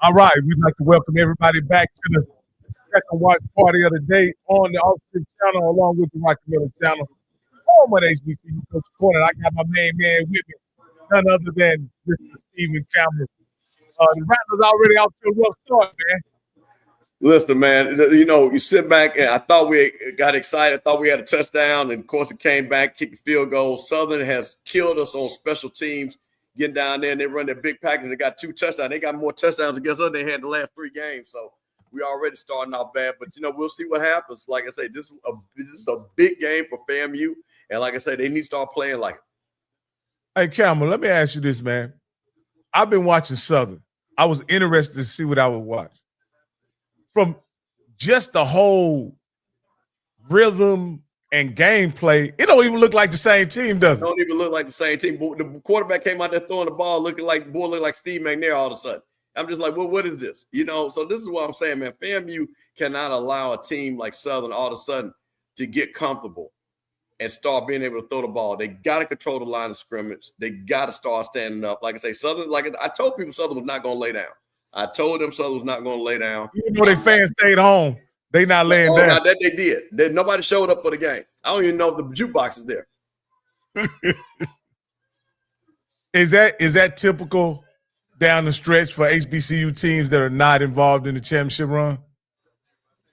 All right, we'd like to welcome everybody back to the second watch party of the day on the Offspring channel, along with the Rocky Miller channel. Home of the HBCU Coach Corner. I got my main man with me, none other than Mr. Stephen Campbell. The Rattlers already out to a rough start, man. Listen, man, you know, you sit back and I thought we got excited. I thought we had a touchdown, and of course it came back, kicked the field goal. Southern has killed us on special teams, getting down there, and they run their big package. They got 2 touchdowns. They got more touchdowns against us than they had the last 3 games. So we already starting out bad, but you know, we'll see what happens. Like I say, this is a big game for FAMU, and like I say, they need to start playing like it. Hey, Campbell, let me ask you this, man. I've been watching Southern. I was interested to see what I would watch. From just the whole rhythm and gameplay, it don't even look like the same team, does it? Don't even look like the same team. The quarterback came out there throwing the ball, looking like Steve McNair all of a sudden. I'm just like, well, what is this? You know, so this is what I'm saying, man. FAMU cannot allow a team like Southern all of a sudden to get comfortable and start being able to throw the ball. They got to control the line of scrimmage. They got to start standing up. Like I say, Southern, like I told people, Southern was not going to lay down. I told them Southern was not going to lay down. Even though their fans stayed home, they not laying down. Now that they did. Nobody showed up for the game. I don't even know if the jukebox is there. Is that typical down the stretch for HBCU teams that are not involved in the championship run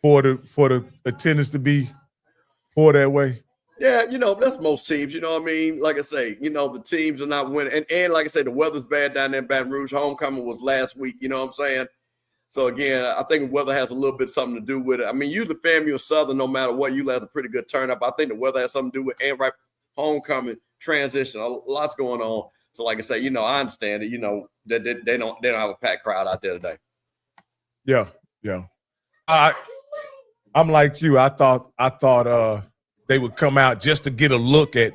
for the attendance to be for that way? Yeah, you know, that's most teams, you know what I mean? Like I say, you know, the teams are not winning. And like I say, the weather's bad down there in Baton Rouge. Homecoming was last week, you know what I'm saying? So, again, I think the weather has a little bit something to do with it. I mean, usually FAMU or Southern, no matter what, you have a pretty good turnout. But I think the weather has something to do with it. And right, homecoming, transition, lots going on. So, like I say, you know, I understand it. You know, they don't have a packed crowd out there today. Yeah. I'm like you. I thought they would come out just to get a look at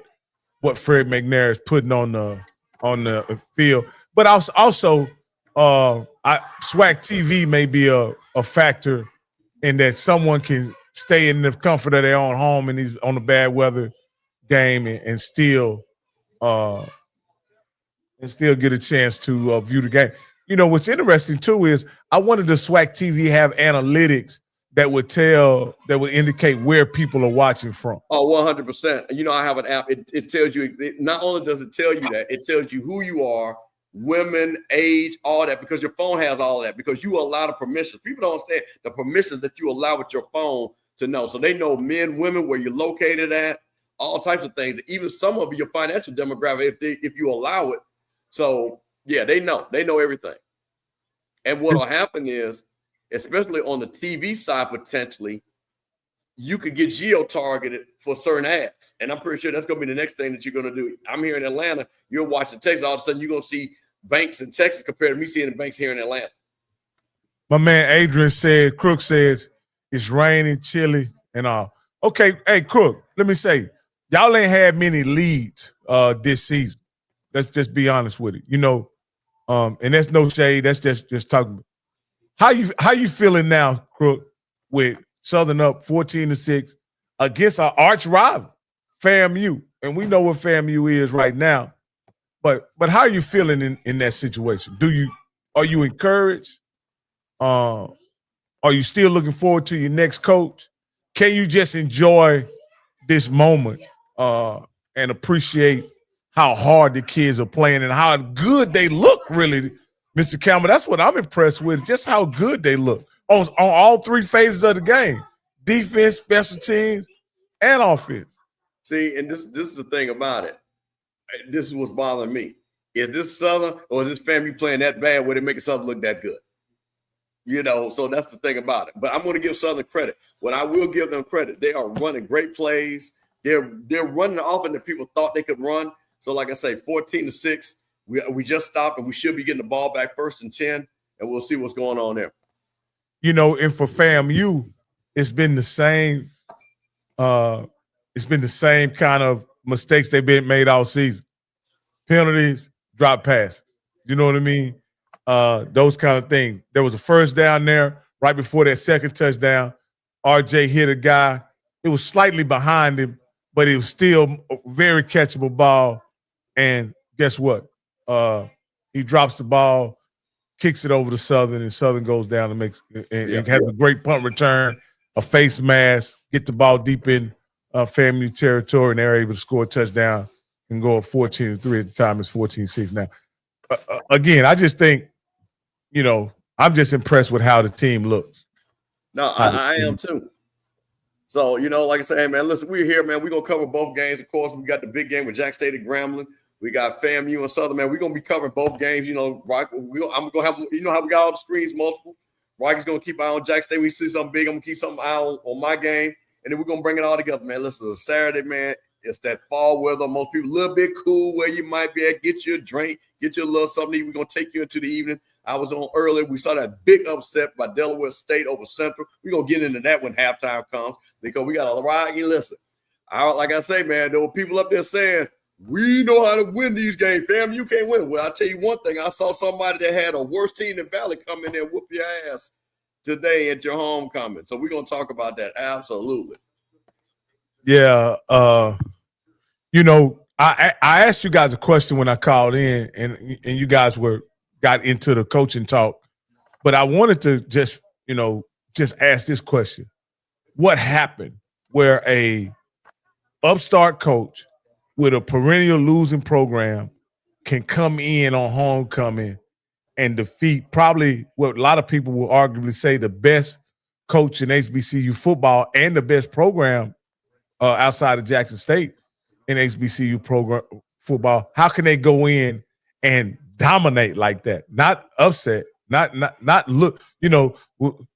what Fred McNair is putting on the field. But also SWAC TV may be a factor in that someone can stay in the comfort of their own home and he's on a bad weather game and still get a chance to view the game. You know, what's interesting too is I wanted the SWAC TV have analytics that would indicate where people are watching from. Oh, 100%. You know, I have an app. It tells you, not only does it tell you that, it tells you who you are, women, age, all that, because your phone has all that, because you allow the permissions. People don't understand the permissions that you allow with your phone to know. So they know men, women, where you're located at, all types of things, even some of your financial demographic if you allow it. So, yeah, they know everything. And what will happen is, especially on the TV side, potentially, you could get geo-targeted for certain ads. And I'm pretty sure that's going to be the next thing that you're going to do. I'm here in Atlanta. You're watching Texas. All of a sudden, you're going to see banks in Texas compared to me seeing the banks here in Atlanta. My man Adrian said, Crook says, it's raining, chilly, and all. Okay, hey, Crook, let me say, y'all ain't had many leads this season. Let's just be honest with it. You know, and that's no shade. That's just talking. How you feeling now, Crook, with Southern up 14-6 against our arch rival, FAMU? And we know what FAMU is right now. But how are you feeling in that situation? Are you encouraged? Are you still looking forward to your next coach? Can you just enjoy this moment and appreciate how hard the kids are playing and how good they look, really, Mr. Campbell? That's what I'm impressed with, just how good they look on all 3 phases of the game: defense, special teams, and offense. See, and this is the thing about it. This is what's bothering me. Is this Southern or is this FAMU playing that bad where they make Southern look that good? You know, so that's the thing about it. But I'm going to give Southern credit. What I will give them credit, they are running great plays. They're running the offense that people thought they could run. So, like I say, 14-6, we just stopped, and we should be getting the ball back 1st and 10, and we'll see what's going on there. You know, and for FAMU, it's been the same. It's been the same kind of mistakes they've been made all season. Penalties, drop passes. You know what I mean? Those kind of things. There was a first down there right before that second touchdown. RJ hit a guy. It was slightly behind him, but it was still a very catchable ball. And guess what? He drops the ball, kicks it over to Southern, and Southern goes down and has a great punt return, a face mask, get the ball deep in FAMU territory, and they're able to score a touchdown and go up 14-3 at the time. It's 14-6 now. Again, I just think, I'm just impressed with how the team looks. No, I am too. So, like I said, hey, man, listen, we're here, man. We're going to cover both games. Of course, we got the big game with Jack State and Grambling. We got FAMU and Southern, man. We're going to be covering both games. I'm going to have, how we got all the screens multiple. Rocky's going to keep an eye on Jack State. When we see something big, I'm going to keep something eye on my game. And then we're going to bring it all together, man. Listen, it's Saturday, man. It's that fall weather. Most people a little bit cool where you might be at. Get you a drink, get you a little something. We're going to take you into the evening. I was on earlier. We saw that big upset by Delaware State over Central. We're going to get into that when halftime comes because we got a ride. Listen, like I say, man, there were people up there saying, we know how to win these games. Fam, you can't win. Well, I'll tell you one thing. I saw somebody that had a worse team than Valley come in there and whoop your ass today at your homecoming. So we're going to talk about that. Absolutely. Yeah. I asked you guys a question when I called in and you guys got into the coaching talk, but I wanted to just ask this question. What happened where a upstart coach with a perennial losing program can come in on homecoming and defeat probably what a lot of people will arguably say the best coach in HBCU football and the best program outside of Jackson State in HBCU program football? How can they go in and dominate like that? Not upset, not look, there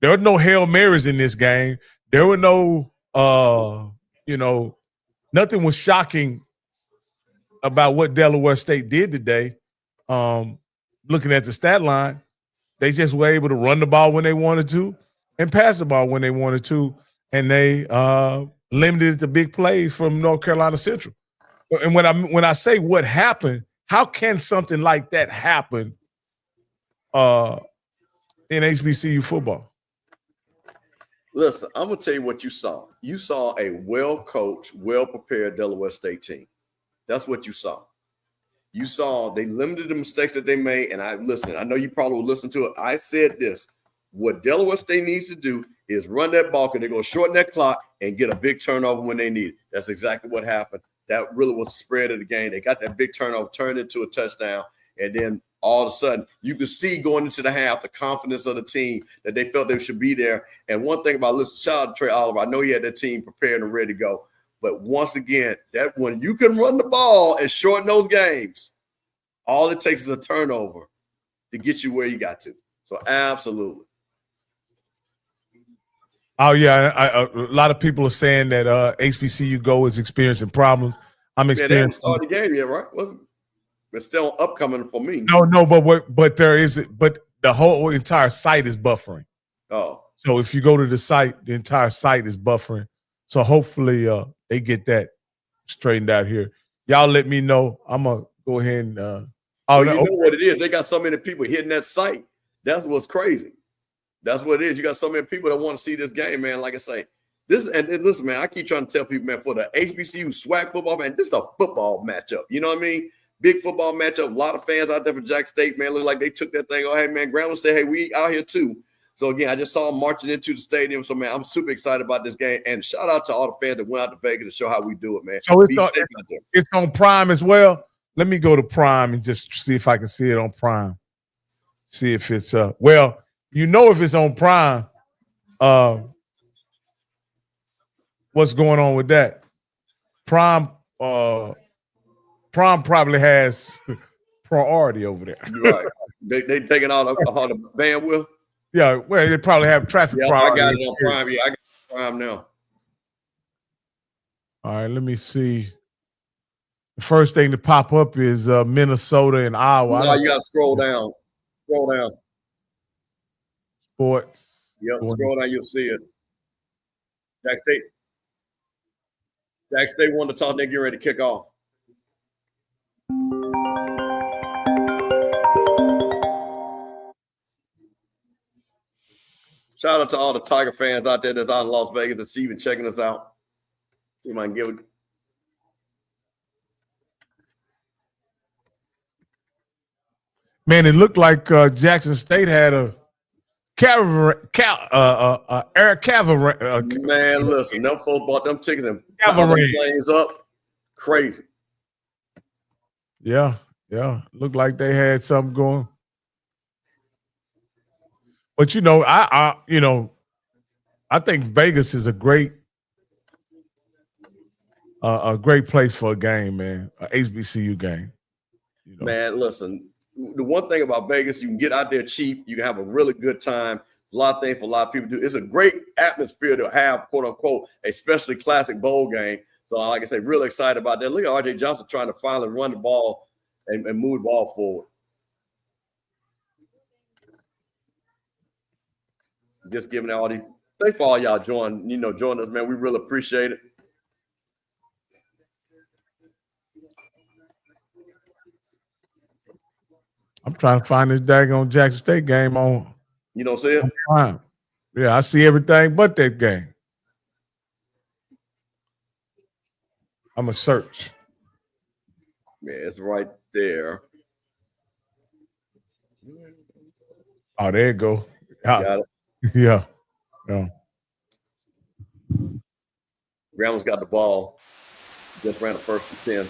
were no Hail Marys in this game. There were no, nothing was shocking about what Delaware State did today. Looking at the stat line, they just were able to run the ball when they wanted to and pass the ball when they wanted to, and they limited the big plays from North Carolina Central. And when I say what happened, how can something like that happen in HBCU football? Listen, I'm going to tell you what you saw. You saw a well-coached, well-prepared Delaware State team. That's what you saw. You saw they limited the mistakes that they made. And I know you probably will listen to it. I said this. What Delaware State needs to do is run that ball because they're going to shorten that clock and get a big turnover when they need it. That's exactly what happened. That really was the spread of the game. They got that big turnover, turned into a touchdown, and then all of a sudden, you could see going into the half the confidence of the team that they felt they should be there. And one thing about, shout out to Trey Oliver. I know he had that team prepared and ready to go. But once again, that when you can run the ball and shorten those games, all it takes is a turnover to get you where you got to. So absolutely. Oh, yeah. A lot of people are saying that HBCU Go is experiencing problems. I'm experiencing. They haven't started the game yet, right? It's still upcoming for me. No, but there is, but the whole entire site is buffering. Oh. So if you go to the site, the entire site is buffering. So hopefully they get that straightened out here. Y'all let me know. I'm going to go ahead and you know what it is. They got so many people hitting that site. That's what's crazy. That's what it is. You got so many people that want to see this game, man. Like I say, listen, man, I keep trying to tell people, man, for the HBCU SWAC football, man, this is a football matchup. You know what I mean? Big football matchup. A lot of fans out there for Jack State, man. Look like they took that thing. Oh, hey, man, Grambling said, hey, we out here too. So, again, I just saw them marching into the stadium. So, man, I'm super excited about this game. And shout out to all the fans that went out to Vegas to show how we do it, man. So it's on Prime as well. Let me go to Prime and just see if I can see it on Prime. See if it's well, if it's on Prime, what's going on with that? Prime probably has priority over there. Right. They taking all the bandwidth. Yeah, well, they probably have traffic priority. I got it on Prime. Yeah, I got Prime now. All right, let me see. The first thing to pop up is Minnesota and Iowa. No, you got to scroll down. Scroll down. Sports. Yep, scroll down, you'll see it. Jack State won the toss. They're getting ready to kick off. Shout out to all the Tiger fans out there that's out in Las Vegas that's even checking us out. See if I can give it. Man, it looked like Jackson State had a air cavalry. Man, listen, them folks bought them tickets and Cavalry planes up. Crazy. Yeah. Looked like they had something going. But I think Vegas is a great place for a game, man. An HBCU game. Man, listen. The one thing about Vegas, you can get out there cheap. You can have a really good time. A lot of things for a lot of people to do. It's a great atmosphere to have, quote unquote, especially classic bowl game. So, like I say, really excited about that. Look at RJ Johnson trying to finally run the ball and move the ball forward. Just giving all these. Thanks for all y'all joining us, man. We really appreciate it. I'm trying to find this daggone Jackson State game on. You don't see it? Yeah, I see everything but that game. I'm going to search. Yeah, it's right there. Oh, there you go. Got it. Yeah. Grambling got the ball. Just ran the first and 10.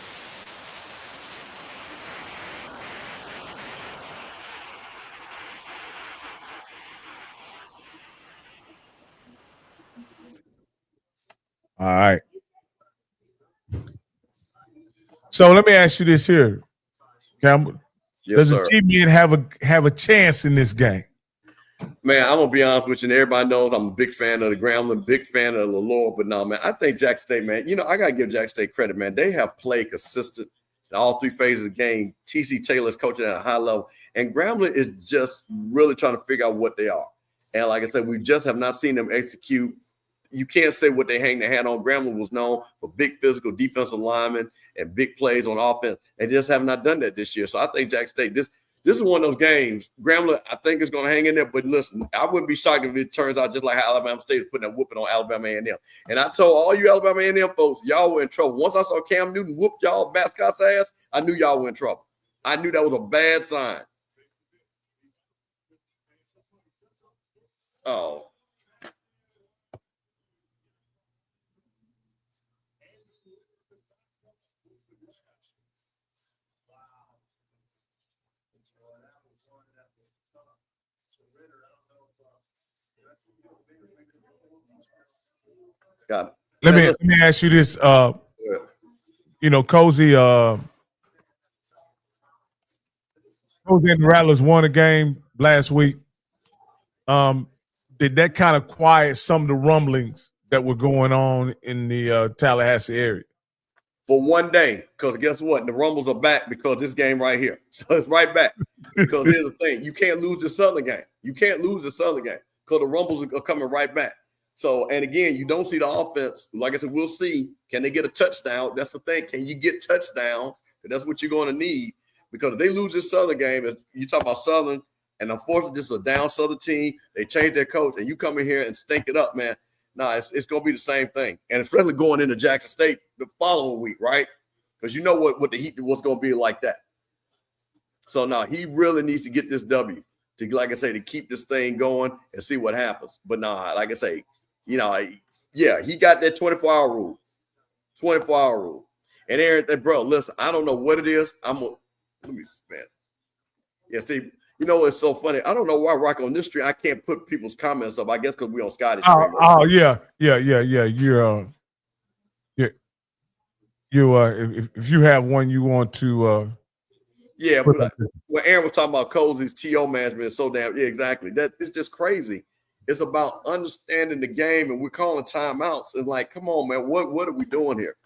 All right. So let me ask you this here, Campbell. Yes, does a G-Man have a chance in this game? Man, I'm gonna be honest with you, and everybody knows I'm a big fan of the Grambling, big fan of the Lure, but no, man, I think Jack State, man, I gotta give Jack State credit, man. They have played consistent in all three phases of the game. TC Taylor's coaching at a high level, and Grambling is just really trying to figure out what they are. And like I said, we just have not seen them execute. You can't say what they hang their hat on. Grambling was known for big physical defensive linemen and big plays on offense. They just have not done that this year. So I think Jack State, this is one of those games. Grambling, I think, is going to hang in there. But listen, I wouldn't be shocked if it turns out just like how Alabama State is putting a whooping on Alabama A&M. And I told all you Alabama A&M folks, y'all were in trouble. Once I saw Cam Newton whoop y'all mascot's ass, I knew y'all were in trouble. I knew that was a bad sign. Oh. Got it. Let me ask you this. Cozy and the Rattlers won a game last week. Did that kind of quiet some of the rumblings that were going on in the Tallahassee area? For one day, because guess what? The rumbles are back because this game right here. So it's right back. Because here's the thing. You can't lose the Southern game. You can't lose the Southern game because the rumbles are coming right back. So, and again, you don't see the offense. Like I said, we'll see. Can they get a touchdown? That's the thing. Can you get touchdowns? That's what you're going to need. Because if they lose this Southern game, you talk about Southern, and unfortunately, this is a down Southern team. They changed their coach, and you come in here and stink it up, man. No, it's going to be the same thing. And especially going into Jackson State the following week, right? Because you know what the heat was going to be like that. So now he really needs to get this W to, like I say, to keep this thing going and see what happens. But nah, like I say, he got that 24-hour rule. 24-hour rule. And Aaron, bro, listen, I don't know what it is. Let me man. Yeah, see, it's so funny. I don't know why Rock on this stream I can't put people's comments up. I guess because we on Scottish. Yeah. If you have one you want to but when Aaron was talking about Cozy's TO management is so damn exactly. That it's just crazy. It's about understanding the game, and we're calling timeouts. And like, come on, man, what are we doing here?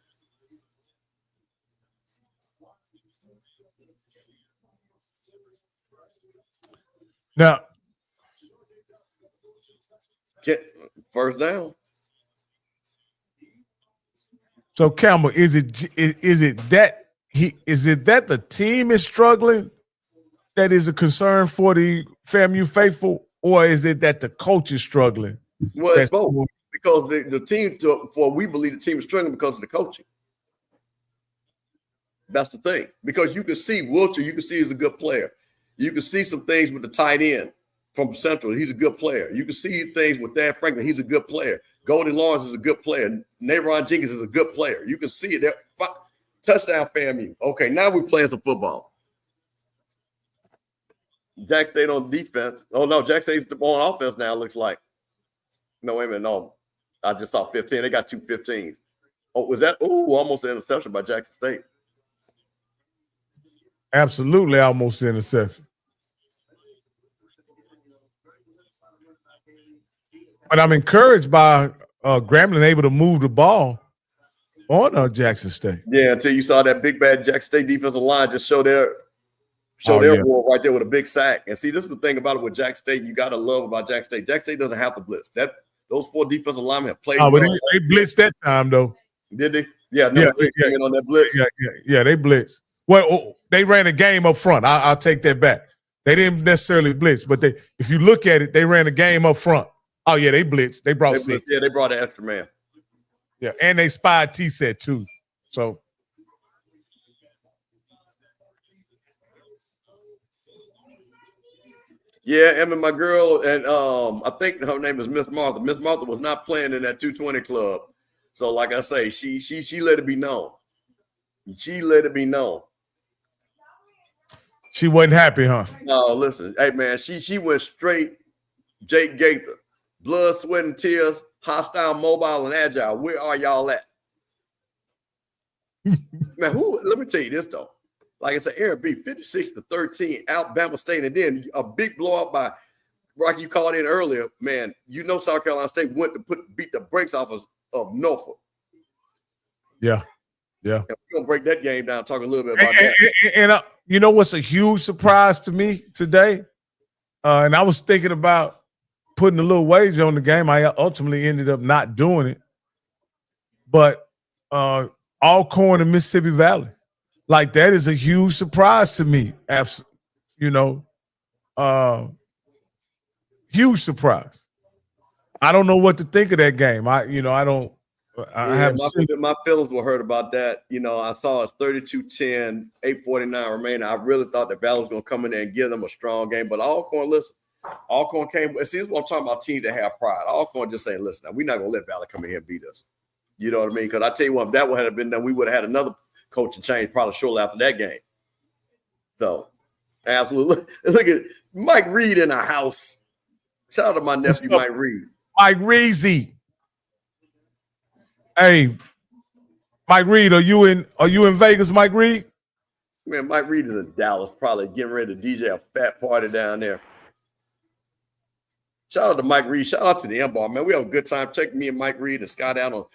Now, first down. So Campbell, is it that the team is struggling that is a concern for the FAMU faithful, or is it that the coach is struggling? Well, it's both, because the team, we believe the team is struggling because of the coaching. That's the thing, because you can see Wilcher, you can see he's a good player. You can see some things with the tight end from Central. He's a good player. You can see things with Dan Franklin. He's a good player. Goldie Lawrence is a good player. Nayron Jenkins is a good player. You can see it there. Touchdown FAMU. Okay, now we're playing some football. Jack State on defense. Oh, no, Jack State's on offense now, looks like. No, wait a minute. No, I just saw 15. They got 2 15s. Oh, was that? Oh, almost an interception by Jackson State. Absolutely almost an interception. But I'm encouraged by Grambling able to move the ball on Jackson State. Yeah, until you saw that big bad Jackson State defensive line just show their wall right there with a big sack. And see, this is the thing about it with Jackson State. You got to love about Jackson State. Jackson State doesn't have to blitz. Those 4 defensive linemen have played. But they blitzed that time though. Did they? Yeah, on that blitz. Yeah, they blitzed. Well, they ran a game up front. I'll take that back. They didn't necessarily blitz, but if you look at it, they ran a game up front. Oh yeah, they blitzed. They brought 6. Yeah, they brought an extra man. Yeah, and they spied T-set too. So yeah, Emma, my girl, and I think her name is Miss Martha. Miss Martha was not playing in that 220 club. So, like I say, she let it be known. She let it be known. She wasn't happy, huh? No, listen, hey man, she went straight Jake Gaither. Blood, sweat, and tears, hostile, mobile, and agile. Where are y'all at? Man, let me tell you this though. Like I said, Aaron B, 56-13, Alabama State, and then a big blowout by Rocky. You called in earlier, man. You know South Carolina State went to beat the brakes off of Norfolk. Yeah. We're gonna break that game down. Talk a little bit about that. And you know what's a huge surprise to me today? And I was thinking about putting a little wager on the game. I ultimately ended up not doing it. But Alcorn and Mississippi Valley, like that is a huge surprise to me. Huge surprise. I don't know what to think of that game. I haven't seen my feelings were hurt about that. I saw it's 32-10, 8:49 remaining. I really thought that Valley was going to come in there and give them a strong game. But Alcorn came. See, this is what I'm talking about, teams that have pride. Alcorn just saying, listen, now, we're not going to let Valley come in here and beat us. You know what I mean? Because I tell you what, if that would have been done, we would have had another coaching change probably shortly after that game. So, absolutely. Look at Mike Reed in our house. Shout out to my nephew, Mike Reed. Mike Reezy. Hey, Mike Reed, are you in Vegas, Mike Reed? Man, Mike Reed is in Dallas, probably getting ready to DJ a fat party down there. Shout out to Mike Reed. Shout out to the M-Bar, man. We have a good time. Check me and Mike Reed and Scott out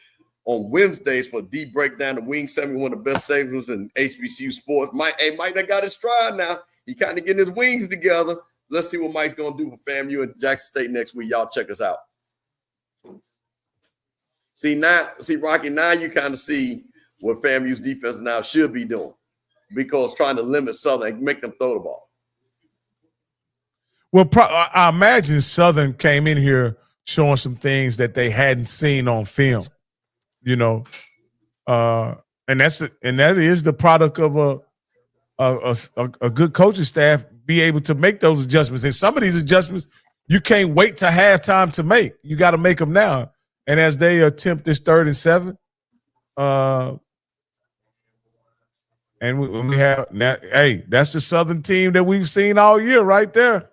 on Wednesdays for D Breakdown, the Wing 7, one of the best savers in HBCU sports. Mike done got his stride now. He kind of getting his wings together. Let's see what Mike's going to do for FAMU and Jackson State next week. Y'all check us out. See, Rocky, now you kind of see what FAMU's defense now should be doing, because trying to limit Southern and make them throw the ball. Well, I imagine Southern came in here showing some things that they hadn't seen on film, and that is the product of a good coaching staff be able to make those adjustments. And some of these adjustments you can't wait till halftime to make. You got to make them now. And as they attempt this 3rd and 7, and we have now, hey, that's the Southern team that we've seen all year right there.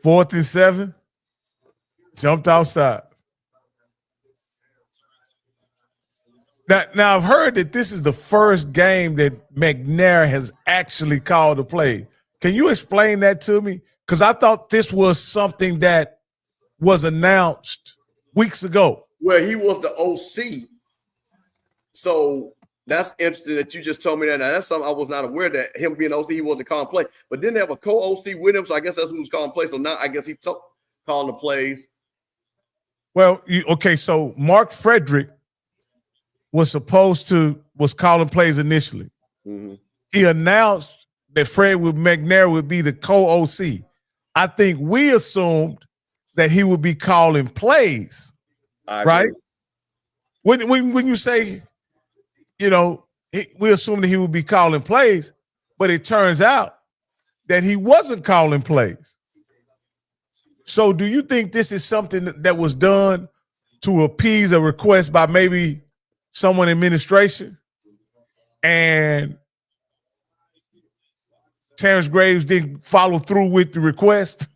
4th and 7, jumped outside. Now I've heard that this is the first game that McNair has actually called a play. Can you explain that to me? Because I thought this was something that was announced weeks ago. Well, he was the OC. So that's interesting that you just told me that. Now, that's something I was not aware, that him being OC, he wasn't calling play. But didn't have a co-OC with him, so I guess that's who was calling plays. So now I guess he's calling the plays. Well, so Mark Frederick was calling plays initially. Mm-hmm. He announced that Fred McNair would be the co-OC. I think we assumed that he would be calling plays, right? When you say, we assumed that he would be calling plays, but it turns out that he wasn't calling plays. So do you think this is something that was done to appease a request by maybe someone in administration, and Terrence Graves didn't follow through with the request?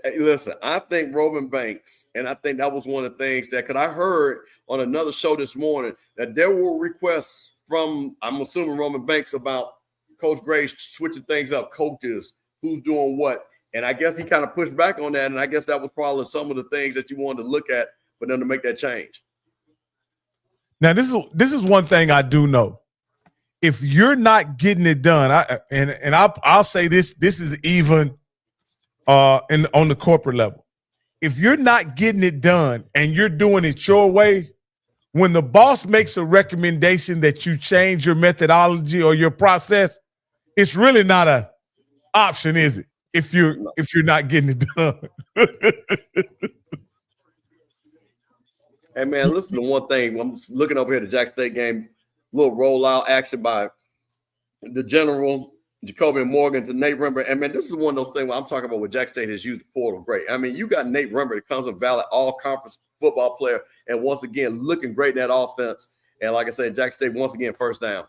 Hey, listen, I think Roman Banks, and I think that was one of the things that, because I heard on another show this morning that there were requests from, I'm assuming, Roman Banks about Coach Graves switching things up, coaches, who's doing what. And I guess he kind of pushed back on that. And I guess that was probably some of the things that you wanted to look at for them to make that change. Now, this is one thing I do know. If you're not getting it done, I'll say this is even on the corporate level. If you're not getting it done and you're doing it your way, when the boss makes a recommendation that you change your methodology or your process, it's really not an option, is it? If you're not getting it done. Hey man, listen to one thing. I'm looking over here at the Jack State game, little rollout action by the general, Jacoby Morgan to Nate Rember. And man, this is one of those things where I'm talking about where Jack State has used the portal great. I mean, you got Nate Rember that comes a valid all-conference football player, and once again looking great in that offense. And like I said, Jack State once again first down.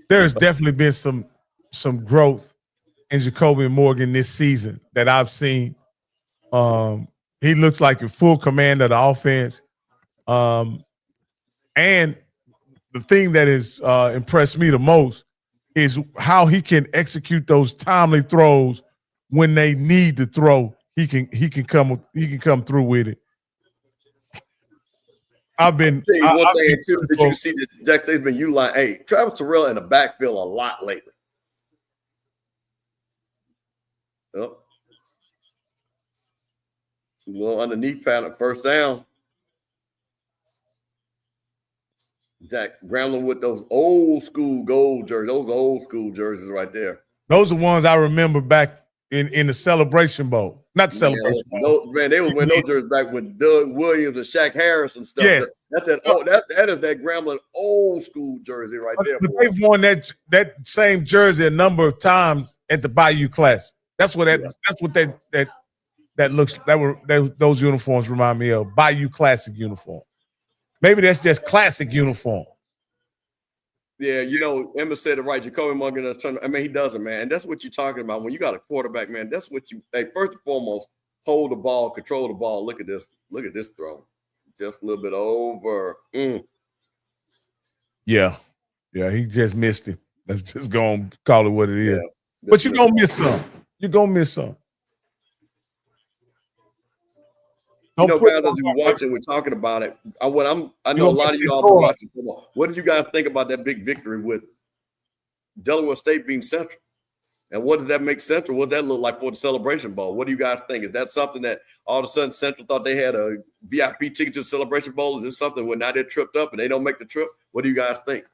There's definitely been some growth in Jacoby Morgan this season that I've seen. He looks like a full command of the offense. And the thing that has impressed me the most is how he can execute those timely throws when they need to throw. He can come through with it. Did you see that Jack State's been utilizing? Hey, Travis Terrell in the backfield a lot lately. Oh. A little underneath pattern, first down. Jack Grambling with those old school gold jerseys, those old school jerseys right there. Those are ones I remember back in the Celebration Bowl. Not the Celebration Bowl. Man, they were wearing those jerseys back with Doug Williams and Shaq Harris and stuff. Yes. That is that Grambling old school jersey right there. But they've worn that same jersey a number of times at the Bayou Classic. That's what those uniforms remind me of. Bayou Classic uniform. Maybe that's just classic uniform. Yeah, Emma said it right. Jacoby Morgan does turn. I mean, he doesn't, man. And that's what you're talking about. When you got a quarterback, man, that's what first and foremost, hold the ball, control the ball. Look at this. Look at this throw. Just a little bit over. Yeah, he just missed it. Let's just go and call it what it is. Yeah, but you're going to miss some. You're going to miss some. Guys, as you're watching, we're talking about it. I know a lot of y'all are watching football. What did you guys think about that big victory with Delaware State being Central? And what did that make Central? What did that look like for the Celebration Bowl? What do you guys think? Is that something that all of a sudden Central thought they had a VIP ticket to the Celebration Bowl? Is this something where now they're tripped up and they don't make the trip? What do you guys think?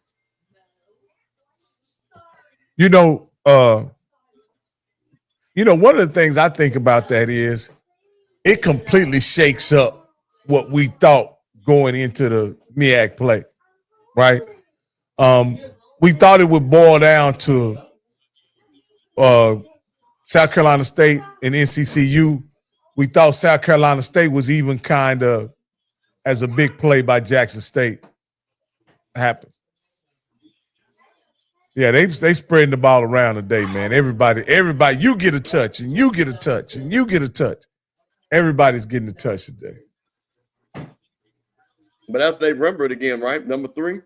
One of the things I think about that is it completely shakes up what we thought going into the MEAC play, right? We thought it would boil down to South Carolina State and NCCU. We thought South Carolina State was even kind of as a big play by Jackson State happens. Yeah, they spreading the ball around today, man. Everybody, you get a touch, and you get a touch, and you get a touch. Everybody's getting a touch today. But that's they remember it again, right? Number 3.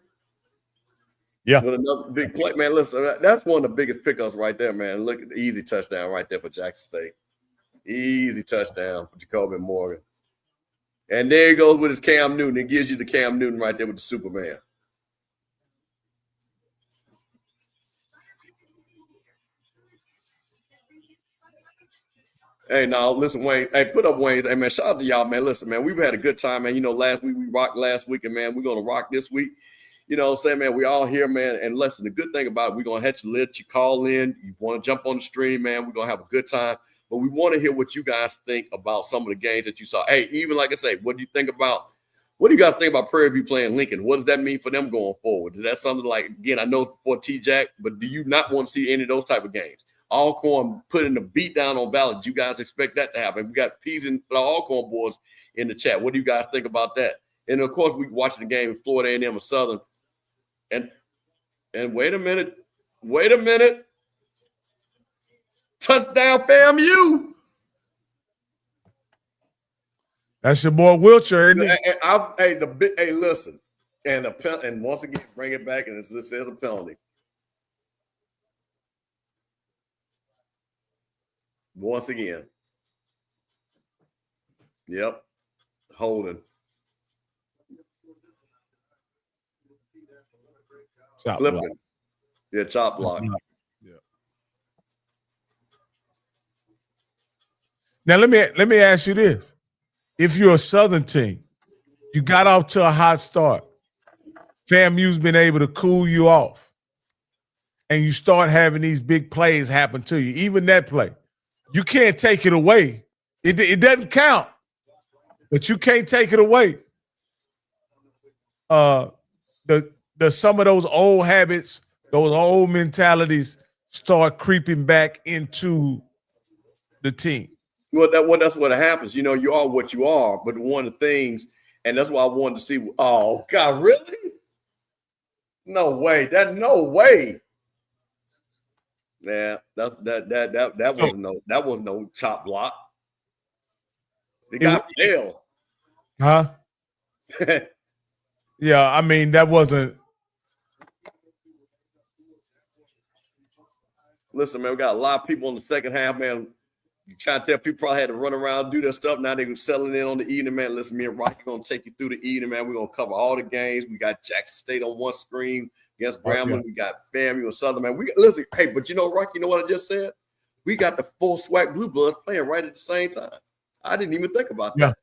Yeah. With another big play. Man, listen, that's one of the biggest pickups right there, man. Look at the easy touchdown right there for Jackson State. Easy touchdown for Jacoby Morgan. And there he goes with his Cam Newton. It gives you the Cam Newton right there with the Superman. Hey, now listen, Wayne. Hey, put up Wayne. Hey, man, shout out to y'all, man. Listen, man, we've had a good time, man. Last week we rocked last week, and man, we're gonna rock this week. you know, saying, man, we all here, man. And listen, the good thing about it, we're going to let you call in. You want to jump on the stream, man. We're going to have a good time. But we want to hear what you guys think about some of the games that you saw. Hey, even like I say, what do you guys think about Prairie View playing Lincoln? What does that mean for them going forward? Is that something like, again, I know for T-Jack, but do you not want to see any of those type of games? Alcorn putting the beat down on Valley. Do you guys expect that to happen? We got P's and Alcorn boys in the chat. What do you guys think about that? And of course, we watching the game with Florida A&M and Southern. And wait a minute. Touchdown, FAMU. That's your boy Wiltshire, isn't it? Hey, listen. And once again, bring it back, and it says a penalty. Once again. Yep. Holding. Chop Flipping. block. Yeah, chop block. Yeah. Now let me ask you this: if you're a Southern team, you got off to a hot start, FAMU's been able to cool you off, and you start having these big plays happen to you. Even that play, you can't take it away. It doesn't count, but you can't take it away. Some of those old habits, those old mentalities start creeping back into the team. Well, that's what happens. You know, you are what you are. But one of the things, and that's why I wanted to see. Oh God, really? No way. No way. Yeah, that was no chop block. The guy failed. Huh? Yeah, I mean that wasn't. Listen, man, we got a lot of people in the second half, man. You trying to tell people probably had to run around, do their stuff. Now they were settling in on the evening, man. Listen, me and Rocky going to take you through the evening, man. We're going to cover all the games. We got Jackson State on one screen against Grambling. Yeah. We got FAMU and Southern, man. Listen, hey, but you know, Rocky, you know what I just said? We got the full SWAC Blue Bloods playing right at the same time. I didn't even think about that.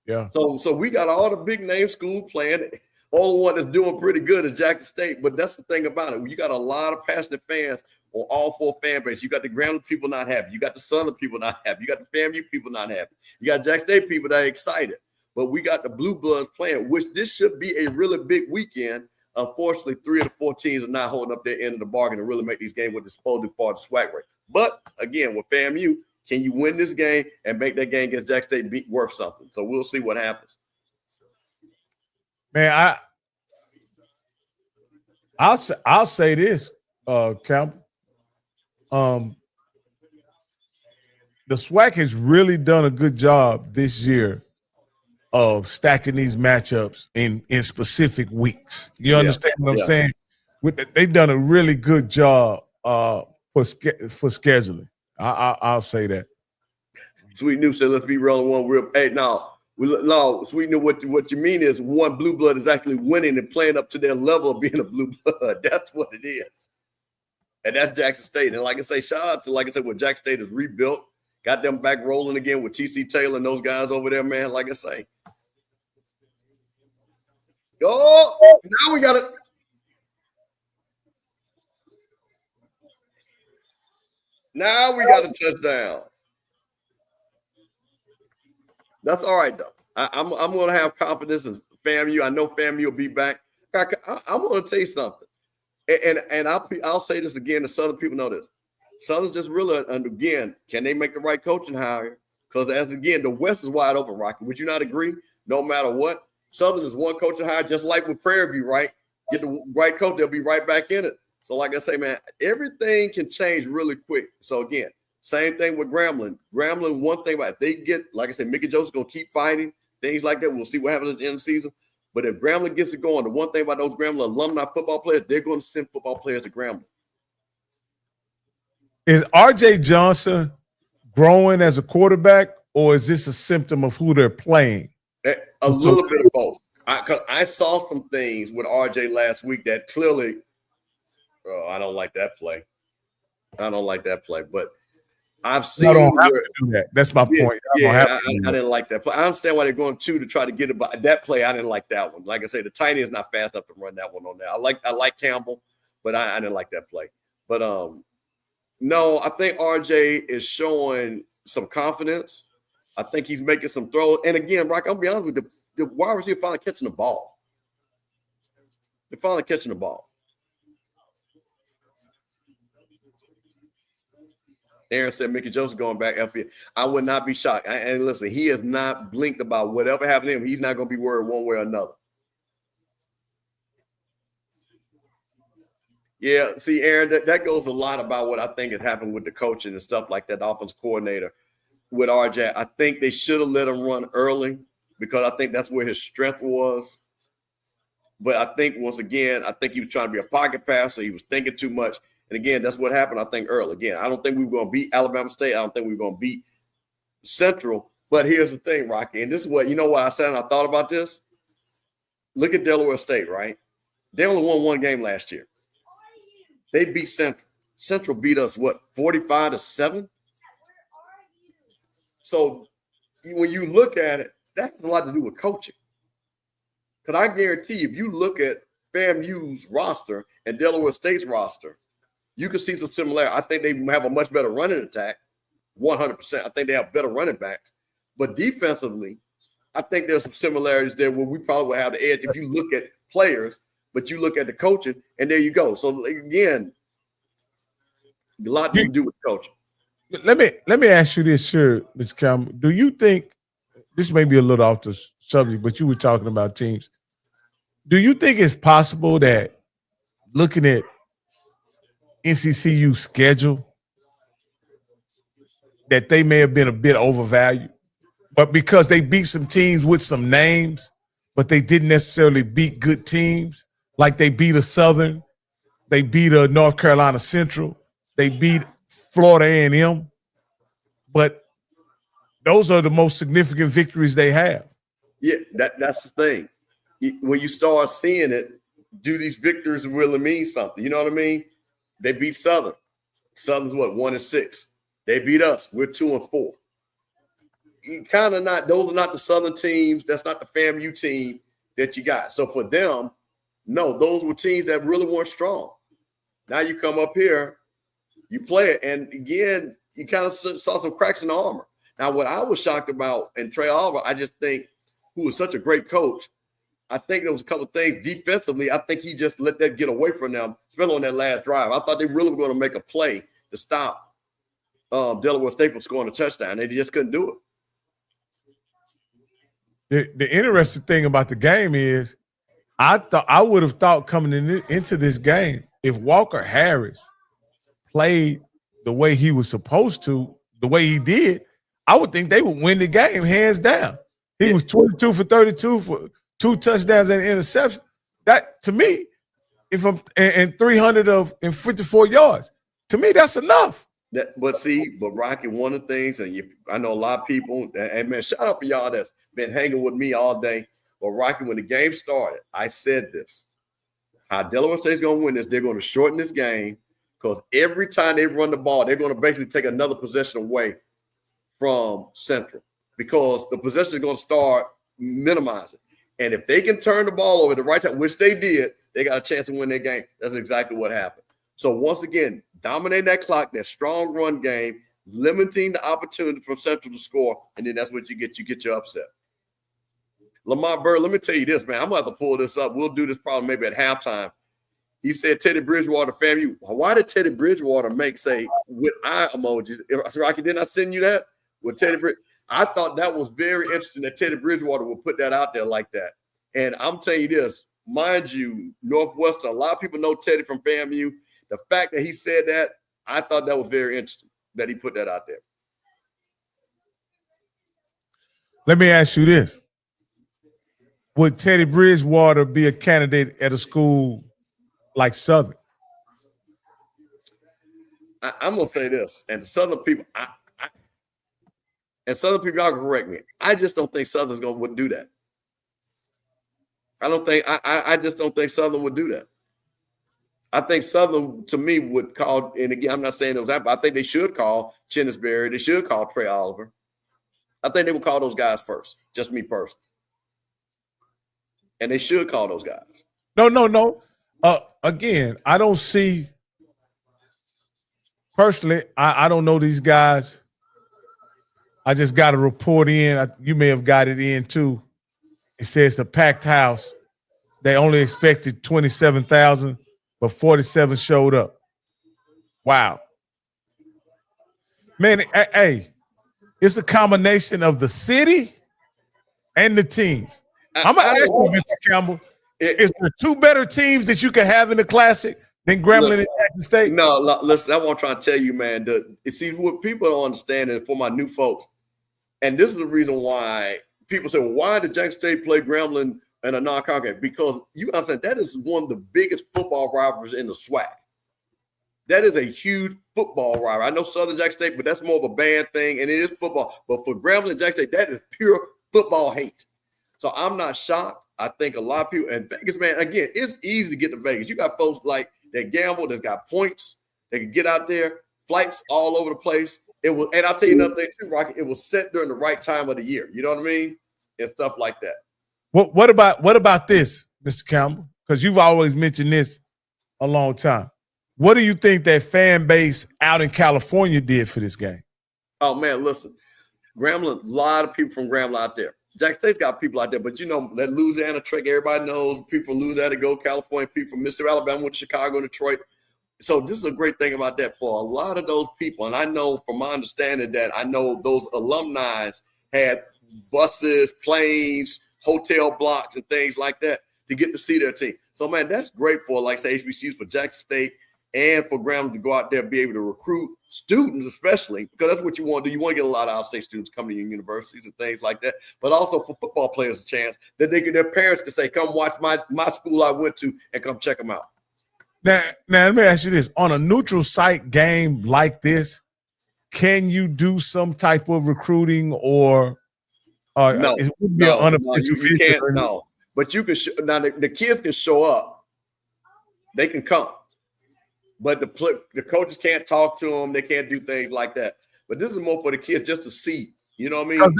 Yeah. So we got all the big name schools playing. Only one that's doing pretty good is Jackson State. But that's the thing about it. You got a lot of passionate fans on all four fan bases. You got the Grambling people not happy. You got the Southern people not happy. You got the FAMU people not happy. You got Jackson State people that are excited. But we got the Blue Bloods playing, which this should be a really big weekend. Unfortunately, 3 of the 4 teams are not holding up their end of the bargain to really make these games with the supposed part of the SWAC rate. But again, with FAMU, can you win this game and make that game against Jackson State worth something? So we'll see what happens. Man, I'll say this, Campbell. The SWAC has really done a good job this year of stacking these matchups in specific weeks. You understand what I'm saying? They've done a really good job for scheduling. I'll say that. Sweet New said, let's be rolling one real. Hey, no, Sweet New, what you mean is one Blue Blood is actually winning and playing up to their level of being a Blue Blood. That's what it is. And that's Jackson State. And like I say, shout out to, like I said, what Jackson State has rebuilt, got them back rolling again with TC Taylor and those guys over there, man. Like I say. Oh, now we got it. Now we got a touchdown. That's all right, though. I'm going to have confidence in FAMU. I know FAMU will be back. I'm going to tell you something. And I'll say this again. The Southern people know this. Southern's just really, and again, can they make the right coaching hire? Because the West is wide open, Rocky. Would you not agree? No matter what, Southern is one coaching hire, just like with Prairie View, right? Get the right coach, they'll be right back in it. So like I say, man, everything can change really quick. So again, same thing with Grambling. Grambling, one thing about it, if they get, like I said, Mickey Joseph's going to keep fighting, things like that. We'll see what happens at the end of the season. But if Grambling gets it going, the one thing about those Grambling alumni football players, they're going to send football players to Grambling. Is R.J. Johnson growing as a quarterback, or is this a symptom of who they're playing? A little bit of both. Because I saw some things with R.J. last week that clearly, I don't like that play. But I've I seen don't have where, to do that. That's my point. I didn't like that play. I understand why they're going 2 to try to get it, but that play, I didn't like that one. Like I say, the tiny is not fast enough to run that one on there. I like Campbell, but I didn't like that play. But no, I think RJ is showing some confidence. I think he's making some throws. And again, Rock, I'll be honest with you, the wide receiver finally catching the ball. They're finally catching the ball. Aaron said Mickey Joseph going back FBA. I would not be shocked. And listen, he has not blinked about whatever happened to him. He's not going to be worried one way or another. Yeah, see, Aaron, that goes a lot about what I think has happened with the coaching and stuff like that, the offense coordinator with RJ. I think they should have let him run early because I think that's where his strength was. But I think, once again, I think he was trying to be a pocket passer. He was thinking too much. And again, that's what happened, I think, early. Again, I don't think we were going to beat Alabama State. I don't think we were going to beat Central. But here's the thing, Rocky, and this is what, you know what I said and I thought about this? Look at Delaware State, right? They only won 1 game last year. They beat Central. Central beat us, 45-7? So when you look at it, that has a lot to do with coaching. Because I guarantee you, if you look at FAMU's roster and Delaware State's roster, you can see some similarity. I think they have a much better running attack, 100%. I think they have better running backs. But defensively, I think there's some similarities there where we probably would have the edge if you look at players, but you look at the coaching, and there you go. So, again, a lot to do with coaching. Let me ask you this, sure, Mr. Campbell. Do you think, this may be a little off the subject, but you were talking about teams. Do you think it's possible that looking at NCCU's schedule, that they may have been a bit overvalued, but because they beat some teams with some names, but they didn't necessarily beat good teams, like they beat a Southern, they beat a North Carolina Central, they beat Florida A&M, but those are the most significant victories they have. Yeah, that's the thing. When you start seeing it, do these victories really mean something? You know what I mean? They beat Southern. Southern's 1-6. They beat us. We're 2-4. You kind of not, those are not the Southern teams. That's not the FAMU team that you got. So for them, no, those were teams that really weren't strong. Now you come up here, you play it, and again, you kind of saw some cracks in the armor. Now, what I was shocked about, and Trey Oliver, I just think, who was such a great coach, I think there was a couple of things defensively. I think he just let that get away from them, especially on that last drive. I thought they really were going to make a play to stop Delaware State from scoring a touchdown. They just couldn't do it. The interesting thing about the game is I would have thought coming into this game, if Walker Harris played the way he was supposed to, the way he did, I would think they would win the game hands down. He was 22 for 32 for 2 touchdowns and an interception. That, to me, if I'm and 354 yards, to me that's enough. But Rocky, one of the things, and I know a lot of people, and man, shout out for y'all that's been hanging with me all day. But Rocky, when the game started, I said this: how Delaware State's going to win this, they're going to shorten this game because every time they run the ball, they're going to basically take another possession away from Central because the possession is going to start minimizing. And if they can turn the ball over at the right time, which they did, they got a chance to win their game. That's exactly what happened. So once again, dominating that clock, that strong run game, limiting the opportunity from Central to score, and then that's what you get. You get your upset. Lamont Bird, let me tell you this, man. I'm going to have to pull this up. We'll do this probably maybe at halftime. He said Teddy Bridgewater, FAMU. Why did Teddy Bridgewater make, say, with eye emojis? Rocky, didn't I send you that? With Teddy Bridgewater? I thought that was very interesting that Teddy Bridgewater would put that out there like that. And I'm telling you this, mind you, Northwestern, a lot of people know Teddy from FAMU. The fact that he said that, I thought that was very interesting that he put that out there. Let me ask you this. Would Teddy Bridgewater be a candidate at a school like Southern? I'm going to say this, and Southern people, y'all can correct me. I just don't think Southern's would do that. I just don't think Southern would do that. I think Southern, to me, would call, and again, I'm not saying those, but I think they should call Chinnisberry. They should call Trey Oliver. I think they would call those guys first, just me personally. And they should call those guys. No. Again, I don't see, personally, I don't know these guys. I just got a report in. You may have got it in too. It says the packed house. They only expected 27,000, but 47 showed up. Wow. Man, hey, it's a combination of the city and the teams. I'm going to ask you, Mr. Campbell, is there two better teams that you can have in the Classic than Grambling and Jackson State? No, listen, that's what I'm trying to tell you, man. See, what people don't understand, and for my new folks, and this is the reason why people say, well, why did Jackson State play Grambling and a non-conference? Because you understand that is one of the biggest football rivalries in the SWAC. That is a huge football rivalry. I know Southern Jackson State, but that's more of a bad thing, and it is football. But for Grambling and Jackson State, that is pure football hate. So I'm not shocked. I think a lot of people, and Vegas, man, again, it's easy to get to Vegas. You got folks like that gamble, that's got points, they can get out there, flights all over the place. It will, and I'll tell you another thing too, Rocky. It was set during the right time of the year. You know what I mean? And stuff like that. What about this, Mr. Campbell? Because you've always mentioned this a long time. What do you think that fan base out in California did for this game? Oh man, listen, Grambling, a lot of people from Grambling out there. Jackson State's got people out there, but you know that Louisiana trick, everybody knows people from Louisiana go, California, people from Mississippi, Alabama, went to Chicago and Detroit. So this is a great thing about that for a lot of those people. And I know from my understanding that I know those alumni had buses, planes, hotel blocks, and things like that to get to see their team. So, man, that's great for, like, say, HBCUs, for Jackson State and for Grambling to go out there and be able to recruit students, especially, because that's what you want to do. You want to get a lot of out-of-state students coming to your universities and things like that, but also for football players a chance that their parents can say, come watch my school I went to and come check them out. Now, let me ask you this. On a neutral site game like this, can you do some type of recruiting or no, it would be you can't, no. But you can now the kids can show up. They can come. But the coaches can't talk to them. They can't do things like that. But this is more for the kids just to see. You know what I mean?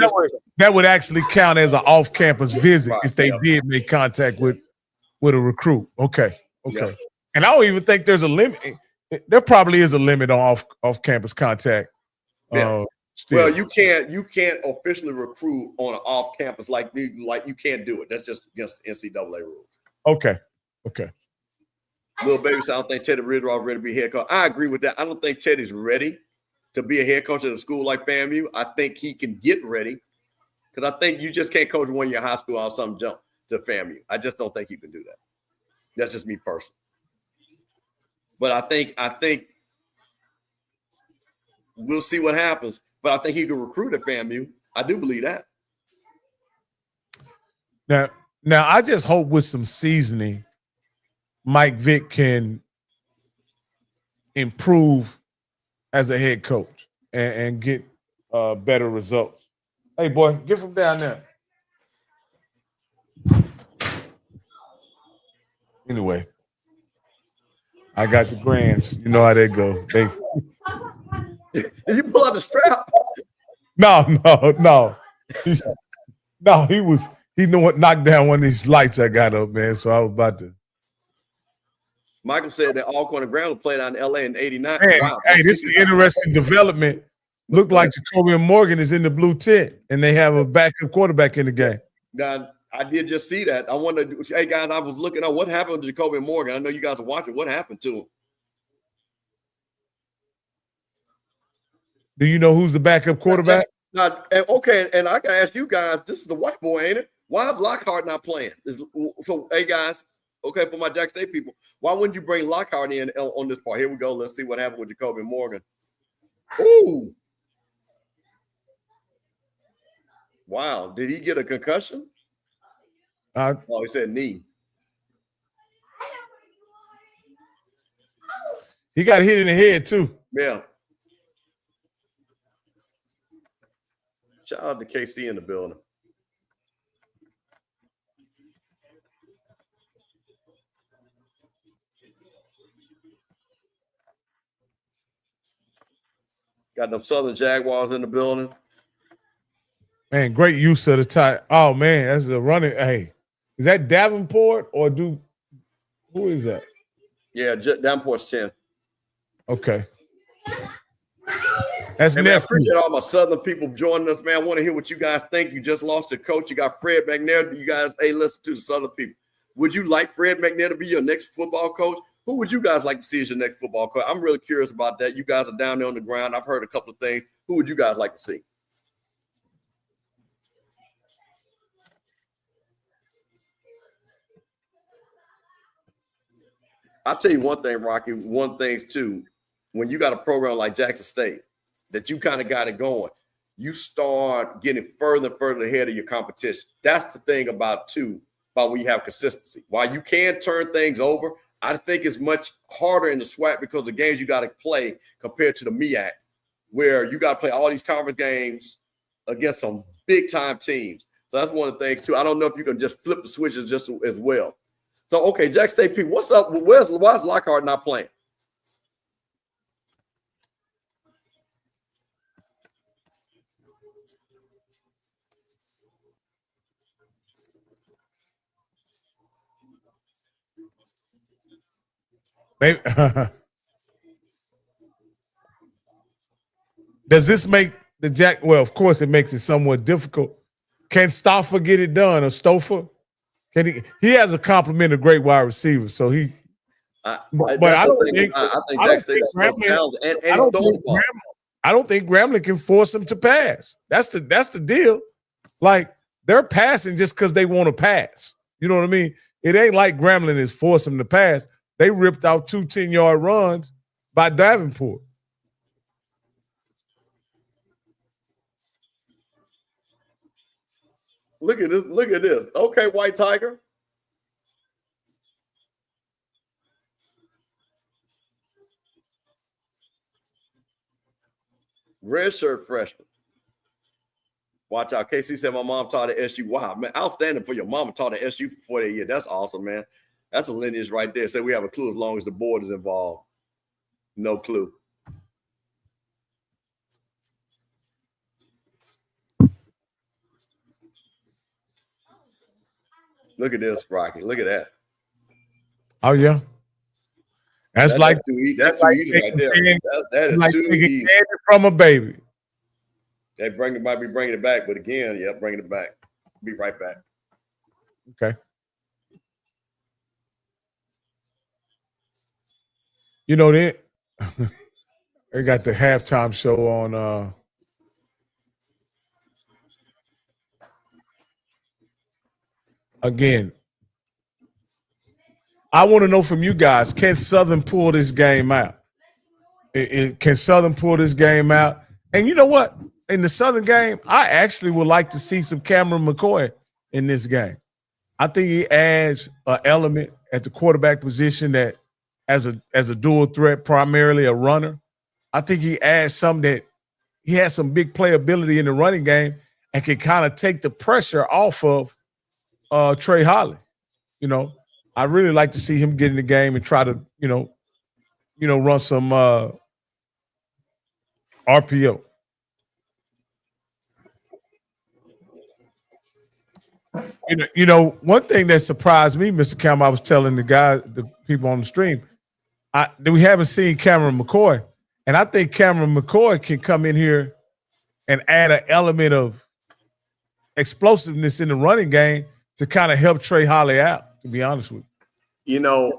That would actually count as an off-campus visit if they did make contact with a recruit. Okay. Yeah. And I don't even think there's a limit. There probably is a limit on off-campus contact. Yeah. Well, you can't officially recruit on an off-campus like you can't do it. That's just against NCAA rules. Okay. Little baby, so I don't think Teddy Ridgewell ready to be head coach. I agree with that. I don't think Teddy's ready to be a head coach at a school like FAMU. I think he can get ready because I think you just can't coach one year high school on some jump to FAMU. I just don't think you can do that. That's just me personally. But I think we'll see what happens. But I think he can recruit at FAMU. I do believe that. Now I just hope with some seasoning, Mike Vick can improve as a head coach and get better results. Hey, boy, get from down there. Anyway, I got the grands. You know how they go. Did you pull out the strap? No. No, he knocked down one of these lights I got up, man. So I was about to. Michael said that Alcorn and Grambling played out in LA in '89. Wow. Hey, this is an interesting development. Looked like Jacoby Morgan is in the blue tent, and they have a backup quarterback in the game. God, I did just see that. I wondered, hey guys, I was looking at what happened to Jacoby Morgan. I know you guys are watching. What happened to him? Do you know who's the backup quarterback? Okay, and I gotta ask you guys. This is the white boy, ain't it? Why is Lockhart not playing? So, hey guys, okay, for my Jackson State people, why wouldn't you bring Lockhart in on this part? Here we go. Let's see what happened with Jacoby Morgan. Ooh. Wow. Did he get a concussion? He said knee. He got hit in the head, too. Yeah. Shout out to KC in the building. Got them Southern Jaguars in the building. Man, great use of the tie. Oh man, that's a running. Hey, is that Davenport or who is that? Yeah, Davenport's 10. Okay. That's hey, man, I nephew. appreciate all my Southern people joining us, man. I want to hear what you guys think. You just lost your coach. You got Fred McNair. You guys, hey, listen to the Southern people. Would you like Fred McNair to be your next football coach? Who would you guys like to see as your next football coach? I'm really curious about that. You guys are down there on the ground. I've heard a couple of things. Who would you guys like to see? I'll tell you one thing, Rocky. One thing, too, when you got a program like Jackson State that you kind of got it going, you start getting further and further ahead of your competition. That's the thing about when you have consistency. While you can turn things over, I think it's much harder in the SWAC because the games you got to play compared to the MEAC, where you got to play all these conference games against some big-time teams. So that's one of the things, too. I don't know if you can just flip the switches just as well. So, okay, Jackson State people, what's up? Why is Lockhart not playing? Maybe, does this make the Jack? Well, of course, it makes it somewhat difficult. Can Stoffer get it done, or Stouffer? Can he? He has a compliment of great wide receivers, so he. I don't think Grambling can force him to pass. That's the deal. Like, they're passing just because they want to pass. You know what I mean? It ain't like Grambling is forcing him to pass. They ripped out 2 10-yard runs by Davenport. Look at this. Look at this. Okay, White Tiger. Red shirt freshman. Watch out. KC said my mom taught at SU. Wow, man. Outstanding for your mama taught at SU for 48 years. That's awesome, man. That's a lineage right there. Say we have a clue as long as the board is involved. No clue. Look at this, Rocky. Look at that. Oh, yeah. That's like too easy. That's too easy right there. That is like too easy. From a baby. They might be bringing it back, but again, yeah, bringing it back. Be right back. Okay. You know, they got the halftime show on again. I want to know from you guys, can Southern pull this game out? Can Southern pull this game out? And you know what? In the Southern game, I actually would like to see some Cameron McCoy in this game. I think he adds an element at the quarterback position that as a dual threat, primarily a runner. I think he adds some that he has some big playability in the running game and can kind of take the pressure off of Trey Holly. You know, I really like to see him get in the game and try to, run some RPO. One thing that surprised me, Mr. Cam, I was telling the people on the stream, we haven't seen Cameron McCoy, and I think Cameron McCoy can come in here and add an element of explosiveness in the running game to kind of help Trey Holly out, to be honest with you.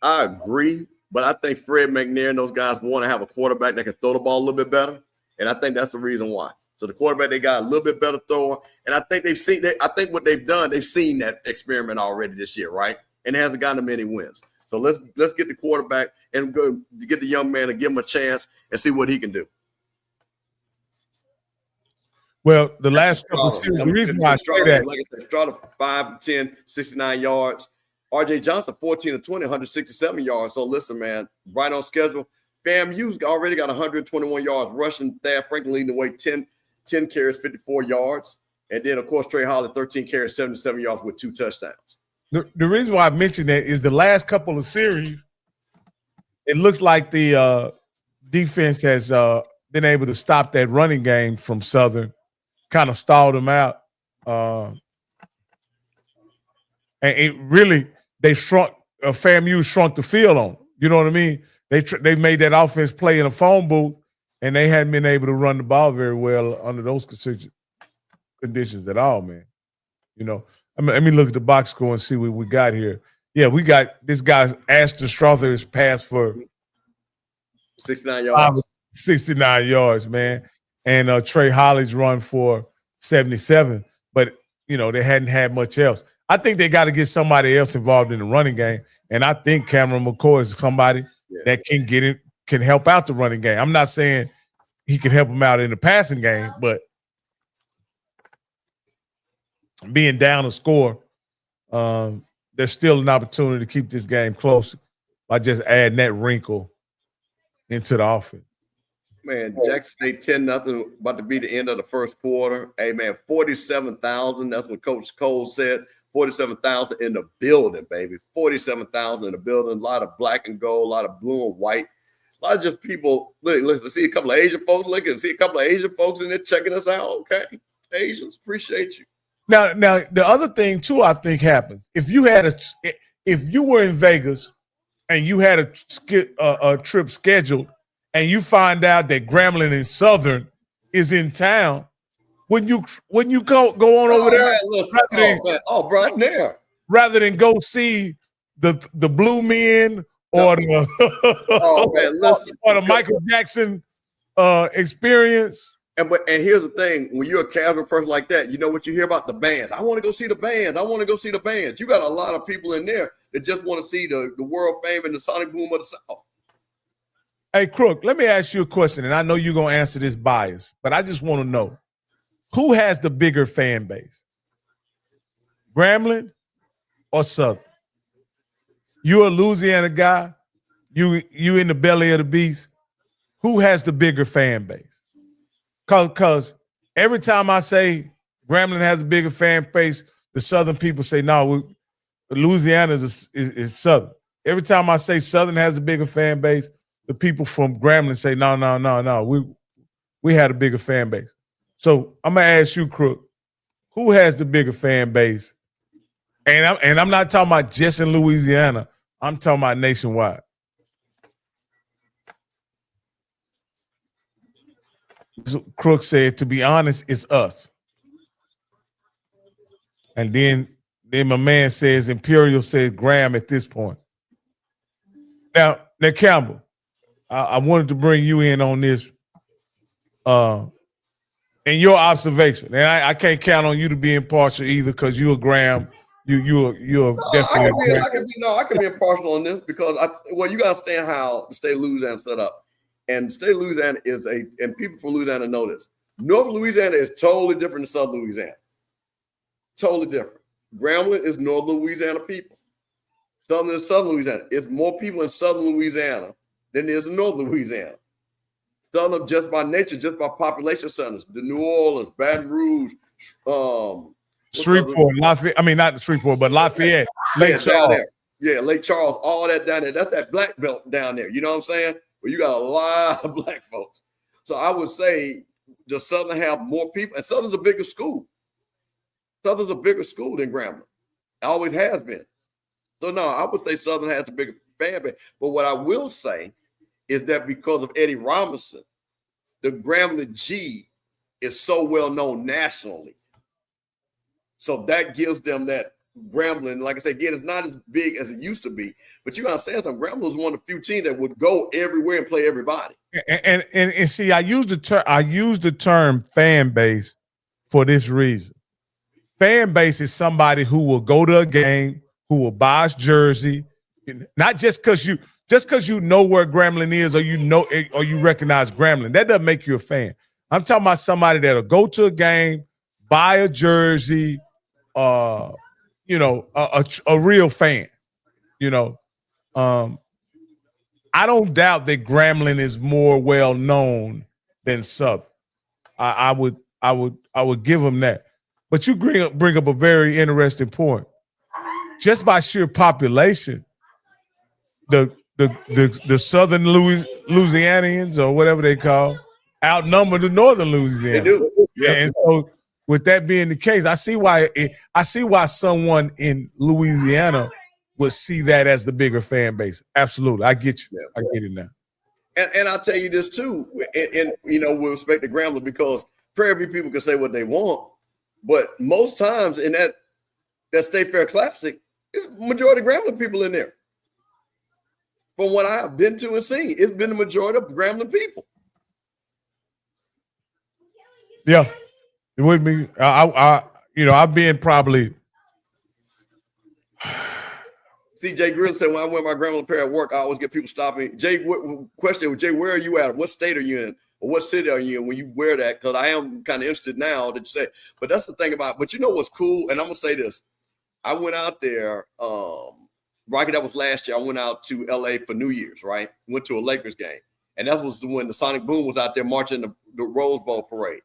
I agree, but I think Fred McNair and those guys want to have a quarterback that can throw the ball a little bit better, and I think that's the reason why. So the quarterback, they got a little bit better thrower, and I think I think what they've done, they've seen that experiment already this year, right? And it hasn't gotten them any wins. So let's get the quarterback and go get the young man and give him a chance and see what he can do. Well, the last couple of series, the reason why I say that, like I said, Strada 5-10, 69 yards. RJ Johnson 14-20, 167 yards. So listen, man, right on schedule. FAMU's already got 121 yards rushing. Thad Franklin leading the way, 10 carries, 54 yards. And then, of course, Trey Holly, 13 carries, 77 yards with 2 touchdowns. The reason why I mentioned that is the last couple of series, it looks like the defense has been able to stop that running game from Southern, kind of stalled them out. And it really, they shrunk, FAMU shrunk the field on them. You know what I mean? They made that offense play in a phone booth, and they hadn't been able to run the ball very well under those conditions at all, man. You know, let me look at the box score and see what we got here. Yeah, we got this guy, Ashton Strother, is passed for 69 yards. 69 yards, man. And Trey Holly's run for 77. But, you know, they hadn't had much else. I think they got to get somebody else involved in the running game. And I think Cameron McCoy is somebody that can help out the running game. I'm not saying he can help him out in the passing game, but being down a score, there's still an opportunity to keep this game close by just adding that wrinkle into the offense. Man, Jackson State 10-0, about to be the end of the first quarter. Hey, man, 47,000. That's what Coach Cole said. 47,000 in the building, baby. 47,000 in the building. A lot of black and gold, a lot of blue and white. A lot of just people. Listen, see a couple of Asian folks looking. See a couple of Asian folks in there checking us out. Okay, Asians, appreciate you. Now, the other thing too, I think happens if you were in Vegas and you had a trip scheduled, and you find out that Grambling and Southern is in town, when you go on over there, rather than go see the Blue Men or the or the Michael Jackson experience. And here's the thing: when you're a casual person like that, you know what you hear about the bands. I want to go see the bands. I want to go see the bands. You got a lot of people in there that just want to see the world fame and the sonic boom of the South. Hey, Crook, let me ask you a question, and I know you're going to answer this bias, but I just want to know, who has the bigger fan base, Grambling or Southern? You're a Louisiana guy. You in the belly of the beast. Who has the bigger fan base? Because every time I say Grambling has a bigger fan base, the Southern people say, no, Louisiana is Southern. Every time I say Southern has a bigger fan base, the people from Grambling say, no. We had a bigger fan base. So I'm gonna ask you, Crook, who has the bigger fan base? And I'm not talking about just in Louisiana. I'm talking about nationwide. So Crook said, to be honest, it's us. And then my man says, Imperial says GRAMB at this point. Now Campbell, I wanted to bring you in on this, and your observation. And I can't count on you to be impartial either, because you're a GRAMB. You're definitely. I can be impartial on this because you got to understand how the state of Louisiana set up, and the state of Louisiana and people from Louisiana know this. North Louisiana is totally different than Southern Louisiana. Totally different. Grambling is Northern Louisiana people. Southern is Southern Louisiana. It's more people in Southern Louisiana than there is in Northern Louisiana. Southern, just by nature, just by population centers, the New Orleans, Baton Rouge, Shreveport, Lafayette. I mean, not Shreveport, but Lafayette, Lake Charles. Yeah, Lake Charles, all that down there. That's that black belt down there. You know what I'm saying? But you got a lot of black folks. So I would say the Southern have more people, and Southern's a bigger school. Southern's a bigger school than Grambling. It always has been. So no, I would say Southern has a bigger fan base. But what I will say is that because of Eddie Robinson, the Grambling G is so well known nationally. So that gives them that Grambling, like I said, again, it's not as big as it used to be. But you gotta understand something. Grambling was one of the few teams that would go everywhere and play everybody. And see, I use the term fan base for this reason. Fan base is somebody who will go to a game, who will buy a jersey, not just because you know where Grambling is or you recognize Grambling. That doesn't make you a fan. I'm talking about somebody that'll go to a game, buy a jersey, a real fan. I don't doubt that Grambling is more well known than Southern. I would give them that. But you bring up a very interesting point. Just by sheer population, the the southern Louisianians or whatever they call outnumber the northern Louisiana. They do. Yeah. And so with that being the case, I see why someone in Louisiana would see that as the bigger fan base. Absolutely. I get you. Yeah. I get it now. And I'll tell you this too, and with respect to Grambling, because Prairie people can say what they want, but most times in that State Fair Classic, it's majority of Grambling people in there. From what I've been to and seen, it's been the majority of Grambling people. Yeah, it would be. I've been probably. CJ Grill said, when I wear my Grambling pair at work, I always get people stopping. Jay, Jay, where are you at? What state are you in? Or what city are you in when you wear that? Because I am kind of interested now that you say. But that's the thing about. But you know what's cool? And I'm gonna say this. I went out there. Rocky, that was last year. I went out to LA for New Year's, right? Went to a Lakers game. And that was when the Sonic Boom was out there marching the Rose Bowl parade.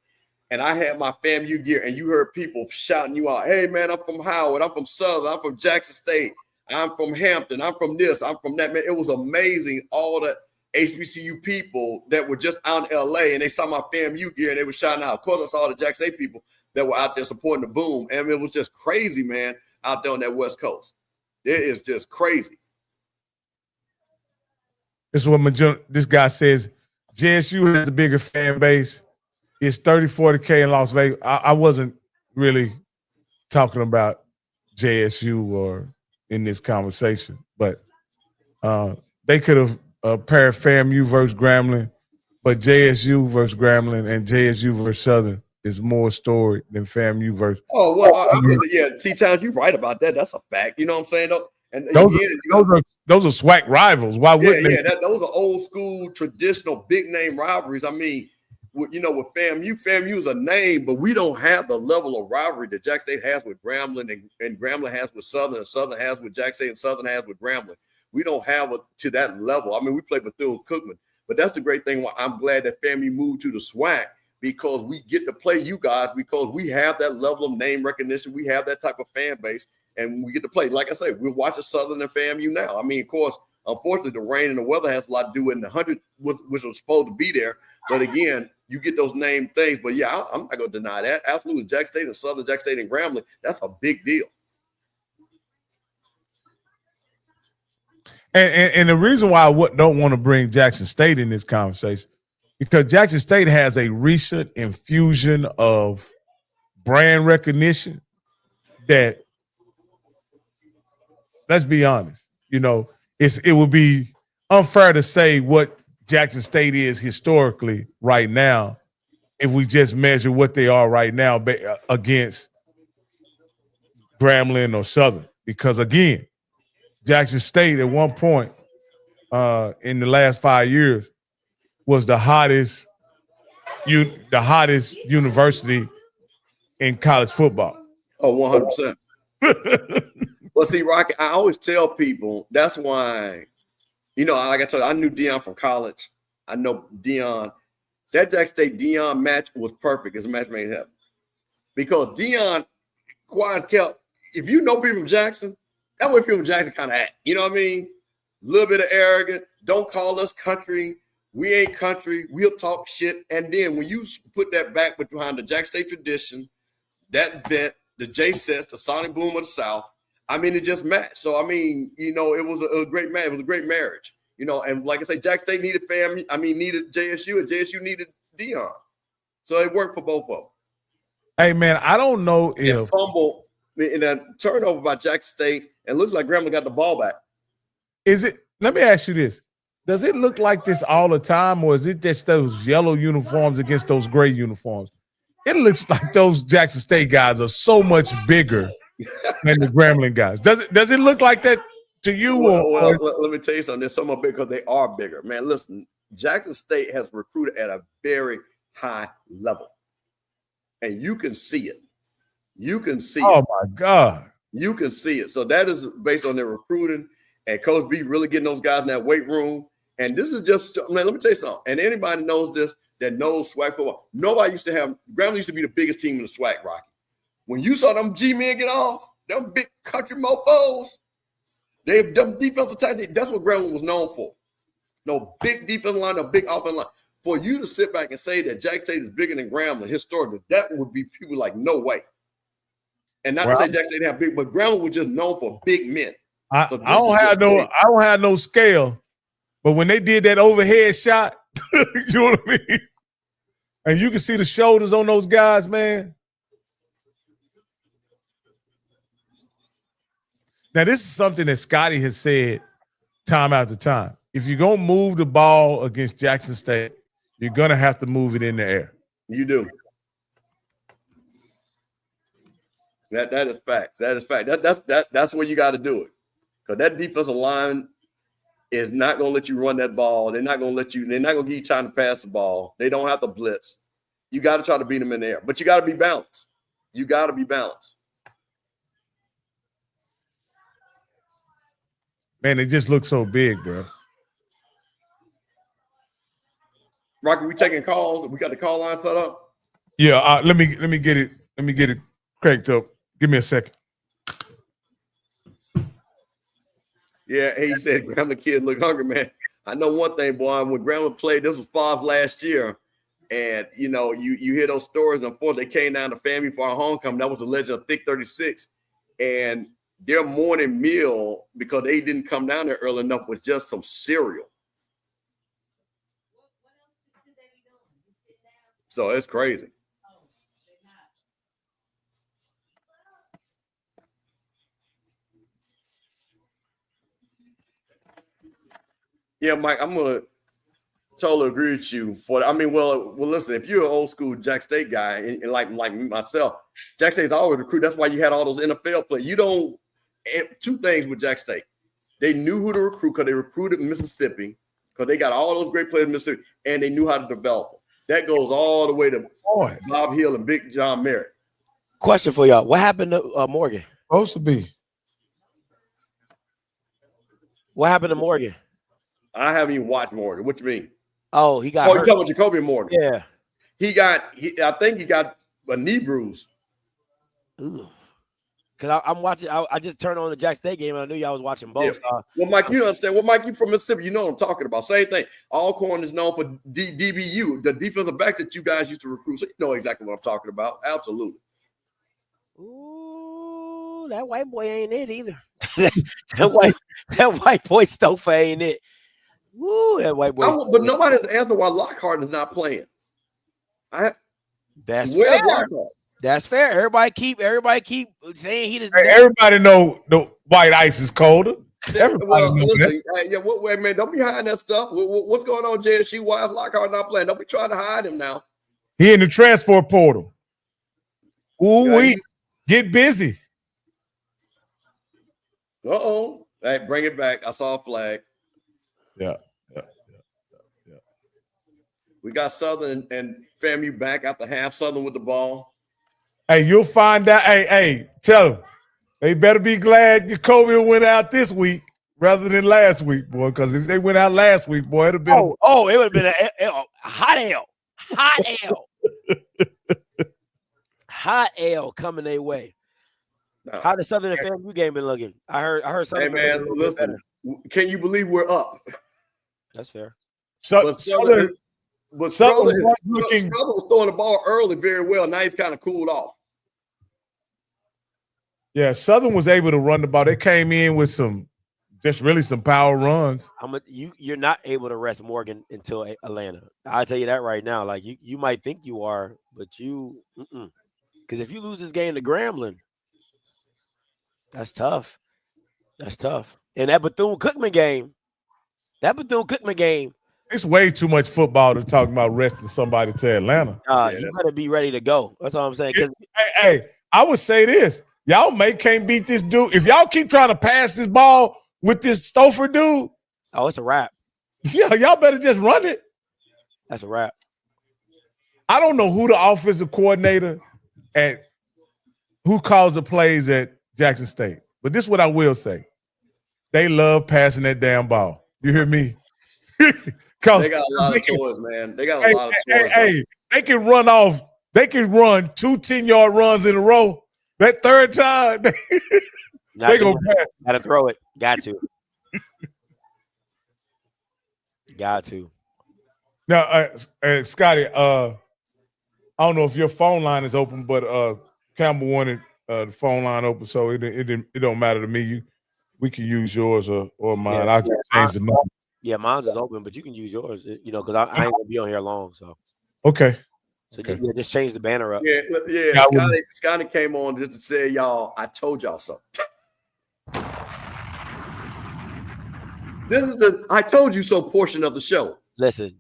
And I had my FAMU gear, and you heard people shouting you out. Hey, man, I'm from Howard. I'm from Southern. I'm from Jackson State. I'm from Hampton. I'm from this. I'm from that. Man, it was amazing. All the HBCU people that were just out in LA, and they saw my FAMU gear, and they were shouting out. Of course, I saw the Jackson State people that were out there supporting the Boom. And it was just crazy, man, out there on that West Coast. It is just crazy. This is what this guy says. JSU has a bigger fan base. It's 30-40K in Las Vegas. I wasn't really talking about JSU or in this conversation, but they could have paired FAMU versus Grambling, but JSU versus Grambling and JSU versus Southern is more storied than FAMU versus. Oh, well, yeah, T-Towns, you're right about that. That's a fact. You know what I'm saying? And those are SWAC rivals. Why wouldn't they? Yeah, those are old school, traditional, big name rivalries. I mean, with FAMU is a name, but we don't have the level of rivalry that Jack State has with Grambling and Grambling has with Southern, and Southern has with Jack State, and Southern has with Grambling. We don't have it to that level. I mean, we played with Bethune-Cookman, but that's the great thing. I'm glad that FAMU moved to the SWAC, because we get to play you guys, because we have that level of name recognition. We have that type of fan base, and we get to play. Like I say, we're watching Southern and FAMU now. I mean, of course, unfortunately, the rain and the weather has a lot to do with the 100, which was supposed to be there. But again, you get those name things. But yeah, I'm not going to deny that. Absolutely. Jack State and Southern, Jack State and Grambling, that's a big deal. And the reason why I don't want to bring Jackson State in this conversation, because Jackson State has a recent infusion of brand recognition that, let's be honest, it would be unfair to say what Jackson State is historically right now if we just measure what they are right now against Grambling or Southern. Because again, Jackson State at one point in the last 5 years was the hottest university in college football. Oh, 100%. Well, see, Rocky, I always tell people that's why, like I told you, I knew Deion from college. I know Deion. That Jack State Deion match was perfect. It's a match made in heaven. Because Deion quiet kept, if you know people from Jackson, that's what people from Jackson kind of act. You know what I mean? A little bit of arrogant. Don't call us country. We ain't country. We'll talk shit. And then when you put that back behind the Jack State tradition, that vet, the J-Sets, the Sonic Boom of the South, I mean, it just matched. So, I mean, it was a great match. It was a great marriage. And like I say, Jack State needed needed JSU, and JSU needed Deion. So it worked for both of them. Hey, man, I don't know if fumble in a turnover by Jack State, and looks like Grambling got the ball back. Let me ask you this. Does it look like this all the time, or is it just those yellow uniforms against those gray uniforms? It looks like those Jackson State guys are so much bigger than the Grambling guys. Does it look like that to you? Well, let me tell you something. There's some are big because they are bigger. Man, listen, Jackson State has recruited at a very high level, and you can see it. You can see it. Oh, my God. You can see it. So that is based on their recruiting, and Coach B really getting those guys in that weight room. And this is just, man, let me tell you something. And anybody knows this that knows SWAC football. Nobody used to have, Grambling used to be the biggest team in the SWAC, Rocky. When you saw them G-men get off, them big country mofos, They've done defensive tactics. That's what Grambling was known for. No big defensive line, no big offensive line. For you to sit back and say that Jack State is bigger than Grambling historically, that would be people like, no way. And not to say Jack State didn't have big, but Grambling was just known for big men. I don't have no scale, but when they did that overhead shot, you know what I mean? And you can see the shoulders on those guys, man. Now, this is something that Scotty has said time after time. If you're going to move the ball against Jackson State, you're going to have to move it in the air. You do. That is facts. That is fact. That's where you got to do it. Because that defensive line is not going to let you run that ball. They're not going to give you time to pass the ball. They don't have to blitz. You got to try to beat them in the air. But you got to be balanced. You got to be balanced. Man, it just looks so big, bro. Rocky, we taking calls? We got the call line set up? Yeah, let me get it. Let me get it cranked up. Give me a second. Yeah, he said Grambling kid look hungry, man. I know one thing, boy. When Grambling played, this was Favre last year, and you know, you hear those stories. Unfortunately, they came down to FAMU for our homecoming. That was the legend of Thick 36, and their morning meal, because they didn't come down there early enough, was just some cereal. So it's crazy. Yeah, Mike, I'm gonna totally agree with you. Well, listen, if you're an old school Jack State guy, and like myself, Jack State's always recruit. That's why you had all those NFL players. You don't. Two things with Jack State. They knew who to recruit because they recruited Mississippi, because they got all those great players in Mississippi, and they knew how to develop them. That goes all the way to Bob Hill and Big John Merritt. Question for y'all. What happened to Morgan? Supposed to be. What happened to Morgan? I haven't even watched Morgan. What you mean? Oh, he got hurt. You're talking about Jacoby Morgan. Yeah. I think he got a knee bruise. Because I'm watching. I just turned on the Jack State game, and I knew y'all was watching both. Yeah. Well, Mike, you understand. Well, Mike, you from Mississippi. You know what I'm talking about. Same thing. Alcorn is known for DBU, the defensive backs that you guys used to recruit. So you know exactly what I'm talking about. Absolutely. Ooh, that white boy ain't it either. that white boy Stouffer ain't it. Woo, that white boy. But nobody has answered why Lockhart is not playing. That's where's fair. Lockhart? That's fair. Everybody keep saying he did. Hey, everybody know the white ice is colder. Everybody well, know listen, that. Wait, man, don't be hiding that stuff. What's going on, JSU? Why is Lockhart not playing? Don't be trying to hide him now. He in the transfer portal. Ooh, we get busy. Uh-oh. Hey, bring it back. I saw a flag. Yeah. We got Southern and FAMU back after half. Southern with the ball. Hey, you'll find out. Hey, tell them. They better be glad Jacoby went out this week rather than last week, boy. Because if they went out last week, boy, it'd have been it would have been a hot L. Hot L. Hot L coming their way. No. How the Southern and FAMU game been looking? I heard something. Hey man, listen. Can you believe we're up? That's fair. Southern was throwing the ball early very well. Now he's kind of cooled off. Yeah, Southern was able to run the ball. They came in with some power runs. You're not able to rest Morgan until Atlanta. I'll tell you that right now. Like you might think you are, but because if you lose this game to Grambling, that's tough. That's tough. And that Bethune-Cookman game, it's way too much football to talk about resting somebody to Atlanta. You better be ready to go. That's all I'm saying. Hey, I would say this. Y'all can't beat this dude. If y'all keep trying to pass this ball with this Stouffer dude. Oh, it's a wrap. Yeah, y'all better just run it. That's a wrap. I don't know who the offensive coordinator and who calls the plays at Jackson State. But this is what I will say. They love passing that damn ball. You hear me? They got a lot of toys, man. They got a lot of toys. Hey, they can run 2 10-yard runs in a row. That third time, They gonna pass. Gotta throw it. Got to. Got to. Now, Scotty, I don't know if your phone line is open, but Campbell wanted the phone line open, so it don't matter to me. We can use yours or mine. Yeah, I'll just change the number. Yeah, mine's is open, but you can use yours. Because I ain't gonna be on here long. So okay. So just change the banner up. Yeah. Scotty came on just to say, y'all, I told y'all so. This is the I told you so portion of the show. Listen.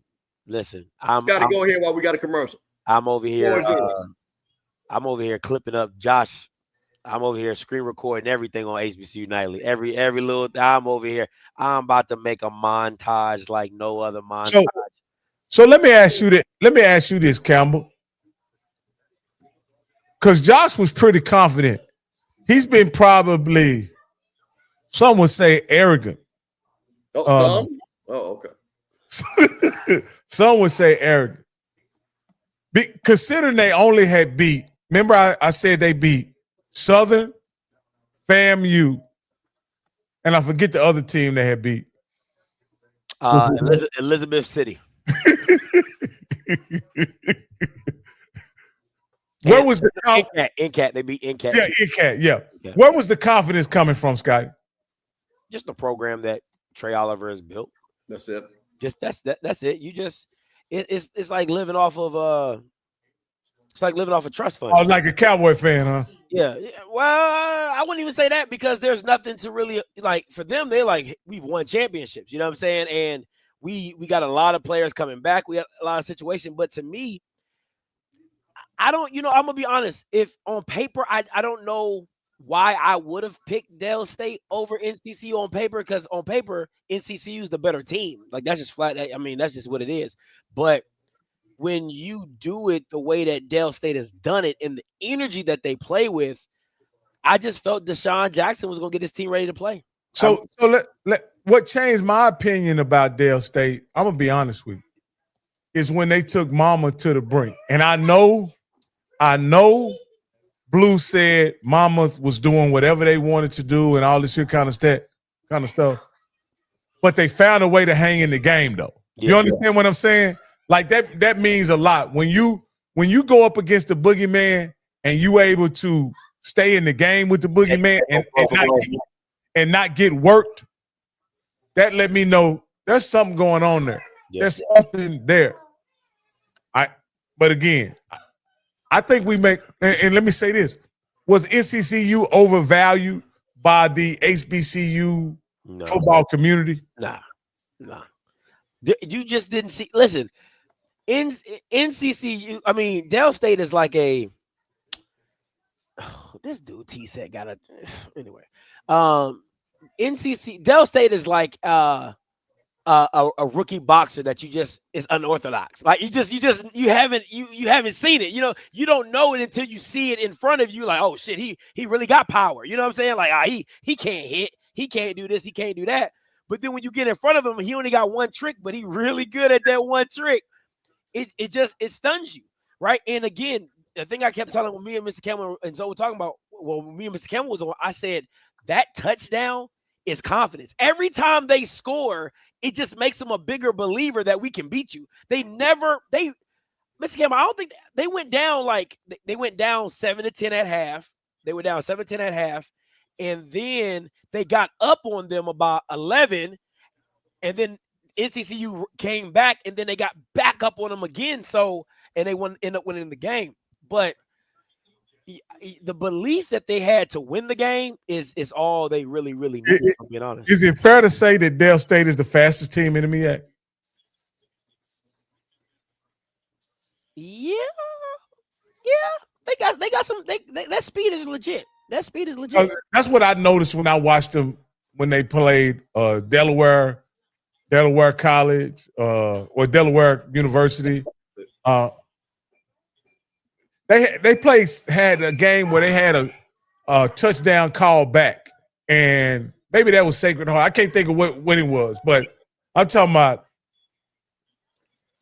Scotty, go ahead while we got a commercial. I'm over here. I'm over here clipping up Josh. I'm over here screen recording everything on HBCU Nightly. Every little. I'm over here. I'm about to make a montage like no other montage. So let me ask you that. Let me ask you this, Campbell, because Josh was pretty confident. He's been probably, some would say, arrogant. Oh, okay. Some would say arrogant. Considering they only had beat, remember I said they beat Southern, FAMU, and I forget the other team they had beat. Elizabeth City. Where was the NCAT? They beat NCAT. Yeah, NCAT. Yeah. Where was the confidence coming from, Scotty? Just the program that Trey Oliver has built. That's it. That's it. You just it's like living off of trust fund. Oh, like a Cowboy fan, huh? Yeah. Well, I wouldn't even say that because there's nothing to really like for them. They're like, we've won championships. You know what I'm saying? And we got a lot of players coming back. We got a lot of situations. But to me, I don't. I'm gonna be honest. If on paper, I don't know why I would have picked Dell State over NCCU on paper, because on paper, NCCU is the better team. Like, that's just flat. I mean, that's just what it is. But when you do it the way that Dell State has done it and the energy that they play with, I just felt Deshaun Jackson was going to get his team ready to play. So what changed my opinion about Dell State, I'm going to be honest with you, is when they took Mama to the brink. And I know Blue said Mama was doing whatever they wanted to do and all this shit kind of stuff. But they found a way to hang in the game, though. You understand what I'm saying? Like that means a lot. When you go up against the boogeyman and you able to stay in the game with the boogeyman and not get worked, that let me know there's something going on there. Yeah. There's something there. But again, I think we make, and let me say this, was NCCU overvalued by the HBCU football community? Nah. You just didn't see, listen, NCCU, I mean, Dell State is like this dude T-Set got anyway. Dell State is like a rookie boxer that is unorthodox. Like you haven't seen it. You don't know it until you see it in front of you. Like, oh shit, he really got power. You know what I'm saying? Like, he can't hit, he can't do this, he can't do that. But then when you get in front of him, he only got one trick, but he really good at that one trick. It stuns you, right? And again, the thing I kept telling when me and Mr. Campbell and Zoe were talking about, well, when me and Mr. Campbell was on, I said that touchdown is confidence. Every time they score, it just makes them a bigger believer that we can beat you. Mr. Campbell, I don't think they went down they went down 7-10 at half. They were down 7-10 at half, and then they got up on them about 11, and then NCCU came back, and then they got back up on them again. So, and they end up winning the game. But the belief that they had to win the game is all they really, really need, if I'm being honest. Is it fair to say that Dell State is the fastest team in the MEAC? Yeah. They got some. That speed is legit. That speed is legit. That's what I noticed when I watched them when they played Delaware College or Delaware University. They had a game where they had a touchdown call back, and maybe that was Sacred Heart. I can't think of what it was, but I'm talking about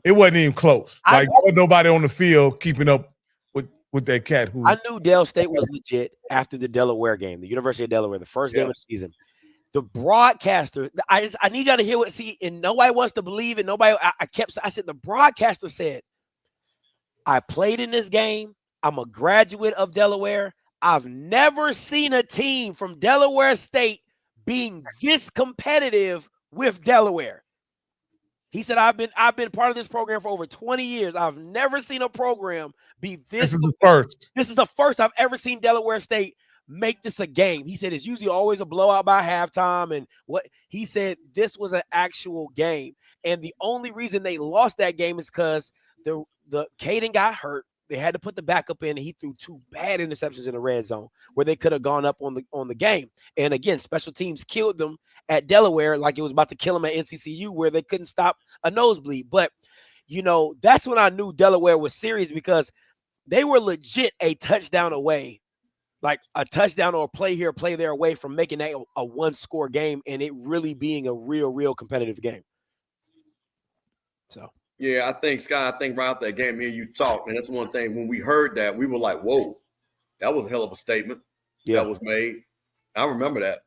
it wasn't even close. Like, there was nobody on the field keeping up with with that cat who I knew Dell State was legit after the Delaware game, the University of Delaware, the first game of the season. The broadcaster, I need y'all to hear what, see, and nobody wants to believe it. Nobody, I said, the broadcaster said, I played in this game. I'm a graduate of Delaware. I've never seen a team from Delaware State being this competitive with Delaware. He said, I've been part of this program for over 20 years. I've never seen a program be this. This is the first. This is the first I've ever seen Delaware State make this a game. He said it's usually always a blowout by halftime. And what he said, this was an actual game. And the only reason they lost that game is because the Caden got hurt. They had to put the backup in, and he threw 2 bad interceptions in the red zone where they could have gone up on the game. And again, special teams killed them at Delaware like it was about to kill them at NCCU where they couldn't stop a nosebleed. But, you know, that's when I knew Delaware was serious because they were legit a touchdown away, like a touchdown or a play here, play there away from making that a 1-score game and it really being a real competitive game. So. Yeah, I think, Scott, right out that game here you talked, and that's one thing. When we heard that, we were like, whoa, that was a hell of a statement that was made. I remember that.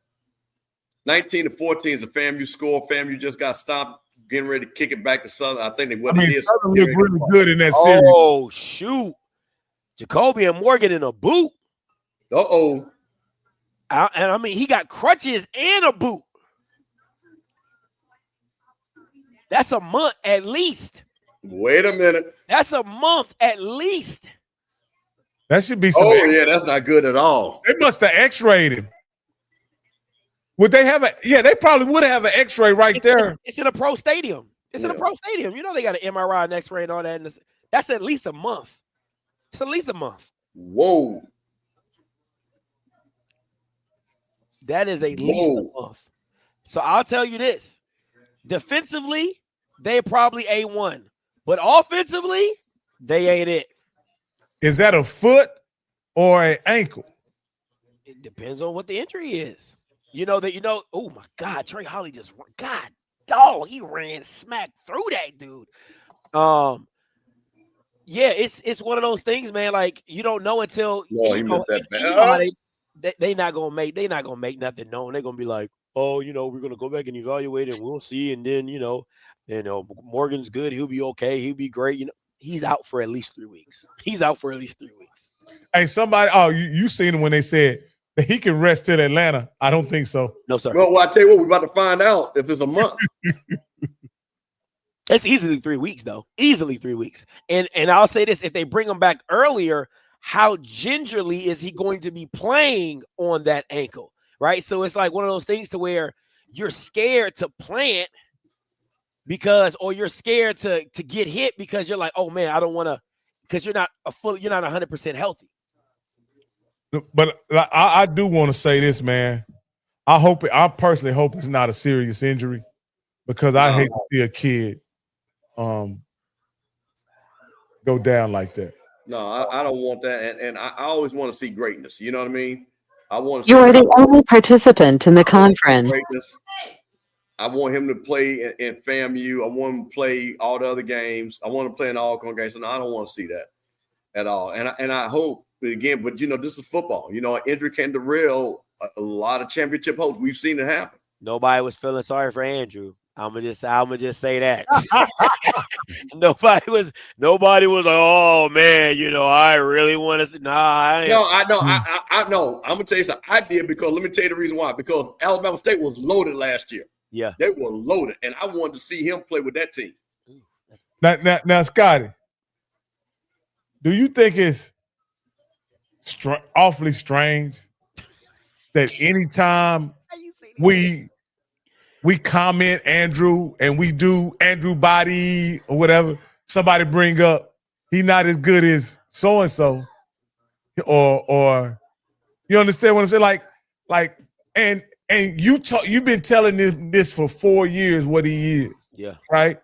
19-14 is a FAMU score. FAMU just got stopped, getting ready to kick it back to Southern. I think they Southern looked really good in that series. Oh, shoot. Jacoby and Morgan in a boot. Uh-oh. And I mean, he got crutches and a boot. That's a month at least. Wait a minute. That's a month at least. That should be some. Oh, yeah, that's not good at all. They must have x-rayed him. Would they have they probably would have an x-ray right there. It's in a pro stadium. It's in a pro stadium. You know they got an MRI and x-ray and all that. And that's at least a month. It's at least a month. Whoa. That is at least a month. So I'll tell you this. Defensively, they probably A1. But offensively, they ain't it. Is that a foot or an ankle? It depends on what the injury is. Oh my God, Trey Holly just he ran smack through that dude. Yeah, it's one of those things, man. Like you don't know until he missed that bad. They not gonna make nothing known. They're gonna be like, oh, we're gonna go back and evaluate it and we'll see. And then Morgan's good, he'll be okay, he'll be great. He's out for at least 3 weeks. Hey, somebody, you seen him when they said that he can rest till Atlanta. I don't think so. No, sir. Well, I tell you what, we're about to find out if it's a month. It's easily 3 weeks, though. Easily 3 weeks. And I'll say this: if they bring him back earlier, how gingerly is he going to be playing on that ankle? Right. So it's like one of those things to where you're scared to plant or you're scared to get hit because you're like, oh man, I don't want to, because you're not 100% healthy. But I do want to say this, man. I personally hope it's not a serious injury because I hate to see a kid go down like that. No, I don't want that. And I always want to see greatness. You know what I mean? I want to. You are the only participant in the conference. Greatness. I want him to play in FAMU. I want him to play all the other games. I want him to play in all congregations. No, I don't want to see that at all. And I hope again, but this is football. An injury can derail a lot of championship hopes. We've seen it happen. Nobody was feeling sorry for Andrew. I'm gonna just say that. Nobody was like, oh man, I really want to see. I know. I know. I'm gonna tell you something. I did because let me tell you the reason why. Because Alabama State was loaded last year. Yeah, they were loaded, and I wanted to see him play with that team. Now, Scotty, do you think it's awfully strange that anytime we comment Andrew and we do Andrew body or whatever, somebody bring up he not as good as so-and-so or you understand what I'm saying? Like and you've been telling this for 4 years what he is. Yeah. Right?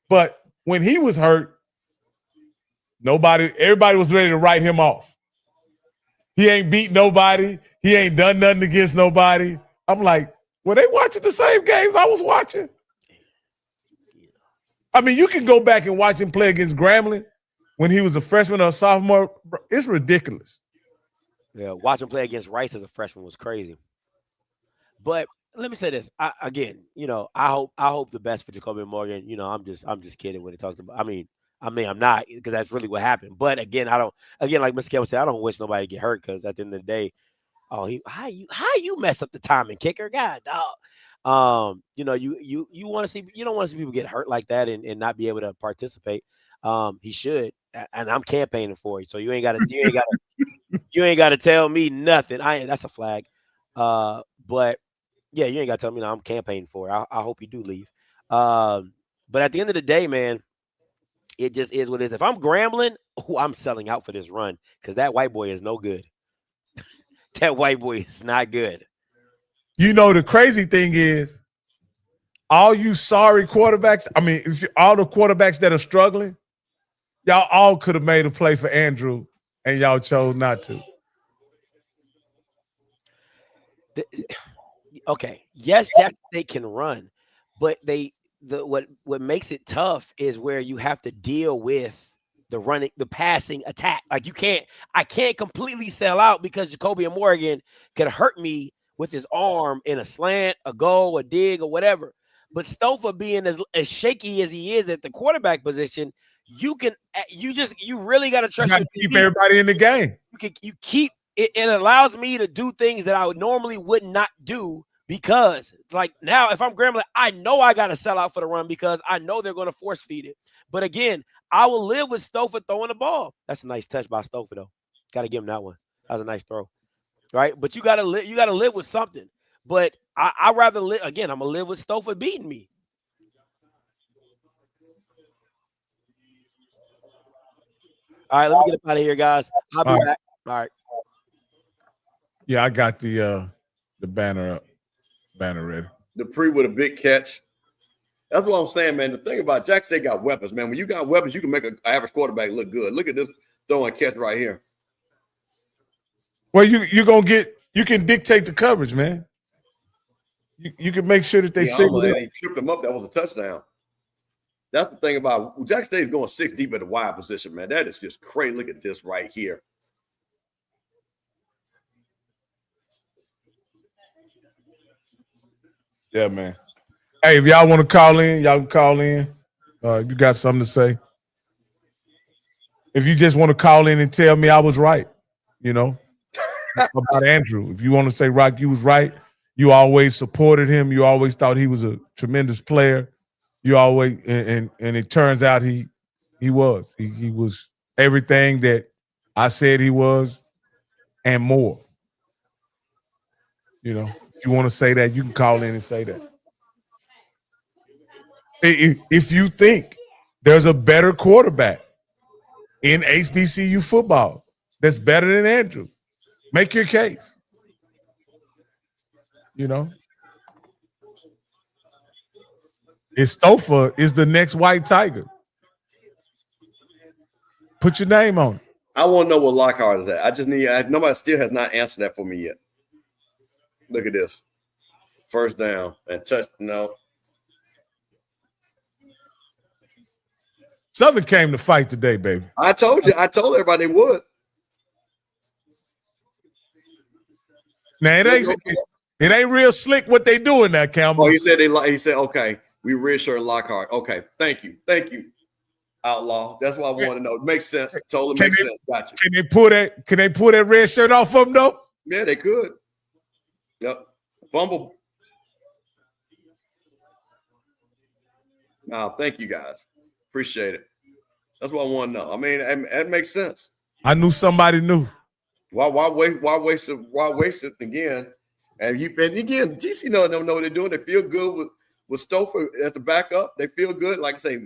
But when he was hurt, everybody was ready to write him off. He ain't beat nobody. He ain't done nothing against nobody. I'm like, were they watching the same games I was watching? I mean, you can go back and watch him play against Grambling, when he was a freshman or a sophomore, bro, it's ridiculous. Yeah, watch him play against Rice as a freshman was crazy. But let me say this again. I hope the best for Jacoby Morgan. I'm just kidding when it talks about. I mean, I'm not, because that's really what happened. But again, I don't. Again, like Mr. Kevin said, I don't wish nobody to get hurt, because at the end of the day, how you mess up the timing kicker, God, dog. You want to see, you don't want to see people get hurt like that and not be able to participate. He should, and I'm campaigning for it. So you ain't got to tell me nothing. That's a flag. But yeah, you ain't got to tell me. No, I'm campaigning for it. I hope you do leave. But at the end of the day, man, it just is what it is. If I'm Grambling, I'm selling out for this run, because that white boy is no good. That white boy is not good. The crazy thing is, all you sorry quarterbacks, I mean, all the quarterbacks that are struggling, y'all all could have made a play for Andrew, and y'all chose not to. Okay. Yes, Jackson State can run, but what makes it tough is where you have to deal with the passing attack. Like I can't completely sell out, because Jacoby Morgan can hurt me with his arm in a slant, a goal, a dig, or whatever. But Stouffer, being as shaky as he is at the quarterback position, you really got to trust your keep everybody in the game. You keep it. It allows me to do things that I normally would not do, because like now, if I'm Grambling, I know I got to sell out for the run, because I know they're going to force feed it. But again, I will live with Stouffer throwing the ball. That's a nice touch by Stouffer, though. Got to give him that one. That was a nice throw, right? But you got to live with something. But I rather live. Again, I'm gonna live with Stouffer beating me. All right, let me get up out of here, guys. I'll be back. All right. Yeah, I got the banner up. Banner ready. Dupree with a big catch. That's what I'm saying, man. The thing about Jackson State got weapons, man. When you got weapons, you can make an average quarterback look good. Look at this throwing catch right here. Well, you can dictate the coverage, man. You can make sure that they see. They tripped him up. That was a touchdown. That's the thing about Jackson State is going 6 deep at the wide position, man. That is just crazy. Look at this right here. Yeah, man. Hey, if y'all want to call in, y'all can call in. You got something to say. If you just want to call in and tell me I was right, about Andrew. If you want to say, Rock, you was right. You always supported him. You always thought he was a tremendous player. You always and it turns out he was. He was everything that I said he was and more. If you want to say that, you can call in and say that. If you think there's a better quarterback in HBCU football that's better than Andrew, make your case. Stouffer is the next white tiger. Put your name on it. I want to know what Lockhart is at. I just need. Nobody still has not answered that for me yet. Look at this. First down and touch. No. Southern came to fight today, baby. I told you. I told everybody they would. Now it ain't real slick what they doing now, Campbell. Oh, he said okay, we reassure Lockhart. Okay, thank you, Outlaw. That's what I want to know. It makes sense. Totally makes sense. Gotcha. Can they pull that red shirt off of them though? Yeah, they could. Yep. Fumble. Thank you guys. Appreciate it. That's what I want to know. I mean, that makes sense. I knew somebody knew. Why waste it again? And again, TC know what they're doing. They feel good with Stouffer at the backup. They feel good. Like I say,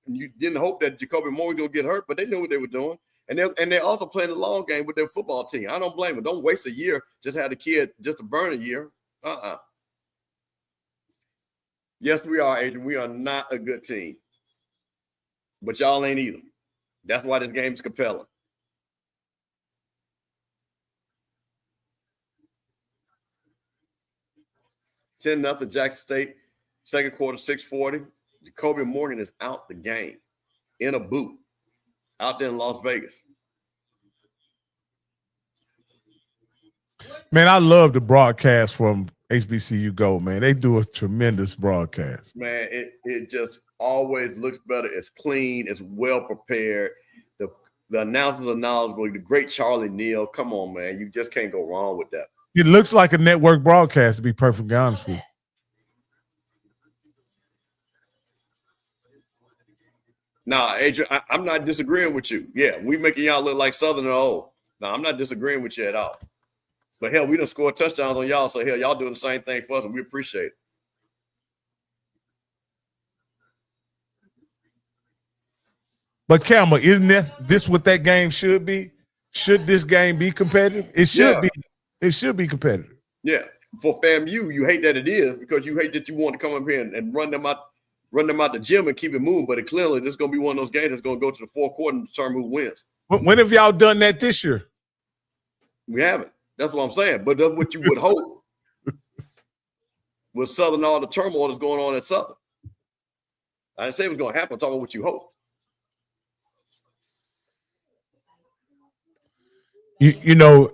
you didn't hope that Jacoby Morgan was gonna get hurt, but they knew what they were doing. And they're also playing the long game with their football team. I don't blame them. Don't waste a year. Just have the kid just to burn a year. Yes, we are, Adrian. We are not a good team. But y'all ain't either. That's why this game is compelling. $10-0 Jackson State. Second quarter, 6:40. Jacoby Morgan is out the game in a boot. out there in Las Vegas. Man, I love the broadcast from HBCU Go, man. They do a tremendous broadcast. Man, it just always looks better. It's clean. It's well prepared. The announcers are knowledgeable. The great Charlie Neal. Come on, man. You just can't go wrong with that. It looks like a network broadcast, to be perfectly honest with you. Nah, Adrian, I'm not disagreeing with you. Yeah, we making y'all look like Southern and old. No, I'm not disagreeing with you at all. But hell, we done scored touchdowns on y'all, so hell, y'all doing the same thing for us, and we appreciate it. But Campbell, isn't this what that game should be? Should this game be competitive? It should be. It should be competitive. Yeah. For FAMU, you hate that it is because you hate that you want to come up here and run them out the gym and keep it moving. But clearly, this is going to be one of those games that's going to go to the fourth quarter and determine who wins. When have y'all done that this year? We haven't. That's what I'm saying. But that's what you would hope with Southern, all the turmoil that's going on at Southern. I didn't say it was going to happen. I'm talking about what you hope. You know,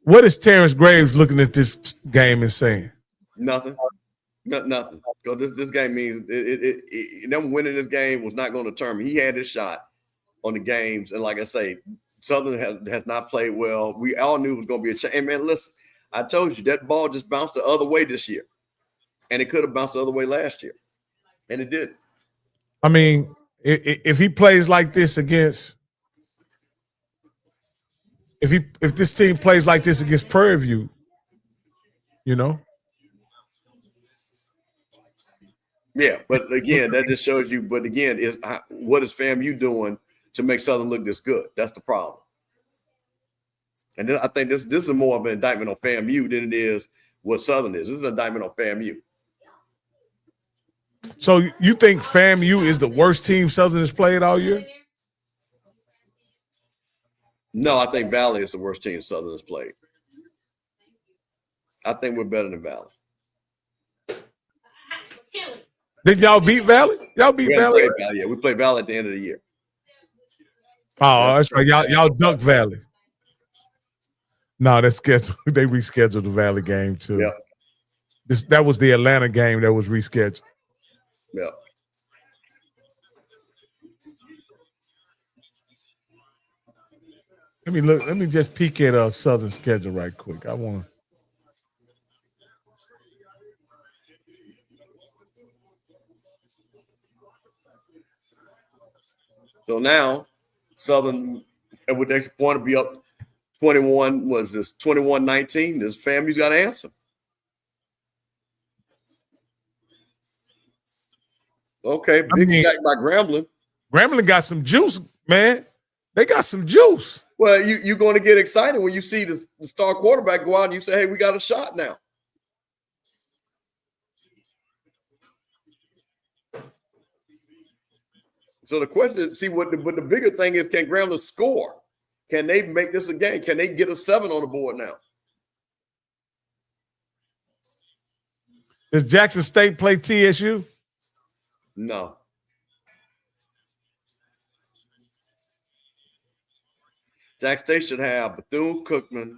what is Terrence Graves looking at this game and saying? Nothing. Nothing. Because this game means them winning this game was not going to determine. He had his shot on the games. And like I say, Southern has not played well. We all knew it was going to be a change. And man, listen, I told you that ball just bounced the other way this year. And it could have bounced the other way last year. And it did. I mean, if he plays like this against if this team plays like this against Prairie View, you know. Yeah, but again, that just shows you. But again, what is FAMU doing to make Southern look this good? That's the problem. And I think this is more of an indictment on FAMU than it is what Southern is. This is an indictment on FAMU. So you think FAMU is the worst team Southern has played all year? No, I think Valley is the worst team Southern has played. I think we're better than Valley. Did y'all beat Valley? Y'all beat Valley? Yeah, we played Valley at the end of the year. Oh, that's right. Y'all ducked Valley. No, that's scheduled. They rescheduled the Valley game too. Yeah. That was the Atlanta game that was rescheduled. Yeah. Let me just peek at Southern schedule right quick. I want. So now Southern with the extra point to be up 21. Was this 21-19? This FAMU's got to answer. Okay, big sack by Grambling. Grambling got some juice, man. They got some juice. Well, you're going to get excited when you see the star quarterback go out and you say, hey, we got a shot now. So the question is, see what the bigger thing is, can Grambling score? Can they make this a game? Can they get a 7 on the board now? Does Jackson State play TSU? No. Jackson State should have Bethune-Cookman,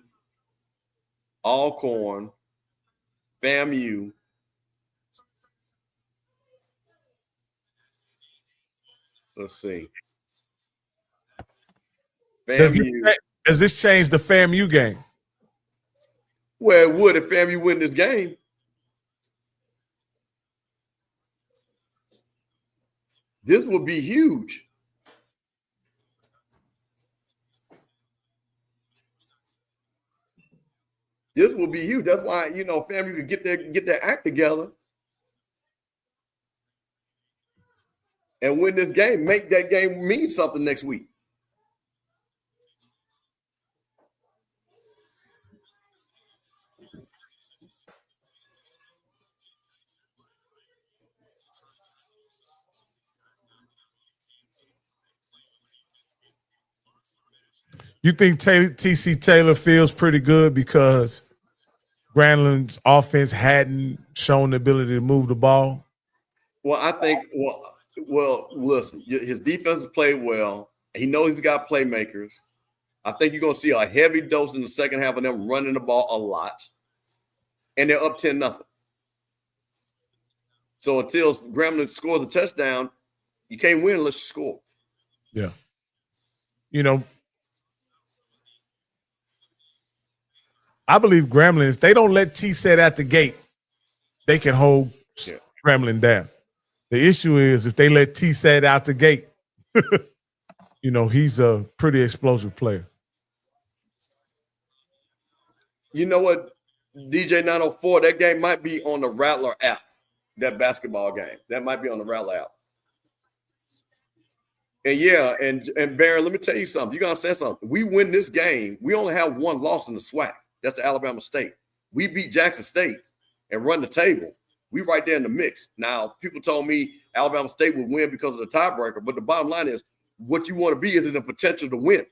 Alcorn, FAMU. Let's see. Does this change the FAMU game? Well, it would if FAMU win this game. This would be huge. This will be huge. That's why, FAMU could get their act together and win this game. Make that game mean something next week. You think TC Taylor feels pretty good because Granlund's offense hadn't shown the ability to move the ball? Well, I think, listen, his defense played well. He knows he's got playmakers. I think you're going to see a heavy dose in the second half of them running the ball a lot. And they're up 10-0. So until Grambling scores a touchdown, you can't win unless you score. Yeah. You know, I believe Grambling, if they don't let T-Set at the gate, they can hold Grambling down. The issue is if they let T-Set out the gate, you know, he's a pretty explosive player. You know what, DJ 904, that game might be on the Rattler app, that basketball game. That might be on the Rattler app. And yeah, and Baron, let me tell you something. You got to understand something. We win this game. We only have one loss in the SWAC. That's the Alabama State. We beat Jackson State and run the table. We right there in the mix. Now, people told me Alabama State would win because of the tiebreaker, but the bottom line is what you want to be is in the potential to win.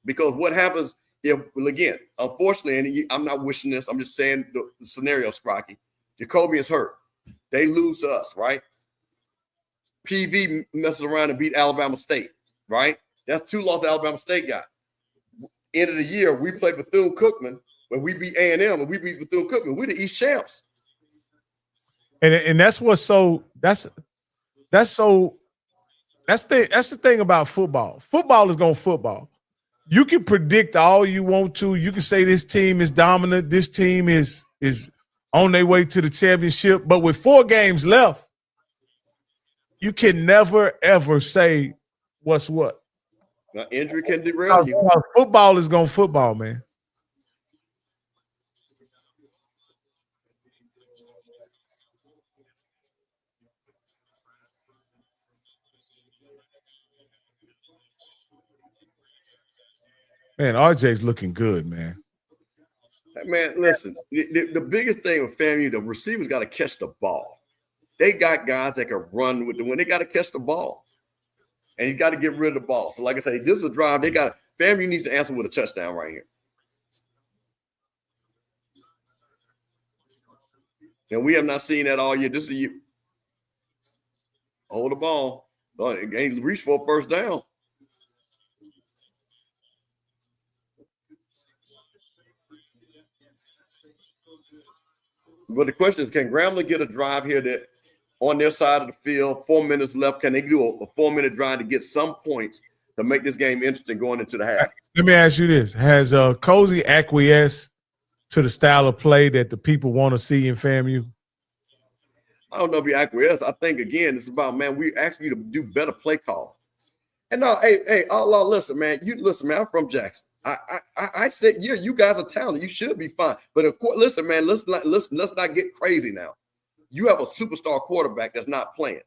Because what happens if, again, unfortunately, and I'm not wishing this, I'm just saying the scenario, Sprocky. Jacoby is hurt. They lose to us, right? PV messes around and beat Alabama State, right? That's 2 losses Alabama State got. End of the year, we play Bethune-Cookman. When we beat A&M and we beat Bethune-Cookman, we're the East champs. And that's what's so that's the thing about football. Football is going football. You can predict all you want to. You can say this team is dominant. This team is on their way to the championship. But with 4 games left, you can never ever say what's what. Now, injury can derail you. Football is going football, man. Man, RJ's looking good, man. Man, listen, the biggest thing with FAMU, the receivers got to catch the ball. They got guys that can run with the win. They got to catch the ball. And you got to get rid of the ball. So, like I say, this is a drive. FAMU needs to answer with a touchdown right here. And we have not seen that all year. This is a year. Hold the ball. Ain't reach for a first down. But the question is, can Grambling get a drive here that on their side of the field, 4 minutes left? Can they do a 4-minute drive to get some points to make this game interesting going into the half? Let me ask you this. Has Cozy acquiesced to the style of play that the people want to see in FAMU? I don't know if he acquiesced. I think, again, it's about, man, we asking you to do better play calls. And no, hey, Allah, listen, man. Listen, man, I'm from Jackson. I said, yeah, you guys are talented. You should be fine. But of course, listen, man, let's not get crazy now. You have a superstar quarterback that's not playing.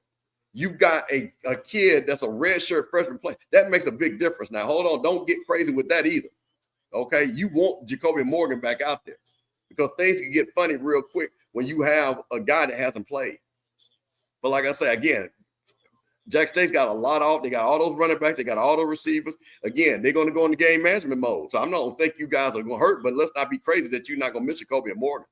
You've got a kid that's a redshirt freshman playing. That makes a big difference. Now, hold on. Don't get crazy with that either. Okay? You want Jacoby Morgan back out there because things can get funny real quick when you have a guy that hasn't played. But like I say, again, Jack State's got a lot of, they got all those running backs, they got all those receivers. Again, they're going to go into game management mode. So I'm not going to think you guys are going to hurt, but let's not be crazy that you're not going to miss Jacoby and Morgan.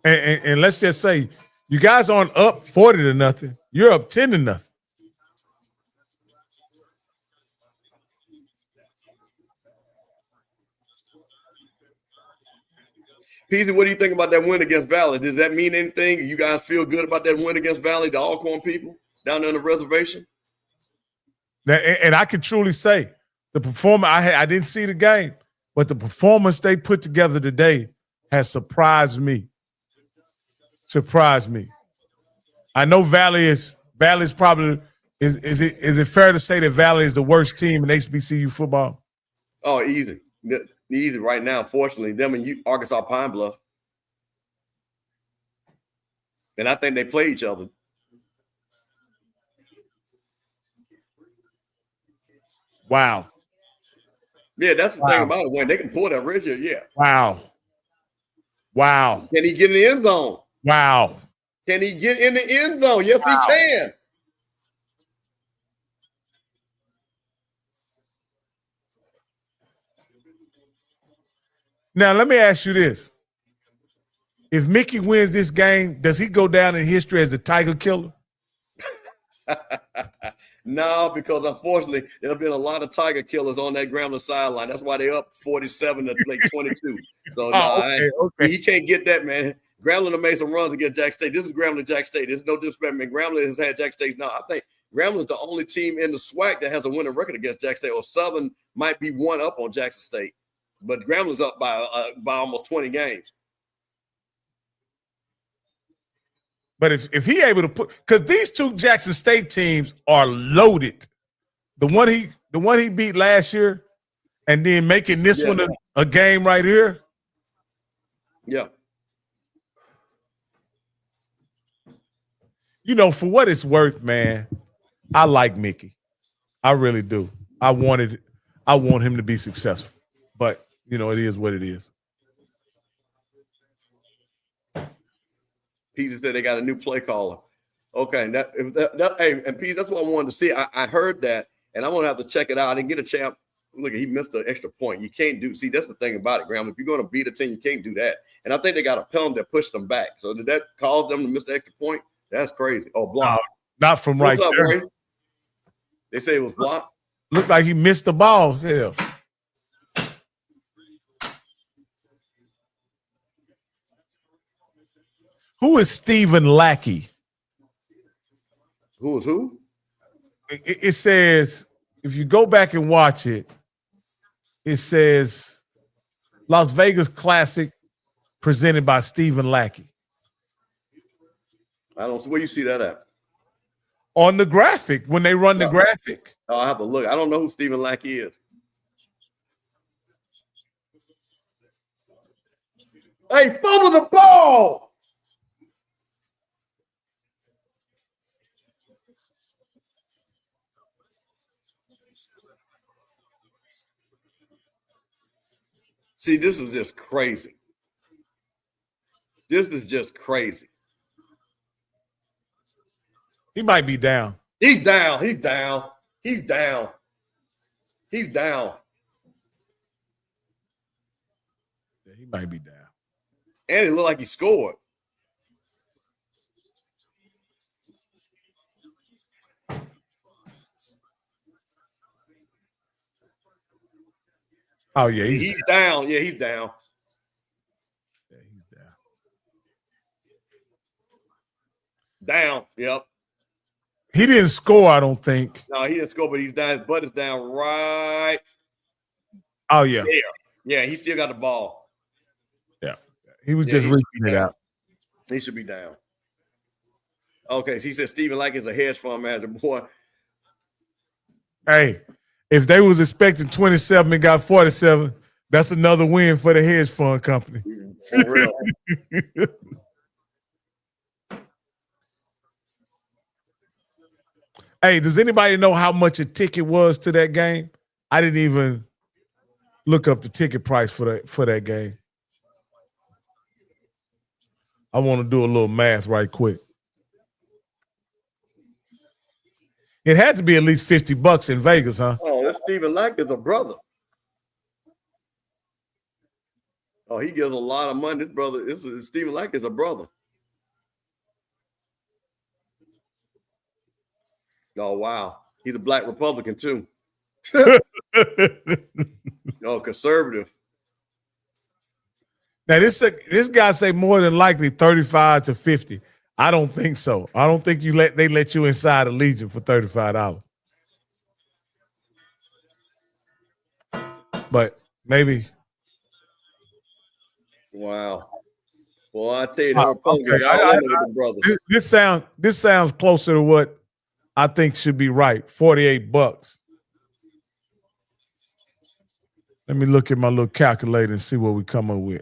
and let's just say you guys aren't up 40-0. You're up 10-0. Peasy, what do you think about that win against Valley? Does that mean anything? You guys feel good about that win against Valley, the Alcorn people down there on the reservation? And I can truly say the performance, I didn't see the game, but the performance they put together today has surprised me. I know Valley is probably is it fair to say that Valley is the worst team in HBCU football? Oh, easy. Easy right now, fortunately. Them and Arkansas Pine Bluff. And I think they play each other. Wow. Yeah, that's the thing about it. When they can pull that ratio, yeah. Wow. Can he get in the end zone? Wow. Can he get in the end zone? Yes, he can. Now, let me ask you this. If Mickey wins this game, does he go down in history as the Tiger Killer? No, because unfortunately, there have been a lot of Tiger Killers on that Grambling sideline. That's why they up 47 to like 22. So okay. He can't get that, man. Grambling have made some runs against Jack State. This is Grambling Jack State. There's no disrespect, man. Grambling has had Jack State. Now, I think Grambling is the only team in the SWAC that has a winning record against Jack State, or Southern might be one up on Jackson State. But Grambling's up by almost 20 games. But if he able to put, because these two Jackson State teams are loaded. The one he beat last year, and then making this one a game right here. Yeah. You know, for what it's worth, man, I like Mickey. I really do. I want him to be successful. But, you know, it is what it is. Pete said they got a new play caller. Okay, hey, and Pete, that's what I wanted to see. I heard that, and I'm gonna have to check it out. I didn't get a chance. Look, he missed an extra point. You can't do. See, that's the thing about it, Graham. If you're going to beat a team, you can't do that. And I think they got a penalty that pushed them back. So did that cause them to miss the extra point? That's crazy. Oh, block. Not from What's right up, there. Ray? They say it was blocked. Looked like he missed the ball. Hell. Who is Stephen Lackey? Who is who? It says, if you go back and watch it, it says Las Vegas Classic presented by Stephen Lackey. I don't see where you see that at. On the graphic, when they run the graphic. Oh, I have to look. I don't know who Stephen Lackey is. Hey, fumble the ball. See, this is just crazy. This is just crazy. He might be down. He's down. He's down. He's down. He's down. Yeah, he might be down. And it looked like he scored. Oh, yeah. He's down. Yeah, he's down. Yeah, he's down. Down. Yep. He didn't score, I don't think. No, he didn't score, but he's down. His butt is down right Oh, yeah. there. Yeah, he still got the ball. Yeah. He was just reaching it out. He should be down. Okay, so he said Stephen Lackey is a hedge fund manager. Boy, Hey, if they was expecting 27 and got 47, that's another win for the hedge fund company. for real. Hey, does anybody know how much a ticket was to that game? I didn't even look up the ticket price for that game. I want to do a little math right quick. It had to be at least $50 in Vegas, huh? Oh, that's Stephen Lackey is a brother. Oh, he gives a lot of money. This brother, Stephen Lackey is a brother. Oh, wow. He's a black Republican, too. Oh, conservative. Now, this guy say more than likely 35 to 50. I don't think so. I don't think they let you inside a Legion for $35. But maybe. Wow. Well, I tell you, okay. This sounds closer to what I think should be right. $48. Let me look at my little calculator and see what we come up with.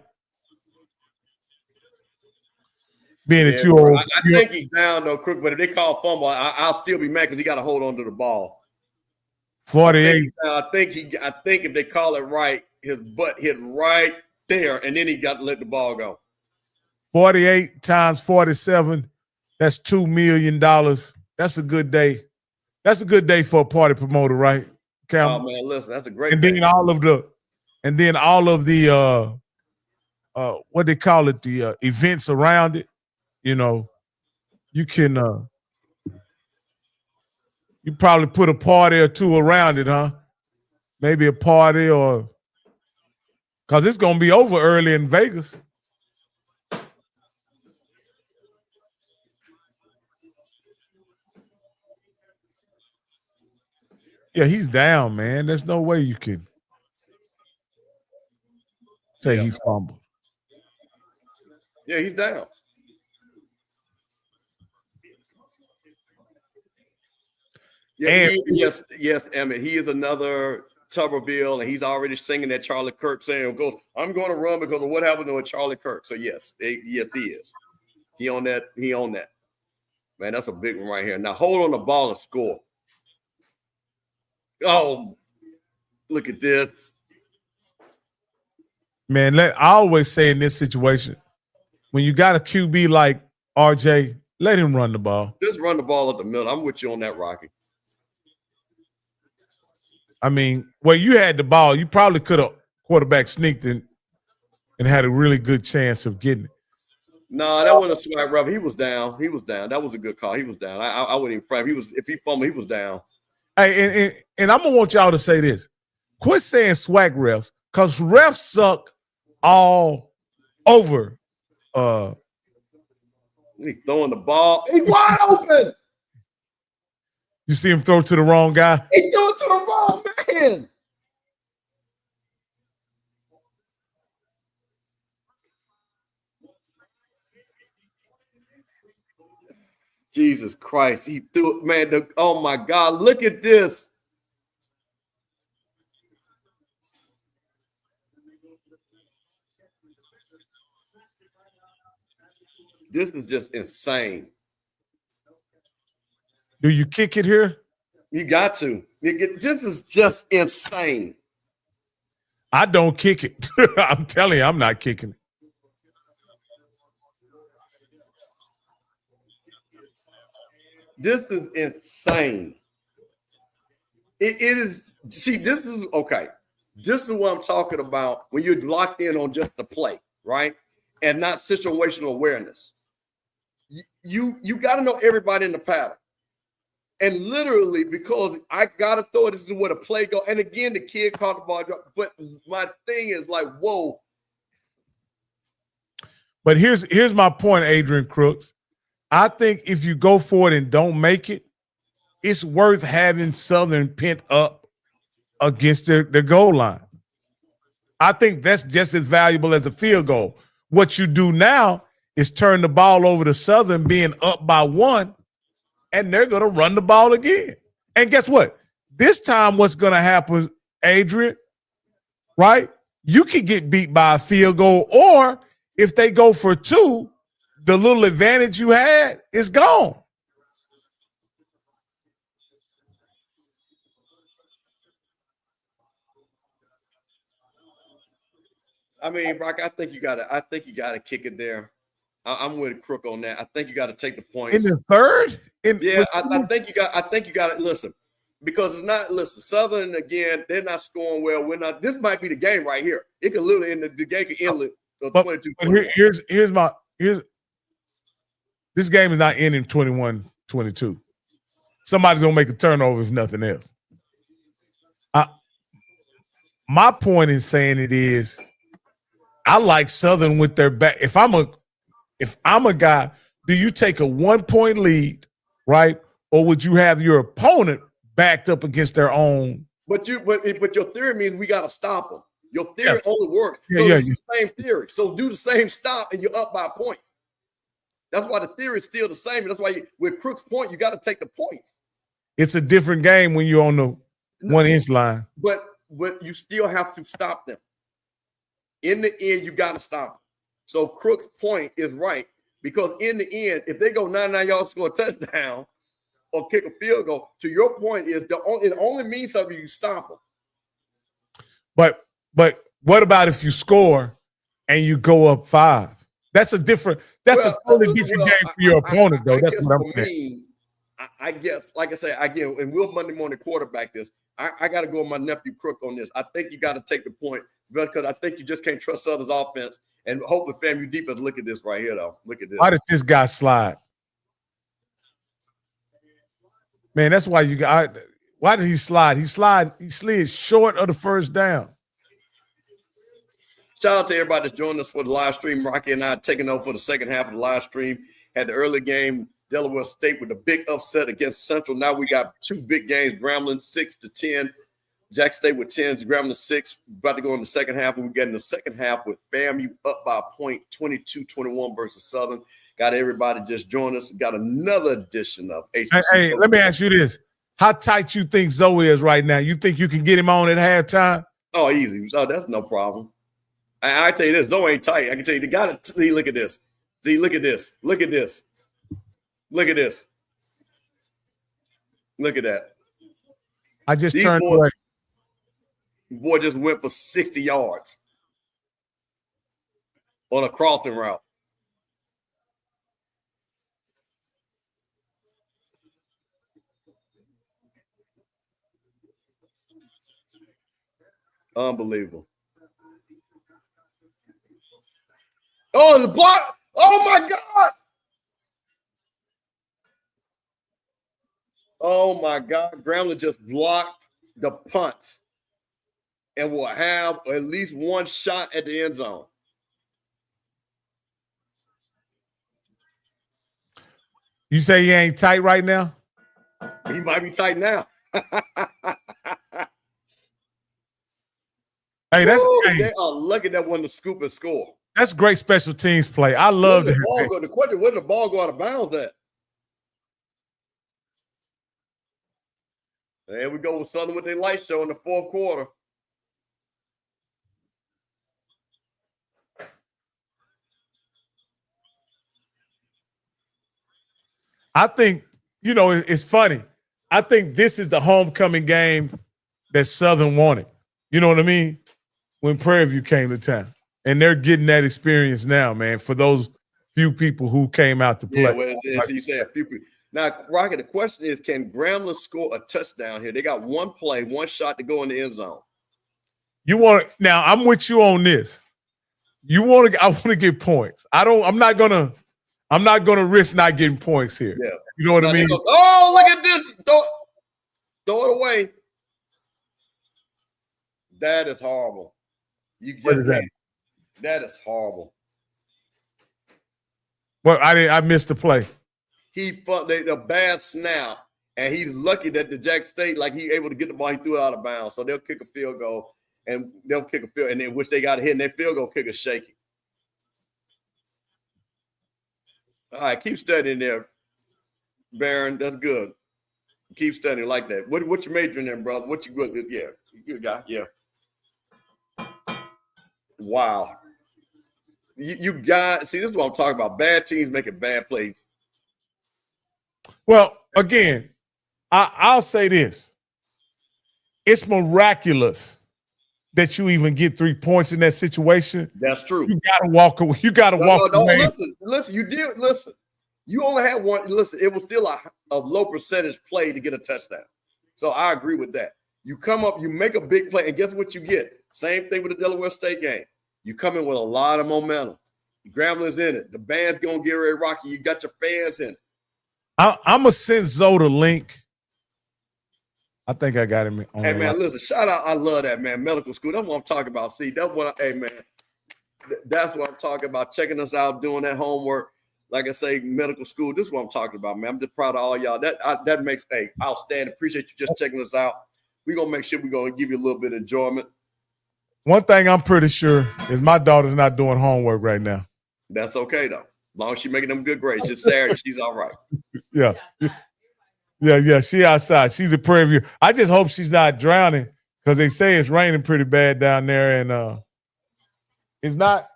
Being that I think he's down though, Crook. But if they call fumble, I'll still be mad because he got to hold on to the ball. 48. I think if they call it right, his butt hit right there, and then he got to let the ball go. 48 times 47. That's $2 million. That's a good day. That's a good day for a party promoter, right? Oh man, listen, that's a great. And then all of the what they call it, the events around it. You know, you can you probably put a party or two around it, huh? Maybe a party or because it's gonna be over early in Vegas. Yeah, he's down, man. There's no way you can say he fumbled. Yeah, he's down. Yeah, yes, Emmett. He is another Tuberville, and he's already singing that Charlie Kirk saying, "Goes, I'm going to run because of what happened to Charlie Kirk." So yes, yes, he is. He on that. He on that. Man, that's a big one right here. Now hold on the ball and score. Oh, look at this. Man, I always say in this situation, when you got a QB like RJ, let him run the ball. Just run the ball up the middle. I'm with you on that, Rocky. I mean, where you had the ball, you probably could have quarterback sneaked in and had a really good chance of getting it. No, that wasn't a swag rubber. He was down. He was down. That was a good call. He was down. I wouldn't even frame. If he fumbled, he was down. Hey, and I'm gonna want y'all to say this. Quit saying swag refs, because refs suck all over. He's throwing the ball. He's wide open. You see him throw to the wrong guy? He threw it to the wrong man. Jesus Christ. He threw it, man. Oh my God. Look at this. This is just insane. Do you kick it here? You got to. This is just insane. I don't kick it. I'm telling you, I'm not kicking it. This is insane. It is. See, this is okay. This is what I'm talking about when you're locked in on just the play, right? And not situational awareness. You got to know everybody in the pattern. And literally, because I got to throw it, this is where the play go. And again, the kid caught the ball. But my thing is like, whoa. But here's my point, Adrian Crooks. I think if you go for it and don't make it, it's worth having Southern pent up against their goal line. I think that's just as valuable as a field goal. What you do now is turn the ball over to Southern being up by 1, and they're going to run the ball again. And guess what? This time what's going to happen, Adrian, right? You can get beat by a field goal, or if they go for 2, the little advantage you had is gone. I mean, Brock, I think you gotta kick it there. I'm with Crook on that. I think you got to take the points. In the third? I think you got to listen, because it's not, listen, Southern, again, they're not scoring well. We're not, this might be the game right here. It could literally end the game could end 22. This game is not ending 21-22. Somebody's gonna make a turnover if nothing else. My point in saying it is, I like Southern with their back. If I'm a guy, do you take a 1-point lead, right? Or would you have your opponent backed up against their own? But your theory means we got to stop them. Your theory only works. It's the same theory. So do the same stop and you're up by a point. That's why the theory is still the same. That's why with Crook's point, you got to take the points. It's a different game when you're on the 1-inch line. But you still have to stop them. In the end, you got to stop them. So Crook's point is right, because in the end, if they go 99 yards, score a touchdown or kick a field goal, to your point is it only means something if you stop them. But what about if you score and you go up 5? That's a totally different game for your opponent, though. That's what I'm saying. I guess, like I say, again, and we'll Monday morning quarterback this. I got to go with my nephew Crook on this. I think you got to take the point because I think you just can't trust Southern's offense. And hopefully FAMU defense look at this right here, though. Look at this. Why did this guy slide? Man, that's why you got. Why did he slide? He slid short of the first down. Shout out to everybody that's joining us for the live stream. Rocky and I taking over for the second half of the live stream. Had the early game, Delaware State with a big upset against Central. Now we got two big games, Grambling 6-10. Jack State with 10, Grambling 6. About to go in the second half, and we get in the second half with FAMU up by a point, 22-21 versus Southern. Got everybody just join us. Got another edition of HBCU. Hey, let me ask you this. How tight you think Zoe is right now? You think you can get him on at halftime? Oh, easy. Oh, that's no problem. I tell you this, Zoe ain't tight. I can tell you, they got to see, look at this. See, look at this. Look at this. Look at this. Look at that. I just turned away. Boy just went for 60 yards on a crossing route. Unbelievable. Oh, the block. Oh, my God. Oh, my God. Grambling just blocked the punt and will have at least one shot at the end zone. You say he ain't tight right now? He might be tight now. Hey, that's They are lucky that won the scoop and score. That's great special teams play. I love the it. ball go. The question: where did the ball go out of bounds at? There we go with Southern with their light show in the fourth quarter. I think, it's funny. I think this is the homecoming game that Southern wanted. You know what I mean? When Prairie View came to town. And they're getting that experience now, man, for those few people who came out to play. Yeah, well, so you say a few people. Now, Rocket, the question is, can Grambling score a touchdown here? They got one play, one shot to go in the end zone. Now I'm with you on this. I want to get points. I'm not gonna risk not getting points here. Yeah. You know what I mean? Oh, look at this. Throw it away. That is horrible. You just that is horrible. Well, I missed the play. He the bad snap, and he's lucky that the Jack State, like he able to get the ball, he threw it out of bounds. So they'll kick a field goal, and they'll kick a field, and then which they got to hit, and their field goal kicker shaky. All right, keep studying there, Baron. That's good. Keep studying like that. What you majoring in, brother? What you good? Yeah, you good guy. Yeah. Wow. You got see. This is what I'm talking about. Bad teams making bad plays. Well, again, I'll say this. It's miraculous that you even get 3 points in that situation. That's true. You gotta walk away. You gotta walk away. Listen. You did listen. You only had one. Listen, it was still a low percentage play to get a touchdown. So I agree with that. You come up, you make a big play, and guess what you get? Same thing with the Delaware State game. You come in with a lot of momentum. Grambling's in it. The band's gonna get ready to rock you. You got your fans in it. I'm gonna send Zoe the link. I think I got him on. Hey man, listen, shout out. I love that, man. Medical school. That's what I'm talking about. See, that's what hey man. That's what I'm talking about. Checking us out, doing that homework. Like I say, medical school. This is what I'm talking about, man. I'm just proud of all y'all. That makes outstanding. Appreciate you just checking us out. We're gonna make sure we're gonna give you a little bit of enjoyment. One thing I'm pretty sure is my daughter's not doing homework right now. That's okay though. As long as she's making them good grades. Just Saturday, she's all right. Yeah. She outside. She's a Prairie View. I just hope she's not drowning because they say it's raining pretty bad down there, and it's not.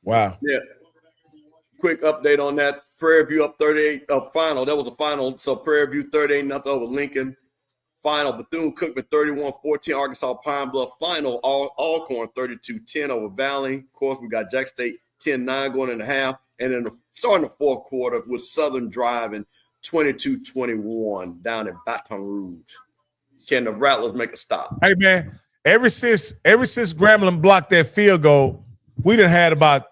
Wow. Yeah. Quick update on that. Prairie View up 38 final. That was a final. So Prairie View 38-0 over Lincoln. Final. Bethune-Cookman 31-14. Arkansas Pine Bluff final. Alcorn 32-10 over Valley. Of course, we got Jack State 10-9 going in the half. And then starting the fourth quarter with Southern driving 22-21 down in Baton Rouge. Can the Rattlers make a stop? Hey, man, ever since Grambling blocked that field goal, we done had about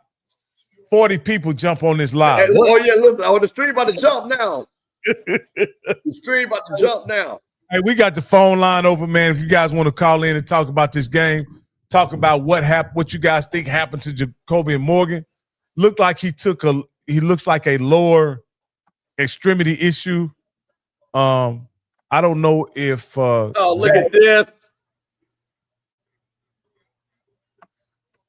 40 people jump on this live. Hey, oh, yeah, listen, the stream about to jump now. The stream about to jump now. Hey, we got the phone line open, man. If you guys want to call in and talk about this game, talk about what happened, what you guys think happened to Jacoby and Morgan. Looked like he looks like a lower extremity issue. I don't know if look at this.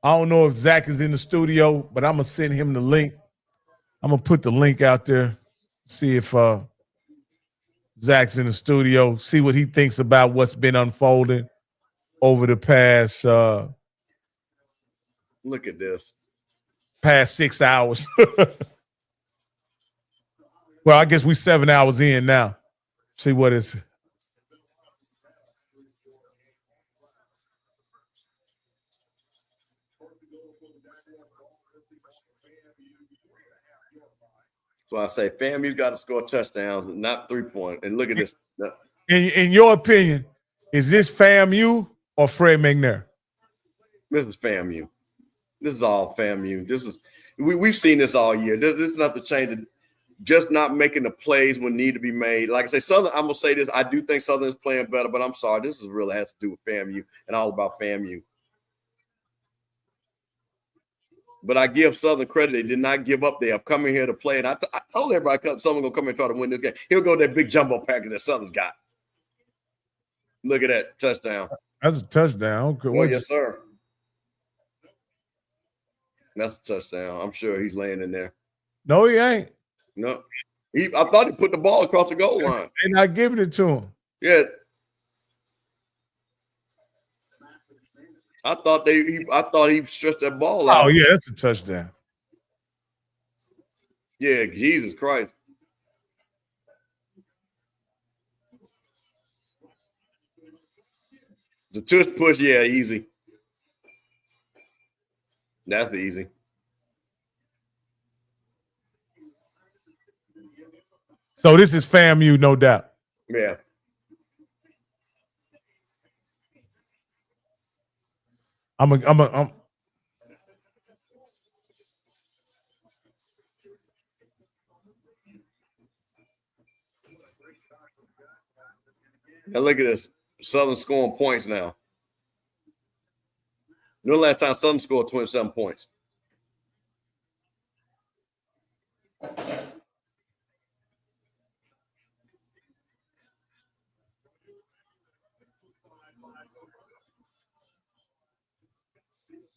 I don't know if Zach is in the studio, but I'm gonna send him the link. I'm gonna put the link out there, see if Zach's in the studio, see what he thinks about what's been unfolding over the past look at this. Past 6 hours. Well, I guess we 7 hours in now. See what is. So I say FAMU's got to score touchdowns and not 3-point. And look at this. In your opinion, is this FAMU or Fred McNair? This is FAMU. This is all FAMU. This is we've seen this all year. This is not the change. Just not making the plays when need to be made. Like I say, Southern. I'm gonna say this. I do think Southern is playing better, but I'm sorry. This is really has to do with FAMU and all about FAMU. But I give Southern credit. They did not give up. They have come in here to play. And I told everybody Southern going to come and try to win this game. He'll go that big jumbo package that Southern's got. Look at that touchdown. That's a touchdown. Okay, oh, yes, sir. That's a touchdown. I'm sure he's laying in there. No, he ain't. No. I thought he put the ball across the goal line. They're not giving it to him. Yeah. I thought he stretched that ball out. Oh, yeah, that's a touchdown. Yeah, Jesus Christ. The tush push, yeah, easy. That's easy. So this is FAMU, no doubt. Yeah. I'm Now look at this. Southern scoring points now. No last time Southern scored 27 points.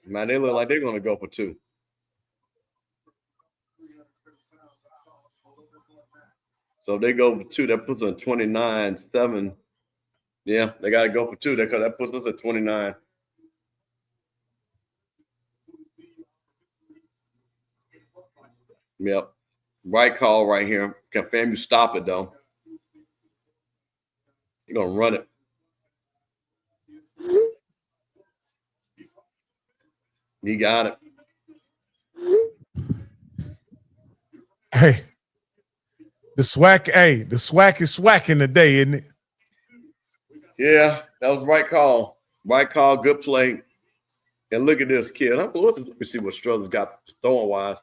Man, they look like they're going to go for 2. So they go for 2. That puts us at 29-7. Yeah, they got to go for 2 because that puts us at 29. Yep. Right call right here. Can FAMU stop it, though? You're going to run it. He got it. Hey, the SWAC is swacking today, isn't it? Yeah, that was right call. Right call, good play. And look at this kid. Let me see what Struthers got throwing wise.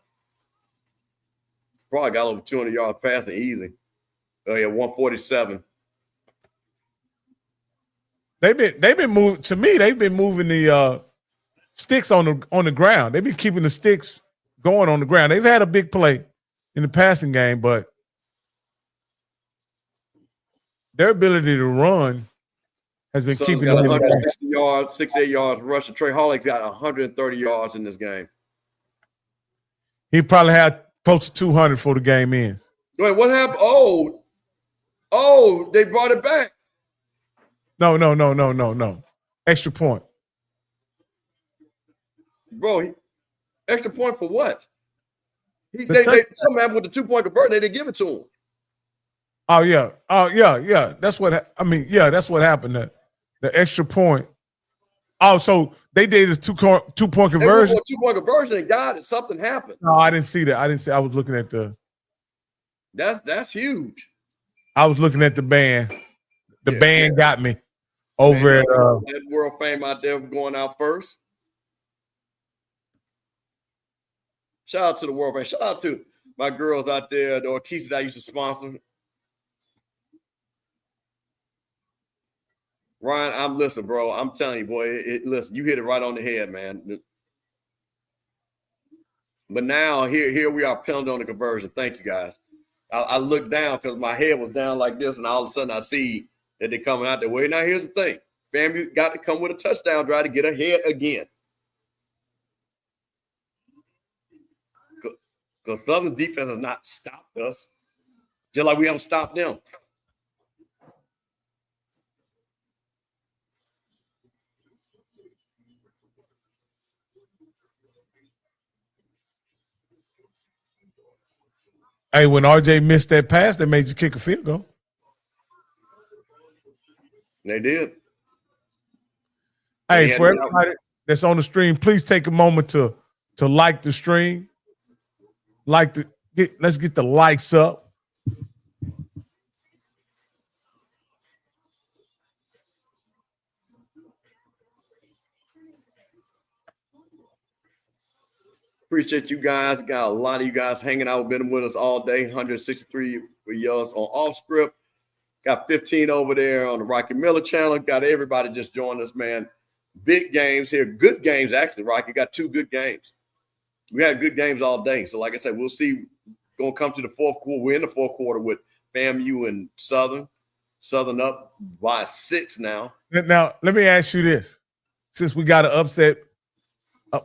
Probably got over 200 yards passing easy. Oh yeah, 147. They've been moving. To me, they've been moving the sticks on the ground. They've been keeping the sticks going on the ground. They've had a big play in the passing game, but their ability to run has been keeping them. 160 yards, 68 yards rushing. Trey Hollick's got 130 yards in this game. He probably had close to 200 before the game ends. Wait, what happened? Oh, they brought it back. No. Extra point. Bro, extra point for what? Something happened with the 2-point conversion. They didn't give it to him. Oh yeah. That's what happened. The extra point Oh, so they did a two-point They went conversion? for a 2-point conversion and got it. Something happened. No, I didn't see that. I didn't see. I was looking at the. That's huge. I was looking at the band. The Yeah. band got me over at. That World Fame out there going out first. Shout out to the World Fame. Shout out to my girls out there, the Orkees that I used to sponsor. Ryan, listen, bro. I'm telling you, boy. Listen, you hit it right on the head, man. But now here we are pounding on the conversion. Thank you, guys. I looked down because my head was down like this, and all of a sudden I see that they're coming out the way. Now here's the thing: FAMU got to come with a touchdown drive to get ahead again. Because Southern defense has not stopped us, just like we haven't stopped them. Hey, when RJ missed that pass, they made you kick a field goal. They did. Hey, for everybody that's on the stream, please take a moment to like the stream. Let's get the likes up. Appreciate you guys. Got a lot of you guys hanging out, been with us all day. 163 for yours on off script. Got 15 over there on the Rocky Miller channel. Got everybody just join us, man. Big games here. Good games, actually, Rocky. Got 2 good games. We had good games all day. So, like I said, we'll see. Going to come to the fourth quarter. We're in the fourth quarter with FAMU and Southern. Southern up by 6 now. Now, let me ask you this. Since we got an upset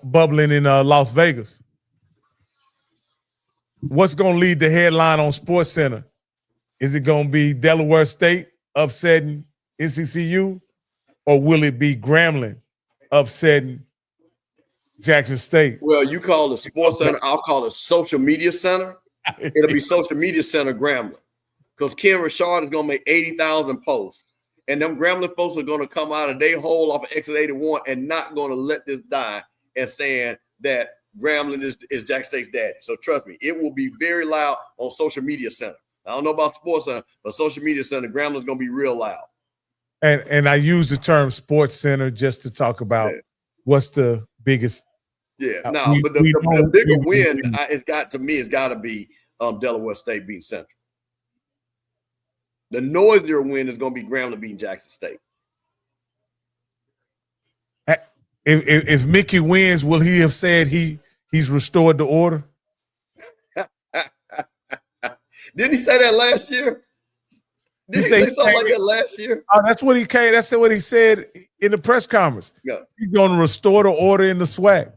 bubbling in Las Vegas, what's going to lead the headline on SportsCenter? Is it going to be Delaware State upsetting NCCU, or will it be Grambling upsetting Jackson State? Well, you call it SportsCenter. I'll call it Social Media Center. It'll be Social Media Center Grambling, because Ken Richard is going to make 80,000 posts, and them Grambling folks are going to come out of their hole off of Exit 81 and not going to let this die and saying that Grambling is Jack State's daddy. So trust me, it will be very loud on Social Media Center. I don't know about Sports Center, but Social Media Center, Grambling's going to be real loud. And I use the term Sports Center just to talk about what's the biggest. Yeah, no, but the bigger win, it's got to be Delaware State beating Central. The noisier win is going to be Grambling beating Jackson State. If Mickey wins, will he have said he's restored the order? Didn't he say that last year? Did he say something like that last year? Oh, that's what he came. That's what he said in the press conference. Yeah. He's going to restore the order in the SWAC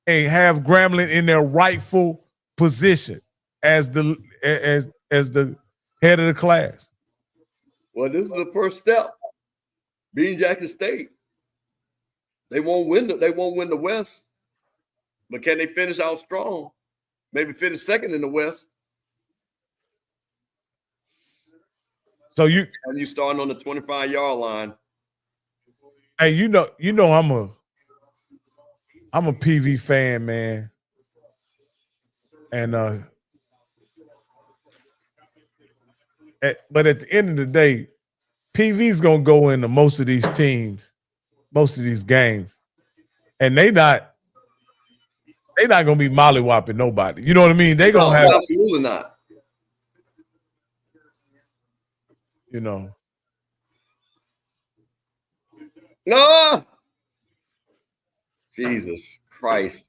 and have Grambling in their rightful position as the head of the class. Well, this is the first step. Beating Jackson State. They won't win the West, but can they finish out strong? Maybe finish second in the West. So you starting on the 25-yard line. Hey, you know I'm a PV fan, man. And but at the end of the day, PV's gonna go into most of these teams, most of these games, and they not gonna be mollywopping nobody. You know what I mean? They gonna have absolutely not. You know. No. Jesus Christ.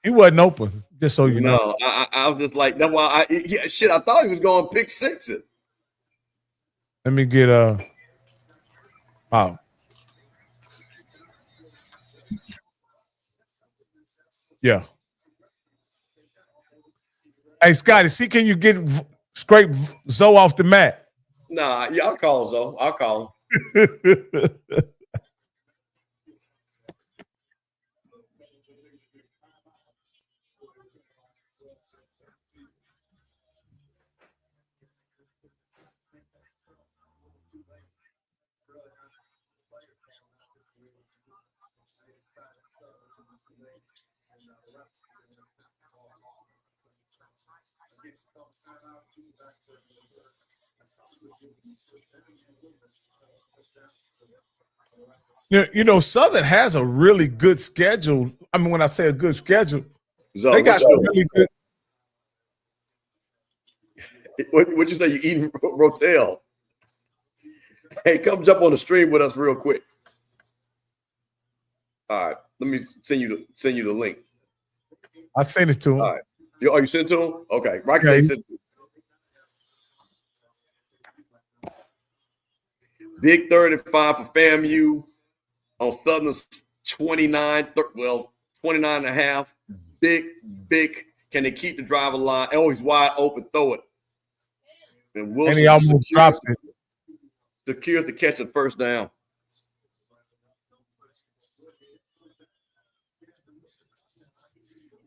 He wasn't open, just so you know. I was just like, that's why I thought he was going pick 6 it. Let me get oh. Yeah. Hey, Scotty, see, can you scrape Zoe off the mat? Nah, yeah, I'll call Zoe. I'll call him. You know, Southern has a really good schedule. I mean, when I say a good schedule, So they got some really good. What'd you say? You eating Rotel? Hey, come jump on the stream with us real quick. All right, let me send you the link. I sent it to him. All right, you sent it to him? Okay, Rocky Yeah, sent it. Big 35 for FAMU on Southern's 29, 29 and a half. Big. Can they keep the driver line? Oh, he's wide open. Throw it. And Wilson he almost dropped it. Secures the catch at first down.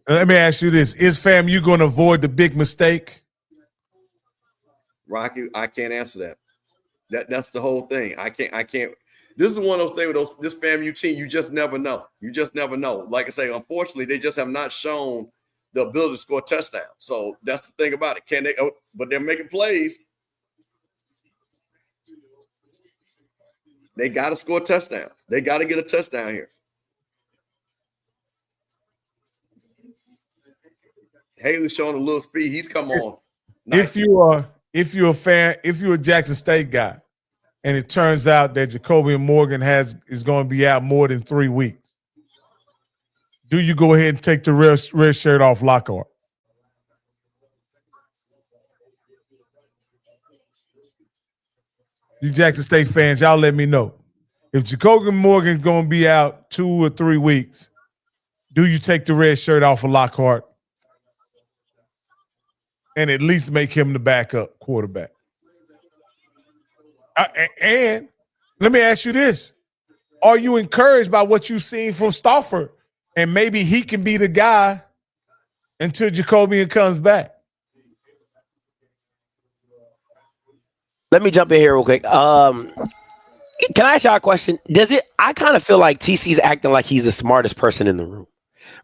Let me ask you this. Is FAMU going to avoid the big mistake? Rocky, I can't answer that. That's the whole thing. I can't. This is one of those things with this FAMU team. You just never know. Like I say, unfortunately, they just have not shown the ability to score touchdowns. So that's the thing about it. Can they? But they're making plays. They got to score touchdowns. They got to get a touchdown here. Haley's showing a little speed. He's come on. Nice. If you're a Jackson State guy, and it turns out that Jacoby Morgan is going to be out more than 3 weeks, do you go ahead and take the red shirt off Lockhart? You Jackson State fans, y'all let me know. If Jacoby Morgan's going to be out 2 or 3 weeks, do you take the red shirt off of Lockhart and at least make him the backup quarterback? And let me ask you this. Are you encouraged by what you've seen from Stauffer? And maybe he can be the guy until Jacoby comes back. Let me jump in here real quick. Can I ask y'all a question? I kind of feel like TC's acting like he's the smartest person in the room,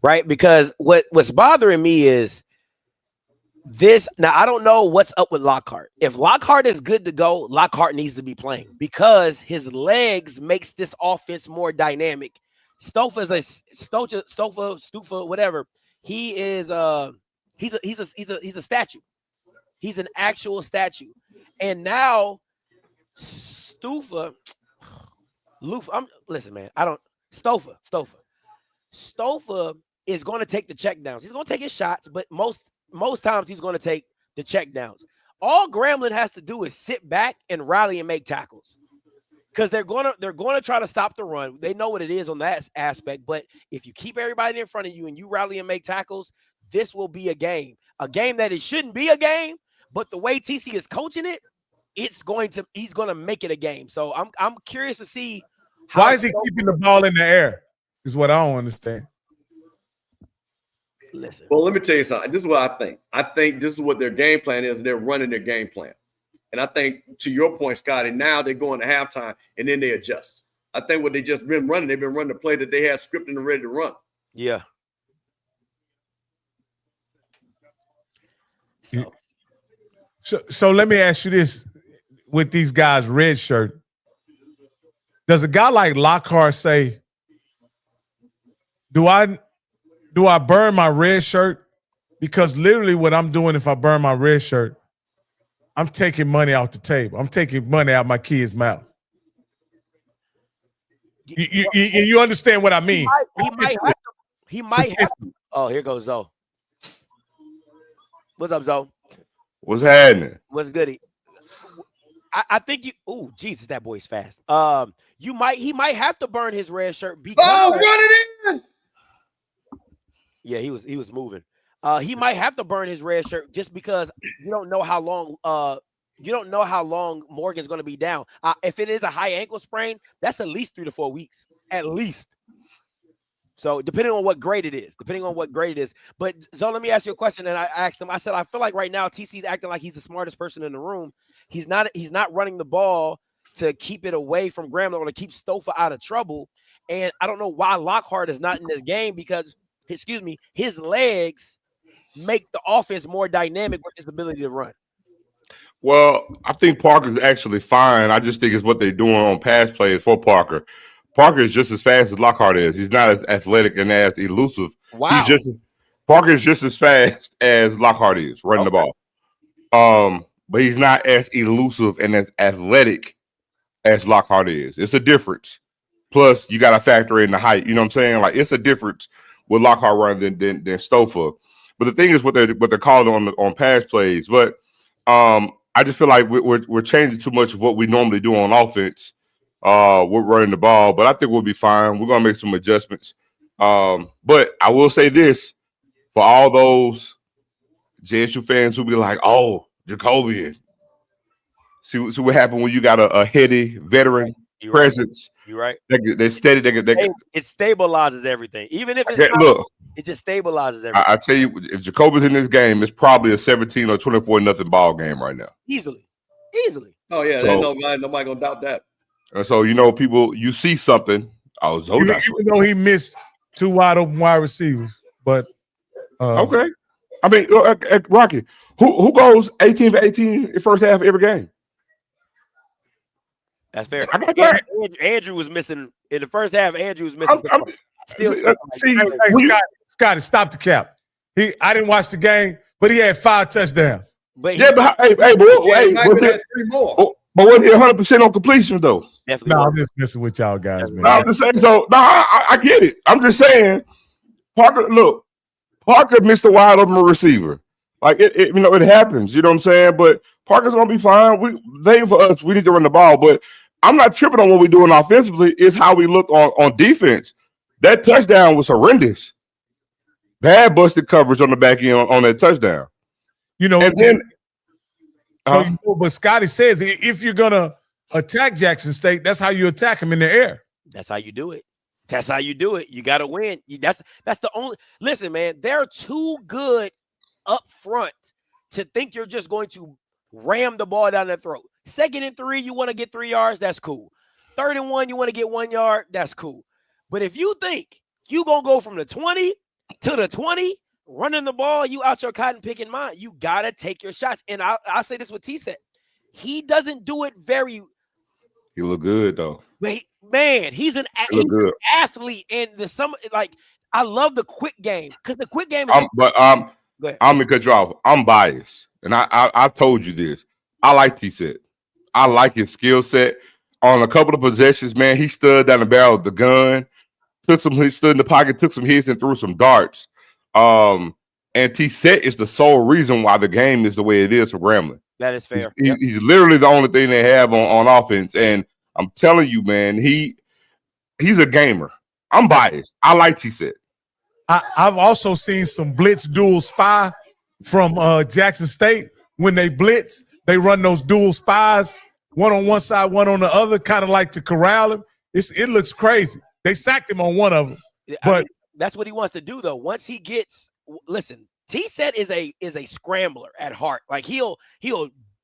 right? Because what's bothering me is this. Now, I don't know what's up with Lockhart. If Lockhart is good to go, Lockhart needs to be playing because his legs makes this offense more dynamic. Stufa, whatever. He is he's a statue. He's an actual statue. And now Stufa, listen, man. Stofa is going to take the check downs. He's going to take his shots, but most times he's going to take the check downs. All Grambling has to do is sit back and rally and make tackles. Because they're going to try to stop the run. They know what it is on that aspect. But if you keep everybody in front of you and you rally and make tackles, this will be a game that it shouldn't be a game. But the way TC is coaching it, he's going to make it a game. So I'm curious to see why is he keeping the ball in the air? Is what I don't understand. Listen. Well, let me tell you something. This is what I think. I think this is what their game plan is. They're running their game plan. And I think, to your point, Scotty, now they're going to halftime and then they adjust. I think what they just been running, they've been running the play that they had scripted and ready to run. Yeah. So let me ask you this: with these guys, red shirt, does a guy like Lockhart say, "Do I burn my red shirt?" Because literally, what I'm doing if I burn my red shirt, I'm taking money off the table. I'm taking money out my kid's mouth. You understand what I mean? He might have to. Oh, here goes Zoe. What's up, Zoe? What's happening? What's goody? I think you. Oh, Jesus, that boy's fast. He might have to burn his red shirt because. Oh, run it in! Yeah, he was moving. He might have to burn his red shirt just because you don't know how long. Morgan's going to be down. If it is a high ankle sprain, that's at least 3 to 4 weeks, at least. So depending on what grade it is. But so let me ask you a question. And I asked him. I said, I feel like right now TC's acting like he's the smartest person in the room. He's not running the ball to keep it away from Grambling or to keep Stofa out of trouble. And I don't know why Lockhart is not in this game because his legs make the offense more dynamic with his ability to run. Well, I think Parker's actually fine. I just think it's what they're doing on pass plays for Parker. Parker is just as fast as Lockhart is. He's not as athletic and as elusive. Wow. Parker is just as fast as Lockhart is running the ball. But he's not as elusive and as athletic as Lockhart is. It's a difference. Plus, you got to factor in the height. You know what I'm saying? Like, it's a difference with Lockhart running than Stouffer. But the thing is what they're calling on pass plays. But I just feel like we're changing too much of what we normally do on offense. We're running the ball, but I think we'll be fine. We're gonna make some adjustments. But I will say this for all those JSU fans who be like, "Oh, Jacobian." See what happened when you got a heady veteran presence. You're right. They're steady. It stabilizes everything, even if it's look. It just stabilizes everything. I tell you, if Jacoby's in this game, it's probably a 17 or 24-0 ball game right now. Easily. Oh yeah, So, nobody gonna doubt that. And so people, you see something. Even though he missed 2 wide open wide receivers, but okay. I mean, Rocky, who goes 18 for 18 in the first half of every game? That's fair. I got that. Andrew was missing in the first half. Andrew was missing. Scotty, stop the cap. I didn't watch the game, but he had 5 touchdowns. But wasn't he 100% on completion though? Definitely. No, I'm just messing with y'all guys, man. No, I'm just saying. So no, I get it. I'm just saying, Parker missed a wide open receiver. Like it happens. You know what I'm saying? But Parker's gonna be fine. For us, we need to run the ball. But I'm not tripping on what we're doing offensively. It's how we look on defense. That touchdown was horrendous. Bad busted coverage on the back end on that touchdown. And then, but Scotty says if you're gonna attack Jackson State, that's how you attack them in the air. That's how you do it. That's how you do it. You got to win. That's the only. Listen, man, they're too good up front to think you're just going to ram the ball down their throat. 2nd and 3, you want to get 3 yards, that's cool. 3rd and 1, you want to get 1 yard, that's cool. But if you think you're going to go from the 20 to the 20, running the ball, you out your cotton picking mind, you got to take your shots. And I'll say this with T-Set. He doesn't do it very. He look good, though. He's an athlete. And I love the quick game because the quick game is. I'm going to cut you off. I'm biased. And I've told you this. I like T-Set. I like his skill set. On a couple of possessions, man, he stood down the barrel of the gun, he stood in the pocket, took some hits, and threw some darts. And T-Set is the sole reason why the game is the way it is for Grambling. That is fair. He's literally the only thing they have on offense. And I'm telling you, man, he's a gamer. I'm biased. I like T-Set. I've also seen some blitz dual spy from Jackson State. When they blitz, they run those dual spies, one on one side, one on the other, kind of like to corral him. It looks crazy. They sacked him on one of them. But that's what he wants to do, though. Once he gets – listen, T-Set is a scrambler at heart. Like, he'll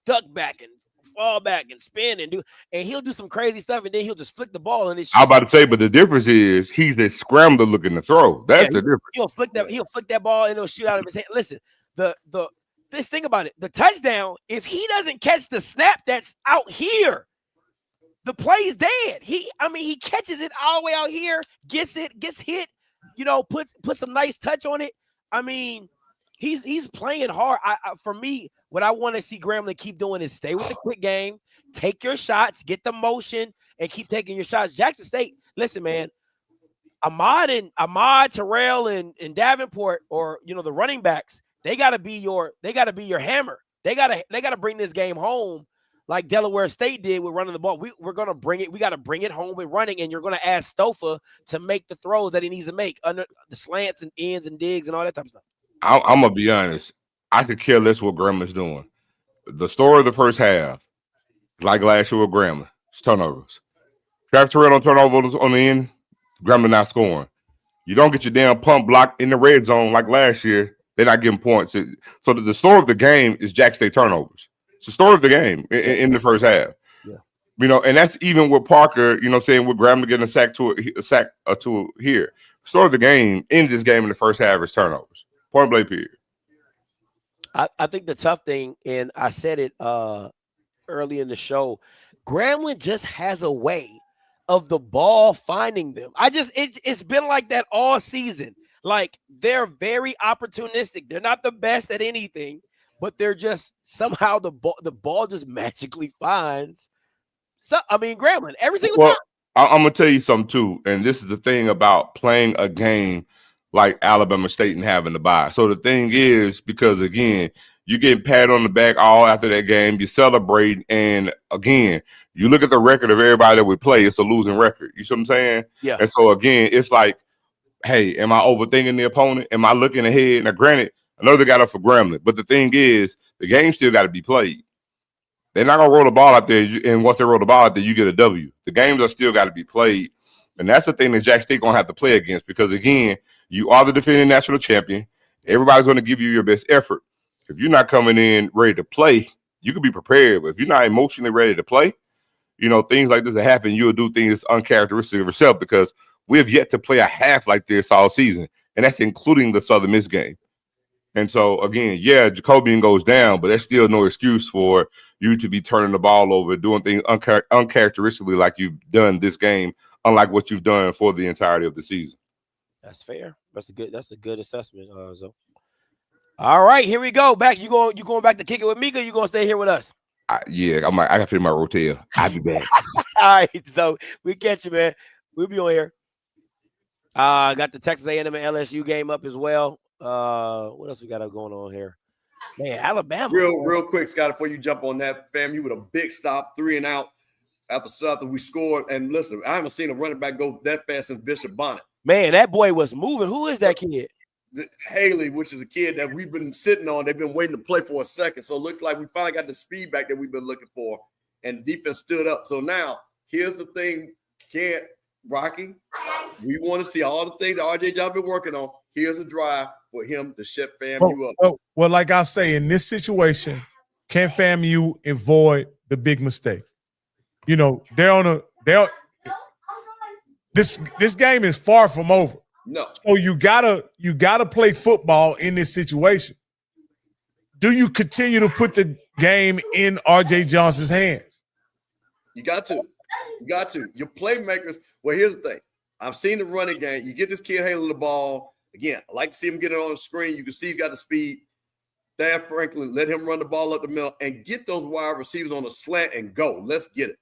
duck back and fall back and spin and he'll do some crazy stuff, and then he'll just flick the ball. And I'm about to say, but the difference is he's a scrambler looking to throw. That's the difference. He'll flick that ball, and it'll shoot out of his hand. Listen, this thing about it, the touchdown, if he doesn't catch the snap that's out here, the play's dead. He catches it all the way out here, gets hit, puts some nice touch on it. I mean, he's playing hard. For me, what I want to see Grambling keep doing is stay with the quick game, take your shots, get the motion, and keep taking your shots. Jackson State, listen, man, Ahmad, Terrell, and Davenport, or the running backs, they gotta be your hammer. They gotta bring this game home like Delaware State did with running the ball. We're gonna bring it. We gotta bring it home with running, and you're gonna ask Stouffer to make the throws that he needs to make under the slants and ends and digs and all that type of stuff. I'm gonna be honest. I could care less what Grambling's doing. The story of the first half, like last year with Grambling, it's turnovers. Travis Terrell on turnovers on the end, Grambling not scoring. You don't get your damn pump blocked in the red zone like last year. They're not getting points. So the story of the game is Jack State turnovers. It's the story of the game in the first half. Yeah. And that's even with Parker, saying with Grambling getting a sack or two here. story of the game, ended this game in the first half is turnovers. Point blank period. I think the tough thing, and I said it early in the show, Grambling just has a way of the ball finding them. It's been like that all season. Like, they're very opportunistic. They're not the best at anything, but they're just somehow the ball just magically finds. Grambling every single time. I'm gonna tell you something too, and this is the thing about playing a game like Alabama State and having to bye. So the thing is, because again, you get patted on the back all after that game, you celebrate, and again, you look at the record of everybody that we play, it's a losing record. You see what I'm saying? Yeah. And so again, it's like, hey, am I overthinking the opponent? Am I looking ahead? Now, granted, I know they got up for Grambling, but the thing is, the game still got to be played. They're not gonna roll the ball out there, and once they roll the ball out there, you get a W. The games are still got to be played, and that's the thing that Jack State gonna have to play against, because again, you are the defending national champion. Everybody's gonna give you your best effort. If you're not coming in ready to play, you can be prepared, but if you're not emotionally ready to play, things like this will happen. You'll do things uncharacteristic of yourself, because we have yet to play a half like this all season, and that's including the Southern Miss game. And so, again, yeah, Jacobian goes down, but there's still no excuse for you to be turning the ball over, doing things uncharacteristically like you've done this game, unlike what you've done for the entirety of the season. That's fair. That's a good assessment. All right, here we go. Back. You going back to kick it with Mika? You gonna stay here with us? I got to fit my rotel. I'll be back. All right, so we catch you, man. We'll be on here. Got the Texas A&M and LSU game up as well. What else we got going on here? Man, Alabama. Real quick, Scott, before you jump on that, FAMU with a big stop, 3 and out after Southern. We scored, and listen, I haven't seen a running back go that fast since Bishop Bonnet. Man, that boy was moving. Who is that kid? Haley, which is a kid that we've been sitting on. They've been waiting to play for a second. So it looks like we finally got the speed back that we've been looking for, and defense stood up. So now here's the thing, Rocky, we want to see all the things that RJ John been working on. Here's a drive for him to shut FAMU up. Well, like I say, in this situation, can FAMU avoid the big mistake? This game is far from over. No. So you gotta play football in this situation. Do you continue to put the game in RJ Johnson's hands? You got to. Your playmakers. Well, here's the thing. I've seen the running game. You get this kid Haley the ball. Again, I like to see him get it on the screen. You can see he's got the speed. Thad Franklin, let him run the ball up the middle and get those wide receivers on the slant and go. Let's get it.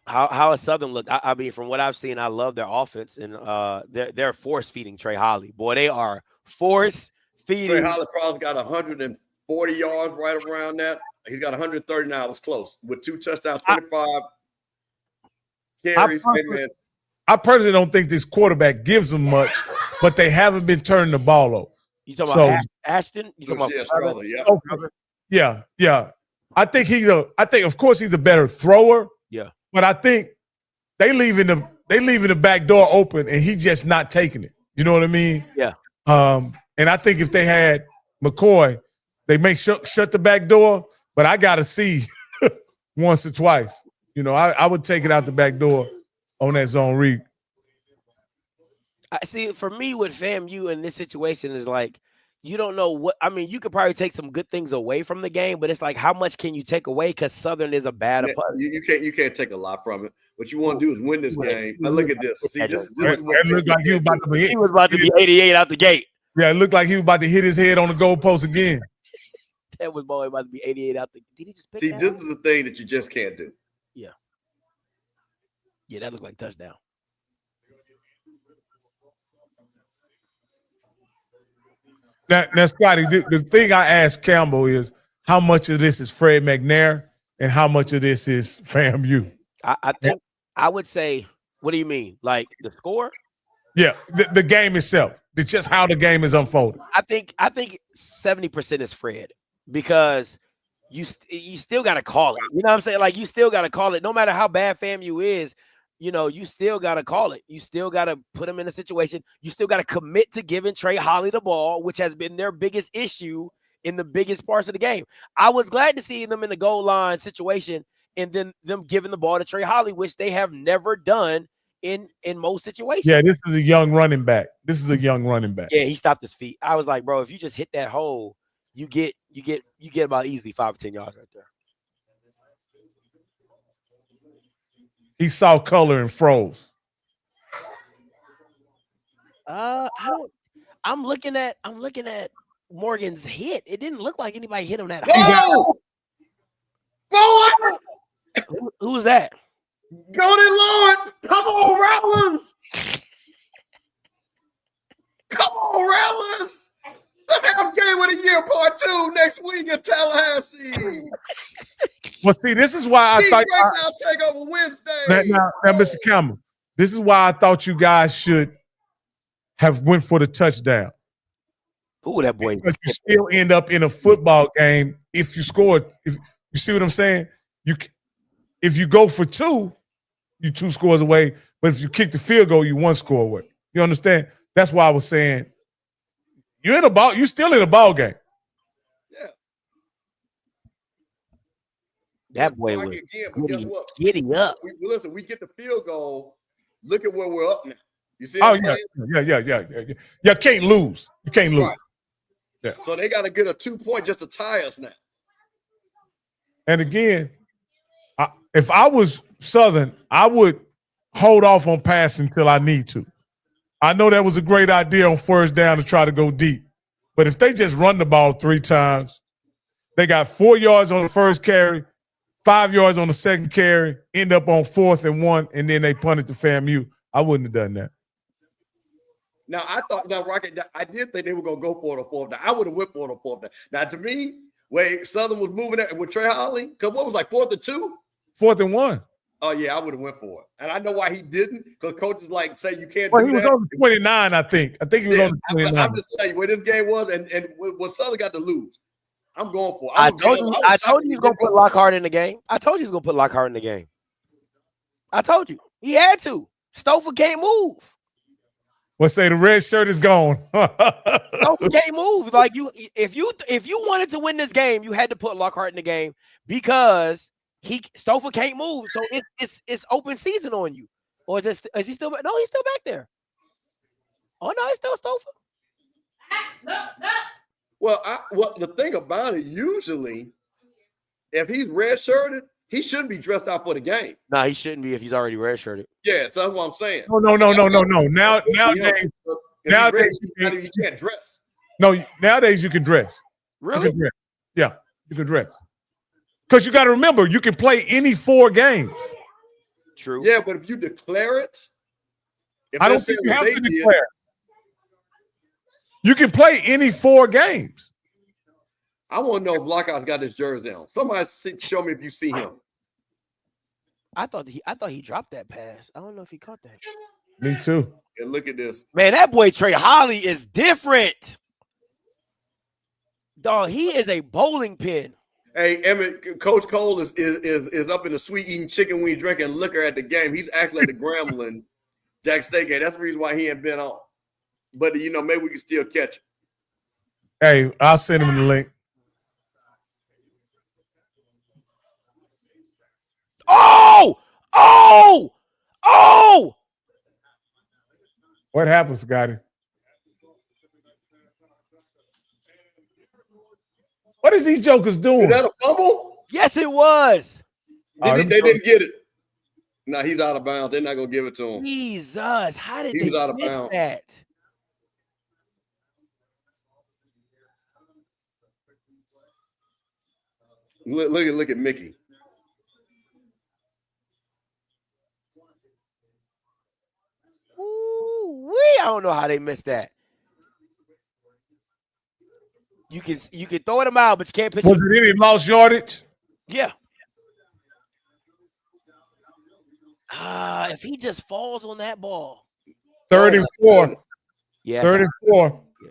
How has Southern look? I mean, from what I've seen, I love their offense, and they're force feeding Trey Holly. Boy, they are force feeding. Trey Holly probably got 140 yards right around that. He's got 130 now. It was close with 2 touchdowns, 25 carries. I personally don't think this quarterback gives them much, but they haven't been turning the ball over. You talking about Ashton? You talking about Strother, yeah. Okay. Yeah. I think of course he's a better thrower. Yeah. But I think they leaving the back door open and he just not taking it. You know what I mean? Yeah. And I think if they had McCoy, they may shut the back door, but I gotta see once or twice. I would take it out the back door on that zone read. I see. For me, with FAMU in this situation is like, you don't know what. I mean, you could probably take some good things away from the game, but it's like, how much can you take away? Because Southern is a bad opponent. You can't take a lot from it. What you want to do is win this game. Now look at this. See, this is what it looked like he was about to be 88 out the gate. Yeah, it looked like he was about to hit his head on the goalpost again. That was about to be 88 out the. Did he just pick See, this is the thing that you just can't do. Yeah. Yeah, that looked like touchdown. Now, Scotty, the thing I asked Campbell is how much of this is Fred McNair and how much of this is FAMU? I think I would say, what do you mean? Like the score? Yeah, the game itself. It's just how the game is unfolding. I think 70% is Fred, because you still got to call it. You know what I'm saying? Like, you still got to call it. No matter how bad FAMU is, you still got to call it. You still got to put them in a situation. You still got to commit to giving Trey Holly the ball, which has been their biggest issue in the biggest parts of the game. I was glad to see them in the goal line situation and then them giving the ball to Trey Holly, which they have never done in most situations. Yeah, this is a young running back. Yeah, he stopped his feet. I was like, bro, if you just hit that hole, you get about easily 5 or 10 yards right there. He saw color and froze. I'm looking at Morgan's hit. It didn't look like anybody hit him that hard. Who was that? Golden Lord. Come on, Rollins. Come on, Rollins. Let's have Game of the Year Part 2 next week in Tallahassee. Well, see, this is why I thought I'll take over Wednesday. Now, Mr. Campbell, this is why I thought you guys should have went for the touchdown. Who that boy? Because you still end up in a football game if you score. If you see what I'm saying, if you go for 2, you 2 scores away. But if you kick the field goal, you 1 score away. You understand? That's why I was saying you're still in a ball game. Yeah. That boy was getting up. Listen, we get the field goal. Look at where we're up now. You see? Yeah. You can't lose. You can't lose. Right. Yeah. So they got to get a 2-point just to tie us now. And again, if I was Southern, I would hold off on passing until I need to. I know that was a great idea on first down to try to go deep. But if they just run the ball 3 times, they got 4 yards on the first carry, 5 yards on the second carry, end up on 4th and 1, and then they punt it to FAMU. I wouldn't have done that. Now, Rocket, I did think they were going to go for the 4th down. I would have went for the 4th down. Now, to me, where Southern was moving it with Trey Holly, because what was like 4th and 2? 4th and 1. Oh, yeah, I would have went for it. And I know why he didn't, because coaches like say you can't do that. He was on the 29, I think. I think he was on the 29. I'm just telling you where this game was and what Southern got to lose. I'm going for it. I told you he was going to put Lockhart in the game. I told you he was going to put Lockhart in the game. I told you. He had to. Stouffer can't move. Well, say the red shirt is gone. Stouffer can't move. Like if you wanted to win this game, you had to put Lockhart in the game because Stouffer can't move. So it's open season on you. Or is he still? No, he's still back there. Oh no, it's still Stouffer. Well, the thing about it, usually, if he's red-shirted, he shouldn't be dressed out for the game. No, he shouldn't be if he's already red-shirted. Yeah, so that's what I'm saying. No. Nowadays you can't dress. No, nowadays you can dress. Really? You can dress. Yeah, you can dress. Because you got to remember, you can play any 4 games. True. Yeah, but if you declare it, I don't think you have to declare. You can play any 4 games. I want to know if Lockhart's got his jersey on. Somebody show me if you see him. I thought he dropped that pass. I don't know if he caught that. Me too. And look at this. Man, that boy Trey Holly is different. Dog, he is a bowling pin. Hey, Emmett, Coach Cole is up in the suite eating chicken wing, drinking liquor at the game. He's actually at the Grambling Jack State game. That's the reason why he ain't been on. But, maybe we can still catch him. Hey, I'll send him the link. Oh! What happened, Scotty? What is these jokers doing? Is that a fumble? Yes, it was. They didn't get it. No, he's out of bounds. They're not going to give it to him. Jesus, how did they miss that? Look at Mickey. I don't know how they missed that. You can throw it out, but you can't pitch. Was it any lost yardage? Yeah. If he just falls on that ball. 3rd and 4. Yeah. 3rd and 4. Yeah.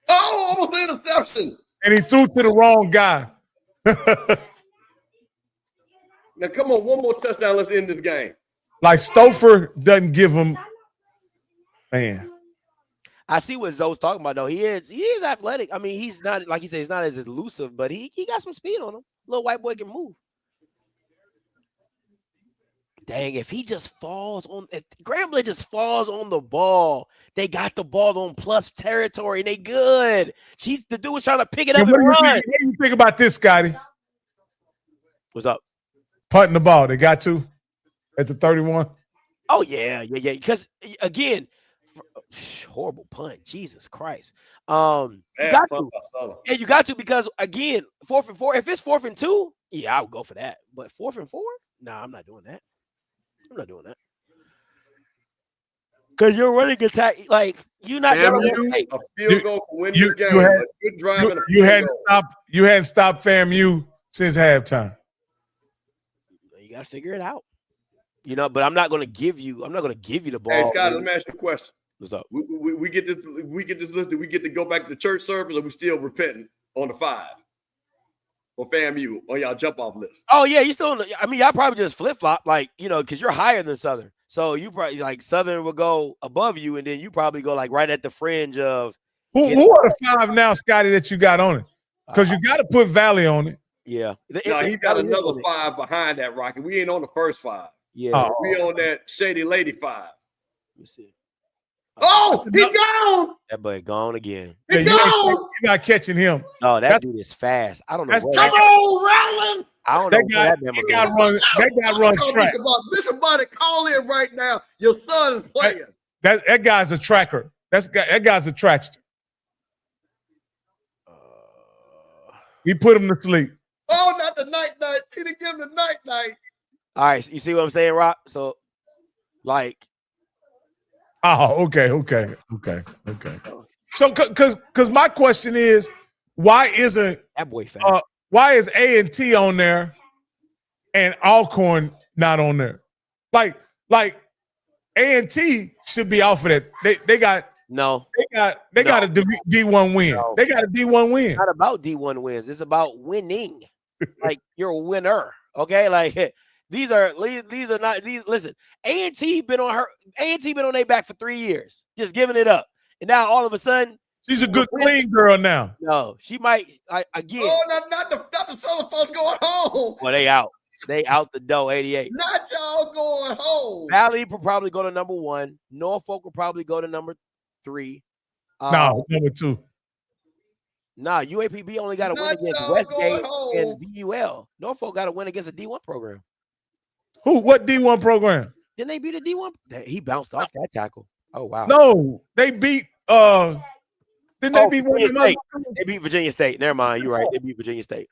Oh, almost interception. And he threw to the wrong guy. Now, come on, one more touchdown. Let's end this game. Like Stouffer doesn't give him, man. I see what Zoe's talking about, though. He is athletic. I mean, he's not, like he said, he's not as elusive, but he got some speed on him. Little white boy can move. Dang, if he just falls on, if Grambling just falls on the ball, they got the ball on plus territory and they good. The dude was trying to pick it up and run. What do you think about this, Scotty? What's up? Punting the ball. They got to at the 31. Oh, yeah. Because, again, horrible punt. Jesus Christ. You got to. Yeah, you got to because, again, 4th and 4. If it's 4th and 2, yeah, I would go for that. But 4th and 4? Nah, I'm not doing that. I'm not doing that. Because you're running attack, like you're not going to take a field goal to win this game. Good drive and a you hadn't stopped FAMU since halftime. You got to figure it out. You know, but I'm not going to give you the ball. Hey, Scott, let me ask you a question. What's up? We get this listed. We get to go back to church service, or we still repenting on the 5 for FAMU on y'all jump off list? Oh yeah, you still. I mean, y'all probably just flip flop, like because you're higher than Southern. So you probably like Southern will go above you, and then you probably go like right at the fringe of. Who are the 5 now, Scotty, that you got on it? Because you got to put Valley on it. Yeah. No, he got another 5 behind that Rocket. We ain't on the first 5. Yeah. We on that Shady Lady 5. Let me see. Oh, he gone. That boy gone again. He gone. You're not catching him. Oh, that dude is fast. I don't know. Come on, Rollins. I don't know. That guy runs track. This somebody call in right now. Your son is playing. That guy's a tracker. That guy's a trackster. He put him to sleep. Oh, not the night. He didn't give him the night. All right, you see what I'm saying, Rock? So, like. Oh, okay. So, because my question is, why isn't that boy fast? Why is A&T on there and Alcorn not on there? Like A&T should be off of that. They got a D1 win. No. They got a D1 win. It's not about D1 wins. It's about winning. Like you're a winner. Okay, like. These are not these. Listen, A&T been on their back for 3 years, just giving it up, and now all of a sudden she's a good clean girl now. No, she might again. Oh, not the Southern folks going home. Well, they out the door. 88. Not y'all going home. Valley will probably go to number 1. Norfolk will probably go to number 3. No, number 2. Nah, UAPB only got to win against Westgate and VUL. Norfolk got to win against a D1 program. Who? What D1 program? Didn't they beat a D1? He bounced off that tackle. Oh wow. No, they beat. Didn't they beat Virginia State? They beat Virginia State. Never mind. You're right. They beat Virginia State.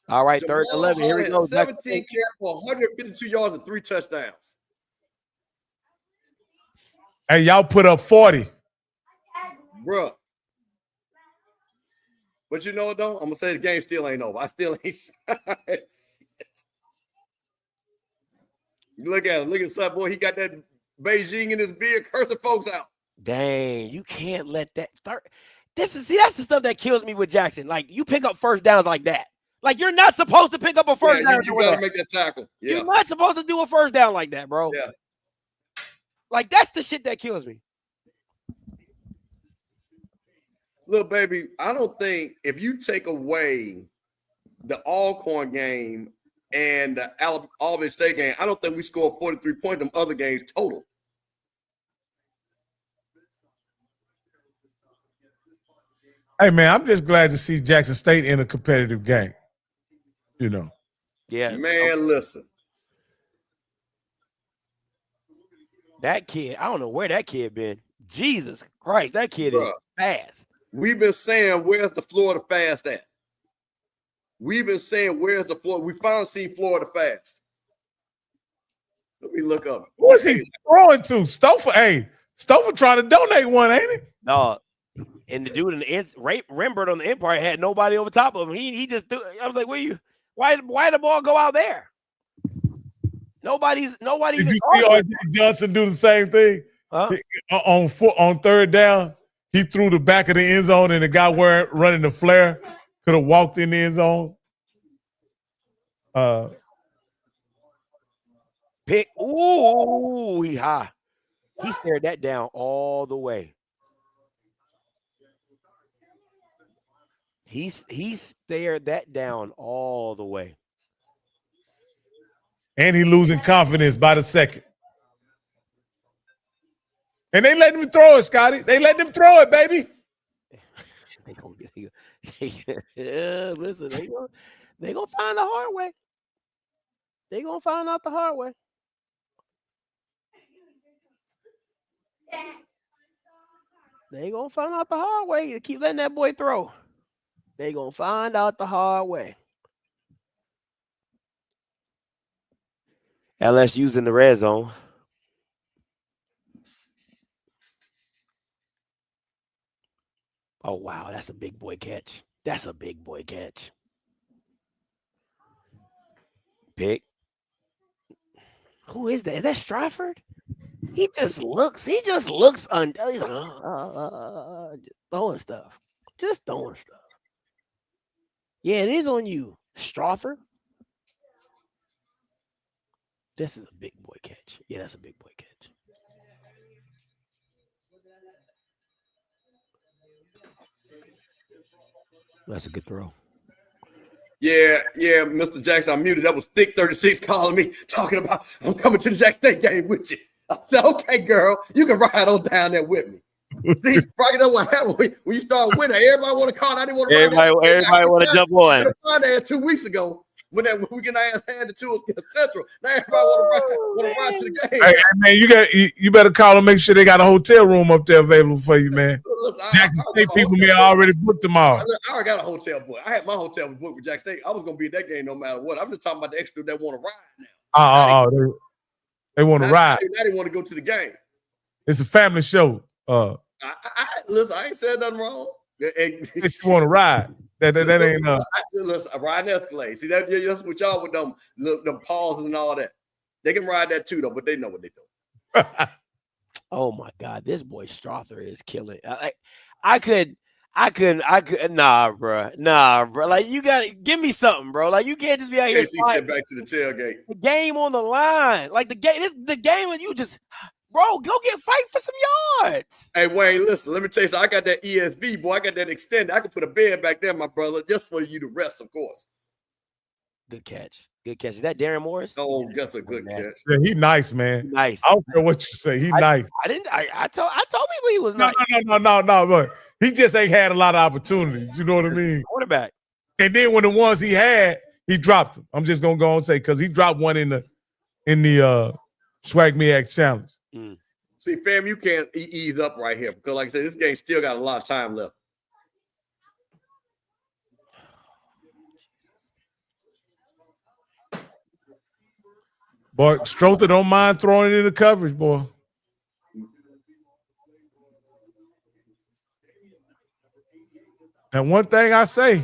All right, third and 11. Here we go. 17 carries for 152 yards and 3 touchdowns. Hey, y'all put up 40. Bruh. But you know what, though? I'm going to say the game still ain't over. I still ain't. You look at him. Look at that boy. He got that Beijing in his beard cursing folks out. Dang, you can't let that start. That's the stuff that kills me with Jackson. Like, you pick up first downs like that. Like, you're not supposed to pick up a first down. You got to make that tackle. Yeah. You're not supposed to do a first down like that, bro. Yeah. Like, that's the shit that kills me. Look, baby, I don't think if you take away the Alcorn game and the Albany State game, I don't think we scored 43 points in them other games total. Hey, man, I'm just glad to see Jackson State in a competitive game. You know. Yeah. Man, listen. That kid, I don't know where that kid been. Jesus Christ, that kid is fast. We've been saying, where's the Florida fast at? We've been saying, where's the Florida? We finally seen Florida fast. Let me look up. Who is he throwing to? Stouffer. Hey, Stouffer trying to donate one, ain't he? No. And the dude in the Rembert on the Empire had nobody over top of him. He just threw. I was like, why the ball go out there? Nobody's. Did you see R.J. Johnson do the same thing? Huh? On third down, he threw the back of the end zone, and the guy running the flare could have walked in the end zone. Pick. Ooh, he high. He stared that down all the way. He stared that down all the way. And he losing confidence by the second. And they letting him throw it, Scotty. They letting him throw it, baby. Listen, they gonna find the hard way. They gonna find out the hard way. They gonna find out the hard way. You keep letting that boy throw. They gonna find out the hard way. LSU's in the red zone. Oh, wow. That's a big boy catch. That's a big boy catch. Pick. Who is that? Is that Stratford? He just looks just throwing stuff. Just throwing stuff. Yeah, it is on you, Stratford. This is a big boy catch. Yeah, that's a big boy catch. That's a good throw. Yeah, Mr. Jackson, I'm muted. That was Thick 36 calling me, talking about I'm coming to the Jack State game with you. I said, okay, girl, you can ride on down there with me. See, Rocky, that's what happened when you start winning. Everybody want to call. I didn't want to. Everybody want to jump on. There 2 weeks ago when we get our ass handed to us against Central. Now everybody want to ride to the game. Hey, man, you better call them. Make sure they got a hotel room up there available for you, man. Listen, Jackson State people may already booked them all. I already got a hotel book. I had my hotel booked for Jack State. I was gonna be at that game no matter what. I'm just talking about the extra that want to ride now. They want to ride. Now they want to go to the game. It's a family show. Listen, I ain't said nothing wrong. If you want to ride, that ain't listen, riding Escalade. See that's what y'all with them pauses and all that. They can ride that too though, but they know what they do. Oh my God, this boy Strother is killing. I could, nah, bro. Like you got to give me something, bro. Like you can't just be out here. Said back to the tailgate. The game on the line, like the game when you just. Bro, go fight for some yards. Hey, Wayne, listen, let me tell you something. I got that ESV, boy. I got that extended. I can put a bed back there, my brother, just for you to rest, of course. Good catch. Is that Darren Morris? Oh, that's a good catch. Yeah, he nice, man. Nice. I don't care what you say. He nice. I told people he was nice. No, but he just ain't had a lot of opportunities. You know what I mean? Quarterback. And then when the ones he had, he dropped them. I'm just gonna go and say because he dropped one in the SWAC MEAC challenge. See, fam, you can't ease up right here because, like I said, this game still got a lot of time left. Boy, Strother don't mind throwing it in the coverage, boy. And one thing I say,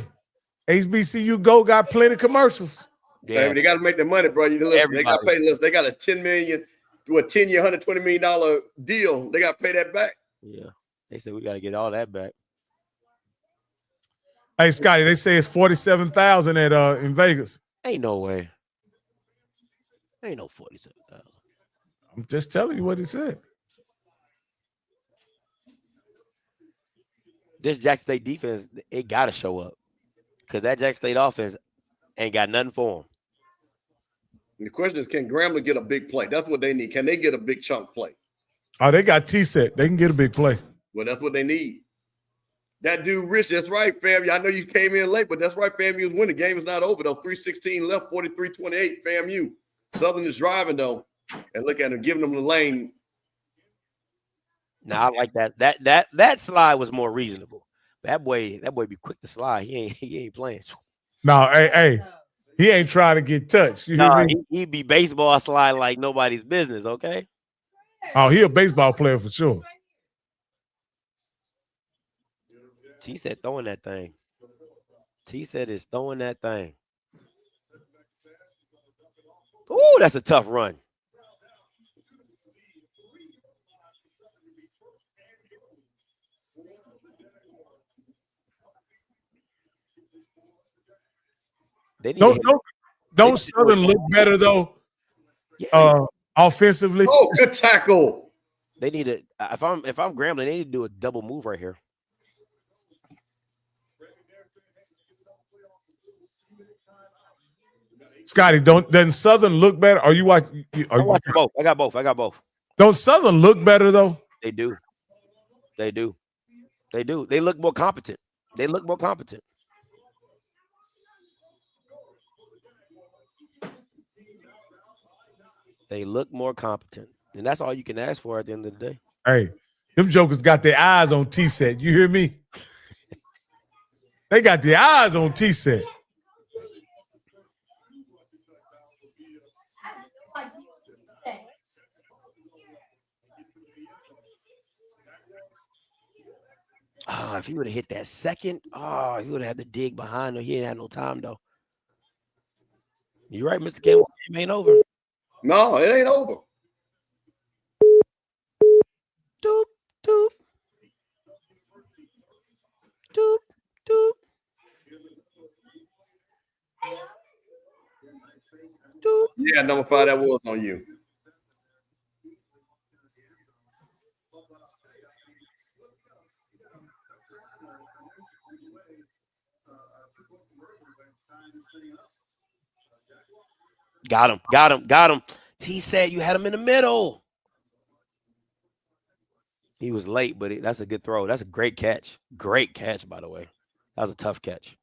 HBCU Go got plenty of commercials. Yeah, they got to make their money, bro. You listen, they got to pay. Listen, they got a $10 million. Do a 10-year, $120 million deal. They got to pay that back. Yeah. They said we got to get all that back. Hey, Scotty, they say it's 47,000 at in Vegas. Ain't no way. Ain't no 47,000. I'm just telling you what he said. This Jack State defense, it got to show up. Because that Jack State offense ain't got nothing for them. And the question is, can Grambling get a big play? That's what they need. Can they get a big chunk play? Oh, they got T-set. They can get a big play. Well, that's what they need. That dude, Rich, that's right, fam. I know you came in late, but that's right, FAMU's winning. The game is not over, though. 3:16 left, 43-28, FAMU. Southern is driving, though. And look at him, giving them the lane. Nah, I like that. That slide was more reasonable. That boy be quick to slide. He ain't playing. No, hey. He ain't trying to get touched. You hear me? He be baseball slide like nobody's business, okay? Oh, he a baseball player for sure. T said throwing that thing. T said is throwing that thing. Ooh, that's a tough run. Don't Southern look better though? Offensively. Oh, good tackle. They need to. If I'm Grambling, they need to do a double move right here. Scotty, doesn't Southern look better? Are you watching? I'm watching both. I got both. Don't Southern look better though? They do. They look more competent. They look more competent. And that's all you can ask for at the end of the day. Hey, them jokers got their eyes on T-Set. You hear me? They got their eyes on T-Set. If he would have hit that second, he would have had to dig behind her. He didn't have no time though. You're right, Mr. Campbell. It ain't over. No, it ain't over. Doop, doop. Doop, doop. Doop. Yeah, number 5, that was on you. Got him. T said you had him in the middle. He was late, but that's a good throw. That's a great catch. Great catch, by the way. That was a tough catch.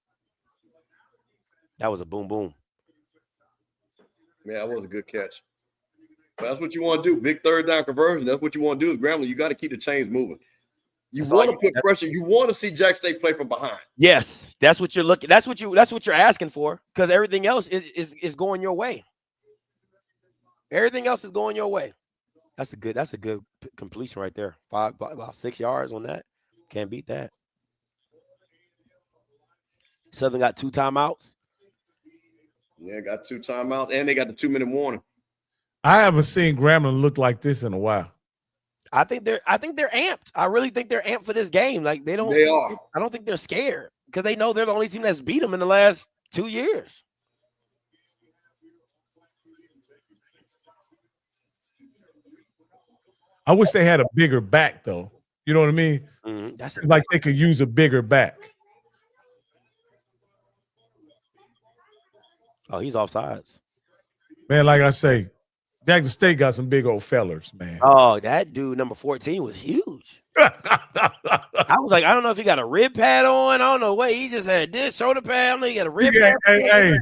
That was a boom, boom. Yeah, that was a good catch. But that's what you want to do. Big third down conversion. That's what you want to do is Grambling. You got to keep the chains moving. You want to put pressure. You want to see Jack State play from behind. Yes, that's what you're looking. That's what you're asking for, because everything else is going your way. Everything else is going your way. That's a good completion right there. About 6 yards on that. Can't beat that. Southern got 2 timeouts. Yeah, got 2 timeouts, and they got the 2-minute warning. I haven't seen Grambling look like this in a while. I think they're amped. I really think they're amped for this game. Like they are. I don't think they're scared because they know they're the only team that's beat them in the last 2 years. I wish they had a bigger back, though. You know what I mean? Mm-hmm. That's like they could use a bigger back. Oh, he's offsides. Man, like I say, Jackson State got some big old fellers, man. Oh, that dude, number 14, was huge. I was like, I don't know if he got a rib pad on. I don't know what. He just had this shoulder pad. I don't know he got a rib pad. Hey,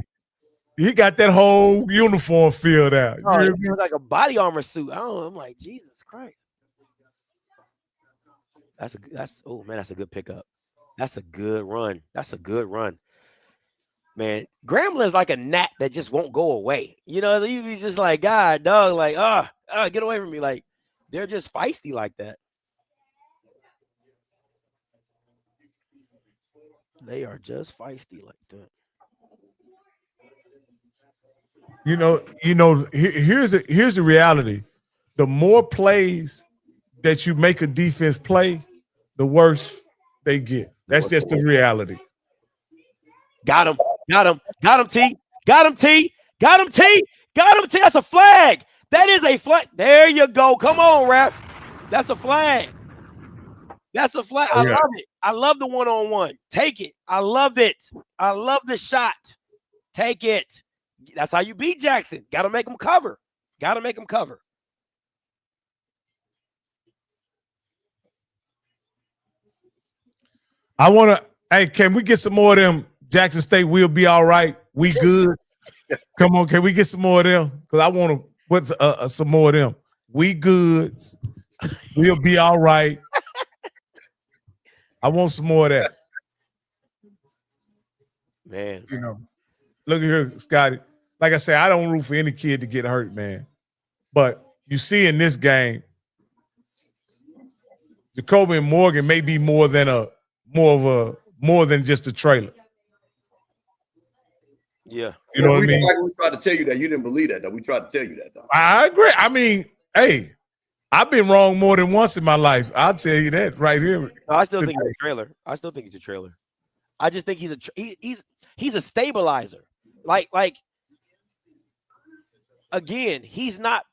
he got that whole uniform filled out. Oh, it was like a body armor suit. I don't know. I'm like, Jesus Christ. That's a good pickup. That's a good run. Man, Grambling is like a gnat that just won't go away. You know, he's just like, God, dog, like, get away from me. Like, they're just feisty like that. They are just feisty like that. You know, here's the reality. The more plays that you make a defense play, the worse they get. That's just the reality. Got him, T. That's a flag. That is a flag. There you go. Come on, ref. That's a flag. I love it. I love the one-on-one. Take it. I love it. I love the shot. Take it. That's how you beat Jackson. Got to make them cover. I want to, hey, can we get some more of them? Jackson State will be all right. We good. Come on, can we get some more of them? Because I want to put some more of them. We good. We'll be all right. I want some more of that. Man. You know, look at here, Scotty. Like I said, I don't root for any kid to get hurt, man. But you see in this game, Jacoby and Morgan may be more than just a trailer. Yeah. You know what I mean? We tried to tell you that. You didn't believe that, though. We tried to tell you that, though. I agree. I mean, hey, I've been wrong more than once in my life. I'll tell you that right here. No, I still think he's a trailer. I just think he's a stabilizer. Like again, he's not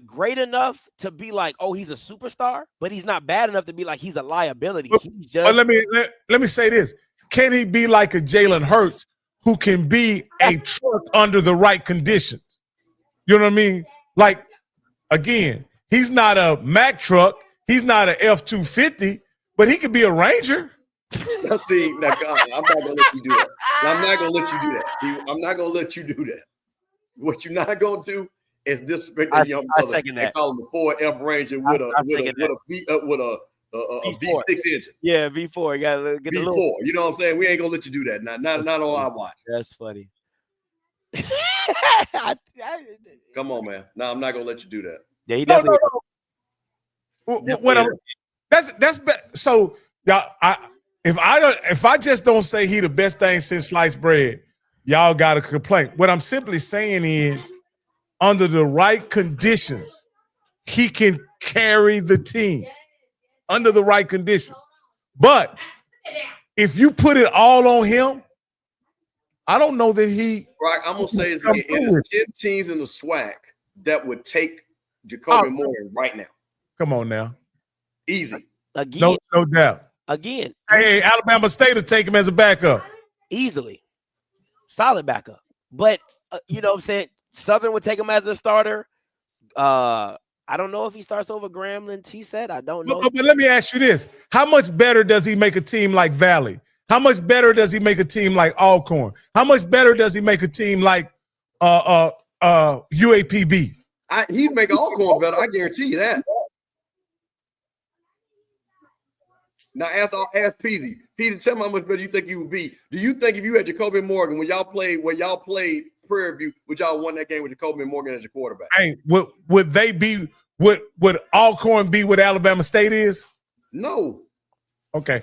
great enough to be like, oh, he's a superstar, but he's not bad enough to be like he's a liability. He's just. Let me say this: can he be like a Jalen Hurts, who can be a truck under the right conditions. You know what I mean? Like, again, he's not a Mack truck. He's not an F-250, but he could be a Ranger. Now, see, now, God, I'm not going to let you do that. I'm not going to let you do that. See, I'm not going to let you do that. What you're not going to do is disrespect the young brother and call him a Ford F Ranger with a V6 engine. Yeah, V4. You gotta get the V4. little. You know what I'm saying? We ain't gonna let you do that. Not on our watch. That's funny. Come on, man. No, I'm not gonna let you do that. Yeah, he definitely. So y'all, if I just don't say he the best thing since sliced bread, y'all got a complaint. What I'm simply saying is, under the right conditions, he can carry the team. Under the right conditions. But if you put it all on him, I don't know that he. Right, I'm gonna say this again. It is 10 teams in the SWAC that would take Jacoby Morgan right now. Come on now. Easy. Again. No doubt. Again. Hey, Alabama State will take him as a backup. Easily. Solid backup. But you know what I'm saying? Southern would take him as a starter. I don't know if he starts over Grambling. He said, I don't know. But let me ask you this. How much better does he make a team like Valley? How much better does he make a team like Alcorn? How much better does he make a team like UAPB? He'd make Alcorn better. I guarantee you that. Now ask Peasy. Peasy, tell me how much better you think you would be. Do you think if you had Jacoby Morgan when y'all played Prairie View, would y'all won that game with Jacoby Morgan as your quarterback? Hey, would they be? Would Alcorn be what Alabama State is? No. Okay.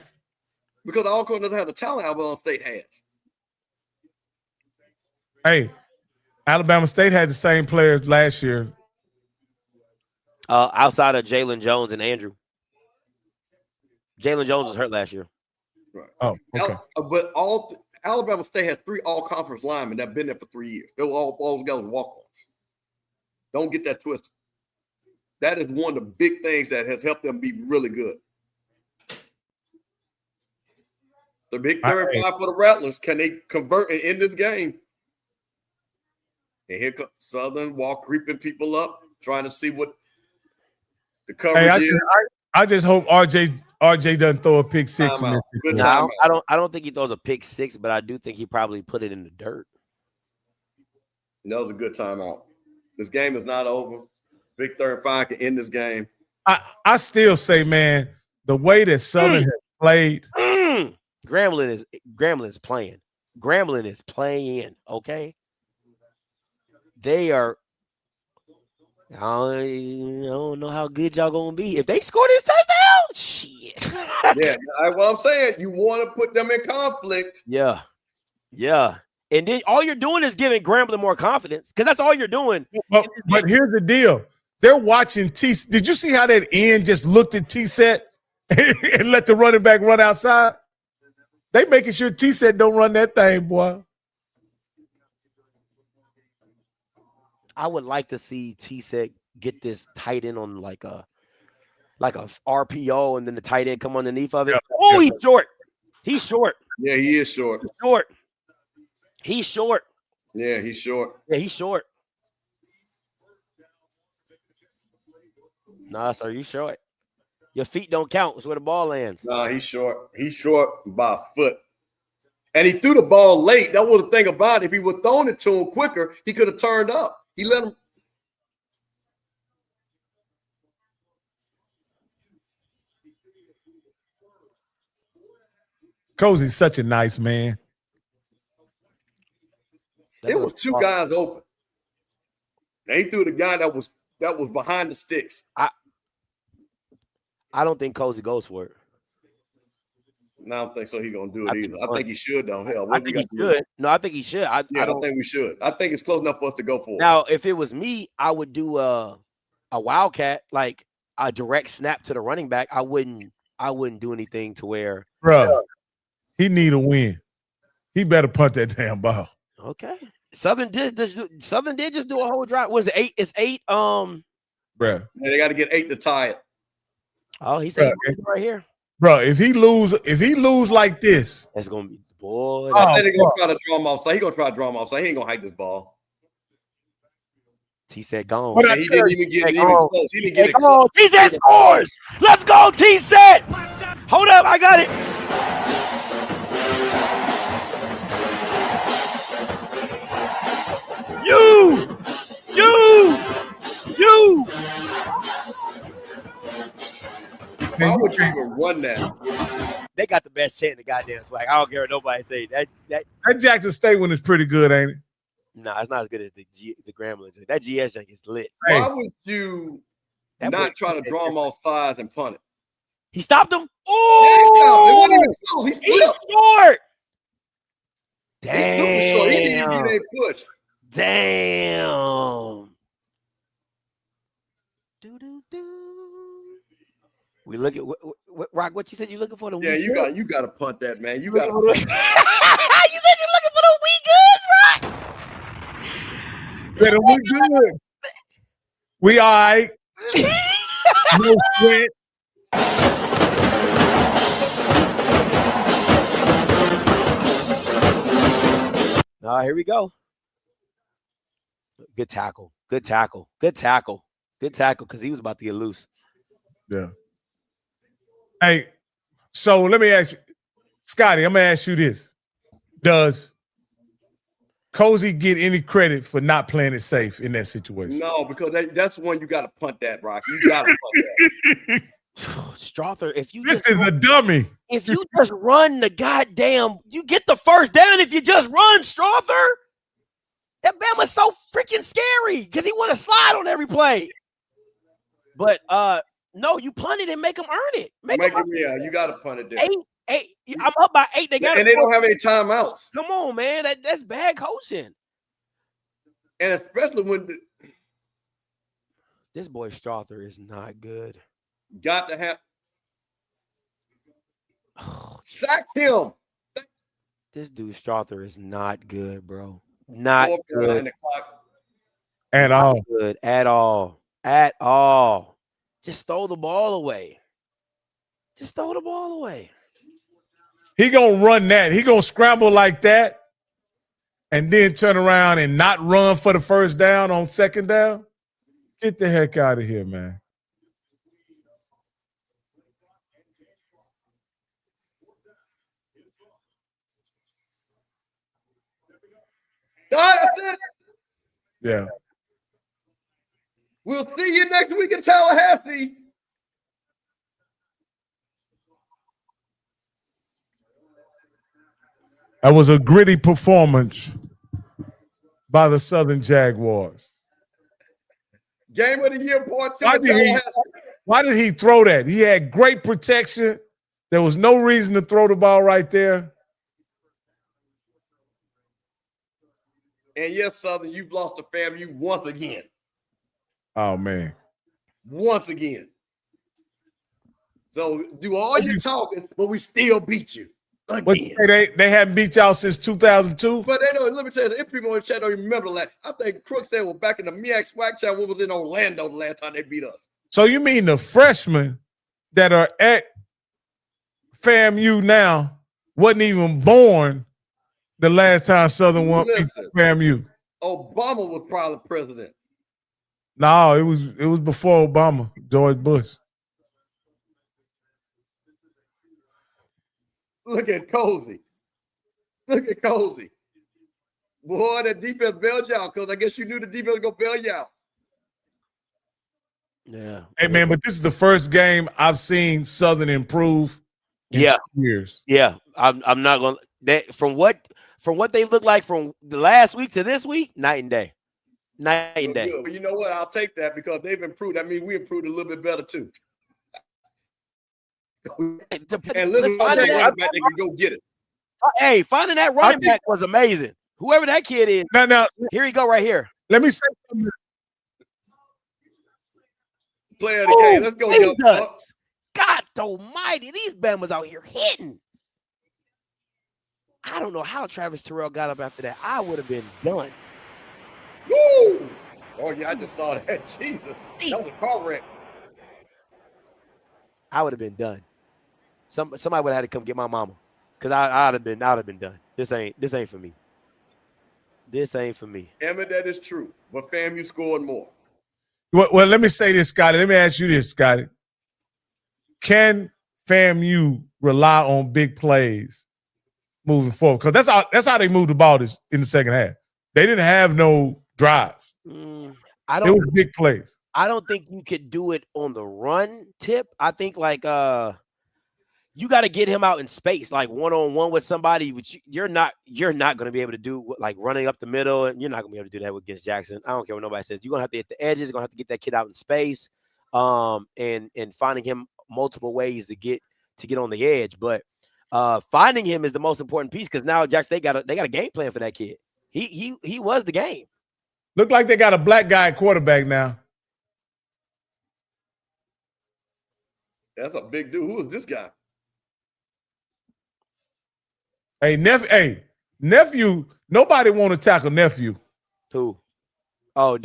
Because Alcorn doesn't have the talent Alabama State has. Hey, Alabama State had the same players last year. Outside of Jalen Jones and Andrew. Jalen Jones was hurt last year. Right. Oh, okay. But Alabama State has 3 all-conference linemen that have been there for 3 years. They were all those guys walk-ons. Don't get that twisted. That is one of the big things that has helped them be really good. The big 3rd and 5 for the Rattlers. Can they convert and end this game? And here comes Southern creeping people up, trying to see what the coverage is. I just hope RJ doesn't throw a pick 6. No, I don't think he throws a pick 6, but I do think he probably put it in the dirt. That was a good timeout. This game is not over. Big 3rd and 5 can end this game. I still say, man, the way that Southern has played. Grambling is playing. Grambling is playing, okay? They are. I don't know how good y'all gonna be. If they score this touchdown, shit. Yeah, what I'm saying, you want to put them in conflict. Yeah. And then all you're doing is giving Grambling more confidence because that's all you're doing. But here's the deal. They're watching T. Did you see how that end just looked at T-Set and let the running back run outside? They making sure T-Set don't run that thing, boy. I would like to see T-Set get this tight end on like a RPO and then the tight end come underneath of it. Yeah. He's short. He's short. Yeah, he is short. He's short. Yeah, he's short. Yeah, he's short. Nah, sir, you short. Your feet don't count. It's where the ball lands. Nah, he's short. He's short by a foot. And he threw the ball late. That was the thing about it. If he would have thrown it to him quicker, he could have turned up. He let him. Cozy's such a nice man. There was 2 guys open. They threw the guy that was behind the sticks. I don't think Cozy goes for it. No, I don't think so. He's gonna do it either. I think he should, though. Hell, I think he should. No, I think he should. I don't think we should. I think it's close enough for us to go for it. Now, if it was me, I would do a wildcat, like a direct snap to the running back. I wouldn't do anything to where, bro, he need a win. He better punt that damn ball. Okay. Southern did just do a whole drive. Was it 8? It's 8. Bro. Yeah, they got to get 8 to tie it. Oh, he said right here. Bro, if he lose like this, that's gonna be boy. I think they're gonna try to draw him off. So he gonna try to draw him off. So he ain't gonna hike this ball. He said, "Gone." What I He tell didn't you, even get Hey, even come on. close. He He didn't get said, it "Come close. on, T-Set scores. Let's go, T-Set. Hold up, I got it. You. Why would you even run that? They got the best chant in the goddamn SWAC. I don't care what nobody say. That that Jackson State one is pretty good, ain't it? Nah, it's not as good as the Grambling. That GS jank is lit. Hey. Why would you That not boy- try to draw him off sides and punt it? He stopped him. Yeah, he stopped. It wasn't Oh, even close. He he slipped. scored. He stupid short. He didn't even Damn. get a push. Damn. We look at Rock. What you said you looking for? The Yeah, weak you got to punt that, man. You goods? got to. You said you're looking for the weak goods, Rock. Better we good. We all right. No sweat. Here we go. Good tackle. Because he was about to get loose. Yeah. Hey, so let me ask you, Scotty, I'm gonna ask you this. Does Cozy get any credit for not playing it safe in that situation? No, because that's one you got to punt that, Rock. You got to punt that. Strother, if you This is a dummy. if you just run the goddamn, you get the first down if you just run, Strother. That Bama's so freaking scary because he want to slide on every play. But no, you punt it and make them earn it. Make them earn yeah, you got to punt it there. eight. I'm up by 8. They got And they don't have any timeouts. Come on, man. That's bad coaching. And especially when This boy Strother is not good. got to have sack him. This dude Strother is not good, bro. Not good. At all. Good at all. At all. Just throw the ball away. He gonna run that. He gonna scramble like that and then turn around and not run for the first down on second down. Get the heck out of here, man. That's it. Yeah. We'll see you next week in Tallahassee. That was a gritty performance by the Southern Jaguars. Game of the year part 2 in Tallahassee. Why did he throw that? He had great protection. There was no reason to throw the ball right there. And yes, Southern, you've lost to FAMU once again. Oh, man. Once again. So do all your talking, but we still beat you. But they haven't beat y'all since 2002? But they don't, let me tell you, if people in the chat don't remember that, I think Crook said was back in the MEAC SWAC chat when we was in Orlando the last time they beat us. So you mean the freshmen that are at FAMU now wasn't even born the last time Southern won FAMU? Obama was probably president. No, it was before Obama, George Bush. Look at Cozy. Boy, that defense bailed you out because I guess you knew the defense was going to bail you out. Yeah. Hey, man, but this is the first game I've seen Southern improve in 2 years. Yeah. I'm not going to – from what they look like from the last week to this week, night and day. Night and day. Good. But you know what? I'll take that because they've improved. I mean, we improved a little bit better too. And listen, running back, they can go get it. Hey, finding that running back was amazing. Whoever that kid is. Now, here you go right here. Let me say something. Player of the game. Let's go, young buck. God almighty, these Bama's out here hitting. I don't know how Travis Terrell got up after that. I would have been done. Woo! Oh, yeah, I just saw that. Jesus. That was a car wreck. I would have been done. Somebody would have had to come get my mama. Because I'd have been done. This ain't for me. This ain't for me. Emmett, that is true. But FAMU scored more. Well, let me say this, Scotty. Let me ask you this, Scotty. Can FAMU rely on big plays moving forward? Because that's how they moved the ball in the second half. They didn't have no drives. It was big plays. I don't think you could do it on the run tip. I think like you got to get him out in space, like one-on-one with somebody, which you're not going to be able to do, like running up the middle, and you're not going to be able to do that against Jackson. I don't care what nobody says. You're going to have to hit the edges. You're going to have to get that kid out in space, and finding him multiple ways to get on the edge. But finding him is the most important piece, because now Jackson, they got a game plan for that kid. He was the game. Look like they got a black guy at quarterback now. That's a big dude. Who is this guy? Hey, nephew. Nobody want to tackle nephew. Who? Oh,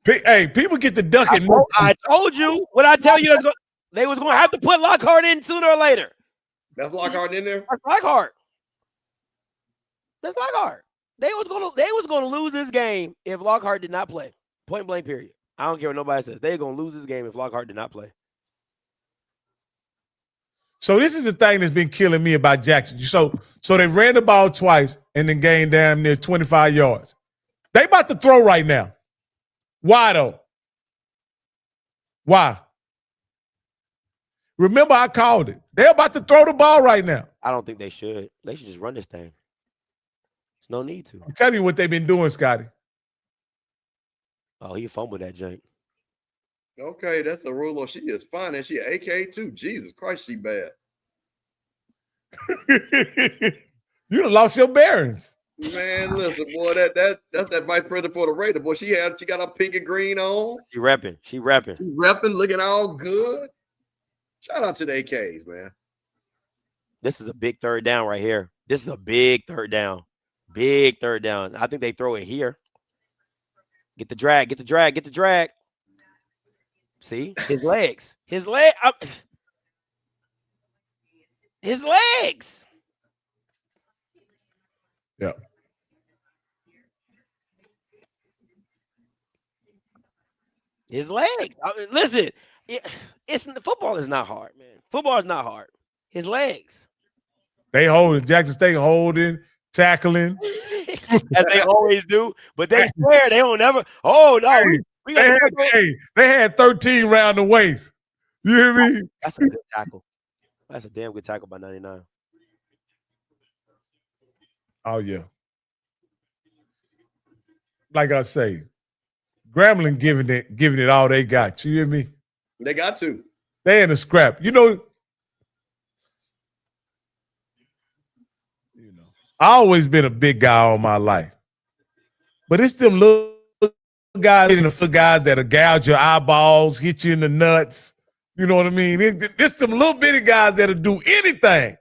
hey, people get the ducking. I told you what I tell you. They was going to have to put Lockhart in sooner or later. That's Lockhart in there. That's Lockhart. That's Lockhart. They was going to lose this game if Lockhart did not play. Point blank. Period. I don't care what nobody says. They're going to lose this game if Lockhart did not play. So this is the thing that's been killing me about Jackson. So they ran the ball twice and then gained damn near 25 yards. They about to throw right now. Why though? Why? Remember, I called it. They're about to throw the ball right now. I don't think they should. They should just run this thing. There's no need to. I'm telling you what they've been doing, Scotty. Oh, he fumbled that jank. Okay, that's a ruler. She is fine, and she an AK too. Jesus Christ, she bad. You done lost your bearings. Man, listen, boy, that's that vice president for the Raiders. Boy, she got her pink and green on. She repping. She repping, looking all good. Shout out to the AKs, man. This is a big third down right here. This is a big third down. Big third down. I think they throw it here. Get the drag. See? His legs. His legs. Yeah. His legs. Listen, football is not hard, man. Football is not hard. His legs. They holding. Jackson State holding, tackling. As they always do. But they swear they don't ever. Oh, no. They had 13 round the waist. You hear me? That's a good tackle. That's a damn good tackle by 99. Oh, yeah. Like I say, Grambling giving it all they got. You hear me? They got to. They in a scrap. You know, I always been a big guy all my life. But it's them little guys in the guys that'll gouge your eyeballs, hit you in the nuts. You know what I mean? It's them little bitty guys that'll do anything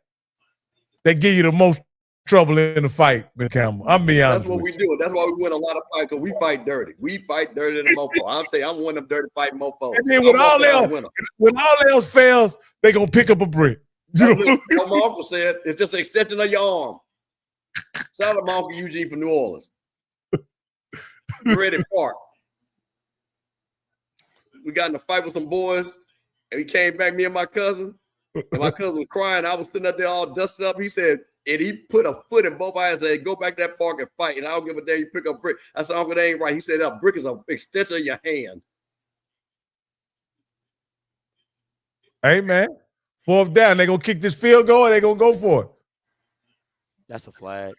that give you the most trouble in the fight, Ben Campbell. I'm being honest. That's what we do. That's why we win a lot of fights, because we fight dirty. We fight dirty in the mofo. I'll say I'm one of them dirty fighting mofos. And then when all else fails, they gonna pick up a brick. What my uncle said, it's just an extension of your arm. Shout out to my Uncle Eugene from New Orleans. Ready Park. We got in a fight with some boys, and we came back, me and my cousin. And my cousin was crying. I was sitting up there all dusted up. He said, and he put a foot in both eyes and said, go back to that park and fight. And I don't give a damn, you pick up brick. I said, Uncle, that ain't right. He said, that brick is an extension of your hand. Hey, man. Fourth down. They going to kick this field goal, or they going to go for it. That's a flag.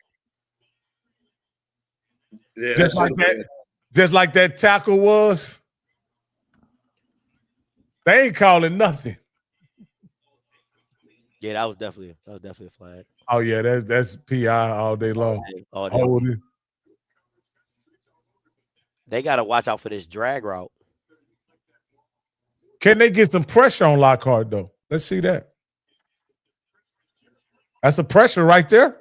Yeah, just like that tackle was. They ain't calling nothing. Yeah, that was definitely a flag. Oh yeah, that's PI all day long. All day. They got to watch out for this drag route. Can they get some pressure on Lockhart though? Let's see that. That's a pressure right there.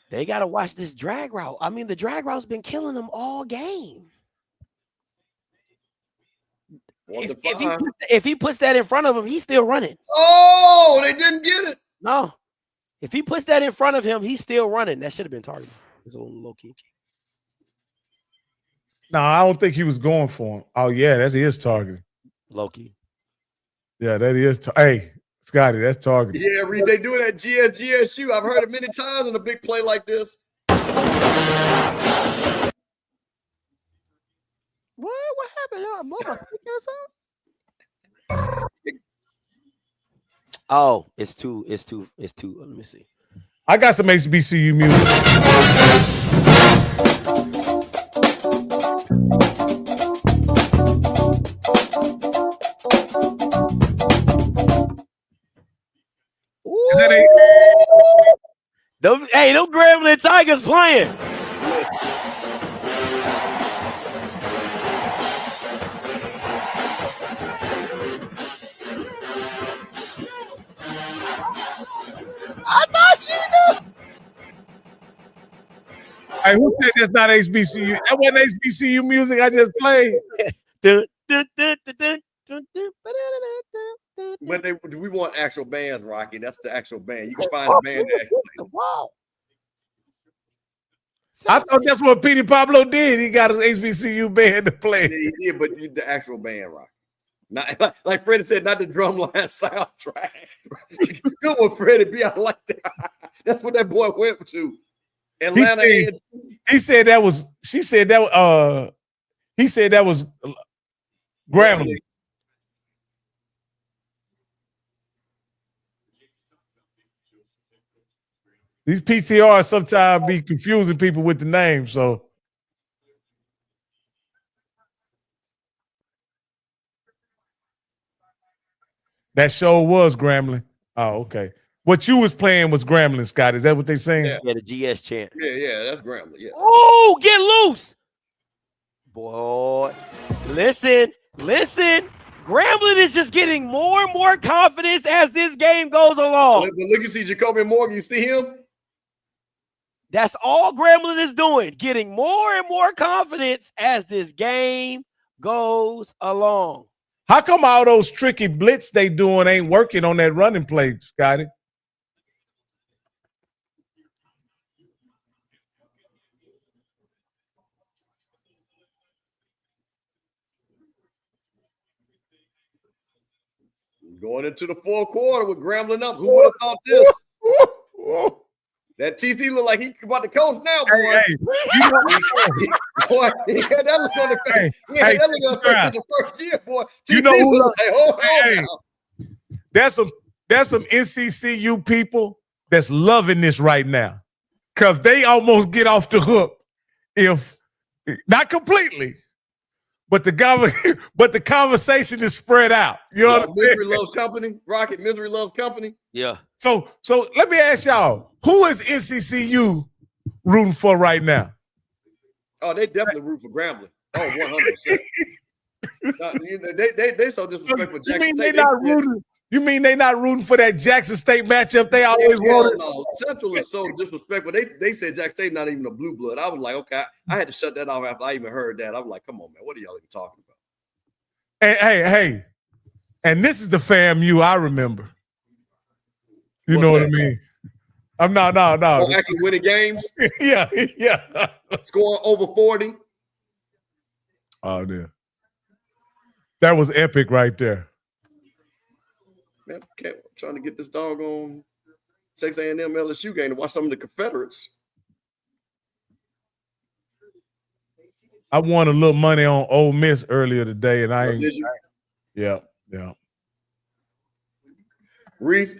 They got to watch this drag route. I mean, the drag route's been killing them all game. If he puts that in front of him, he's still running. Oh, they didn't get it. No. If he puts that in front of him, he's still running. That should have been targeted. It's a little low key. No, I don't think he was going for him. Oh, yeah, that's his targeting. Low key. Yeah, that is. Hey, Scotty, that's targeting. Yeah, Reed, they do it at GSU. I've heard it many times in a big play like this. What happened? I blow my speakers out? Oh, it's two. Let me see. I got some HBCU music. Them Grambling Tigers playing. I thought you knew. Hey, who said that's not HBCU? That wasn't HBCU music I just played. But we want actual bands, Rocky. That's the actual band. You can find a band that actually plays. Wow. I thought that's what Petey Pablo did. He got his HBCU band to play. Yeah, he did, but the actual band, Rocky. Not like Freddie said, not the drumline soundtrack. Good one, Freddie B. I like that. That's what that boy went to. Atlanta. He said that was. She said that. He said that was Grambling. These PTRs sometimes be confusing people with the name, so. That show was Grambling. Oh, okay. What you was playing was Grambling, Scott. Is that what they saying? Yeah, the GS chant. Yeah, that's Grambling. Yes. Oh, get loose. Boy, listen. Grambling is just getting more and more confidence as this game goes along. But look, you see Jacoby Morgan. You see him? That's all Grambling is doing, getting more and more confidence as this game goes along. How come all those tricky blitz they doing ain't working on that running play, Scotty? Going into the fourth quarter with Grambling up. Who would have thought this? That TC look like he about to coach now, boy. Hey, boy, he had that look on the face. He had that look on the face in the first year, boy. TC you know who? was like, hold on. There's some NCCU people that's loving this right now because they almost get off the hook, if not completely, but the conversation is spread out. You know what I'm saying? Misery loves company. Rocket, misery loves company. Yeah. So let me ask y'all, who is NCCU rooting for right now? Oh, they definitely root for Grambling. Oh, 100%. They so disrespectful. You mean they not rooting? You mean they not rooting for that Jackson State matchup? They always wanted. No, Central is so disrespectful. They said Jackson State not even a blue blood. I was like, okay, I had to shut that off after I even heard that. I was like, come on, man, what are y'all even talking about? Hey, and this is the FAMU I remember. You know what I mean? I'm no. Oh, actually winning games? yeah. Scoring over 40. Oh, yeah. That was epic right there. Man, I'm trying to get this doggone Texas A&M LSU game to watch some of the Confederates. I won a little money on Ole Miss earlier today, and yeah. Reese,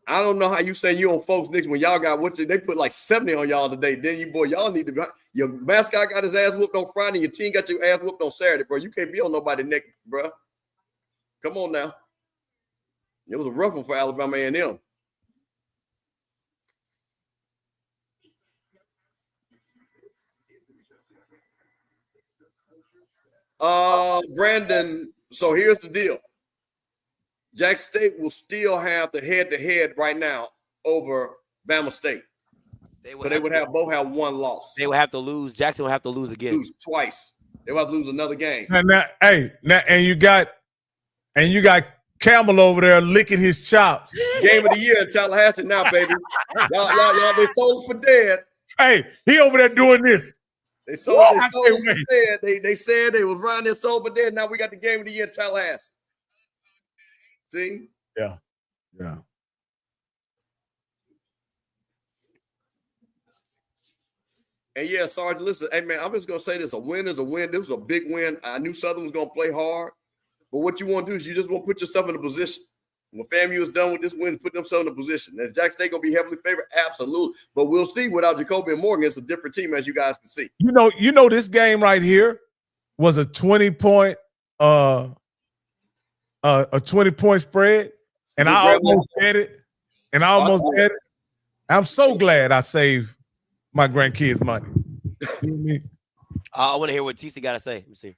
I don't know how you say you on folks Knicks when y'all got they put like 70 on y'all today. Then y'all need to be, your mascot got his ass whooped on Friday, your team got your ass whooped on Saturday, bro. You can't be on nobody neck, bro. Come on now. It was a rough one for Alabama A&M. Brandon, so here's the deal. Jackson State will still have the head-to-head right now over Bama State. They would both have one loss. They would have to lose. Jackson will have to lose again. Lose twice. They will have to lose another game. And you got and you got Campbell over there licking his chops. Game of the year in Tallahassee now, baby. Y'all, they sold us for dead. Hey, he over there doing this. They sold us for dead. They said they was riding their soul for dead. Now we got the game of the year in Tallahassee. See? Yeah. And yeah, Sergeant, listen, hey man, I'm just gonna say this: a win is a win. This was a big win. I knew Southern was gonna play hard, but what you want to do is you just want to put yourself in a position. When FAMU is done with this win, put themselves in a position. Is Jackson State gonna be heavily favored? Absolutely. But we'll see. Without Jacoby and Morgan, it's a different team, as you guys can see. You know, this game right here was a 20-point, a 20-point spread, and I almost had it. I'm so glad I saved my grandkids' money. You know what I mean? I want to hear what TC got to say. Let me see.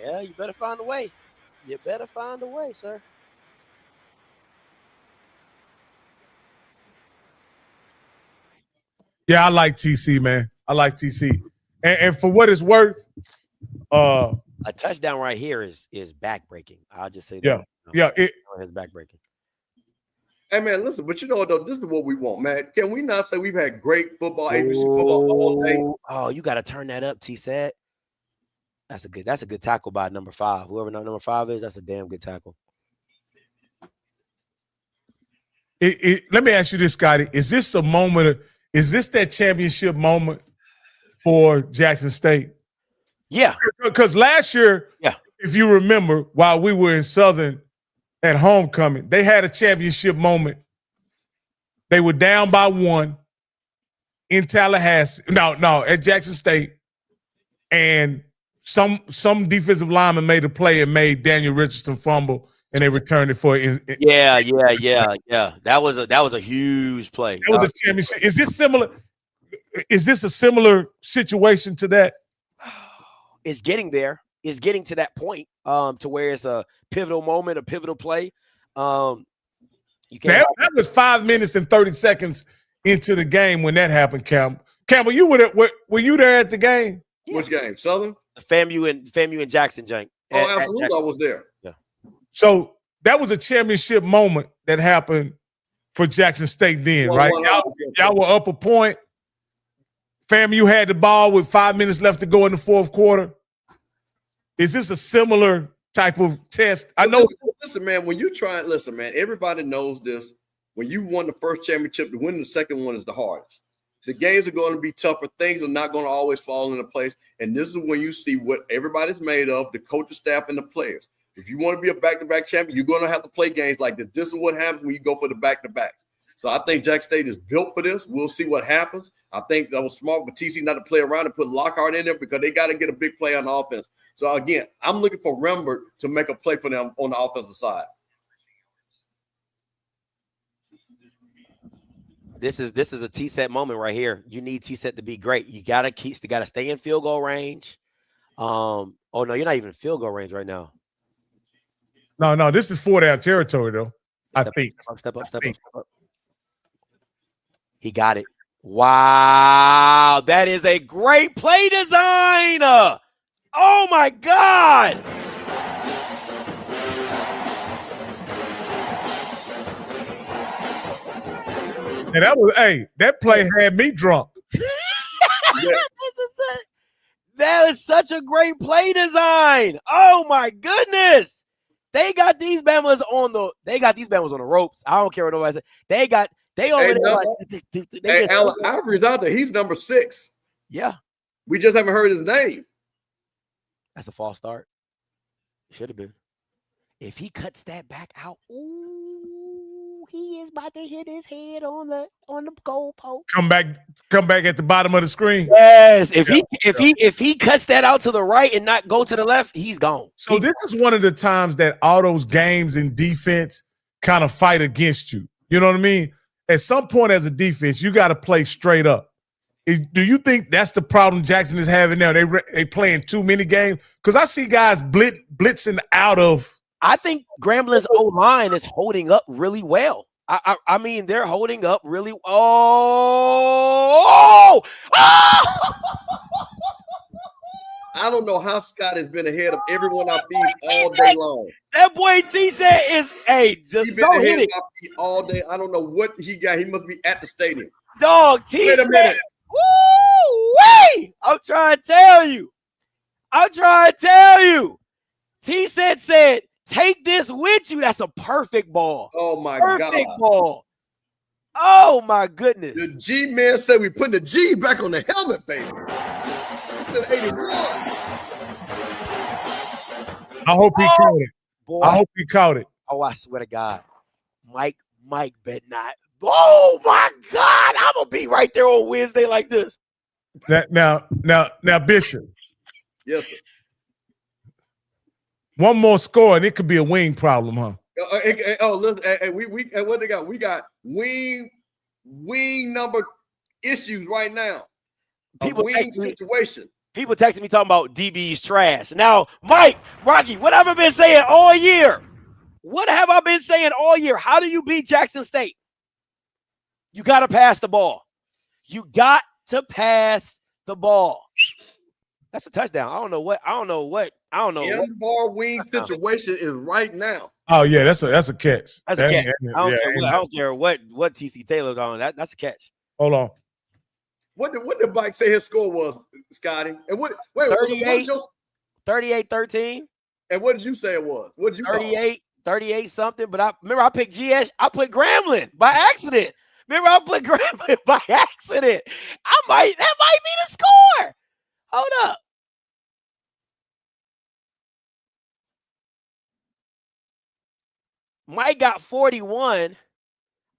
Yeah, you better find a way. You better find a way, sir. Yeah, I like TC, man. I like TC. And for what it's worth, a touchdown right here is backbreaking. I'll just say that. Yeah, it is backbreaking. Hey man, listen, but you know what though? This is what we want, man. Can we not say we've had great football, ABC football all day? Oh, you got to turn that up, T said. That's a good tackle by number 5. Whoever number 5 is, that's a damn good tackle. Let me ask you this, Scotty. Is this a moment? Is this that championship moment for Jackson State? Yeah. Because last year, if you remember, while we were in Southern at homecoming, they had a championship moment. They were down by 1 in Tallahassee. No, at Jackson State. And some defensive lineman made a play and made Daniel Richardson fumble, and they returned it for Yeah. That was a huge play. That was a championship. Is this similar? Is this a similar situation to that? It's getting there. It's getting to that point to where it's a pivotal moment, a pivotal play. That was 5 minutes and 30 seconds into the game when that happened, Campbell. Campbell, you were you there at the game? Yeah. Which game? Southern? FAMU and Jackson, Jank. Oh, absolutely. I was there. Yeah. So that was a championship moment that happened for Jackson State then, right? Y'all were up a point. FAMU had the ball with 5 minutes left to go in the fourth quarter. Is this a similar type of test? I know. Listen, man, man, everybody knows this. When you won the first championship, to win the second one is the hardest. The games are going to be tougher. Things are not going to always fall into place. And this is when you see what everybody's made of, the coaching staff and the players. If you want to be a back-to-back champion, you're going to have to play games like this. This is what happens when you go for the back-to-backs. So I think Jackson State is built for this. We'll see what happens. I think that was smart for TC not to play around and put Lockhart in there because they got to get a big play on the offense. So, again, I'm looking for Rembert to make a play for them on the offensive side. This is a T-set moment right here. You need T-set to be great. You gotta stay in field goal range. Oh no, you're not even in field goal range right now. No, this is 4-down territory though. Step up. He got it. Wow, that is a great play design. Oh my God. And that play had me drunk. That is such a great play design. Oh my goodness. They got these Bamas on the ropes. I don't care what nobody says. Alan Ivory's out there. He's number 6. Yeah. We just haven't heard his name. That's a false start. Should have been. If he cuts that back out, he is about to hit his head on the goalpost. Come back at the bottom of the screen. Yes. If he cuts that out to the right and not go to the left, he's gone. So this is one of the times that all those games in defense kind of fight against you. You know what I mean? At some point as a defense, you got to play straight up. Do you think that's the problem Jackson is having now? They playing too many games? Because I see guys blitzing out of. I think Grambling's O-line is holding up really well. I mean, they're holding up really. Oh! I don't know how Scott has been ahead of everyone I feed all day long. That boy T said is just been ahead of my feet all day. I don't know what he got. He must be at the stadium. Dog, T Wait a minute. Woo-wee! I'm trying to tell you. T said, take this with you. That's a perfect ball. Oh my Perfect God. ball. Oh my goodness. The G man said we putting the G back on the helmet, baby. I said 81. I hope he caught it. Boy, I hope he caught it. Oh, I swear to God. Mike bet not. Oh my God. I'm gonna be right there on Wednesday like this. Now, Bishop. Yes, sir. One more score, and it could be a wing problem, huh? Listen, what they got? We got wing number issues right now. People wing situation. People texting me talking about DB's trash. Now, Mike, Rocky, what have I been saying all year? What have I been saying all year? How do you beat Jackson State? You got to pass the ball. You got to pass the ball. That's a touchdown. I don't know what. Bar wing situation is right now. Oh yeah, that's a catch. That's a catch. I don't care what TC Taylor's on. That's a catch. Hold on. What did Mike say his score was, Scotty? And what? Wait, 38-13. And what did you say it was? What did you 38 something? But I picked GS. I put Grambling by accident. Remember, I put Grambling by accident. That might be the score. Hold up. Mike got 41.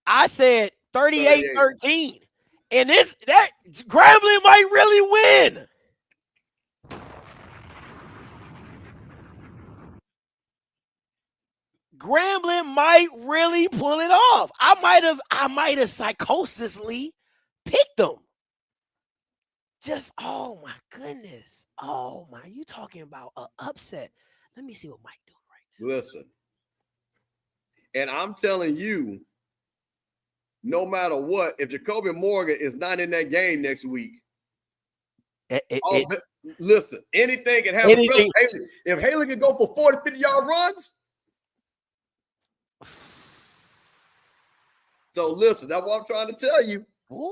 I said 38-13. And that Grambling might really win. Grambling might really pull it off. I might have psychosisly picked them. Just, oh my goodness. Oh my, you talking about an upset. Let me see what Mike doing right now. Listen. And I'm telling you, no matter what, if Jacoby Morgan is not in that game next week, listen, anything can happen. If Haley can go for 40, 50-yard runs. So listen, that's what I'm trying to tell you. Boy,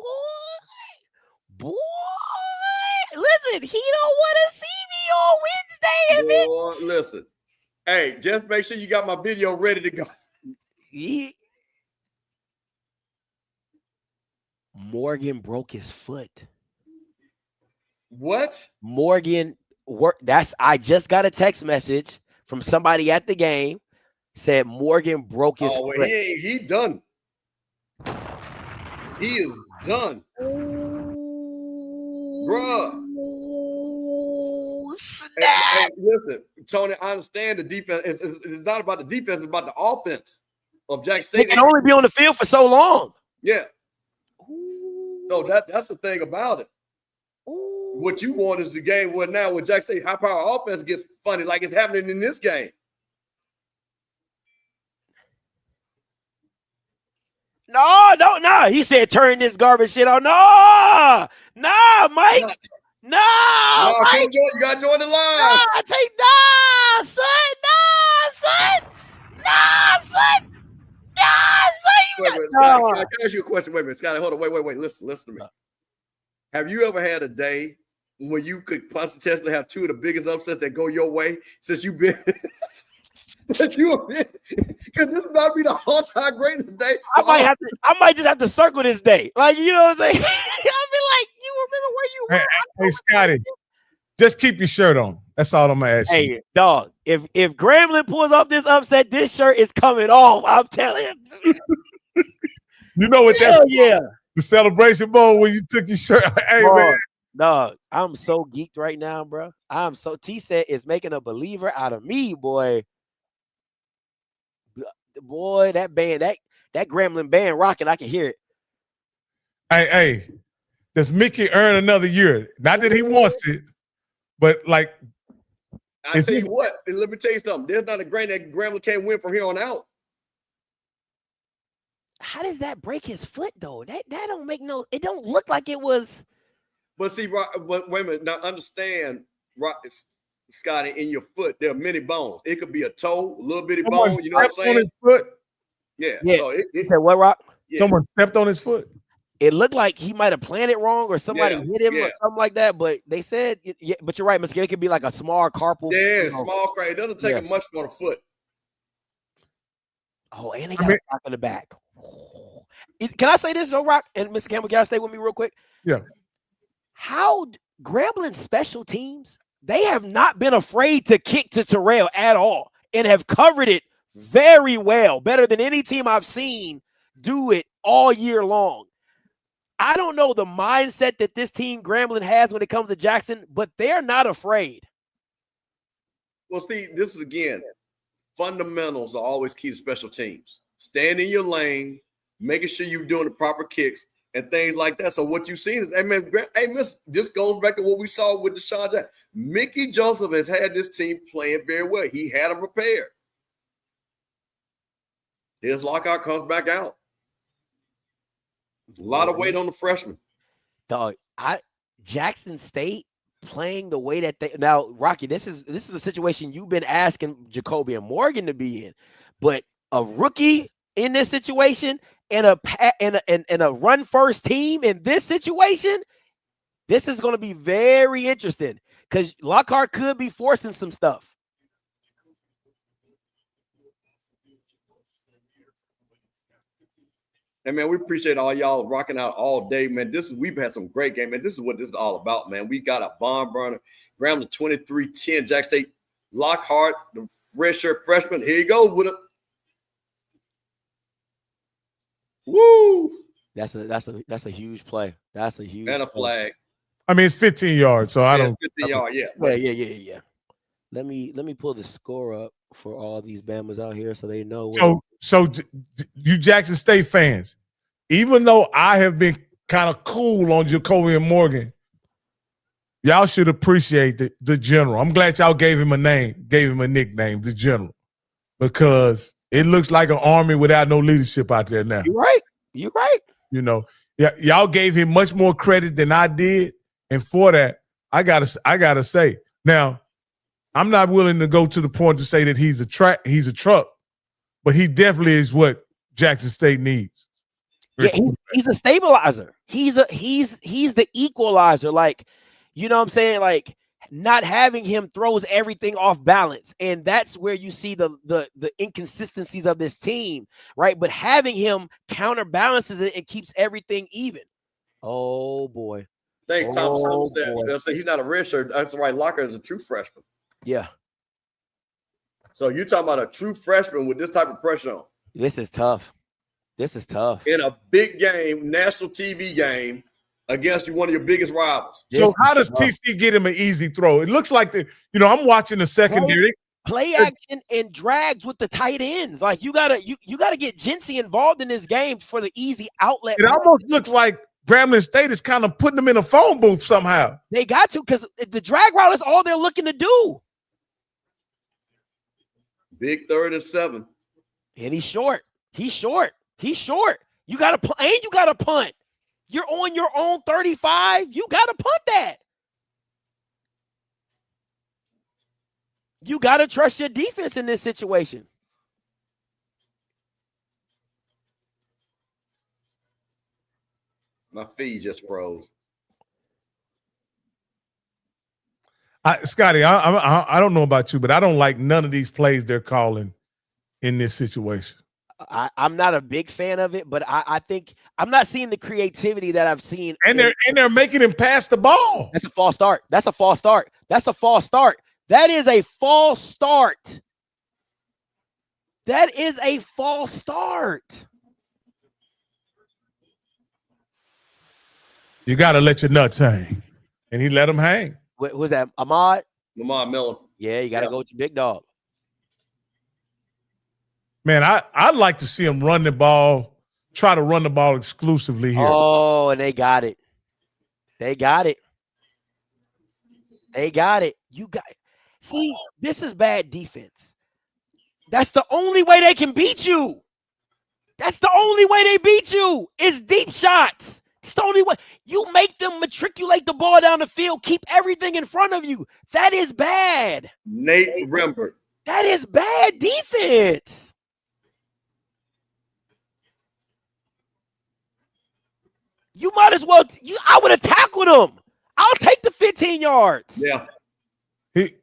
listen, he don't want to see me on Wednesday. Boy, listen. Hey, just make sure you got my video ready to go. Morgan broke his foot. What? Morgan I just got a text message from somebody at the game said Morgan broke his foot. Well, he done. He is done. Bruh. Hey, listen, Tony, I understand the defense. It's not about the defense, it's about the offense of Jackson State. He can only be on the field for so long. Yeah. So that's the thing about it. What you want is the game where now with Jackson State, high power offense gets funny like it's happening in this game. No. He said turn this garbage shit on. No, Mike. No, Mike. You gotta join the line. Son. Wait, Scott, can I ask you a question? Wait a minute, Scott. Hold on. Wait. Listen to me. Have you ever had a day when you could potentially have two of the biggest upsets that go your way since you've been? Because this might be the all-time greatest day. I might just have to circle this day. Like, you know what I'm saying? I'll be like, you remember where you were? Hey, Scotty, just keep your shirt on. That's all I'm gonna ask you. Hey, dog, if Grambling pulls off this upset, this shirt is coming off. I'm telling you. You know what yeah. The celebration bowl when you took your shirt. Hey, bro, man. Dog, I'm so geeked right now, bro. T set is making a believer out of me, boy. Boy, that band, that Grambling band rocking, I can hear it. Hey, does Mickey earn another year? Not that he wants it, but like, I tell you what, let me tell you something. There's not a grain that Grambling can't win from here on out. How does that break his foot though? That don't make no. It don't look like it was. But see, but wait a minute. Now understand, Scotty, in your foot there are many bones. It could be a toe, a little bitty bone. You know what I'm saying? On his foot? Yeah. So it what, Rock? Yeah. Someone stepped on his foot. It looked like he might have planted wrong or somebody hit him or something like that. But they said, but you're right, Mr. It could be like a small carpal. Yeah, small crack. It doesn't take much for a foot. Oh, and they got a rock in the back. Can I say this, though, Rock? And Mr. Campbell, can I stay with me real quick? Yeah. How Grambling special teams, they have not been afraid to kick to Terrell at all and have covered it very well, better than any team I've seen do it all year long. I don't know the mindset that this team Grambling has when it comes to Jackson, but they're not afraid. Well, Steve, this is again, fundamentals are always key to special teams. Stand in your lane, making sure you're doing the proper kicks and things like that. So what you've seen is, this goes back to what we saw with Deshaun Jackson. Mickey Joseph has had this team playing very well. He had them prepared. His lockout comes back out. A lot of weight on the freshman. Dog, Jackson State playing the way that they now, Rocky, this is a situation you've been asking Jacoby and Morgan to be in, but a rookie in this situation and a run first team in this situation, this is going to be very interesting because Lockhart could be forcing some stuff. Hey, man, we appreciate all y'all rocking out all day, man. We've had some great game, man. This is what this is all about, man. We got a bomb burner. Grambling 23-10, Jack State. Lockhart, the redshirt freshman. Here you go with it. Woo! That's a huge play. That's a huge and a flag. I mean, it's 15 yards, so I don't. 15 yards, yeah. Yeah. Let me pull the score up for all these Bamas out here so they know. So you Jackson State fans, even though I have been kind of cool on Jacoby and Morgan, y'all should appreciate the general. I'm glad y'all gave him a nickname, the general, because it looks like an army without no leadership out there now. You're right. You know, y'all gave him much more credit than I did, and for that, I gotta say, now I'm not willing to go to the point to say that he's a truck, but he definitely is what Jackson State needs. Yeah, he's a stabilizer. He's the equalizer. Like, you know what I'm saying? Like, not having him throws everything off balance. And that's where you see the inconsistencies of this team, right? But having him counterbalances it and keeps everything even. Oh boy. Thanks, Thomas. He's not a redshirt. That's why Lockhart is a true freshman. Yeah. So you're talking about a true freshman with this type of pressure on. This is tough. In a big game, national TV game, against one of your biggest rivals. So how does TC get him an easy throw? It looks like I'm watching the secondary. Play action and drags with the tight ends. Like you gotta get Jinsey involved in this game for the easy outlet. It almost looks like Grambling State is kind of putting them in a phone booth somehow. They got to, because the drag route is all they're looking to do. Big 3rd and 7. And he's short. You got to and you got to punt. You're on your own 35. You got to punt that. You got to trust your defense in this situation. My feed just froze. Scotty, I don't know about you, but I don't like none of these plays they're calling in this situation. I'm not a big fan of it, but I think I'm not seeing the creativity that I've seen. And they're making him pass the ball. That's a false start. That is a false start. You got to let your nuts hang. And he let him hang. Who's that? Lamar Miller. Yeah, you got to go with your big dog. Man, I'd like to see him try to run the ball exclusively here. Oh, and they got it. They got it. They got it. You got it. See, this is bad defense. That's the only way they can beat you. That's the only way they beat you is deep shots. It's the only way. You make them matriculate the ball down the field, keep everything in front of you. That is bad. Nate Rembert. That is bad defense. You might as well. I would have tackled him. I'll take the 15 yards. Yeah.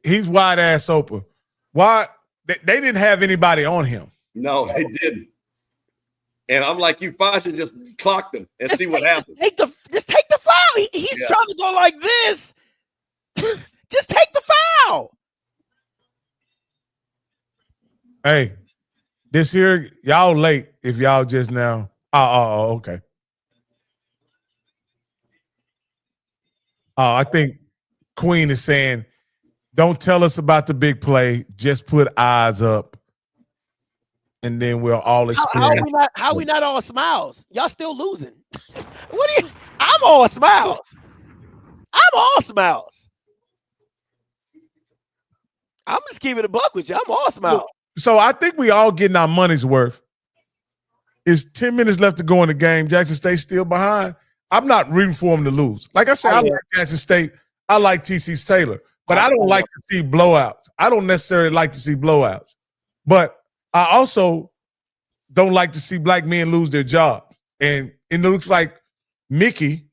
He's wide ass open. Why? They didn't have anybody on him. No, they didn't. And I'm like, you probably should just clock them and see what happens. Just take the foul. He's trying to go like this. Just take the foul. Hey, this here, y'all late if y'all just now. Oh, okay. I think Queen is saying, don't tell us about the big play. Just put eyes up. And then we'll all experience. How are we not all smiles? Y'all still losing. I'm all smiles. I'm all smiles. I'm just keeping it a buck with you. I'm all smiles. So I think we all getting our money's worth. It's 10 minutes left to go in the game. Jackson State still behind. I'm not rooting for them to lose. Like I said, I like Jackson State. I like TC Taylor. But I don't like to see blowouts. I don't necessarily like to see blowouts. But I also don't like to see black men lose their jobs. And it looks like Mickey,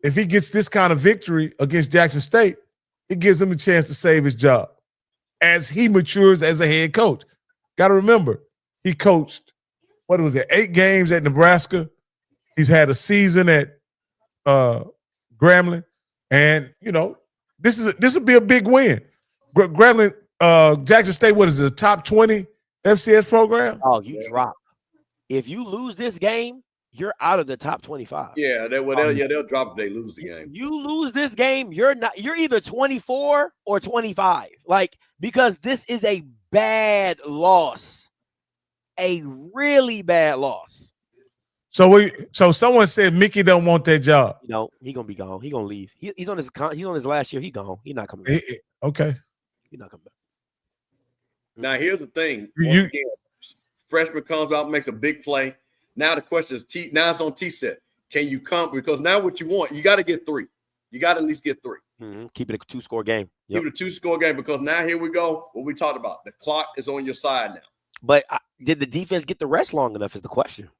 if he gets this kind of victory against Jackson State, it gives him a chance to save his job as he matures as a head coach. Got to remember, he coached, 8 games at Nebraska. He's had a season at Grambling. And, this will be a big win. Grambling, Jackson State, what is it, a top 20 FCS program? Oh, you drop. If you lose this game, you're out of the top 25. Yeah, they'll drop if they lose the game. You lose this game, you're either 24 or 25. Because this is a bad loss. A really bad loss. So someone said Mickey don't want that job. No, he's gonna be gone. He's gonna leave. He's on his last year. He's gone. He's not coming back. Okay. He's not coming back. Now here's the thing. Once again, freshman comes out, makes a big play. Now the question is, now it's on T-set. Can you come? Because now what you want, you got to get 3. You got to at least get 3. Mm-hmm. Keep it a 2-score game. Keep it a 2-score game because now here we go. What we talked about. The clock is on your side now. But did the defense get the rest long enough is the question.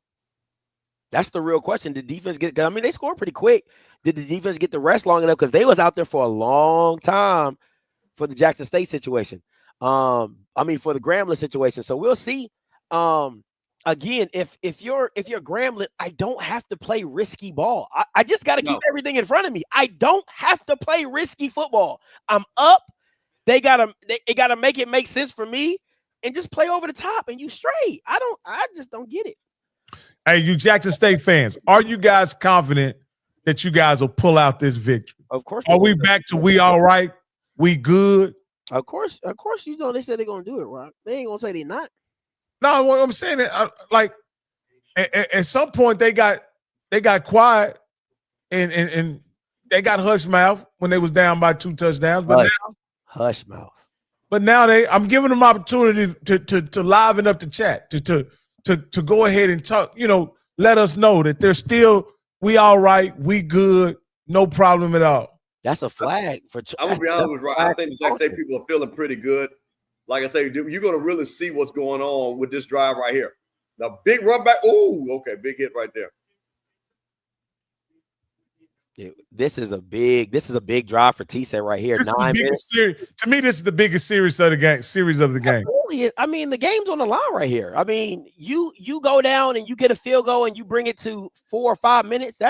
That's the real question. Did defense get – I mean, they scored pretty quick. Did the defense get the rest long enough? Because they was out there for a long time for the Jackson State situation. For the Grambling situation. So we'll see. Again, if you're Grambling, I don't have to play risky ball. I just got to keep everything in front of me. I don't have to play risky football. I'm up. They gotta make it make sense for me and just play over the top and you straight. I just don't get it. Hey, you Jackson State fans, are you guys confident that you guys will pull out this victory? Of course. Are we back to we all right? We good? Of course, they said they're gonna do it, Rock. They ain't gonna say they're not. No, what I'm saying is, at some point they got quiet and they got hush mouth when they was down by 2 touchdowns. But hush mouth. But now I'm giving them opportunity to liven up the chat, to go ahead and talk. Let us know that they're still we all right, we good, no problem at all. That's a flag for. I'm gonna be honest with you. I think the Jackson State people are feeling pretty good. Like I say, you're gonna really see what's going on with this drive right here. The big run back. Oh, okay, big hit right there. Yeah, this is a big drive for T-set right here. 9 minutes. To me, this is the biggest series of the game. I mean, the game's on the line right here. I mean, you go down and you get a field goal and you bring it to 4 or 5 minutes.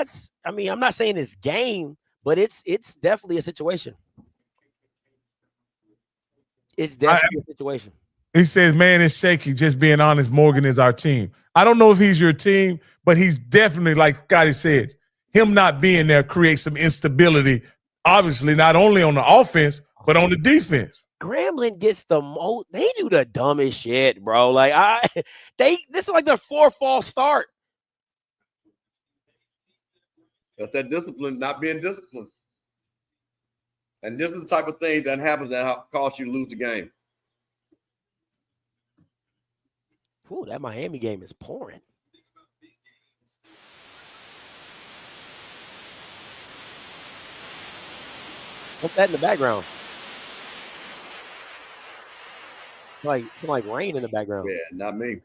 I'm not saying it's game, but it's definitely a situation. It's definitely a situation. He says, man, it's shaky. Just being honest, Morgan is our team. I don't know if he's your team, but he's definitely, like Scotty says, him not being there creates some instability, obviously, not only on the offense, but on the defense. Grambling gets the most. They do the dumbest shit, bro. This is like their 4th false start. That's that discipline, not being disciplined. And this is the type of thing that happens that causes you to lose the game. Ooh, that Miami game is pouring. What's that in the background? It's like rain in the background. Yeah, not me.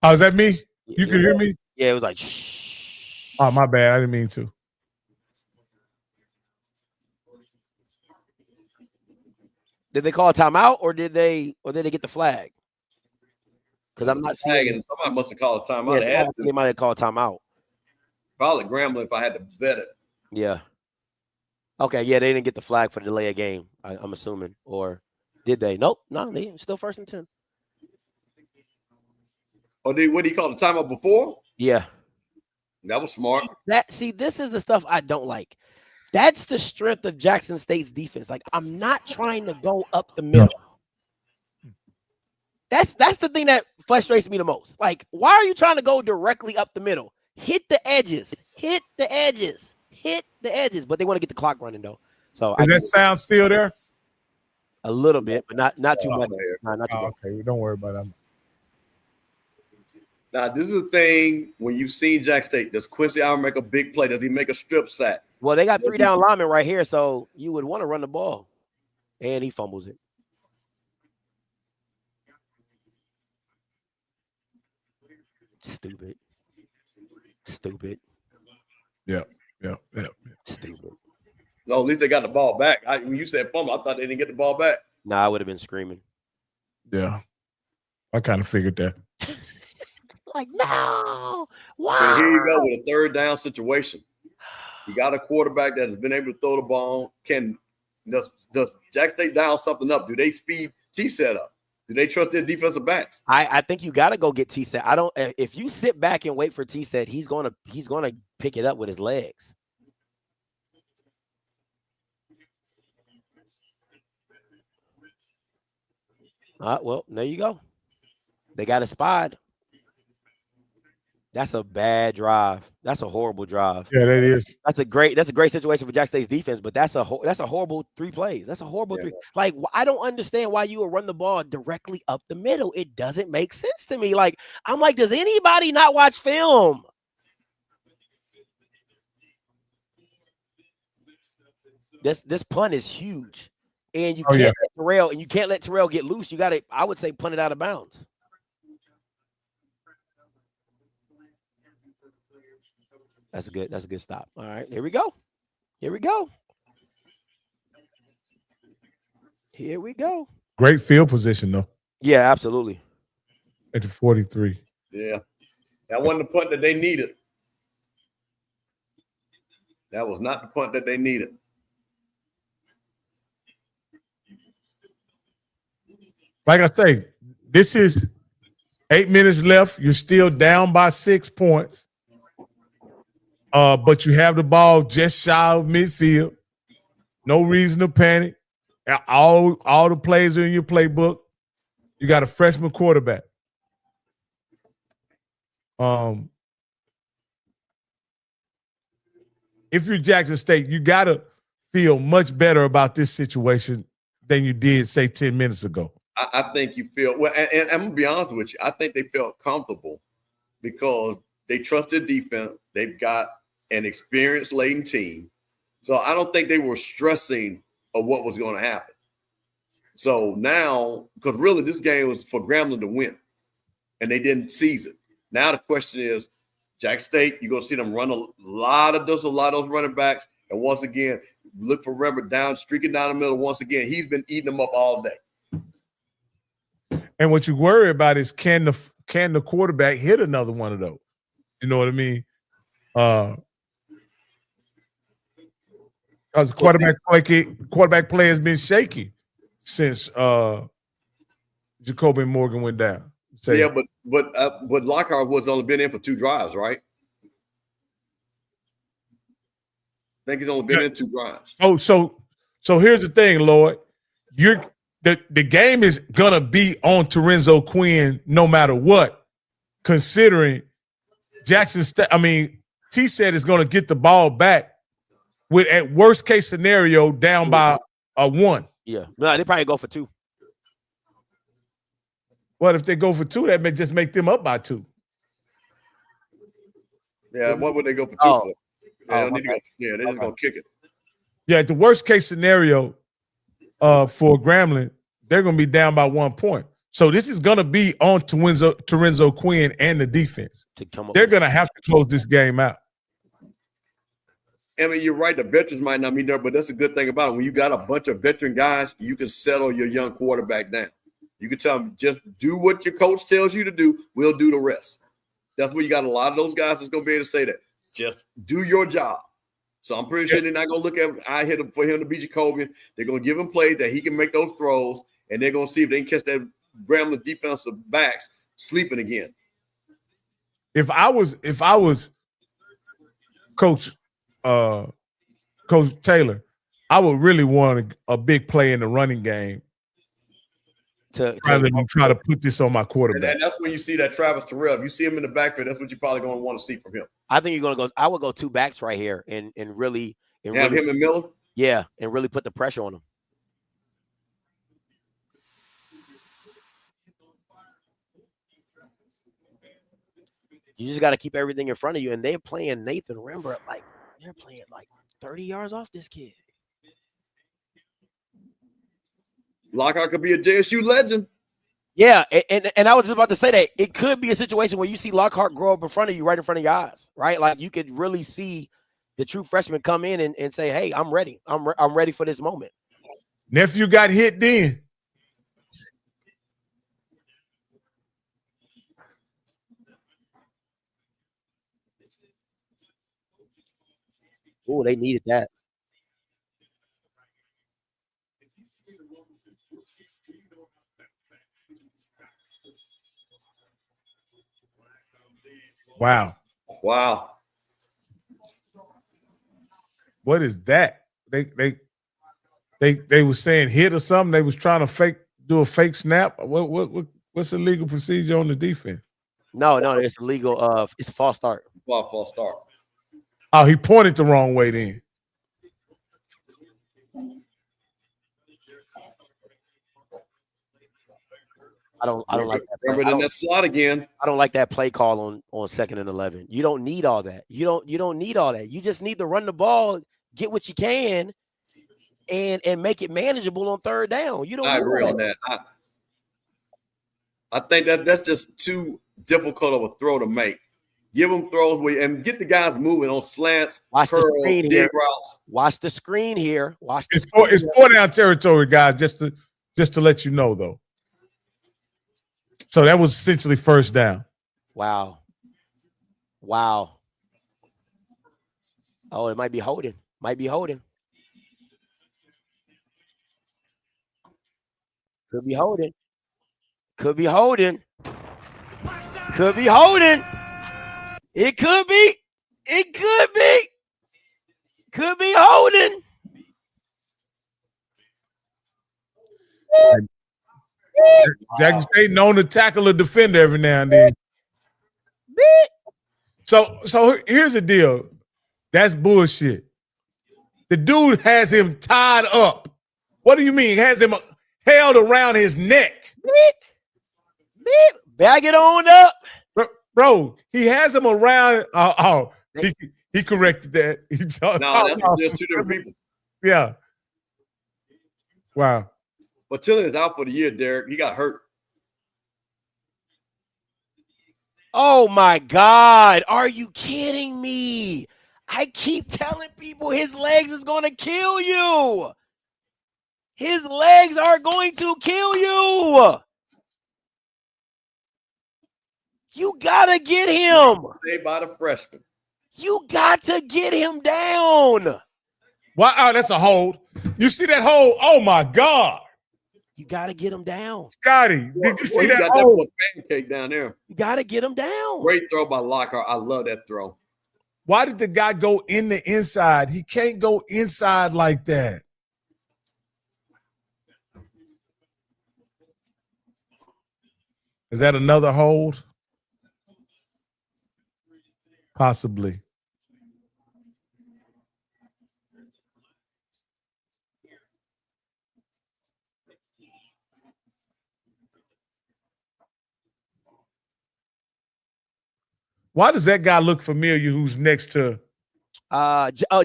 Oh, is that me? You can hear me? Yeah, it was like shh. Oh, my bad. I didn't mean to. Did they call a timeout or did they get the flag? Because I'm not seeing. Somebody must have called a timeout. Yeah, they might have called a timeout. Probably Grambling if I had to bet it. Yeah. Okay, yeah, they didn't get the flag for the delay of game, I'm assuming. Or did they? Nope. No, they still 1st and 10. Or what did he call the timeout before? Yeah. That was smart. This is the stuff I don't like. That's the strength of Jackson State's defense. Like, I'm not trying to go up the middle. No. That's the thing that frustrates me the most. Like, why are you trying to go directly up the middle? Hit the edges. Hit the edges. Hit the edges. But they want to get the clock running, though. So is that sound still there? A little bit, but not too much. Not too much. Okay, don't worry about that. Now, this is the thing when you've seen Jack State. Does Quincy Allen make a big play? Does he make a strip sack? Well, they got 3 down linemen right here, so you would want to run the ball. And he fumbles it. Stupid. Yeah. Stupid. No, at least they got the ball back. When you said fumble, I thought they didn't get the ball back. Nah, I would have been screaming. Yeah. I kind of figured that. Like, no. Wow. So here you go with a 3rd down situation. You got a quarterback that has been able to throw the ball. Does Jack State dial something up? Do they speed T-set up? Do they trust their defensive backs? I think you got to go get T-set. If you sit back and wait for T-set, he's gonna pick it up with his legs. Well, there you go. They got a spot. That's a bad drive. That's a horrible drive. Yeah, that is. That's a great situation for Jack State's defense, but that's a horrible 3 plays. That's a horrible 3. Like, I don't understand why you would run the ball directly up the middle. It doesn't make sense to me. Like, I'm like, does anybody not watch film? This punt is huge, and you can't let Terrell get loose. You got to, I would say, punt it out of bounds. That's a good stop. All right, here we go. Great field position, though. Yeah, absolutely. At the 43. Yeah. That wasn't the punt that they needed. That was not the punt that they needed. Like I say, this is 8 minutes left. You're still down by 6 points. But you have the ball just shy of midfield. No reason to panic. All the plays are in your playbook. You got a freshman quarterback. If you're Jackson State, you got to feel much better about this situation than you did, say, 10 minutes ago. I think you feel well, and I'm gonna be honest with you. I think they felt comfortable because they trust their defense. They've got an experienced laden team, so I don't think they were stressing of what was going to happen. So now, because really this game was for Grambling to win, and they didn't seize it. Now the question is, Jack State, you're gonna see them run a lot of those running backs, and once again, look for Rember streaking down the middle. Once again, he's been eating them up all day. And what you worry about is can the quarterback hit another one of those? You know what I mean? Because quarterback play has been shaky since Jacoby Morgan went down. Yeah, but Lockhart was only been in for 2 drives, right? I think he's only been in 2 drives. Oh, so here's the thing, Lloyd. The game is gonna be on Terenzo Quinn no matter what, considering T said is going to get the ball back with, at worst case scenario, down by a 1. Yeah. No, they probably go for 2. What if they go for 2? That may just make them up by 2. Yeah, what would they go for 2 Oh. for? They don't need to go. Yeah, they're just gonna kick it. Yeah, at the worst case scenario for Grambling, they're going to be down by 1 point. So this is going to be on Terenzo Quinn and the defense. They're going to have to close this game out. I mean, you're right. The veterans might not be there, but that's a good thing about it. When you got a bunch of veteran guys, you can settle your young quarterback down. You can tell them, just do what your coach tells you to do. We'll do the rest. That's where you got a lot of those guys that's going to be able to say that. Just do your job. So I'm pretty sure they're not going to look at I hit him for him to be Jacobian. They're going to give him plays that he can make those throws, and they're going to see if they can catch that Grambling defensive backs sleeping again. If I was Coach Taylor, I would really want a big play in the running game rather than try to put this on my quarterback. And that's when you see that Travis Terrell. If you see him in the backfield, that's what you're probably going to want to see from him. I think you're going to go. I would go 2 backs right here and really have him and Miller. Yeah, and really put the pressure on him. You just got to keep everything in front of you. And they're playing Nathan Rembert they're playing 30 yards off this kid. Lockhart could be a JSU legend. Yeah, and I was just about to say that it could be a situation where you see Lockhart grow up in front of you, right in front of your eyes, right? Like you could really see the true freshman come in and say, "Hey, I'm ready. I'm ready for this moment." Nephew got hit then. Oh, they needed that. Wow. What is that? They were saying hit or something. They was trying to do a fake snap. What's the legal procedure on the defense? No, it's illegal. It's a false start. False start. Oh, he pointed the wrong way then. I don't like that. Remember in that slot again. I don't like that play call on 2nd and 11. You don't need all that. You don't need all that. You just need to run the ball, get what you can, and make it manageable on 3rd down. You don't. I agree on that. I think that's just too difficult of a throw to make. Give them throws and get the guys moving on slants, curls, dig routes. Watch the screen here. It's 4-down territory, guys. Just to let you know, though. So that was essentially 1st down. Wow. Oh, it might be holding. Could be holding. It could be holding. Jackson State known to tackle a defender every now and then. So here's the deal. That's bullshit. The dude has him tied up. What do you mean? Has him held around his neck. Bag it on up. Bro, he has him around. He corrected that. That's just 2 different people. Yeah. Wow. But Tillin is out for the year, Derek. He got hurt. Oh, my God. Are you kidding me? I keep telling people his legs is going to kill you. His legs are going to kill you. You got to get him. Saved by the freshman. You got to get him down. Wow, that's a hold. You see that hold? Oh, my God. You got to get him down. Scotty, did you see that got hold? That pancake down there. You got to get him down. Great throw by Lockhart. I love that throw. Why did the guy go in the inside? He can't go inside like that. Is that another hold? Possibly. Why does that guy look familiar? Who's next to?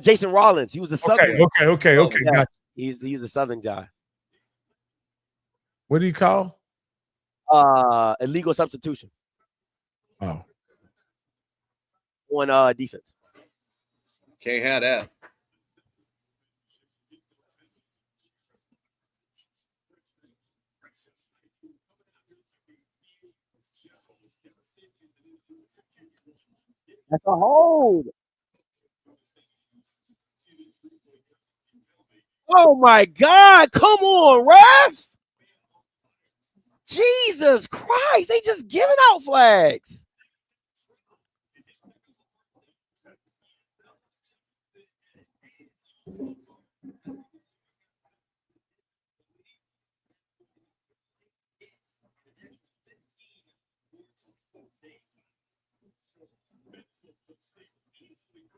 Jason Rollins. He was the Southern. Okay. Yeah. Gotcha. He's the Southern guy. What do you call? Illegal substitution. Oh. On defense. Can't have that. That's a hold. Oh my God. Come on, ref. Jesus Christ. They just giving out flags.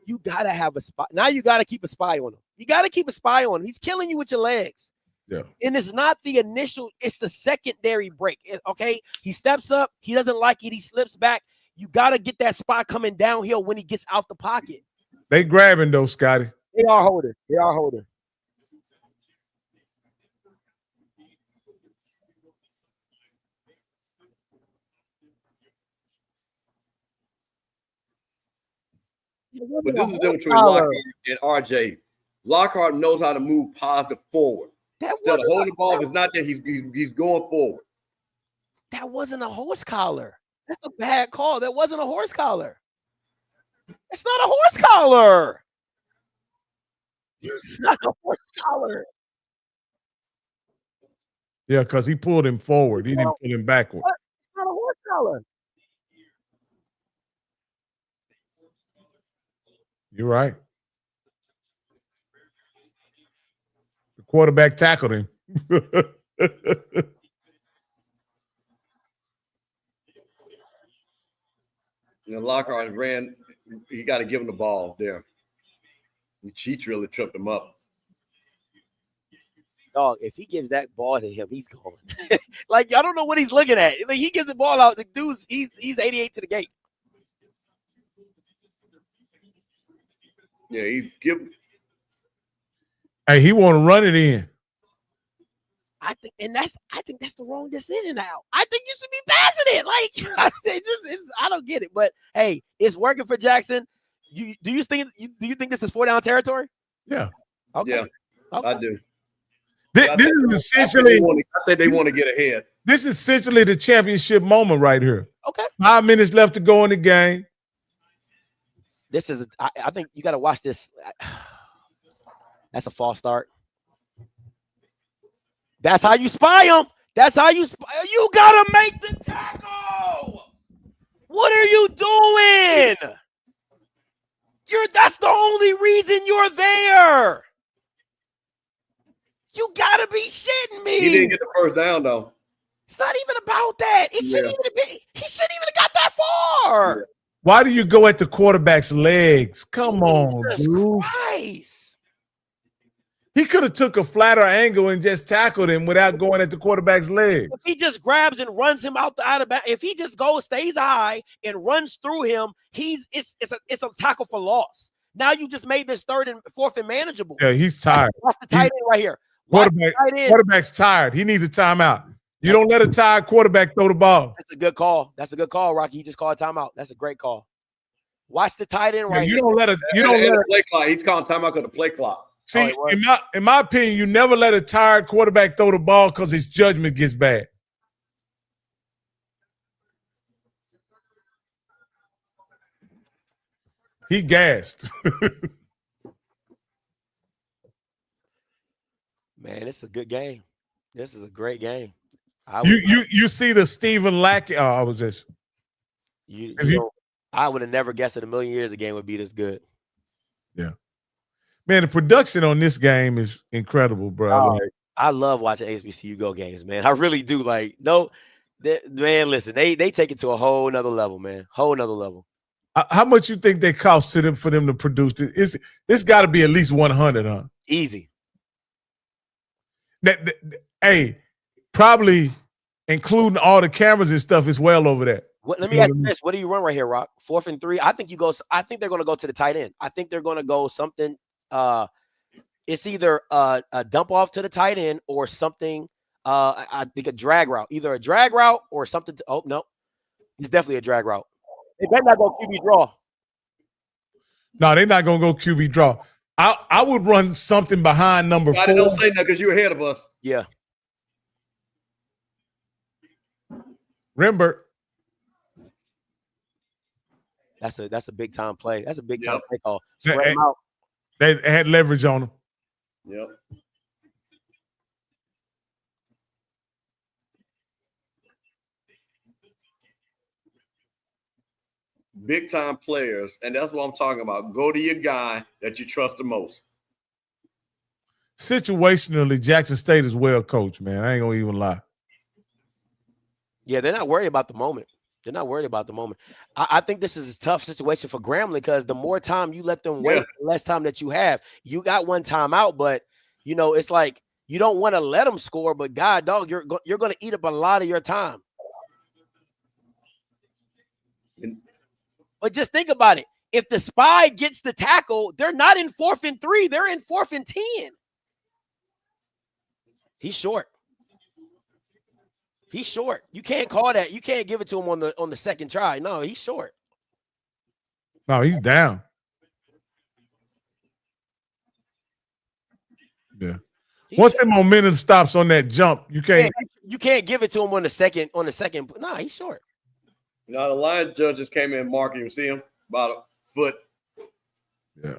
You gotta have a spy. Now you gotta keep a spy on him. You gotta keep a spy on him. He's killing you with your legs. Yeah. And it's not the initial, it's the secondary break. Okay. He steps up, he doesn't like it, he slips back. You gotta get that spy coming downhill when he gets out the pocket. They grabbing though, Scotty. They are holding. They are holding. But this is the difference between Lockhart and RJ. Lockhart knows how to move positive forward. Instead of holding the ball, if it's not there, he's going forward. That wasn't a horse collar. That's a bad call. That wasn't a horse collar. It's not a horse collar. It's not a horse collar. Yeah, because he pulled him forward. He didn't pull him backward. It's not a horse collar. You're right. The quarterback tackled him. Lockhart ran. He got to give him the ball there. Cheech really tripped him up. Dog, if he gives that ball to him, he's gone. Like, I don't know what he's looking at. Like, he gives the ball out. The dude's he's 88 to the gate. Yeah, he's giving. Hey, he want to run it in. I think that's the wrong decision now. I think you should be passing it. Like, I don't get it. But hey, it's working for Jackson. Do you think this is 4-down territory? Yeah. Okay. Yeah, okay. I do. This is essentially. I think they want to get ahead. This is essentially the championship moment right here. Okay. 5 minutes left to go in the game. This is. I think you got to watch this. That's a false start. That's how you spy them. That's how you spy. You got to make the tackle. What are you doing? That's the only reason you're there. You got to be shitting me. He didn't get the first down, though. It's not even about that. He shouldn't even have got that far. Yeah. Why do you go at the quarterback's legs? Come on, dude. Christ. He could have took a flatter angle and just tackled him without going at the quarterback's leg. If he just grabs and runs him out of bounds, if he just stays high and runs through him, it's a tackle for loss. Now you just made this 3rd and 4th and manageable. Yeah, he's tired. Watch the tight end right here. Quarterback's tired. He needs a timeout. You don't let a tired quarterback throw the ball. That's a good call. That's a good call, Rocky. He just called a timeout. That's a great call. Watch the tight end right here. You don't let a play clock. He's calling timeout because the play clock. See, in my opinion, you never let a tired quarterback throw the ball because his judgment gets bad. He gassed. Man, this is a good game. This is a great game. You see the Stephen Lackey. Oh, I was just. I would have never guessed in a million years the game would be this good. Yeah. Man, the production on this game is incredible, bro. I love watching HBCU go games, man. I really do. Like, man, listen, they take it to a whole nother level, man. Whole nother level. How much you think they cost to them for them to produce it? It's got to be at least 100, huh? Easy. Hey, probably including all the cameras and stuff is well over that. Let me ask you this: what do you run right here, Rock? 4th and 3. I think you go. I think they're going to go to the tight end. I think they're going to go something. It's either a dump off to the tight end or something. I think a drag route, either a drag route or something. Oh no, it's definitely a drag route. They better not go QB draw. No, they're not gonna go QB draw. I would run something behind number 4. Don't say that because you're ahead of us. Yeah. Remember, that's a big time play. That's a big time play call. Spread them out. They had leverage on them. Yep. Big time players, and that's what I'm talking about. Go to your guy that you trust the most. Situationally, Jackson State is well coached, man. I ain't gonna even lie. Yeah, they're not worried about the moment. They're not worried about the moment. I think this is a tough situation for Grambling because the more time you let them wait, the less time that you have. You got one time out, but you know it's like you don't want to let them score. But God, dog, you're going to eat up a lot of your time. But just think about it. If the spy gets the tackle, they're not in 4th and 3. They're in 4th and 10. He's short. He's short. You can't call that. You can't give it to him on the second try. No, he's short. No, he's down. Yeah. Once the momentum stops on that jump, you can't give it to him on the second. Nah, he's short. Now the line judges came in marking. You see him about a foot. Yeah.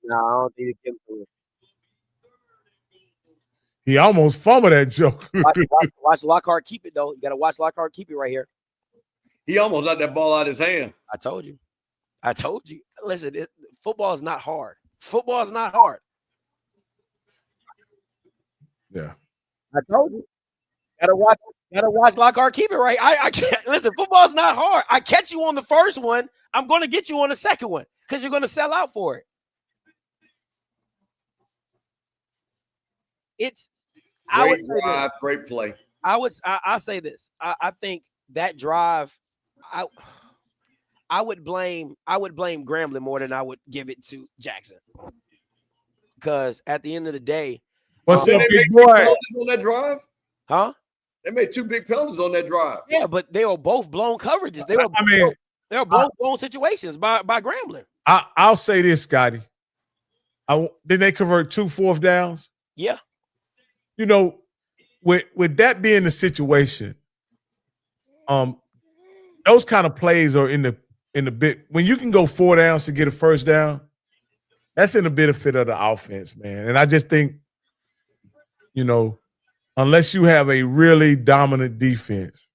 No, I don't think he can. He almost fumbled that joke. watch Lockhart keep it, though. You got to watch Lockhart keep it right here. He almost let that ball out of his hand. I told you. Listen, football is not hard. Football is not hard. Yeah. I told you. Gotta watch Lockhart keep it right. I can't listen. Football's not hard. I catch you on the first one. I'm going to get you on the second one because you're going to sell out for it. Great drive, great play. I say this. I think that drive, I would blame Grambling more than I would give it to Jackson. Because at the end of the day, what's up, big boy? On that drive? Huh? They made 2 big penalties on that drive. Yeah, but they were both blown coverages. They were both blown situations by Grambling. I'll say this, Scotty. Did they convert 2 4th downs? Yeah. You know, with that being the situation, those kind of plays are in the bit when you can go 4 downs to get a first down. That's in the benefit of the offense, man. And I just think, you know, unless you have a really dominant defense,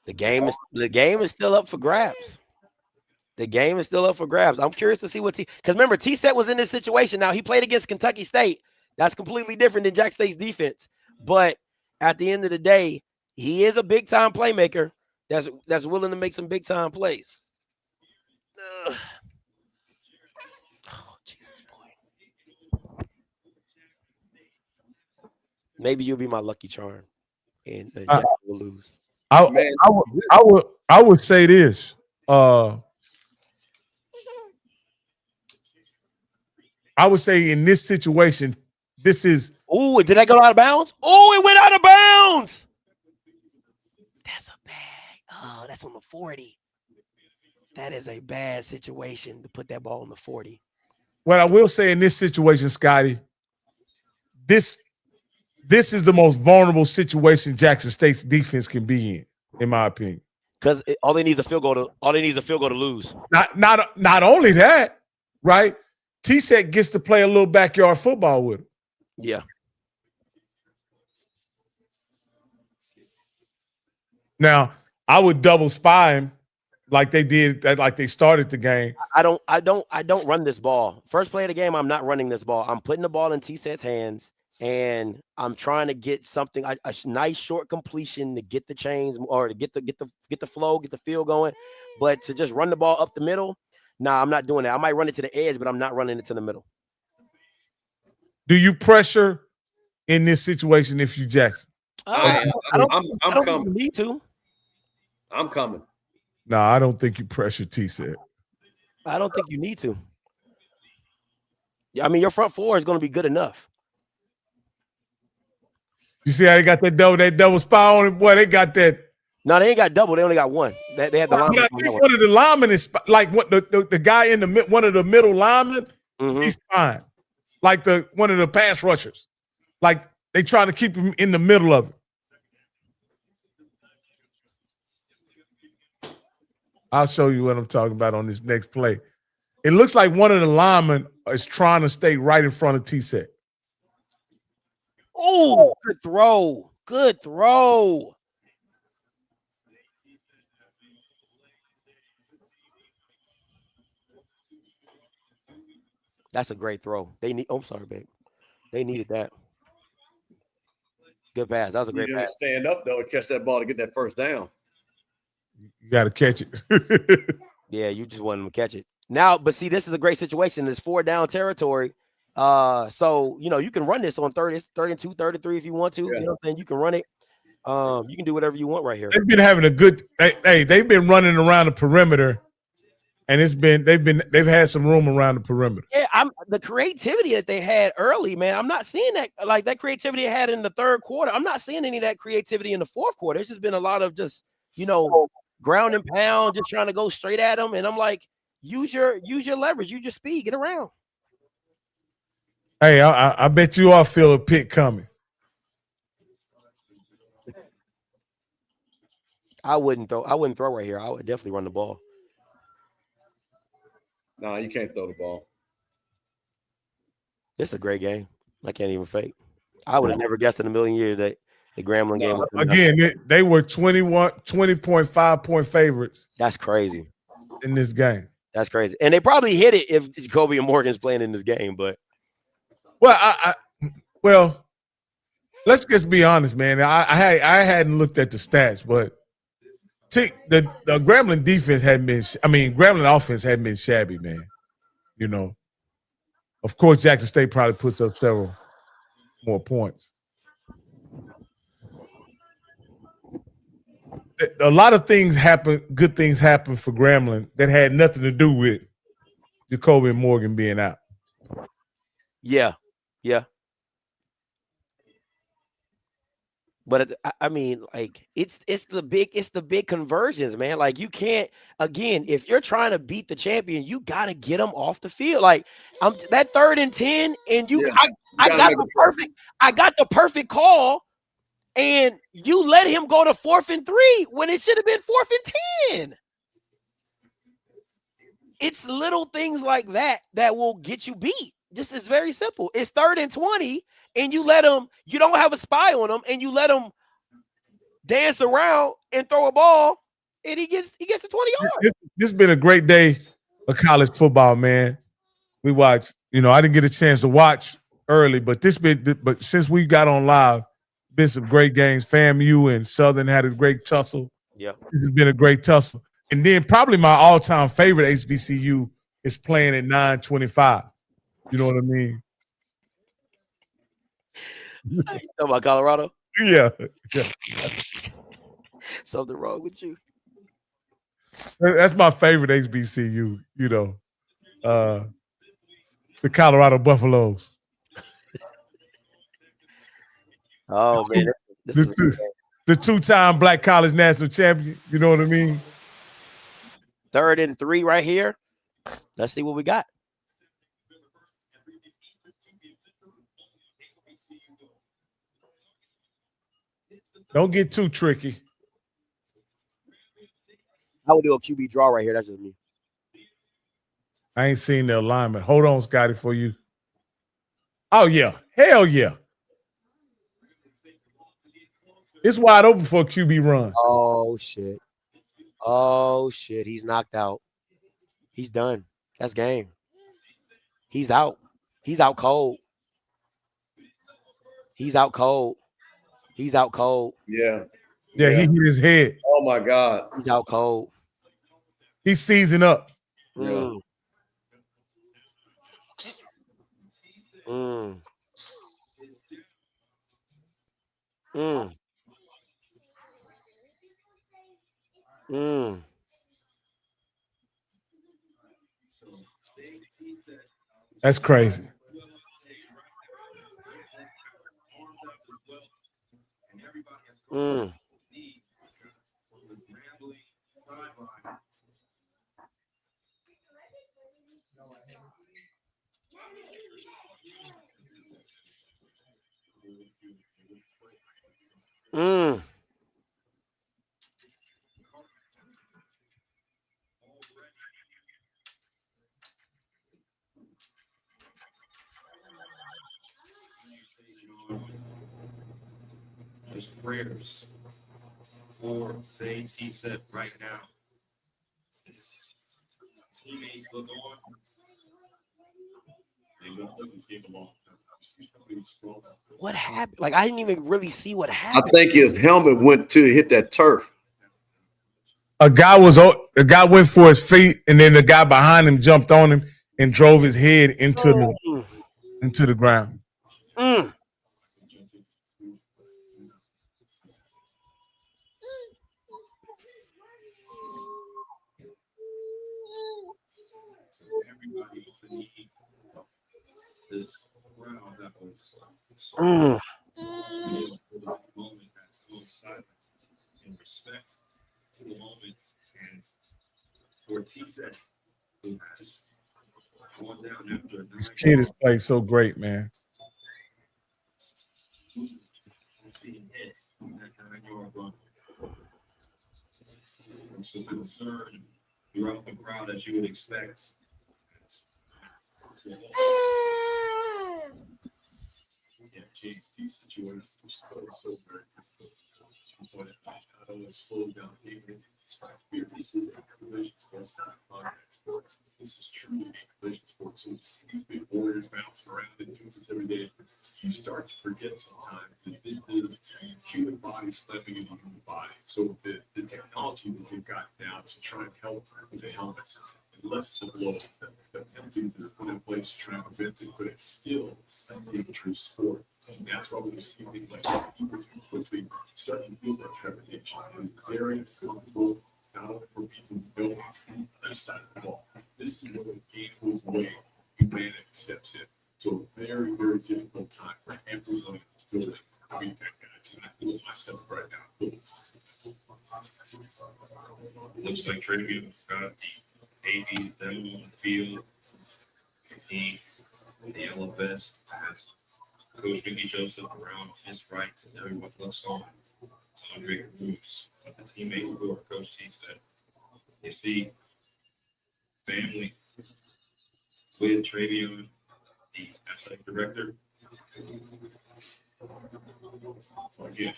the game is still up for grabs. The game is still up for grabs. I'm curious to see because remember, T-Set was in this situation. Now, he played against Kentucky State. That's completely different than Jack State's defense. But at the end of the day, he is a big-time playmaker that's willing to make some big-time plays. Oh, Jesus, boy. Maybe you'll be my lucky charm, and Jack will lose. I would say this. I would say in this situation, this is. Oh, did that go out of bounds? Oh, it went out of bounds. That's a bag. Oh, that's on the 40. That is a bad situation to put that ball on the 40. What I will say in this situation, Scotty, this is the most vulnerable situation Jackson State's defense can be in my opinion. Because all they need is a field goal to lose. Not only that, right? T-Set gets to play a little backyard football with him. Yeah. Now, I would double spy him like they did, like they started the game. I don't run this ball. First play of the game, I'm not running this ball. I'm putting the ball in T-Set's hands, and I'm trying to get something, a nice short completion to get the chains or to get the flow, get the feel going. But to just run the ball up the middle, nah, I'm not doing that. I might run it to the edge, but I'm not running it to the middle. Do you pressure in this situation if you Jackson? I am. I'm think coming. you need to. I'm coming. No, I don't think you pressure T-Set. I don't think you need to. I mean, your front four is going to be good enough. You see how they got that double spy on it? Boy, they got that. No, they ain't got double. They only got one. They had the lineman. I think one of the linemen is like what the guy in the one of the middle linemen. He's fine. Like one of the pass rushers. Like they try to keep him in the middle of it. I'll show you what I'm talking about on this next play. It looks like one of the linemen is trying to stay right in front of T-Set. Oh, good throw. Good throw. That's a great throw. They need. Oh, I'm sorry, babe. They needed that. Good pass. That was a great pass. Stand up though and catch that ball to get that first down. You got to catch it. Yeah, you just want them to catch it. Now, but see, this is a great situation. It's 4-down territory. So you can run this on 30, it's 32, 33 if you want to. Yeah. You know what I'm saying? You can run it. You can do whatever you want right here. They've been having a good. They've been running around the perimeter. And they've had some room around the perimeter. Yeah, the creativity that they had early, man. I'm not seeing that like that creativity they had in the third quarter. I'm not seeing any of that creativity in the fourth quarter. It's just been a lot of just ground and pound, just trying to go straight at them. And I'm like, use your leverage, use your speed, get around. Hey, I bet you all feel a pick coming. I wouldn't throw right here. I would definitely run the ball. No, you can't throw the ball. It's a great game. I can't even fake. I would have never guessed in a million years that the Grambling game was again. They were 20.5 point favorites. That's crazy in this game. That's crazy, and they probably hit it if Jacoby and Morgan's playing in this game. But well, let's just be honest, man. I hadn't looked at the stats, but the Grambling defense hadn't been. I mean, Grambling offense hadn't been shabby, man. You know, of course, Jackson State probably puts up several more points. A lot of things happen. Good things happen for Grambling that had nothing to do with Jacoby and Morgan being out. Yeah. But I mean, like it's the big conversions, man. Like you can't, again, if you're trying to beat the champion, you got to get them off the field. Like that 3rd and 10, and I got the perfect call, and you let him go to 4th and 3 when it should have been 4th and 10. It's little things like that will get you beat. This is very simple. It's 3rd and 20. And you let them, you don't have a spy on them, and you let them dance around and throw a ball, and he gets to 20 yards. This has been a great day of college football, man. We watched, I didn't get a chance to watch early, but since we got on live, been some great games. FAMU and Southern had a great tussle. Yeah. This has been a great tussle. And then probably my all-time favorite HBCU is playing at 9:25. You know what I mean? You talking about Colorado? Yeah. Something wrong with you? That's my favorite HBCU, the Colorado Buffaloes. Oh, man. The two-time Black College National Champion, you know what I mean? 3rd and 3 right here. Let's see what we got. Don't get too tricky. I would do a QB draw right here. That's just me. I ain't seen the alignment. Hold on, Scotty, for you. Oh, yeah. Hell yeah. It's wide open for a QB run. Oh, shit. He's knocked out. He's done. That's game. He's out. He's out cold. He's out cold. Yeah. Yeah, he hit his head. Oh, my God. He's out cold. He's seizing up. Yeah. Mm. Mm. That's crazy. Mm. Mm. Just prayers for say he said right now. His teammates look on. They look and came along. What happened? Like I didn't even really see what I happened. think his helmet went to hit that turf. A guy went for his feet, and then the guy behind him jumped on him and drove his head into the ground. Mm. This crowd that was Mm. moment has coincided in respect to the moment and Ortiz who has gone down after a This kid has played so great, man. being hit that 9-yard run. So concern throughout the crowd as you would expect. Yeah, JST situation was so very difficult. But I know it's slowed down even it's 5 years. This is collision sports, not contact sports. This is truly collision sports. So you see big warriors bouncing around and doing this every day. You start to forget sometimes that this is human body slapping into human body. So the technology that they've got now to try and help with the helmets and less the blow, the penalties that are put in place to try and prevent it, but it's still an infantry sport. And that's why we see things like quickly starting to feel that trepidation. And very comfortable, not only for people who don't on the other side of the ball. This is where the game goes away. Humanity steps in. So very, very difficult time for everyone to build it. I mean, I'm doing myself right now. Looks like Tribune got the 80s down on the field. The yellow vest has Coach Vicky Joseph around his right as everyone looks on. Andre moves with the teammate who are Coach T said. You see family with Travion, the athletic director. So again,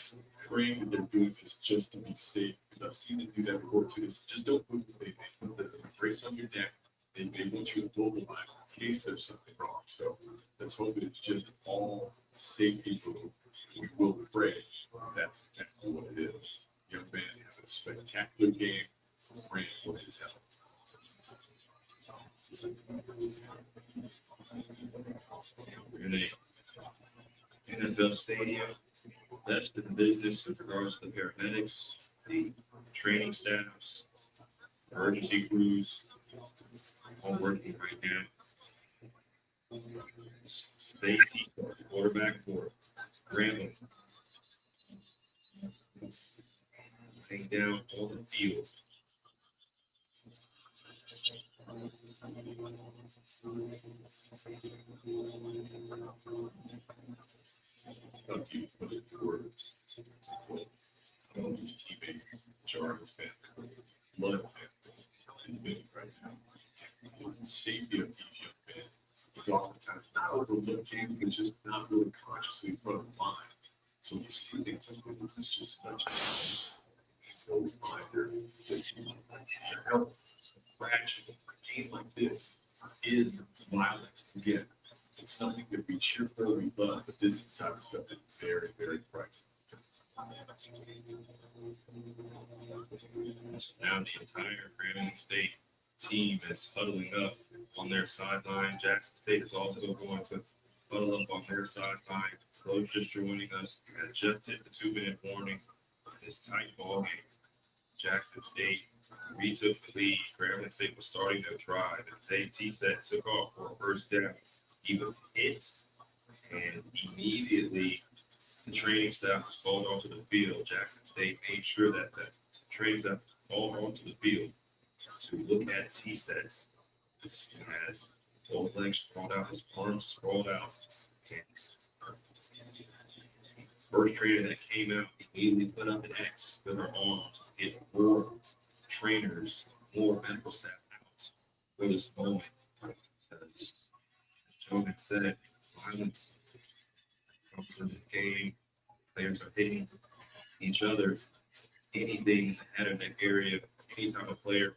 praying that they're doing this just to be safe. Because I've seen them do that before too. Just don't move the baby. Put the brace on your neck. They want you to mobilize in case there's something wrong. So let's hope it's just all safety. We will pray. That's what it is. Young man has a spectacular game. Praying for his health. We're in a NFL stadium. That's the business with regards to the paramedics, the training staffs, emergency crews, all working right now. Safety, quarterback for Grambling. Take down all the field. Thank you for the words. I don't use teammates, Jarvis family, blood family, right now. The safety of these young men is oftentimes overlooked. James is just not really consciously in front of the mind. So you see things as it's just such a reminder that your health fraction of a game like this is violent. Again, it's something that we cheer for, we love, but this type of stuff is very, very pricey. Now the entire Grambling State team is huddling up on their sideline. Jackson State is also going to huddle up on their sideline. Coach just joining us. We had just hit the 2-minute warning on this tight ball game. Jackson State retook the lead. Grambling State was starting to drive. And T-Set took off for a first down. He was hit. And immediately, the training staff was called onto the field. Jackson State made sure that the training staff was called onto the field to look at T-Sets. He has both legs sprawled out, his arms sprawled out. First trainer that came out immediately put up an X with her arms to get more trainers, more medical staff out for this moment. As Jonas said, violence comes in the game. Players are hitting each other. Anything in the head of that area, anytime a player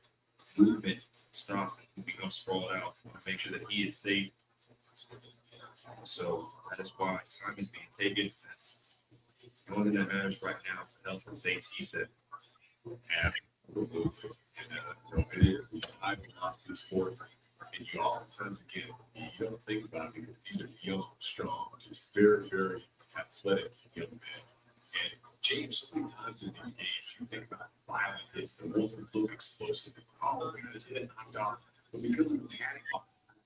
movement stops and becomes sprawled out, to make sure that he is safe. So that is why time is being taken. That's the only thing that matters right now is the health of safety. Said, I've been lost to the sport, and you oftentimes again, you don't think about it because these are young, strong, just very, very athletic young men. And James, sometimes in these games, you think about violent hits, the ones that look explosive, all of it is hit knocked off. But because of the panic,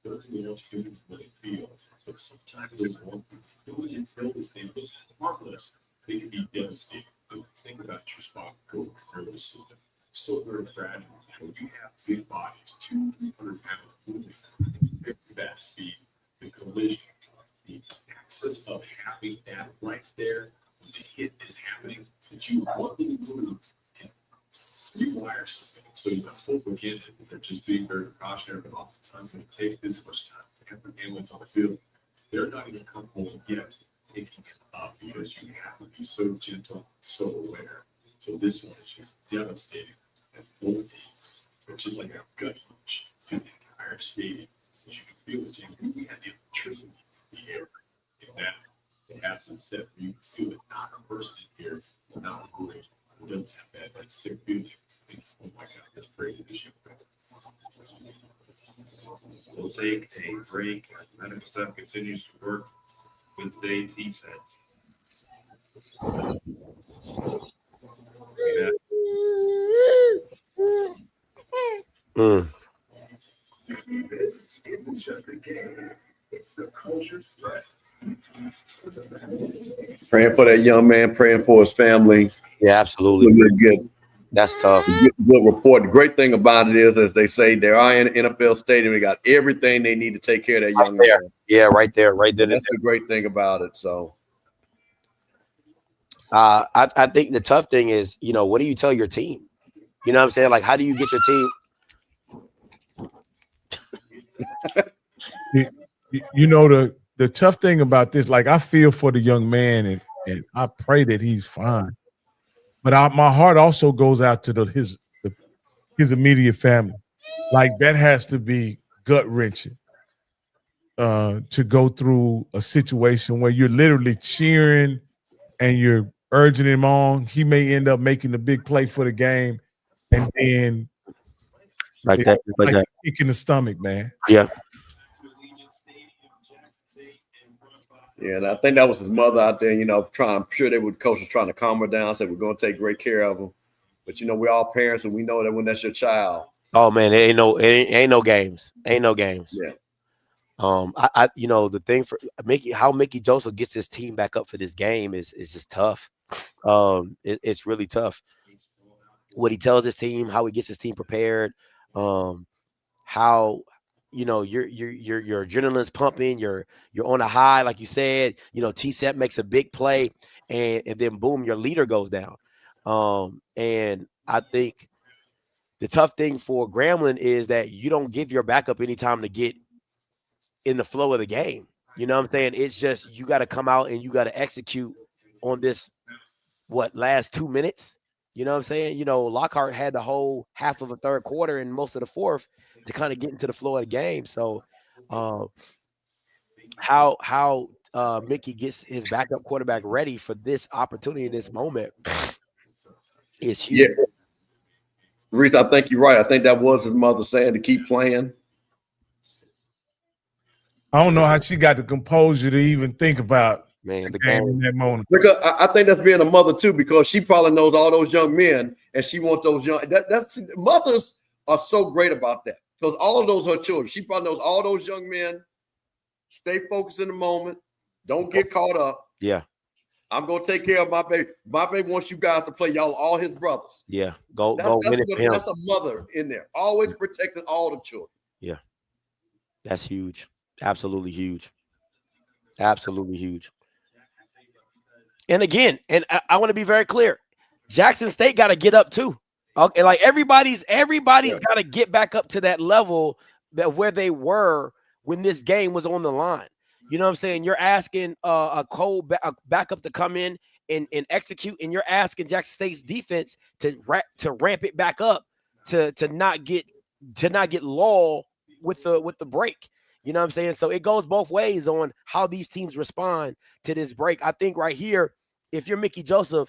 those are the most students in the field. But sometimes they won't doing until this thing is harmless. They can be devastating. But think about your spot, go nervous system. So very fragile. When you have big bodies, 200-300 pounds moving at very fast speed, the collision, the access of having that right there, when the hit is happening, that you want to move can rewire something. So you hope again that they're just being very cautionary, but oftentimes when they take this much time to have the ambulance on the field, they're not even comfortable yet picking it up because you have to be so gentle, so aware. So this one is just devastating. And both teams, which is like a gut punch to the entire stadium. So you can feel it. You really have the electricity in the air. And that it has to set for you to feel it. Not a person in here. It's not moving. It doesn't have that sick feeling. Oh my God, that's crazy. We'll take a break as medical staff continues to work with today's T-Sets. This isn't just a game, it's the culture threat. Praying for that young man, praying for his family. Yeah, absolutely. Good. That's tough. Good report. The great thing about it is, as they say, they are in an NFL stadium. They got everything they need to take care of that young man. Yeah, right there. That's the great thing about it. So, I think the tough thing is, what do you tell your team? You know what I'm saying? Like, how do you get your team? The tough thing about this, like, I feel for the young man and I pray that he's fine. But my heart also goes out to his immediate family. Like, that has to be gut-wrenching to go through a situation where you're literally cheering and you're urging him on. He may end up making the big play for the game, and then like that, kick in the stomach, man. Yeah. Yeah, and I think that was his mother out there, I'm sure coach was trying to calm her down, said we're going to take great care of him. But, we're all parents, and we know that when that's your child. Oh, man, it ain't no games. Ain't no games. Yeah. The thing for how Mickey Joseph gets his team back up for this game is just tough. It's really tough. What he tells his team, how he gets his team prepared, how your adrenaline's pumping, you're on a high, like you said. T-Set makes a big play, and then boom, your leader goes down. And I think the tough thing for Grambling is that you don't give your backup any time to get in the flow of the game. You know what I'm saying? It's just you got to come out and you got to execute on this last 2 minutes. You know what I'm saying? Lockhart had the whole half of a third quarter and most of the fourth to kind of get into the flow of the game. So how Mickey gets his backup quarterback ready for this opportunity, this moment is huge. Yeah. Reese, I think you're right. I think that was his mother saying to keep playing. I don't know how she got the composure to even think about Man, the game in that moment. Because I think that's being a mother too, because she probably knows all those young men, and she wants those young. That's mothers are so great about that, because all of those are her children. She probably knows all those young men. Stay focused in the moment. Don't get caught up. Yeah. I'm gonna take care of my baby. My baby wants you guys to play. Y'all all his brothers. Yeah. Go That's win it for him. that's a mother in there, always protecting all the children. Yeah. That's huge. Absolutely huge. Absolutely huge. And again, and I want to be very clear, Jackson State got to get up too. Okay, like everybody's got to get back up to that level that where they were when this game was on the line. You know what I'm saying? You're asking a backup to come in and execute, and you're asking Jackson State's defense to ramp it back up to not get lulled with the break. You know what I'm saying? So it goes both ways on how these teams respond to this break. I think right here, if you're Mickey Joseph,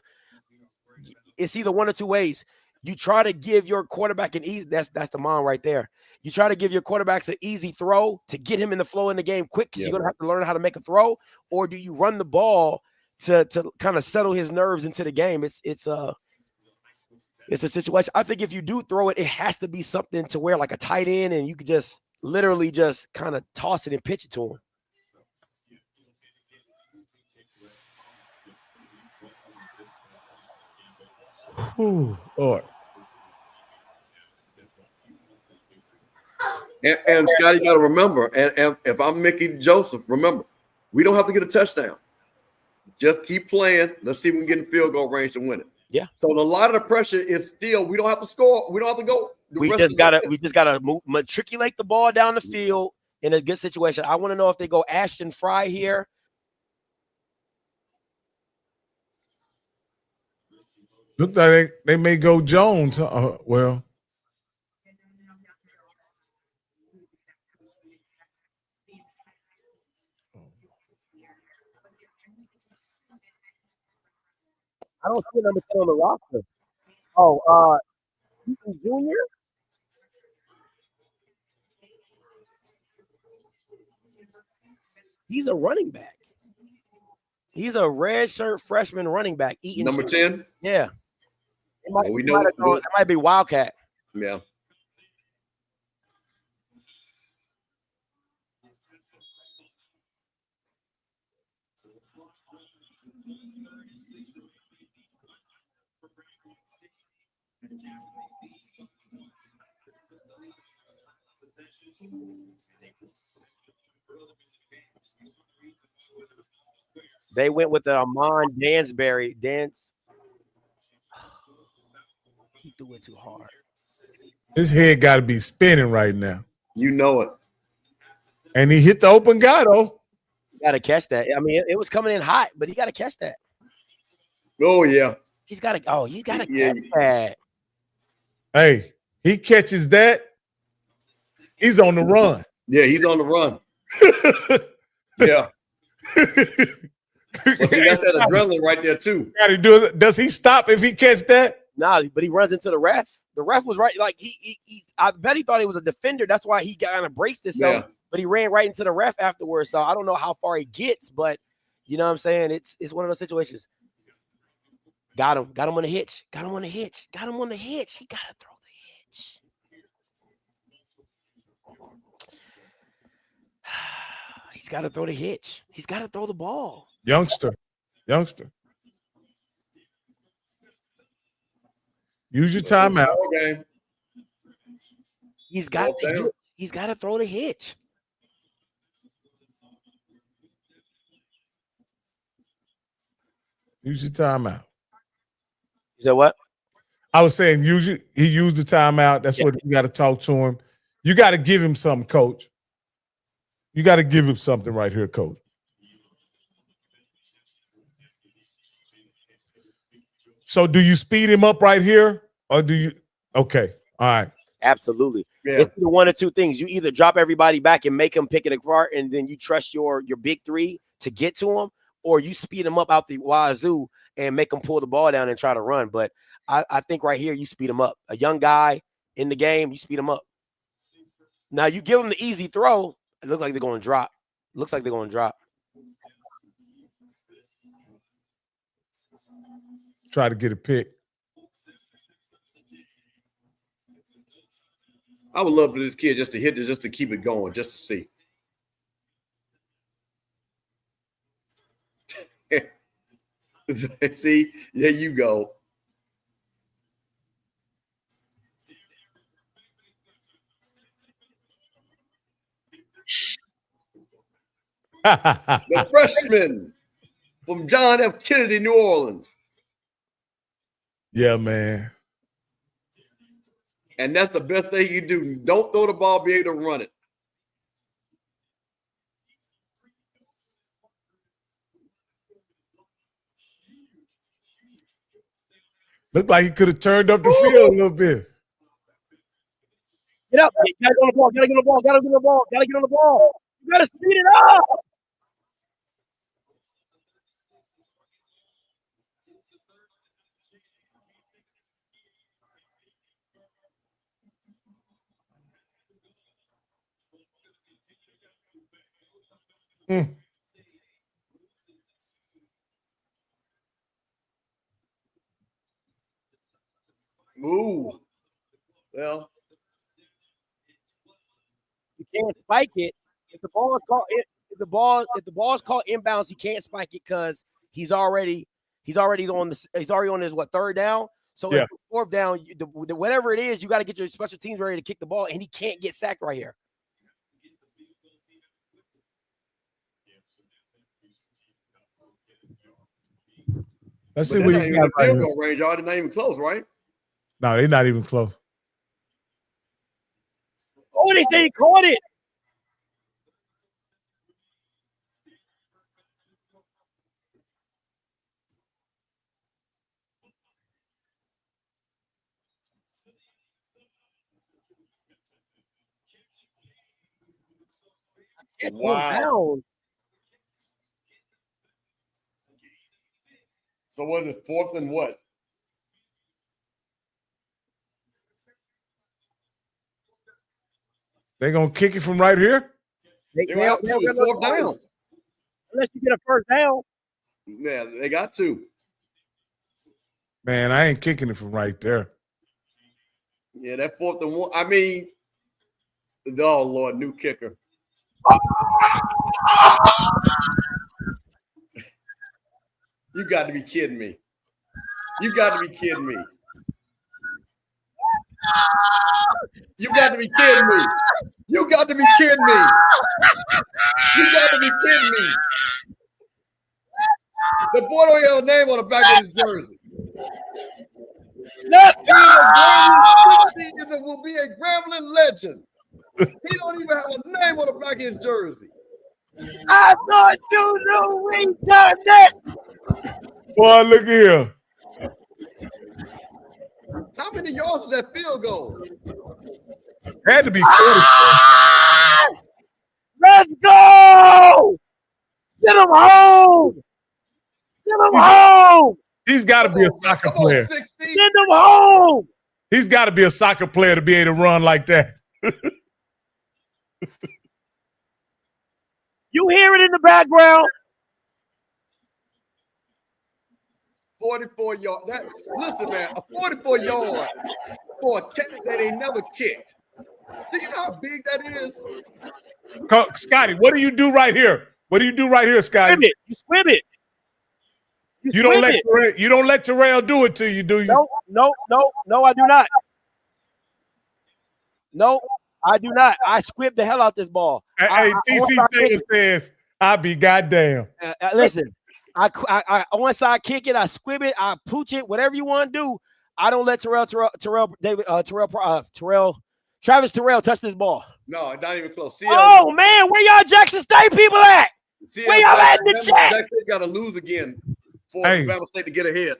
it's either one or two ways. You try to give your quarterback an easy, that's the mom right there. You try to give your quarterbacks an easy throw to get him in the flow in the game quick, because you're going to have to learn how to make a throw, or do you run the ball to kind of settle his nerves into the game? It's a situation. I think if you do throw it, it has to be something to where like a tight end, and you could just literally just kind of toss it and pitch it to him. Ooh, Lord. And Scotty, you got to remember, and if I'm Mickey Joseph, remember, we don't have to get a touchdown. Just keep playing. Let's see if we can get in field goal range to win it. Yeah. So a lot of the pressure is still, we don't have to score. We don't have to go. We just gotta matriculate the ball down the field in a good situation. I want to know if they go Ashton Fry here. Look like they may go Jones. Well, I don't see number 10 on the roster. Oh, Houston Jr. He's a running back. He's a red shirt freshman running back. Number 10? Yeah. We know that might be Wildcat. Yeah. They went with the Amon Dansbury. He threw it too hard. his head got to be spinning right now. You know it. And he hit the open guy, though. You got to catch that. I mean, it was coming in hot, but he got to catch that. Oh, yeah. You got to catch that. Hey, he catches that, he's on the run. Yeah, he's on the run. Yeah. Well, see, that's that adrenaline right there, too. Gotta do it. Does he stop if he catch that? Nah, but he runs into the ref. The ref was right. Like he I bet he thought he was a defender. That's why he kind of braced himself. Yeah. But he ran right into the ref afterwards. So I don't know how far he gets, but you know what I'm saying? It's one of those situations. Got him on the hitch. Got him on the hitch. He gotta throw the hitch. He's got to throw the hitch. He's got to throw the ball. Youngster. Use your timeout. Okay. He's got to throw the hitch. Use your timeout. You said what? I was saying he used the timeout. That's what you got to talk to him. You got to give him something, coach. You got to give him something right here, coach. So do you speed him up right here, or do you? Okay, all right. Absolutely. Yeah. It's either one or two things. You either drop everybody back and make them pick it apart, and then you trust your big three to get to them, or you speed them up out the wazoo and make them pull the ball down and try to run. But I think right here you speed them up. A young guy in the game, you speed them up. Now you give them the easy throw. It looks like they're going to drop. Looks like they're going to drop. Try to get a pick. I would love for this kid just to hit it, just to keep it going, just to see. See, there you go. The freshman from John F. Kennedy, New Orleans. Yeah, man. And that's the best thing you do. Don't throw the ball, be able to run it. Looked like he could have turned up the field a little bit. Get up. You gotta get on the ball. Gotta get on the ball. Gotta get on the ball. Gotta get on the ball. You gotta speed it up. Ooh. Well, You can't spike it. If the ball is called if the ball is called inbounds, he can't spike it because he's already on his third down. So Yeah. if it's fourth down, whatever it is, you got to get your special teams ready to kick the ball, and he can't get sacked right here. Let's see but what they're you not got even right field here. goal range. Y'all, they're not even close, right? No, they're not even close. Oh, they say he caught it. Wow. So was it fourth and what? They gonna kick it from right here? They have to. It's fourth down. Unless you get a first down. Yeah, they got to. Man, I ain't kicking it from right there. Yeah, that fourth and one. I mean, oh Lord, new kicker. You got to be kidding me. You got to be kidding me. You got to be kidding me. You got to be kidding me. You got to be kidding me. The boy don't have a name on the back of his jersey. Let's go! It will be a Grambling legend. He don't even have a name on the back of his jersey. I thought you knew we done it. Boy, look here. How many yards was that field goal? Had to be 40. Let's go! Send him home! Send him home! He's got to be a soccer player. Send him home! He's got to be a soccer player to be able to run like that. You hear it in the background. 44 yards. Listen, man, a 44 yard for a kick that ain't never kicked. Do you know how big that is? Scotty, what do you do right here? What do you do right here, Scotty? Swim it. You swim it. You don't let Terrell do it to you, do you? No, I do not. No, I do not. I squib the hell out this ball. Hey, TC Taylor says, "I be goddamn." Listen, I onside kick it, I squib it, I pooch it, whatever you want to do. I don't let Travis Terrell touch this ball. No, not even close. Oh man, where y'all Jackson State people at? Where y'all at in the chat? Jackson State's got to lose again for Alabama State to get ahead.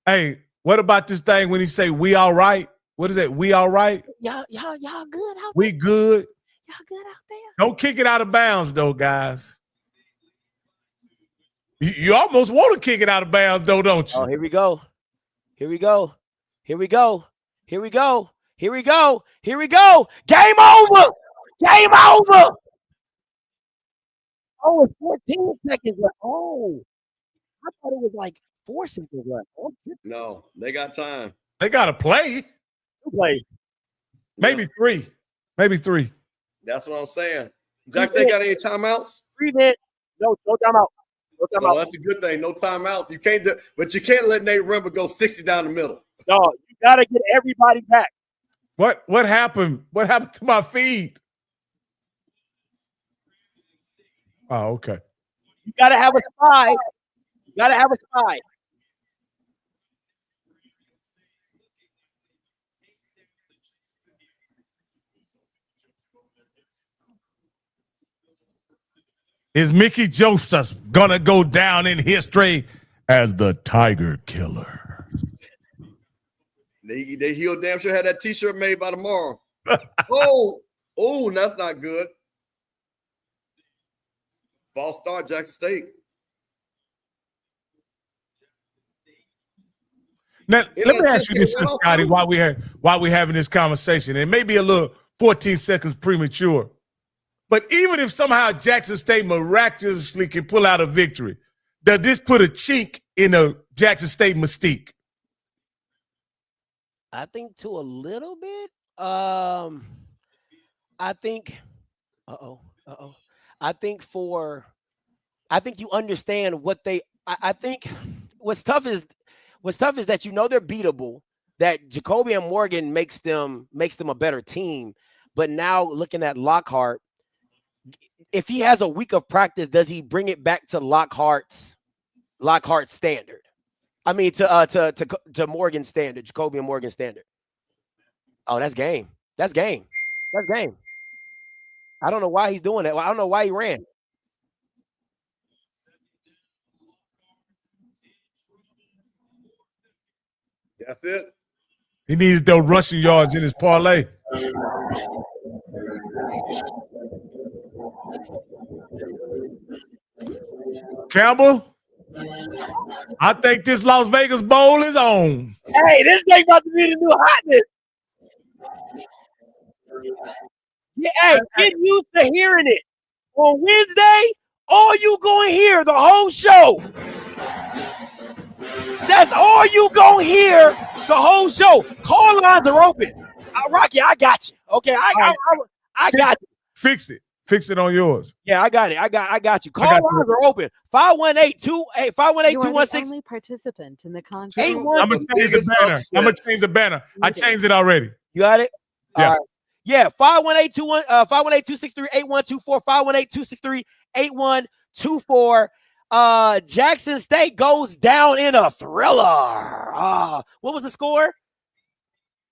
Hey, what about this thing when he say we all right? What is that? We all right? Y'all good out We good. Y'all good out there? Don't kick it out of bounds, though, guys. You almost want to kick it out of bounds, though, don't you? Oh, here we go. Here we go. Here we go. Here we go. Here we go. Here we go. Game over. Game over. Oh, it's 14 seconds left. Oh, I thought it was like 4 seconds left. Oh, No, they got time. They got to play. two plays. Maybe three. Maybe three. That's what I'm saying. Jackson State got any timeouts? 3 minutes. No timeout. No So timeout. that's a good thing. No timeouts. You can't do, but you can't let Nate Rimba go 60 down the middle. No, you gotta get everybody back. What happened? What happened to my feed? Oh, okay. You gotta have a spy. You gotta have a spy. Is Mickey Joseph's gonna go down in history as the Tiger Killer? He'll damn sure have that T-shirt made by tomorrow. Oh, that's not good. False start, Jackson State. Now, let me ask you this, Scotty, while we having this conversation. It may be a little 14 seconds premature, but even if somehow Jackson State miraculously can pull out a victory, does this put a chink in a Jackson State mystique? I think to a little bit. I think. I think you understand what they. I think what's tough is that you know they're beatable. That Jacoby and Morgan makes them a better team. But now looking at Lockhart, if he has a week of practice, does he bring it back to Lockhart's standard? I mean, to Morgan standard, Jacoby and Morgan standard. Oh, that's game. That's game. That's game. I don't know why he's doing that. I don't know why he ran. That's it. He needed those rushing yards in his parlay. Campbell, I think this Las Vegas Bowl is on. Hey, this thing about to be the new hotness. Yeah, hey, get used to hearing it. On Wednesday, all you gonna hear the whole show. That's all you gonna hear the whole show. Call lines are open. Rocky, I got you. Okay, I got you. Fix it. Fix it on yours. Yeah, I got it. I got you. Call lines are open. 518-216. Only participant in the conference. I'm gonna change the banner. I changed it already. You got it? Yeah. All right. Yeah, 518-263-8124, 518-263-8124. Jackson State goes down in a thriller. What was the score?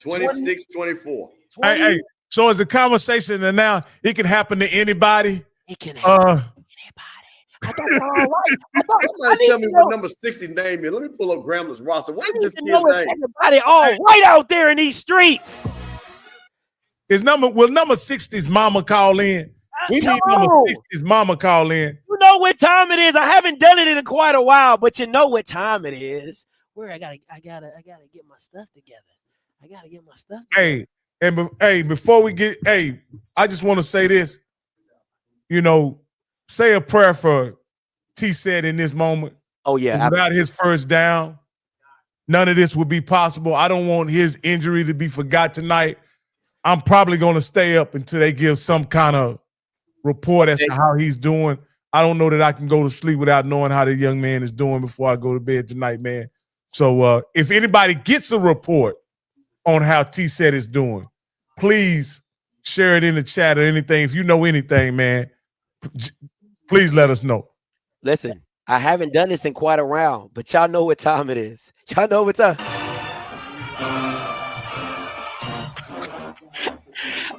26-24. Hey, so it's a conversation, and now it can happen to anybody. It can happen to anybody. I thought all right. Somebody tell me what number 60 name is. Let me pull up Grambling's roster. What is this kid's name? Everybody all right out there in these streets. Will number 60's mama call in? We need number 60's mama call in. You know what time it is. I haven't done it in quite a while, but you know what time it is. Where I gotta get my stuff together. Before we get, I just want to say this. Say a prayer for T-Set in this moment. Oh yeah. Without his first down, none of this would be possible. I don't want his injury to be forgot tonight. I'm probably going to stay up until they give some kind of report as to how he's doing. I don't know that I can go to sleep without knowing how the young man is doing before I go to bed tonight, man. So if anybody gets a report on how T-Set is doing, please share it in the chat or anything. If you know anything, man, please let us know. Listen, I haven't done this in quite a while, but y'all know what time it is. Y'all know what time.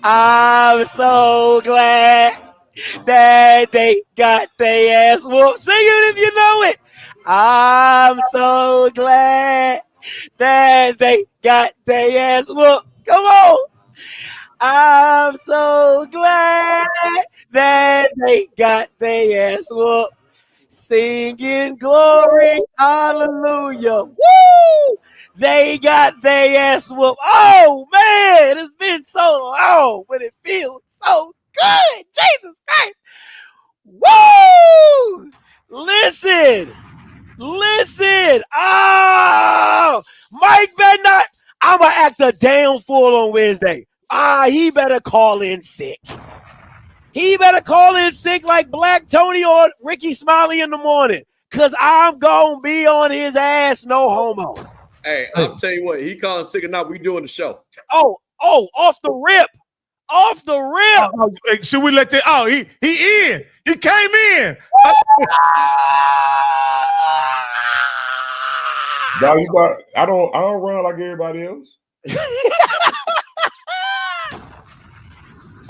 I'm so glad that they got their ass whooped. Sing it if you know it. I'm so glad that they got their ass whooped. Come on. I'm so glad that they got their ass whooped. Singing glory, hallelujah. Woo! They got their ass whooped. Oh, man, it's been so long, but it feels so good. Jesus Christ. Woo! Listen. Oh, Mike better not. I'm going to act a damn fool on Wednesday. He better call in sick. He better call in sick like Black Tony or Ricky Smiley in the morning, because I'm going to be on his ass, no homo. Hey, I'll tell you what, he calling sick or not, we doing the show. Oh, off the rip. Hey, should we let that? Oh, he in. He came in. Dog, I don't run like everybody else.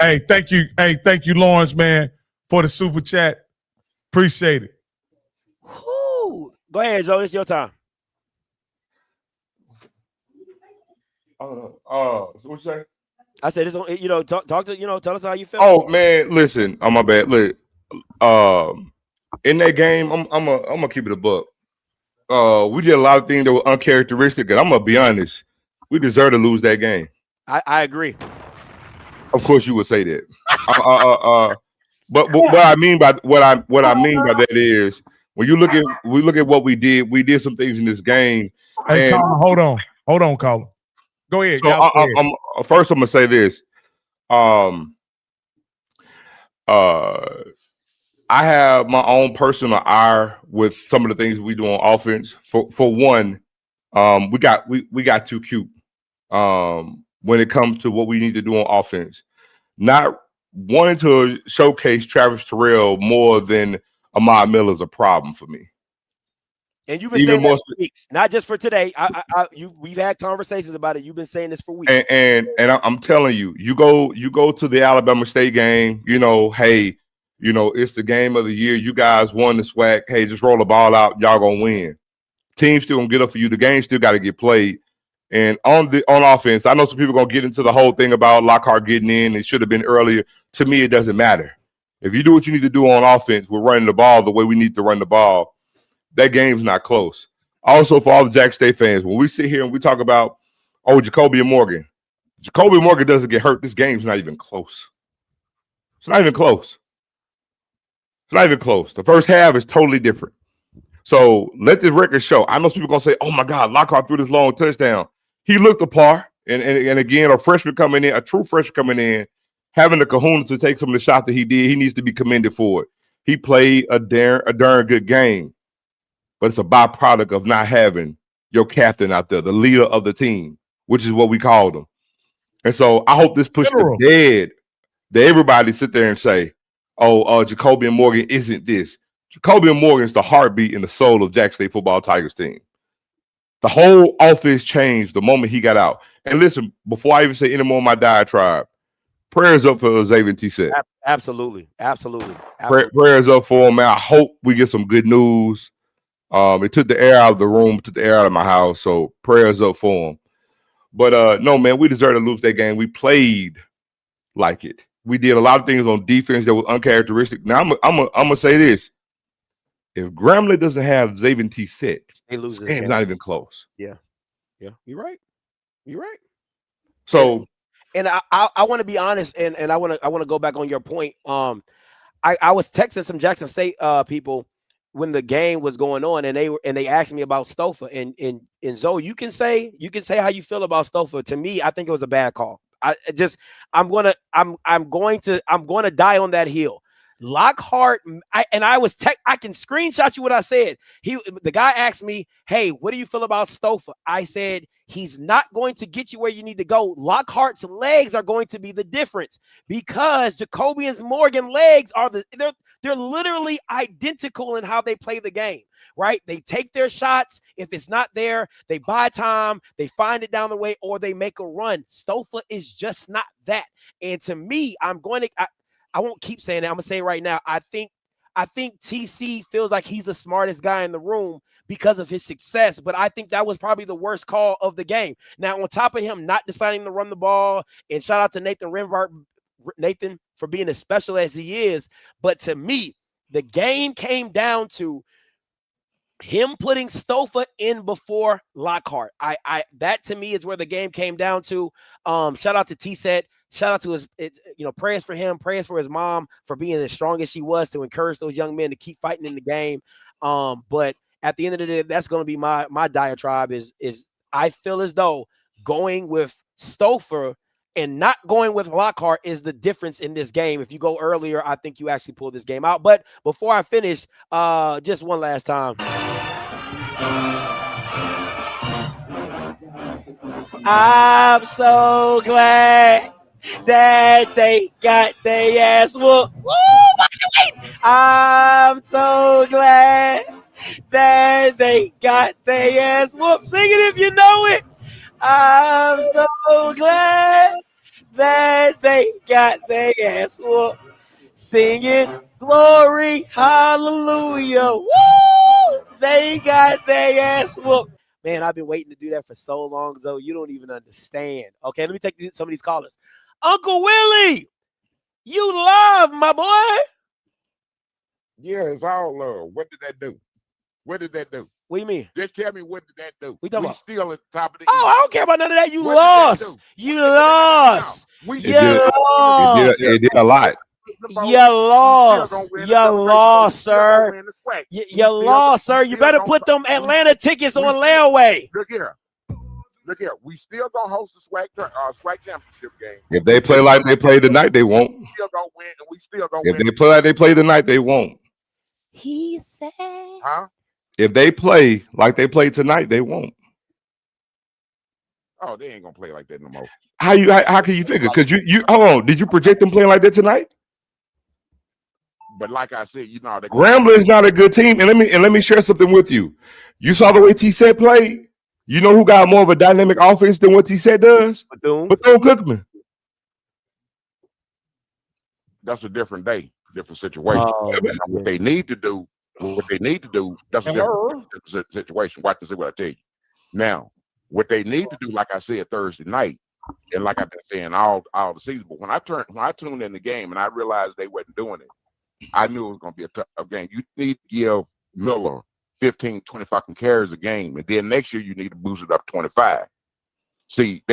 Hey, thank you. Hey, thank you, Lawrence, man, for the super chat. Appreciate it. Woo. Go ahead, Joe. It's your time. I don't know. What you say? I said, talk to, tell us how you feel. Oh man, listen. Oh my bad. Look, in that game, I'm gonna keep it a buck. We did a lot of things that were uncharacteristic, and I'm gonna be honest. We deserve to lose that game. I agree. Of course, you would say that. But what I mean by that is when we look at what we did some things in this game. Hey, Colin, hold on, Colin. Go ahead. So first, I'm gonna say this. I have my own personal ire with some of the things we do on offense. For one, we got too cute when it comes to what we need to do on offense. Not wanting to showcase Travis Terrell more than Ahmad Miller is a problem for me. And you've been saying that for weeks, not just for today. We've had conversations about it. You've been saying this for weeks. And I'm telling you, you go to the Alabama State game. Hey, it's the game of the year. You guys won the SWAC. Hey, just roll the ball out. Y'all gonna win. Team's still gonna get up for you. The game still got to get played. And on offense, I know some people are gonna get into the whole thing about Lockhart getting in. It should have been earlier. To me, it doesn't matter. If you do what you need to do on offense, we're running the ball the way we need to run the ball. That game's not close. Also, for all the Jack State fans, when we sit here and we talk about, Jacoby Morgan doesn't get hurt. This game's not even close. It's not even close. The first half is totally different. So let this record show. I know some people going to say, oh, my God, Lockhart threw this long touchdown. He looked the part. And again, a true freshman coming in, having the kahunas to take some of the shots that he did, he needs to be commended for it. He played a darn good game. But it's a byproduct of not having your captain out there, the leader of the team, which is what we called him. And so I hope this puts to bed that everybody sit there and say, Jacoby Morgan isn't this. Jacoby Morgan is the heartbeat and the soul of Jack State Football Tigers team. The whole offense changed the moment he got out. And listen, before I even say any more of my diatribe, prayers up for Xavier T-Set. Absolutely. Prayers up for him, man. I hope we get some good news. It took the air out of the room, took the air out of my house. So prayers up for him. But no, man, we deserve to lose that game. We played like it. We did a lot of things on defense that was uncharacteristic. Now I'm gonna say this: if Grambling doesn't have Xavier T-Set, this game's not even close. Yeah, you're right. So, and I want to be honest, and I want to go back on your point. I was texting some Jackson State people when the game was going on, and they asked me about Stouffer, and Zoe, you can say how you feel about Stouffer. To me, I think it was a bad call. I'm going to die on that hill. Lockhart, I can screenshot you what I said. The guy asked me, hey, what do you feel about Stouffer? I said, he's not going to get you where you need to go. Lockhart's legs are going to be the difference, because Jacoby and Morgan legs are they're literally identical in how they play the game, right? They take their shots. If it's not there, they buy time, they find it down the way, or they make a run. Stouffer is just not that. And to me, I won't keep saying that. I'm going to say it right now. I think TC feels like he's the smartest guy in the room because of his success, but I think that was probably the worst call of the game. Now, on top of him not deciding to run the ball, and shout out to Nathan for being as special as he is, but to me, the game came down to him putting Stouffer in before Lockhart. That to me is where the game came down to. Shout out to T-Set. shout out to his, prayers for him, prayers for his mom for being as strong as she was to encourage those young men to keep fighting in the game. But at the end of the day, that's going to be my diatribe is I feel as though going with Stouffer and not going with Lockhart is the difference in this game. If you go earlier, I think you actually pull this game out. But before I finish, just one last time. I'm so glad that they got their ass whooped. Woo! I'm so glad that they got their ass whooped. Sing it if you know it. I'm so glad that they got their ass whooped. Singing glory, hallelujah. Woo! They got their ass whooped. Man, I've been waiting to do that for so long, Zoe. You don't even understand. Okay, let me take some of these callers. Uncle Willie, you love, my boy. Yeah, it's all love. What did that do? What did that do? What do you mean? Just tell me, what did that do? We talking about? Still at the top of the Oh, I don't care about none of that. You What lost. You lost. We You lost. It did a lot. You lost. You lost, sir. You lost, sir. You better put them Atlanta tickets on layaway. Look here. Look here. We still gonna host the SWAC championship game. If they play like they played tonight, they won't. We still gonna win, and we still gonna If win. they play like they played tonight, they won't. He said, Huh? If they play like they played tonight, they won't. Oh, they ain't gonna play like that no more. How can you figure? Because you hold on. Did you project them playing like that tonight? But like I said, Grambling is not a good team. And let me share something with you. You saw the way T-Set played. You know who got more of a dynamic offense than what T-Set does? Bethune-Cookman. That's a different day, different situation. What they need to do, that's a different situation. Watch and see what I tell you. Now, what they need to do, like I said Thursday night, and like I've been saying all the season, but when I tuned in the game and I realized they wasn't doing it, I knew it was going to be a tough game. You need to give Miller 15, 20 fucking carries a game, and then next year you need to boost it up to 25. See,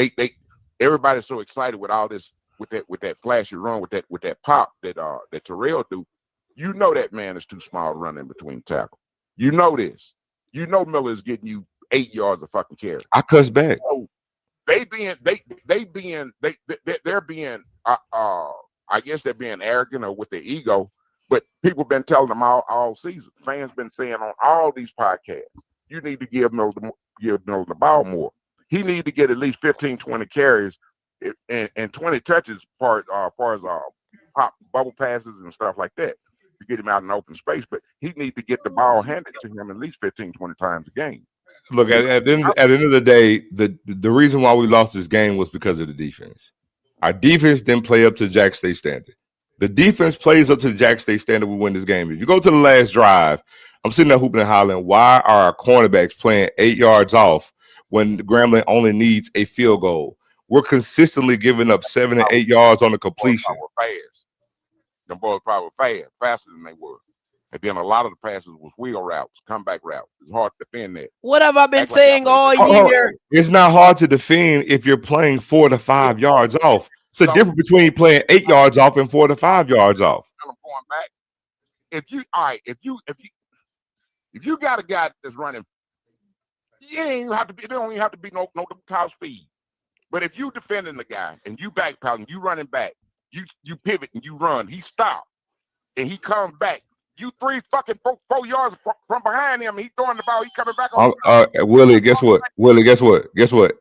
everybody's so excited with all this, with that flashy run, with that pop that Terrell do. You know that man is too small to run in between tackle. You know this. You know Miller is getting you 8 yards of fucking carry. I cuss back. So they're being I guess they're being arrogant or with their ego. But people been telling them all season. Fans been saying on all these podcasts, you need to give Miller the ball more. He need to get at least 15, 20 carries and 20 touches as far as pop bubble passes and stuff like that to get him out in open space. But he need to get the ball handed to him at least 15, 20 times a game. Look, at the end of the day, the reason why we lost this game was because of the defense. Our defense didn't play up to Jack State standard. The defense plays up to the Jack State standard. We win this game. If you go to the last drive, I'm sitting there hooping and hollering, why are our cornerbacks playing 8 yards off when Grambling only needs a field goal? We're consistently giving up 7 and 8 yards on the completion. The boys probably were faster than they were. And then a lot of the passes was wheel routes, comeback routes. It's hard to defend that. What have I been saying all year? It's not hard to defend if you're playing 4 to 5 yards off. It's a difference between playing 8 yards off and 4 to 5 yards off. I'm going back. If you got a guy that's running, it don't even have to be no top speed. But if you defending the guy and you backpedaling, you running back, you pivot and you run, he stopped and he comes back. You 4 yards from behind him, he throwing the ball, he coming back on. Willie, guess what? Guess what?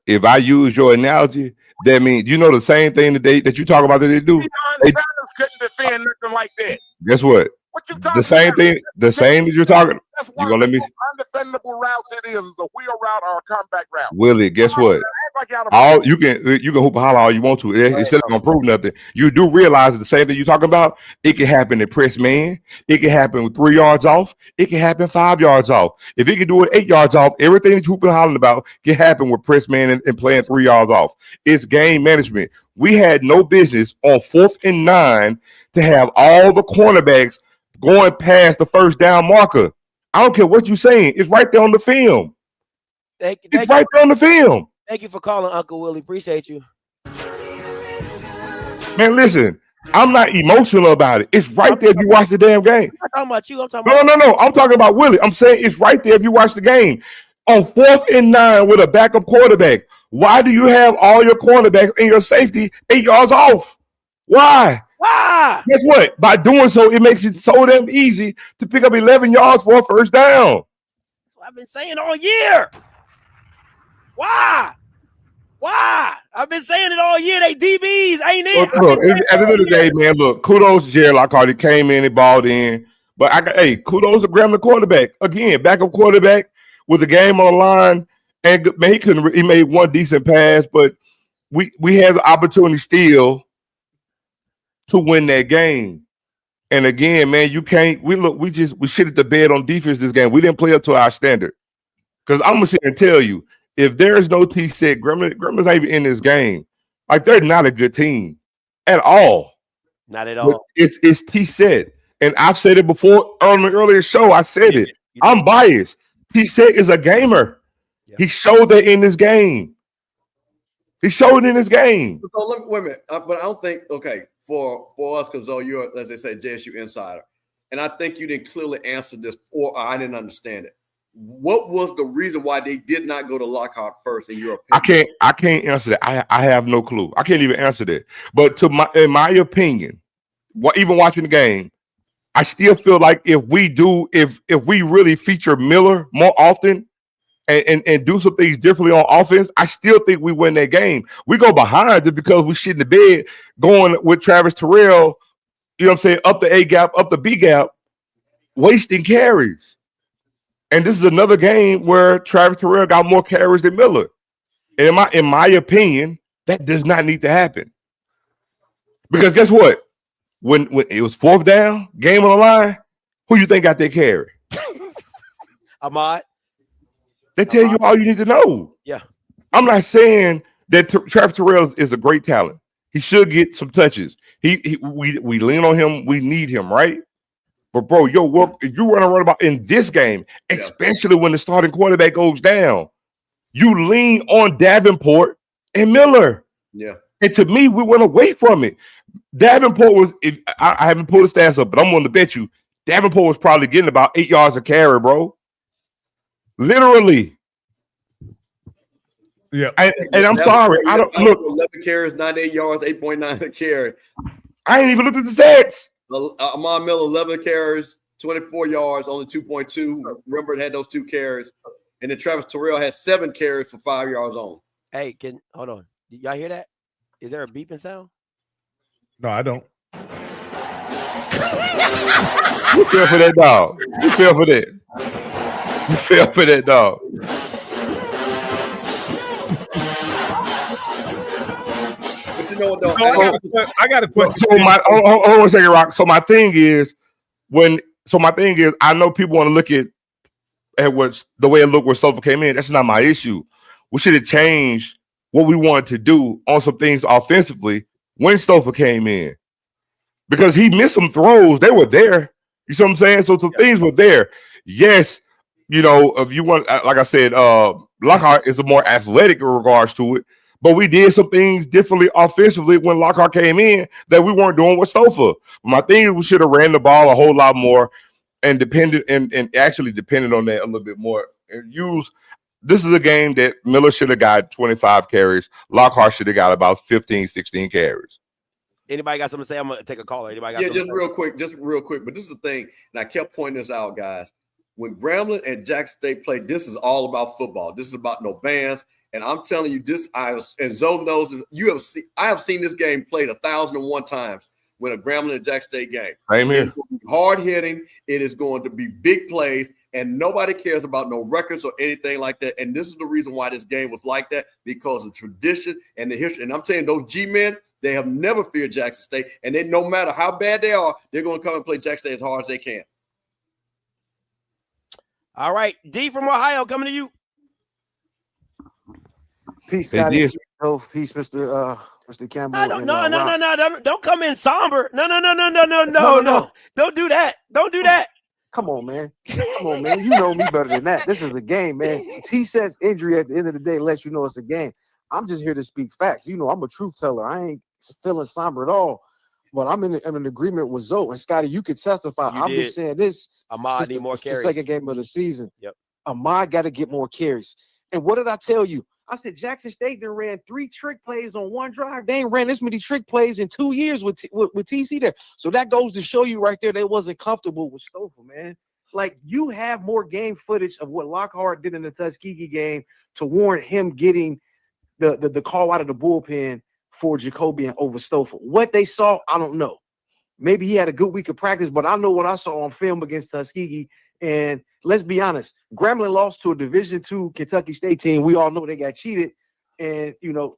If I use your analogy, that means you know the same thing that you talk about that they do. Deion Sanders couldn't defend nothing like that. Guess what? What you talking the same about? thing, the same as you're talking. That's You gonna let me? undefendable routes it is a wheel route or a comeback route. Willie, guess what? All you can hoop and holler all you want to. It's still not gonna prove nothing. You do realize that the same thing you're talking about, it can happen in press man. It can happen with 3 yards off. It can happen 5 yards off. If it can do it 8 yards off, everything that you've been hollering about can happen with press man and playing 3 yards off. It's game management. We had no business on 4th and 9 to have all the cornerbacks going past the first down marker. I don't care what you're saying. It's right there on the film. It's right there on the film. Thank you for calling, Uncle Willie. Appreciate you. Man, listen, I'm not emotional about it. It's right there if you watch the damn game. I'm talking about you. I'm talking about No. I'm talking about Willie. I'm saying it's right there if you watch the game. On 4th and 9 with a backup quarterback, why do you have all your cornerbacks and your safety 8 yards off? Why? why? Guess what? By doing so, it makes it so damn easy to pick up 11 yards for a first down. I've been saying all year. Why? I've been saying it all year. They DBs ain't it. Look, at the end of the day, man, look, kudos to Jared Lockhart. He came in, he balled in. But kudos to Grambling quarterback. Again, backup quarterback with the game on the line. And man, he made one decent pass, but we had the opportunity still to win that game. And again, man, you can't. We shit at the bed on defense this game. We didn't play up to our standard. Because I'm gonna sit and tell you, if there is no T-set, Grambling not even in this game. Like they're not a good team at all. Not at all. But it's T-set, and I've said it before on the earlier show. I said it. I'm biased. T-set is a gamer. Yeah. He showed that in this game. He showed it in his game. So wait a minute, but I don't think for us because you're, as they say, JSU insider, and I think you didn't clearly answer this, or I didn't understand it. What was the reason why they did not go to Lockhart first in your opinion? I can't answer that. I have no clue. I can't even answer that. But in my opinion, even watching the game, I still feel like if we really feature Miller more often and do some things differently on offense, I still think we win that game. We go behind it because we shit in the bed going with Travis Terrell, you know what I'm saying, up the A gap, up the B gap, wasting carries. And this is another game where Travis Terrell got more carries than Miller. And in my opinion, that does not need to happen. Because guess what? When it was 4th down, game on the line, who you think got that carry? Ahmad. They tell you all you need to know. Yeah. I'm not saying that Travis Terrell is a great talent. He should get some touches. We lean on him. We need him, right? But bro, your work, if you want to run about in this game, especially when the starting quarterback goes down, you lean on Davenport and Miller. Yeah. And to me, we went away from it. Davenport was, I haven't pulled the stats up, but I'm willing to bet you Davenport was probably getting about 8 yards a carry, bro. Literally. Yeah. And I'm sorry. I don't look. 11 carries, 98 yards, 8.9 a carry. I ain't even looked at the stats. Ahmad Miller, 11 carries, 24 yards, only 2.2. Remember, it had those 2 carries. And then Travis Terrell had 7 carries for 5 yards on. Hey, hold on. Y'all hear that? Is there a beeping sound? No, I don't. You fell for that dog. You fell for that. You fell for that dog. But you know what, though? I got a question. So hold on a second, Rock. So my thing is, I know people want to look at what the way it looked where Stover came in. That's not my issue. We should have changed what we wanted to do on some things offensively when Stover came in. Because he missed some throws. They were there. You see what I'm saying? So some things were there. Yes, you know, if you want, like I said, Lockhart is a more athletic in regards to it. But we did some things differently offensively when Lockhart came in that we weren't doing with Stover. My thing is we should have ran the ball a whole lot more and actually depended on that a little bit more. And this is a game that Miller should have got 25 carries. Lockhart should have got about 15, 16 carries. Anybody got something to say? I'm gonna take a caller. Anybody got just real quick. But this is the thing, and I kept pointing this out, guys. When Grambling and Jackson State play, this is all about football. This is about no bands. And I'm telling you, and Zoe knows this. I have seen this game played 1,001 times when a Grambling and Jackson State game. Same here. Hard hitting. It is going to be big plays, and nobody cares about no records or anything like that. And this is the reason why this game was like that, because of tradition and the history. And I'm telling you, those G-men, they have never feared Jackson State, and they, no matter how bad they are, they're going to come and play Jackson State as hard as they can. All right, D from Ohio coming to you. Peace, Scotty. Peace, Mr. Campbell. No. Don't come in somber. No. Don't do that. Don't do that. Come on, man. You know me better than that. This is a game, man. T-set's injury at the end of the day lets you know it's a game. I'm just here to speak facts. You know, I'm a truth teller. I feeling somber at all. But I'm in agreement with Zoe and Scotty. You could testify. I've been saying this Ahmad need more the carries. second game of the season. Yep. Ahmad got to get more carries. And what did I tell you? I said Jackson State then ran 3 trick plays on one drive. They ain't ran this many trick plays in 2 years with TC there. So that goes to show you right there they wasn't comfortable with Stoffel, man. Like, you have more game footage of what Lockhart did in the Tuskegee game to warrant him getting the call out of the bullpen for Jacobian over Stoffel. What they saw, I don't know. Maybe he had a good week of practice, but I know what I saw on film against Tuskegee. And let's be honest, Grambling lost to a Division II Kentucky State team. We all know they got cheated. And, you know,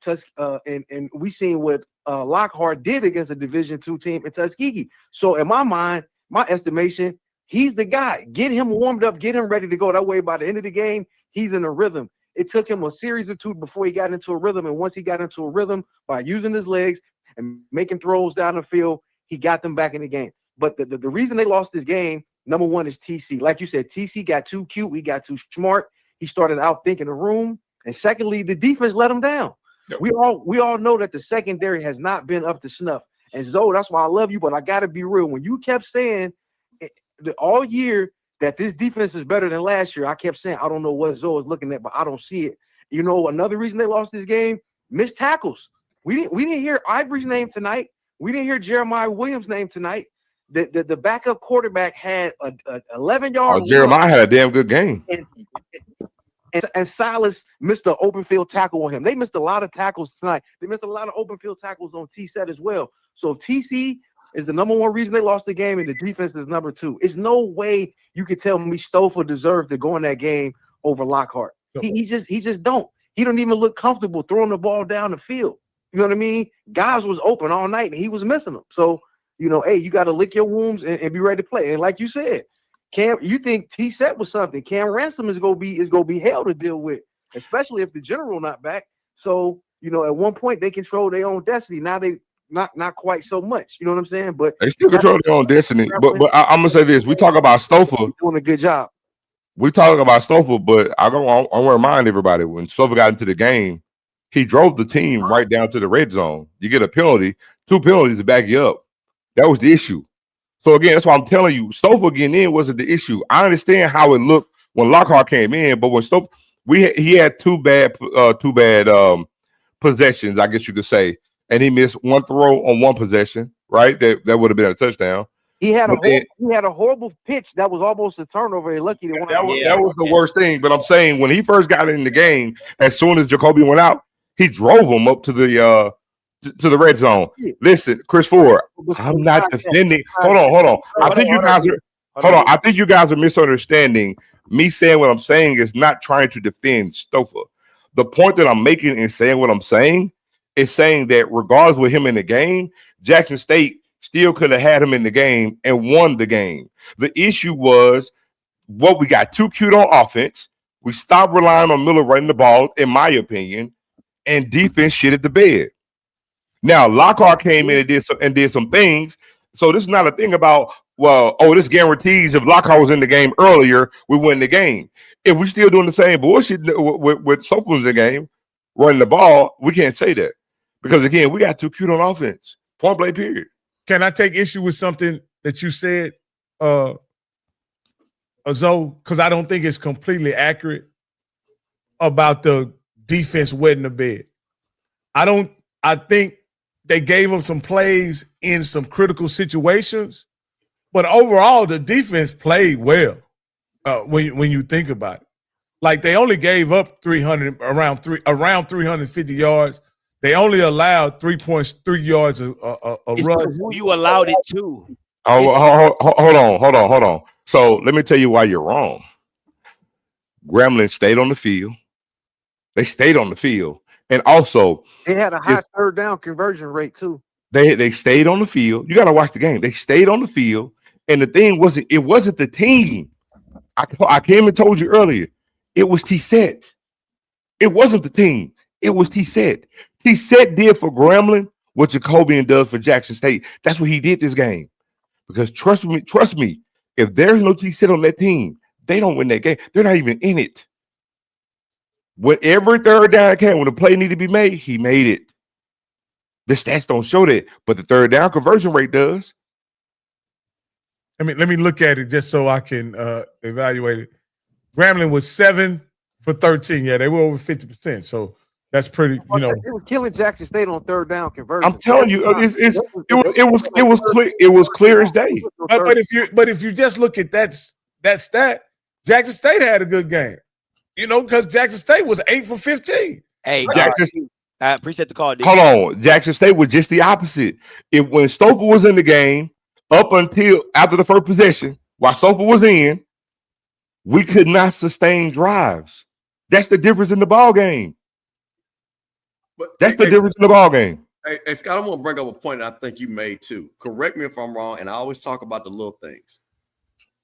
and we seen what Lockhart did against a Division II team in Tuskegee. So in my mind, my estimation, he's the guy. Get him warmed up, get him ready to go. That way, by the end of the game, he's in a rhythm. It took him a series or two before he got into a rhythm. And once he got into a rhythm by using his legs and making throws down the field, he got them back in the game. But the reason they lost this game, number one, is TC. Like you said, TC got too cute. He got too smart. He started out thinking the room. And secondly, the defense let him down. Yep. We all know that the secondary has not been up to snuff. And Zoe, that's why I love you, but I got to be real. When you kept saying all year that this defense is better than last year, I kept saying, I don't know what Zoe is looking at, but I don't see it. You know, another reason they lost this game, missed tackles. We didn't hear Ivory's name tonight. We didn't hear Jeremiah Williams' name tonight. The backup quarterback had a 11-yard. Oh, Jeremiah had a damn good game. And Silas missed the open field tackle on him. They missed a lot of tackles tonight. They missed a lot of open field tackles on T-Set as well. So TC is the number one reason they lost the game, and the defense is number two. It's no way you could tell me Stoffel deserved to go in that game over Lockhart. He just don't. He don't even look comfortable throwing the ball down the field. You know what I mean? Guys was open all night, and he was missing them. So, you know, hey, you got to lick your wounds and be ready to play. And like you said, Cam, you think T-Set was something. Cam Ransom is gonna be hell to deal with, especially if the general not back. So, you know, at one point they control their own destiny. Now they not quite so much. You know what I'm saying? But they still control their own destiny. But I'm gonna say this: we talk about Stoffel doing a good job. We talk about Stoffel, but I want to remind everybody when Stoffel got into the game, he drove the team right down to the red zone. You get a penalty, 2 penalties to back you up. That was the issue. So again, that's why I'm telling you, Stoffel getting in wasn't the issue. I understand how it looked when Lockhart came in, but when Stoffel, he had two bad possessions, I guess you could say, and he missed one throw on one possession, right? That would have been a touchdown. He had a horrible pitch that was almost a turnover. They're lucky that was the worst thing. But I'm saying when he first got in the game, as soon as Jacoby went out, he drove him up to the red zone. Listen, Chris Ford, I'm not defending. Hold on. I think you guys are misunderstanding. Me saying what I'm saying is not trying to defend Stoffel. The point that I'm making in saying what I'm saying is saying that regardless with him in the game, Jackson State still could have had him in the game and won the game. The issue was we got too cute on offense. We stopped relying on Miller running the ball, in my opinion, and defense shitted the bed. Now, Lockhart came in and did some things. So this is not a thing about, this guarantees if Lockhart was in the game earlier, we win the game. If we still doing the same bullshit with Stoffel in the game, running the ball, we can't say that. Because, again, we got too cute on offense. Point blank, period. Can I take issue with something that you said, Zoe? Because I don't think it's completely accurate about the defense wetting the bed. I think they gave them some plays in some critical situations, but overall the defense played well when you think about it. Like they only gave up around 350 yards. They only allowed 3.3 yards a rush. You allowed it too. Oh, hold on. So let me tell you why you're wrong. Grambling stayed on the field. They stayed on the field. And also, they had a high third down conversion rate too. They stayed on the field. You got to watch the game. They stayed on the field. And the thing wasn't the team. I came and told you earlier. It was T-Set. It wasn't the team. It was T-Set. T-Set did for Grambling what Jacobian does for Jackson State. That's what he did this game. Because trust me, if there's no T-Set on that team, they don't win that game. They're not even in it. When every third down came, when the play needed to be made, he made it. The stats don't show that, but the third down conversion rate does. Let me look at it just so I can evaluate it. Grambling was 7 for 13. Yeah, they were over 50%. So that's pretty, It was killing Jackson State on third down conversion. I'm telling you, it was clear as day. But if you just look at that stat, Jackson State had a good game. Because Jackson State was 8 for 15. Hey, I appreciate the call, D. Hold on. Jackson State was just the opposite. When Stouffer was in the game, up until after the first possession, while Stouffer was in, we could not sustain drives. That's the difference in the ball game. That's the difference in the ball game. Hey, Scott, I'm going to bring up a point that I think you made too. Correct me if I'm wrong, and I always talk about the little things.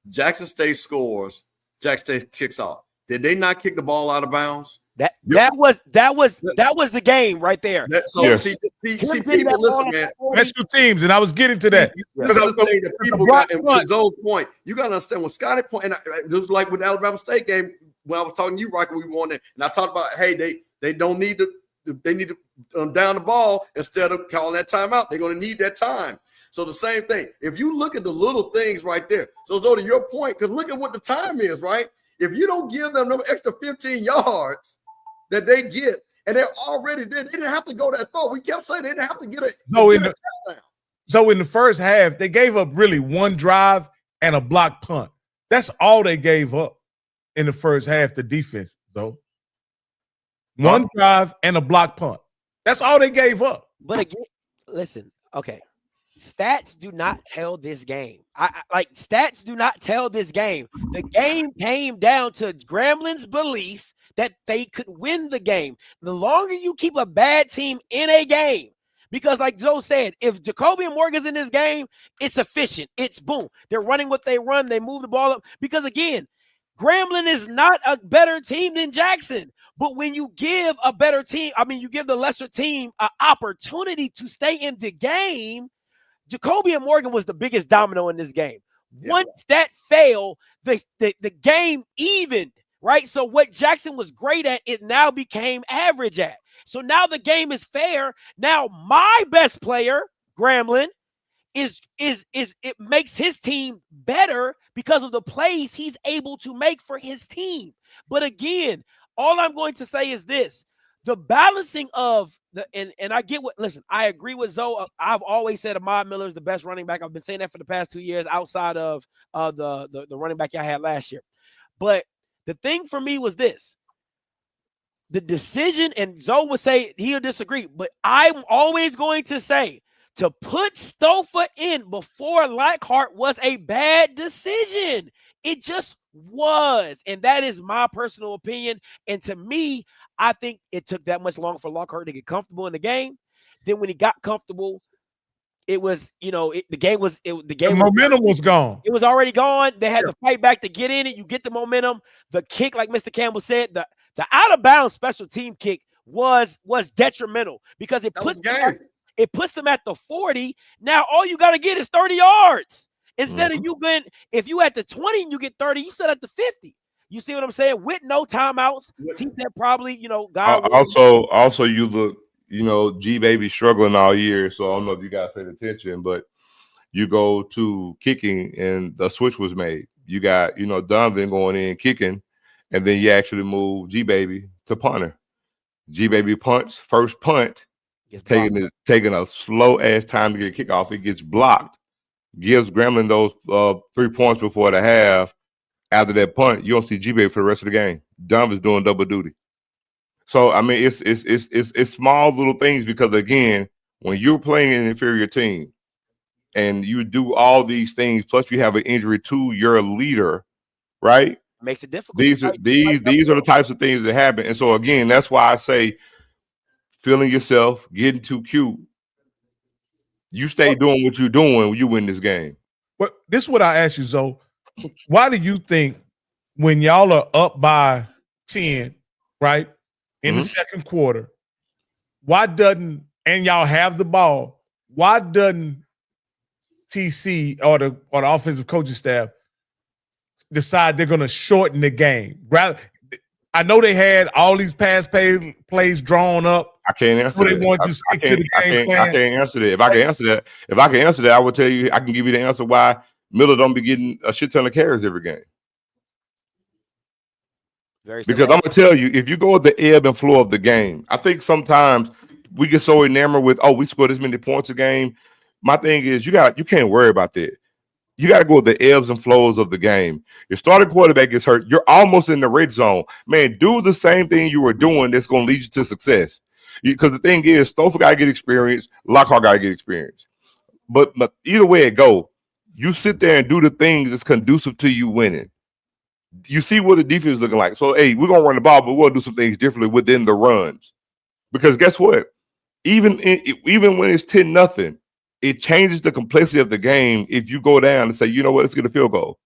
Jackson State scores, Jackson State kicks off. Did they not kick the ball out of bounds? That was the game right there. See, people, listen, man. Special teams, and I was getting to that. Because I was saying that people got, and to Zoe's point, you got to understand when Scotty point, and it was like with the Alabama State game when I was talking to you, Rocky, we won it, and I talked about, hey, they don't need to. They need to down the ball instead of calling that timeout. They're going to need that time. So the same thing. If you look at the little things right there. So to your point, because look at what the time is, right? If you don't give them extra 15 yards that they get, and they're already there, they didn't have to go that far. We kept saying they didn't have to get a touchdown. So in the first half, they gave up really one drive and a block punt. That's all they gave up in the first half, the defense. So one drive and a block punt. That's all they gave up. But again, listen, okay. Stats do not tell this game. Stats do not tell this game. The game came down to Grambling's belief that they could win the game. The longer you keep a bad team in a game, because like Joe said, if Jacoby and Morgan's in this game, it's efficient. It's boom. They're running what they run. They move the ball up. Because again, Grambling is not a better team than Jackson. But when you give a better team, you give the lesser team an opportunity to stay in the game, Jacoby and Morgan was the biggest domino in this game. Yeah. Once that failed, the game evened, right? So what Jackson was great at, it now became average at. So now the game is fair. Now my best player, Grambling, it makes his team better because of the plays he's able to make for his team. But again, all I'm going to say is this: the balancing of and I get what. Listen, I agree with Zoe. I've always said Ahmad Miller is the best running back. I've been saying that for the past 2 years, outside of the running back I had last year. But the thing for me was this: the decision, and Zoe would say he'll disagree, but I'm always going to say to put Stouffer in before Lockhart was a bad decision. It just was. And that is my personal opinion. And to me, I think it took that much longer for Lockhart to get comfortable in the game. Then when he got comfortable, it was, the momentum was gone. It was already gone. They had to fight back to get in it. You get the momentum. The kick, like Mr. Campbell said, the out of bounds special team kick was detrimental because it puts them at the 40. Now all you got to get is 30 yards. Instead of you going, if you at the 20 and you get 30, you still at the 50. You see what I'm saying? With no timeouts. Team that probably, God. Also you look, G Baby struggling all year. So I don't know if you guys paid attention, but you go to kicking and the switch was made. You got, Donovan going in kicking, and then you actually move G Baby to punter. G Baby punts, first punt, taking a slow ass time to get a kickoff. It gets blocked. Gives Grambling those 3 points before the half. After that punt, you don't see G-Baby for the rest of the game. Donovan's doing double duty. So it's small little things because again, when you're playing an inferior team and you do all these things, plus you have an injury to your leader, right? Makes it difficult. These are the types of things that happen. And so again, that's why I say feeling yourself, getting too cute. You stay doing what you're doing when you win this game. But this is what I ask you, Zoe. Why do you think when y'all are up by 10, right, in the second quarter, and y'all have the ball, why doesn't TC or the offensive coaching staff decide they're going to shorten the game? I know they had all these pass plays drawn up. I can't answer They that. want you to stick to the game plan. I can't answer that. If I can answer that, I will tell you. I can give you the answer why Miller don't be getting a shit ton of carries every game. Because I'm gonna tell you, if you go with the ebb and flow of the game, I think sometimes we get so enamored with, oh, we scored this many points a game. My thing is, you can't worry about that. You got to go with the ebbs and flows of the game. Your starting quarterback gets hurt, you're almost in the red zone. Man, do the same thing you were doing that's going to lead you to success. Because the thing is, Stouffer got to get experience, Lockhart got to get experience. But either way it go, you sit there and do the things that's conducive to you winning. You see what the defense is looking like. So, hey, we're going to run the ball, but we'll do some things differently within the runs. Because guess what? Even when it's 10-0, it changes the complexity of the game if you go down and say, you know what, let's get a field goal.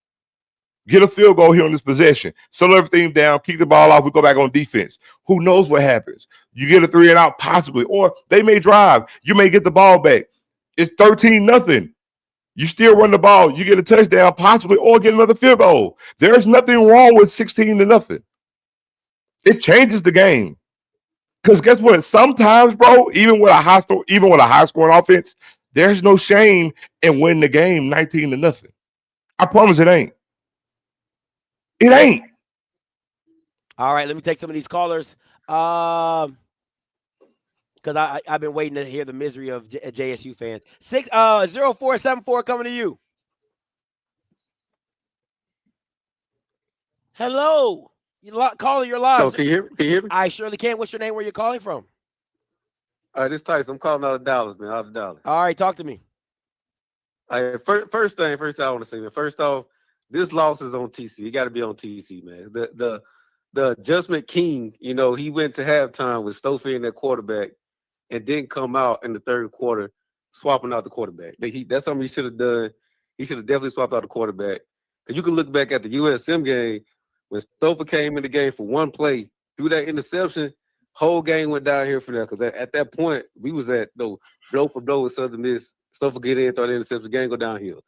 Get a field goal here on this possession. Settle everything down, keep the ball off, we go back on defense. Who knows what happens? You get a 3-and-out possibly, or they may drive. You may get the ball back. It's 13-0. You still run the ball. You get a touchdown possibly, or get another field goal. There's nothing wrong with 16-0. It changes the game. Because guess what? Sometimes, bro, even with a high scoring offense, there's no shame in winning the game 19-0. I promise it ain't. It ain't. All right, let me take some of these callers. Because I've been waiting to hear the misery of JSU fans. 0474 coming to you. Hello. Caller, you're live. Oh, can you hear me? I surely can. What's your name? Where you're calling from? This is Tyson. I'm calling out of Dallas, man. Out of Dallas. All right, talk to me. First thing I want to say, man. First off, this loss is on TC. It got to be on TC, man. The adjustment king, you know, he went to halftime with Stouffer in that quarterback and didn't come out in the third quarter swapping out the quarterback. That's something he should have done. He should have definitely swapped out the quarterback. Because you can look back at the USM game when Stouffer came in the game for one play, threw that interception, whole game went down here for that. Because at that point, we was at blow for blow with Southern Miss. Stouffer get in, throw the interception, game go downhill.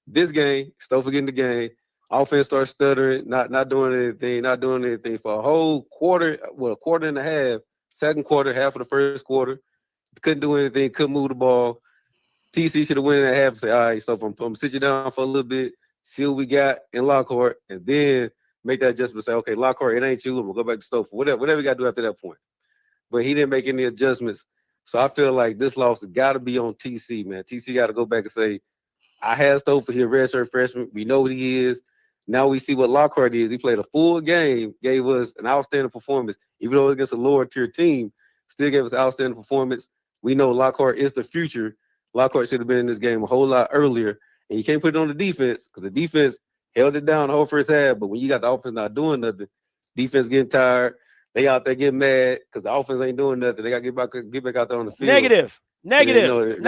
This game, Stouffer get in the game, offense starts stuttering, not doing anything for a whole quarter, a quarter and a half, second quarter, half of the first quarter. Couldn't do anything, couldn't move the ball. TC should have went in at half and say, all right, so I'm going to sit you down for a little bit, see what we got in Lockhart, and then make that adjustment, say, okay, Lockhart, it ain't you, and we'll go back to Stouffer, whatever we got to do after that point. But he didn't make any adjustments. So I feel like this loss has got to be on TC, man. TC got to go back and say, I had Stouffer here, redshirt freshman. We know what he is. Now we see what Lockhart is. He played a full game, gave us an outstanding performance. Even though against a lower tier team, still gave us an outstanding performance. We know Lockhart is the future. Lockhart should have been in this game a whole lot earlier. And you can't put it on the defense because the defense held it down the whole first half. But when you got the offense not doing nothing, defense getting tired, they out there getting mad because the offense ain't doing nothing. They got to get back out there on the field. Negative. Negative,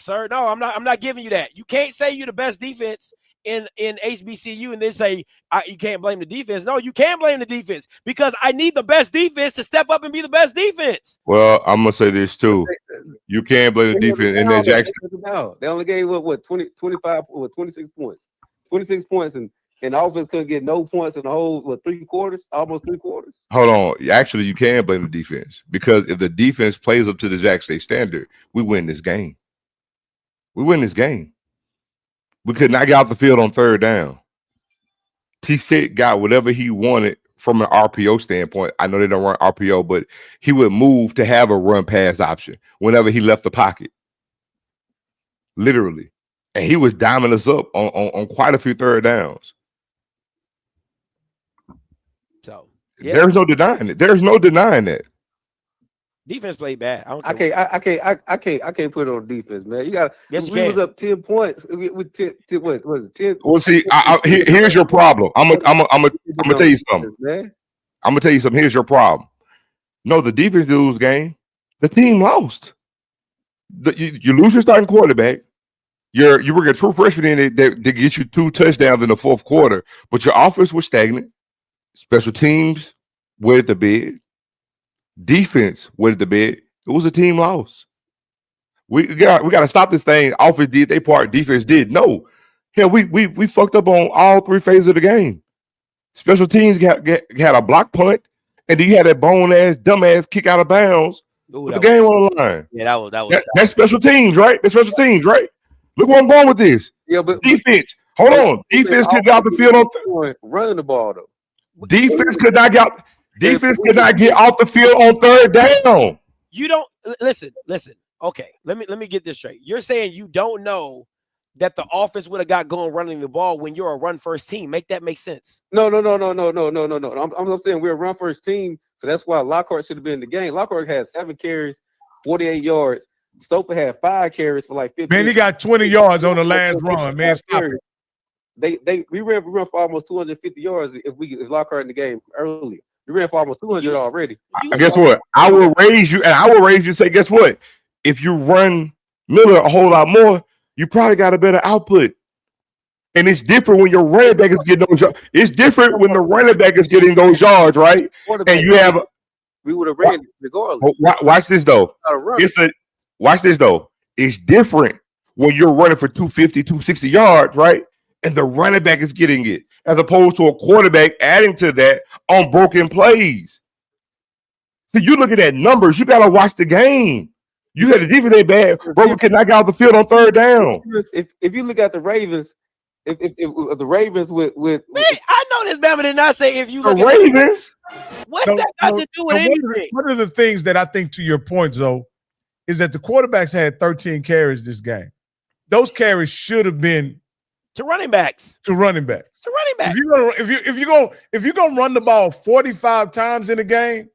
sir. No, I'm not giving you that. You can't say you're the best defense in HBCU and then say you can't blame the defense. No, you can't blame the defense because I need the best defense to step up and be the best defense. Well, I'm gonna say this too. You can't blame the defense. And then Jackson, they only gave up 26 points. 26 points, and the offense couldn't get no points in the whole 3 quarters, almost 3 quarters. Hold on. Actually, you can blame the defense because if the defense plays up to the Jackson State standard, we win this game. We could not get out the field on third down. T-Sit got whatever he wanted from an RPO standpoint. I know they don't run RPO, but he would move to have a run pass option whenever he left the pocket. Literally. And he was diming us up on quite a few third downs. So yeah. There's no denying it. There's no denying that. Defense played bad. I can't put it on defense, man. You got. Yes, we was up 10 points with 10. What was it? 10. Well, see, here's your problem. I'm gonna tell you something. Man. I'm gonna tell you something. Here's your problem. No, the defense didn't lose game. The team lost. You lose your starting quarterback. You were a true freshman in it that get you 2 touchdowns in the fourth quarter, but your offense was stagnant. Special teams wetted the bed. Defense wetted the bed. It was a team loss. We got to stop this thing. Offense did their part. Defense did. No. Hell, we fucked up on all 3 phases of the game. Special teams had a block punt and then you had that bone ass, dumb ass kick out of bounds with the game on the line. Yeah, that was That's special teams, right? That's special teams, right? Look where I'm going with this. Yeah, but Defense. Hold on. Defense could get out the field on running the ball though. Defense could not get off the field on third down. You don't listen. Okay, let me get this straight. You're saying you don't know that the offense would have got going running the ball when you're a run first team. Make that make sense? No. I'm saying we're a run first team, so that's why Lockhart should have been in the game. Lockhart had 7 carries, 48 yards. Stoper had 5 carries for like 15. Man, he got 20 yards on the last run. Man, stop it. We ran for almost 250 yards if Lockhart in the game earlier. We ran for almost 200 already. And guess what? I will raise you, and I will raise you and say, guess what? If you run Miller a whole lot more, you probably got a better output. And it's different when your running back is getting those yards. It's different when the running back is getting those yards, right? And you have we would have ran regardless. Watch this though. Watch this though. It's different when you're running for 250, 260 yards, right? And the running back is getting it, as opposed to a quarterback adding to that on broken plays. So you look at that numbers, you gotta watch the game. You had the defense that bad, bro. We could not get out the field on third down. If you look at the Ravens, if the Ravens with Man, I know this Bama did not say if you the look at Ravens. What's that got to do with anything? One of the things that I think, to your point, Zoe, is that the quarterbacks had 13 carries this game. Those carries should have been to running backs. To running backs. To running backs. If you're gonna run the ball 45 times in a game,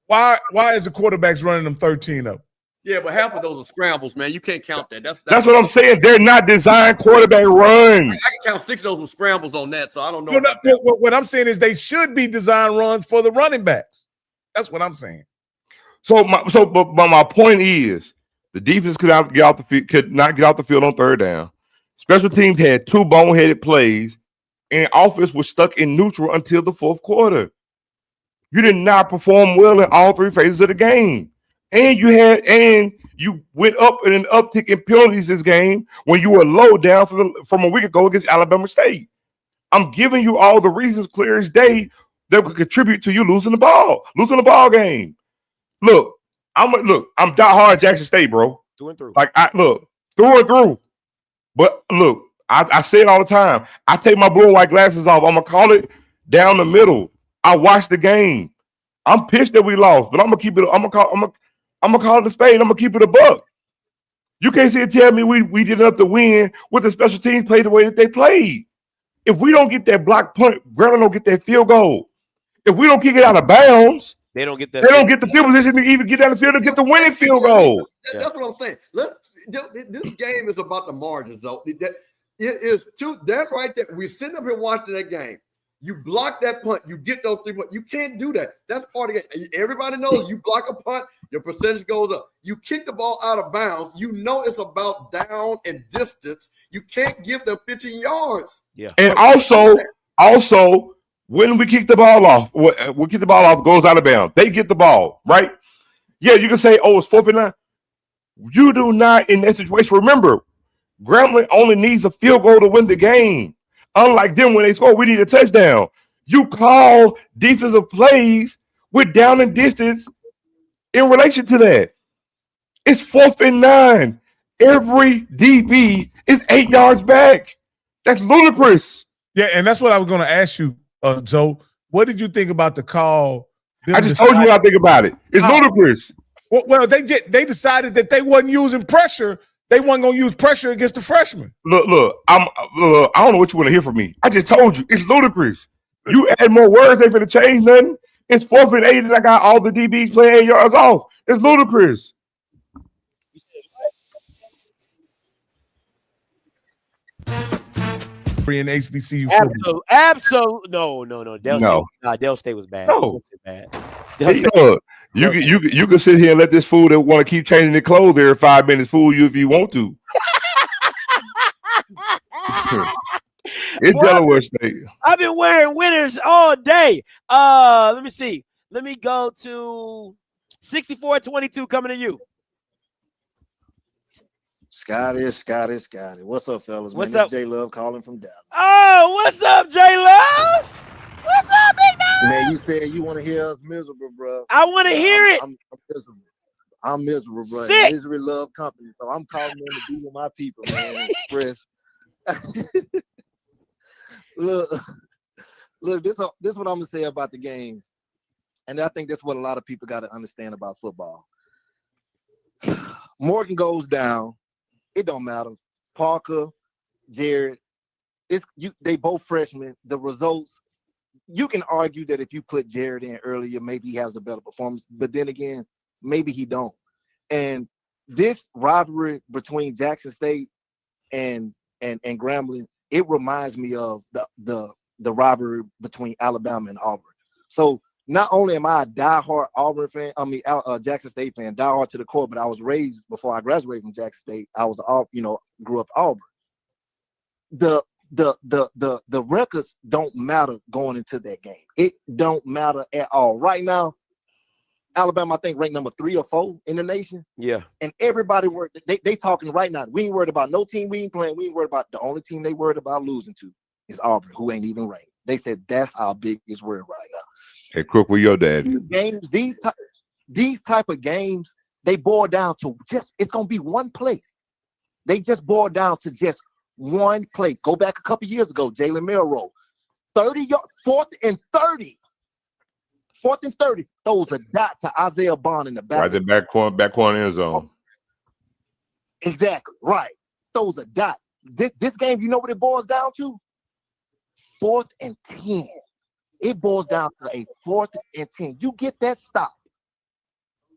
why is the quarterbacks running them 13 of them? Yeah, but half of those are scrambles, man. You can't count that. That's what I'm saying. They're not designed quarterback runs. I can count 6 of those with scrambles on that, so I don't know. What I'm saying is they should be design runs for the running backs. That's what I'm saying. But my point is, the defense could not get out the field on third down. Special teams had 2 boneheaded plays, and offense was stuck in neutral until the fourth quarter. You did not perform well in all 3 phases of the game. And you went up in an uptick in penalties this game when you were low down from a week ago against Alabama State. I'm giving you all the reasons clear as day that could contribute to you losing the ball game. Look, I'm die-hard Jackson State, bro. Through and through. Through and through. But look, I say it all the time. I take my blue and white glasses off. I'm gonna call it down the middle. I watched the game. I'm pissed that we lost, but I'm gonna keep it. I'm gonna call it a spade. I'm gonna keep it a buck. You can't sit and tell me we did enough to win with the special teams played the way that they played. If we don't get that block punt, Grambling don't get that field goal. If we don't kick it out of bounds, they don't get the field position to even get down the field to get the winning field goal. That's what I'm saying. This game is about the margins, though. That right there. We're sitting up here watching that game. You block that punt, you get those 3 points. You can't do that. That's part of it. Everybody knows you block a punt, your percentage goes up. You kick the ball out of bounds, you know it's about down and distance. You can't give them 15 yards. Yeah. And also, when we kick the ball off, goes out of bounds. They get the ball, right? Yeah, you can say, oh, it's 4th and 9. You do not in that situation. Remember, Grambling only needs a field goal to win the game. Unlike them, when they score, we need a touchdown. You call defensive plays with down and distance in relation to that. It's 4th and 9. Every DB is 8 yards back. That's ludicrous. Yeah, and that's what I was going to ask you, Zoe. What did you think about the call? I just told you what I think about it. It's ludicrous. Well, they decided that they wasn't using pressure. They weren't going to use pressure against the freshmen. Look, I don't know what you want to hear from me. I just told you. It's ludicrous. You add more words, ain't finna change nothing. It's 4th and 8, and I got all the DBs playing 8 yards off. It's ludicrous. In HBCU Absolutely. No. Del State was bad. No. Bad. You can sit here and let this fool that want to keep changing their clothes every 5 minutes fool you if you want to. It's Delaware State. I've been wearing winners all day. Let me see. Let me go to 64-22 coming to you. Scotty. What's up, fellas? What's up? J Love calling from Dallas. Oh, what's up, J Love? What's up, big dog? Man, you said you want to hear us miserable, bro. I want to hear it. I'm miserable. I'm miserable, bro. Sick. Misery love company. So I'm calling in to be with my people, man. Express. Look, this is what I'm gonna say about the game. And I think that's what a lot of people got to understand about football. Morgan goes down. It don't matter. Parker, Jared, they both freshmen. The results, you can argue that if you put Jared in earlier, maybe he has a better performance. But then again, maybe he don't. And this rivalry between Jackson State and Grambling, it reminds me of the rivalry between Alabama and Auburn. So not only am I a diehard Auburn fan, Jackson State fan, diehard to the core, but I was raised before I graduated from Jackson State. I was grew up Auburn. The records don't matter going into that game. It don't matter at all. Right now, Alabama, I think, ranked number 3 or 4 in the nation. Yeah. And everybody they talking right now. We ain't worried about no team we ain't playing. We ain't worried about the only team they worried about losing to is Auburn, who ain't even ranked. They said that's our biggest worry right now. Hey, Crook, where your dad? These type of games, they boil down to it's gonna be one play. They just boil down to just one play. Go back a couple years ago, Jalen Milroe, 30 yards, 4th and 30. 4th and 30, throws a dot to Isaiah Bond in the back. Right, the back corner end zone. Exactly, right. Throws a dot. This game, you know what it boils down to? 4th and 10. It boils down to a 4th and 10. You get that stop,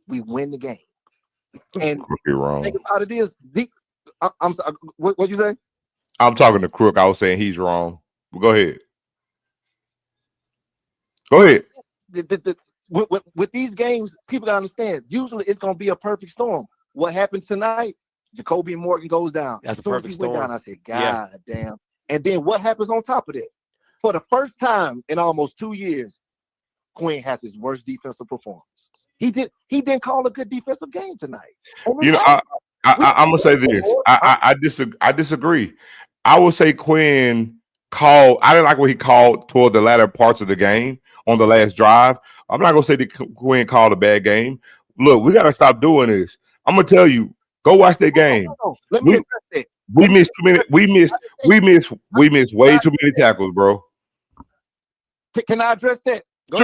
we win the game. And you're wrong. Think about it is, I'm sorry, what you say? I'm talking to Crook. I was saying he's wrong. But go ahead. Go ahead. With these games, people gotta understand. Usually, it's gonna be a perfect storm. What happened tonight? Jacoby Morgan goes down. That's a perfect storm. Down, I said, God damn. And then what happens on top of that? For the first time in almost 2 years, Quinn has his worst defensive performance. He didn't call a good defensive game tonight. I'm gonna say this. I disagree. I would say Quinn called. I didn't like what he called toward the latter parts of the game on the last drive. I'm not gonna say that Quinn called a bad game. Look, we gotta stop doing this. I'm gonna tell you. Go watch that game. Let me address that. We missed too many. We missed way too many tackles, bro. Can I address that? Go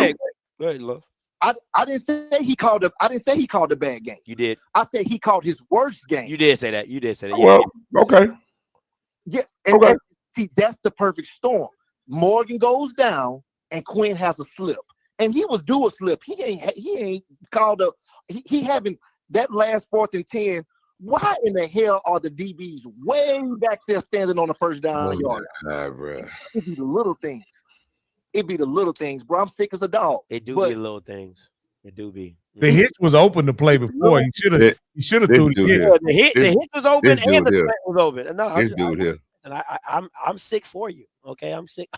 ahead, love. I didn't say he called a bad game. You did. I said he called his worst game. You did say that. Yeah. Well, okay. Yeah. And see, that's the perfect storm. Morgan goes down and Quinn has a slip. And he was due a slip. He ain't called up. He having that last 4th and 10. Why in the hell are the DBs way back there standing on the first down yard? Bro. It'd be the little things. Bro. I'm sick as a dog. It do be little things. It do be. The hitch was open to play before. He should have threw the hit. The hit was open and the play was open. No, this dude here. And I'm sick for you. Okay, I'm sick.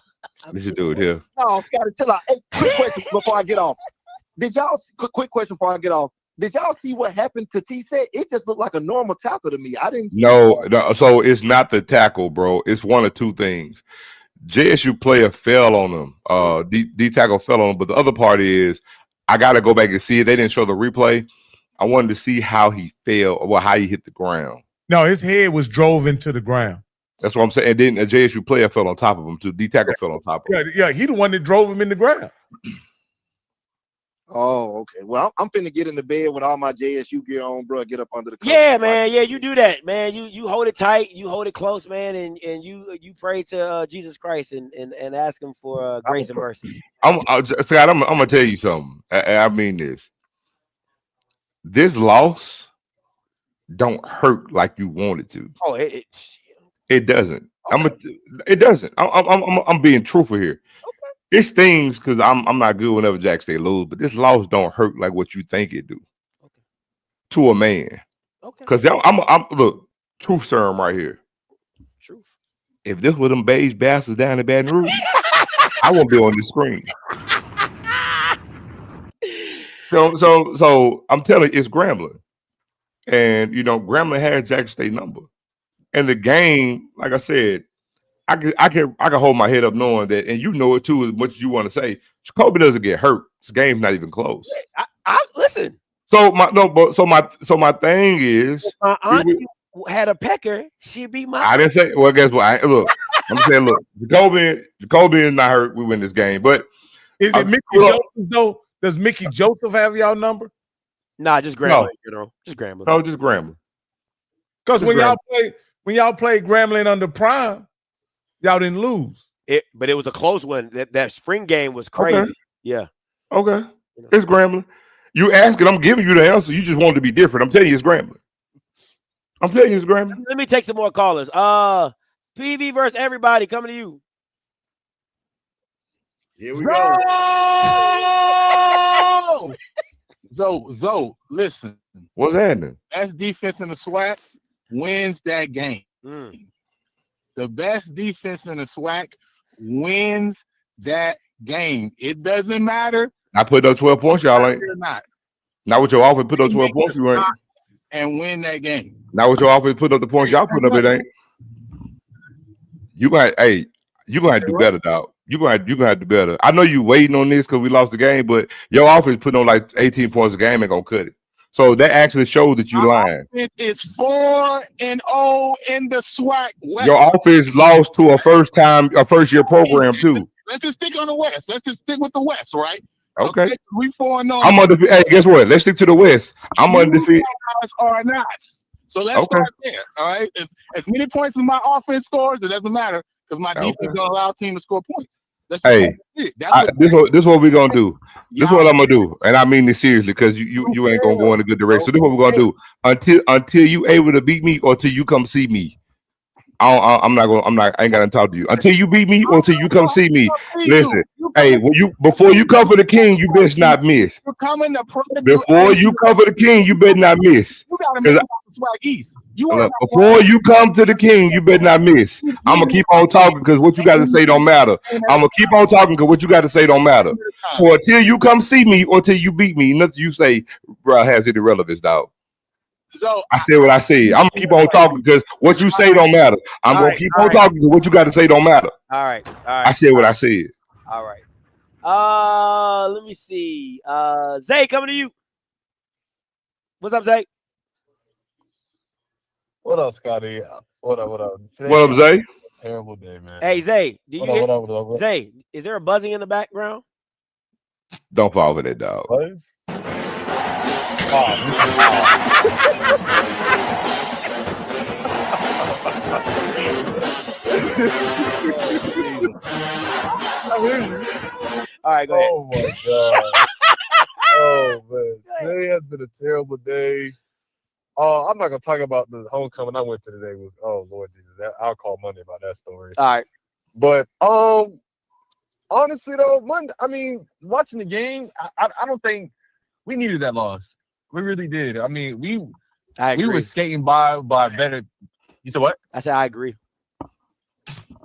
This dude here. No, Scotty, chill out. Hey, quick question before I get off. Quick question before I get off. Did y'all see what happened to T-Set? It just looked like a normal tackle to me. I didn't see No, so it's not the tackle, bro. It's one of two things. JSU player fell on him. D tackle fell on him, but the other part is I gotta go back and see it. They didn't show the replay. I wanted to see how he fell or how he hit the ground. No, his head was drove into the ground. That's what I'm saying. And then a JSU player fell on top of him too. D tackle fell on top of him. Yeah, he the one that drove him in the ground. Oh, okay. Well, I'm finna get in the bed with all my JSU gear on, bro. Get up under the cover. Yeah, man. Yeah, you do that, man. You hold it tight. You hold it close, man, and you pray to Jesus Christ and ask him for grace and mercy. Scott, I'm gonna tell you something. I mean this. This loss don't hurt like you want it to. Oh, it doesn't. Okay. It doesn't. I'm being truthful here. It stings because I'm not good whenever Jack State lose, but this loss don't hurt like what you think it do to a man. Okay. Because I'm look, truth serum right here. Truth. If this were them beige bastards down in Baton Rouge, I won't be on the screen. So I'm telling you, it's Grambling, and Grambling has Jack State number, and the game, like I said. I can hold my head up knowing that, and you know it too as much as you want to say. Jacoby doesn't get hurt. This game's not even close. I listen. So my thing is, If my auntie had a pecker, she'd be my. I didn't say. Well, guess what? I'm saying, look, Jacoby is not hurt. We win this game, but is it Mickey Joseph though? Does Mickey Joseph have y'all number? Nah, just Grambling. Just Grambling. No, just Grambling. Because when y'all played Grambling under Prime, y'all didn't lose. But it was a close one. That spring game was crazy. Okay. Yeah. Okay. It's Grambling. You asking, I'm giving you the answer. You just want to be different. I'm telling you, it's Grambling. Let me take some more callers. PV versus everybody coming to you. Here we go. Zo, listen. What's happening? Best defense in the SWAC wins that game. The best defense in the SWAC wins that game. It doesn't matter. I put up 12 points, y'all ain't. Not with your offense, put up 12 points, you ain't. And win that game. Not with your offense, put up the points y'all put up, it ain't. You gonna do better, dog. You gonna have to do better. I know you waiting on this because we lost the game, but your offense putting on like 18 points a game ain't gonna cut it. So that actually shows that you lying. It's 4-0 in the SWAC West. Your offense lost to a first year program too. Let's just stick on the West. Let's just stick with the West, right? Okay. We 4-0. I'm undefeated. Hey, guess what? Let's stick to the West. I'm undefeated. Or not. So let's start there. All right. As many points as my offense scores, it doesn't matter because my defense don't allow a team to score points. Let's this is what we're gonna do. This is what I'm gonna do, and I mean this seriously because you ain't gonna go in a good direction. So this is what we're gonna do until you able to beat me or till you come see me. I ain't gonna talk to you until you beat me or until you come see me. Listen, hey, before you come for the king, you best not miss. Before you come for the king, you better not miss. Before you come to the king, you better not miss. I'm gonna keep on talking because what you got to say don't matter. I'm gonna keep on talking because what you got to say don't matter. So until you come see me or until you beat me, nothing you say, bro, has any relevance, dog. So I said what I said. I'm gonna keep on talking because what you say don't matter. I'm gonna keep on talking because what you got to say don't matter. All right. I said what I said. All right. Let me see. Zay, coming to you. What's up, Zay? What up, Scotty? What up? What up, Zay? Terrible day, man. Hey, Zay. What up? Zay, is there a buzzing in the background? Don't fall for that, dog. Buzz? All right, go ahead. Oh my god. Oh man, today has been a terrible day. I'm not gonna talk about the homecoming I went to today. Oh Lord Jesus, I'll call Monday about that story. All right, but honestly though, Monday, I mean, watching the game, I don't think we needed that loss. We really did. I mean, we were skating by better. You said what? I said I agree.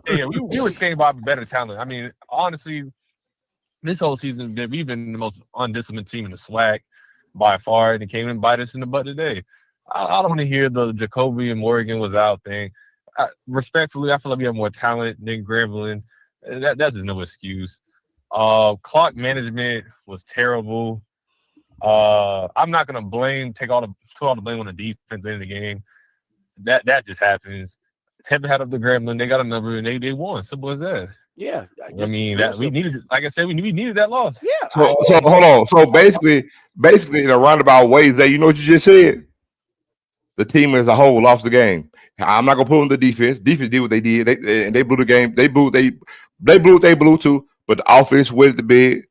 Yeah, we were skating by better talent. I mean, honestly, this whole season we've been the most undisciplined team in the SWAC by far, and it came and bite us in the butt today. I don't want to hear the Jacoby and Morgan was out thing. Respectfully, I feel like we have more talent than Grambling. That's just no excuse. Clock management was terrible. I'm not gonna put all the blame on the defense in the game. That just happens. Temple had up the Grambling, they got a number and they won. Simple as that. Yeah, I mean that we needed. Like I said, we needed that loss. Yeah. So hold on. So basically, in a roundabout way, that you know what you just said. The team as a whole lost the game. I'm not gonna put on the defense. Defense did what they did. They blew the game. They blew what they blew too. But the offense wetted the bed.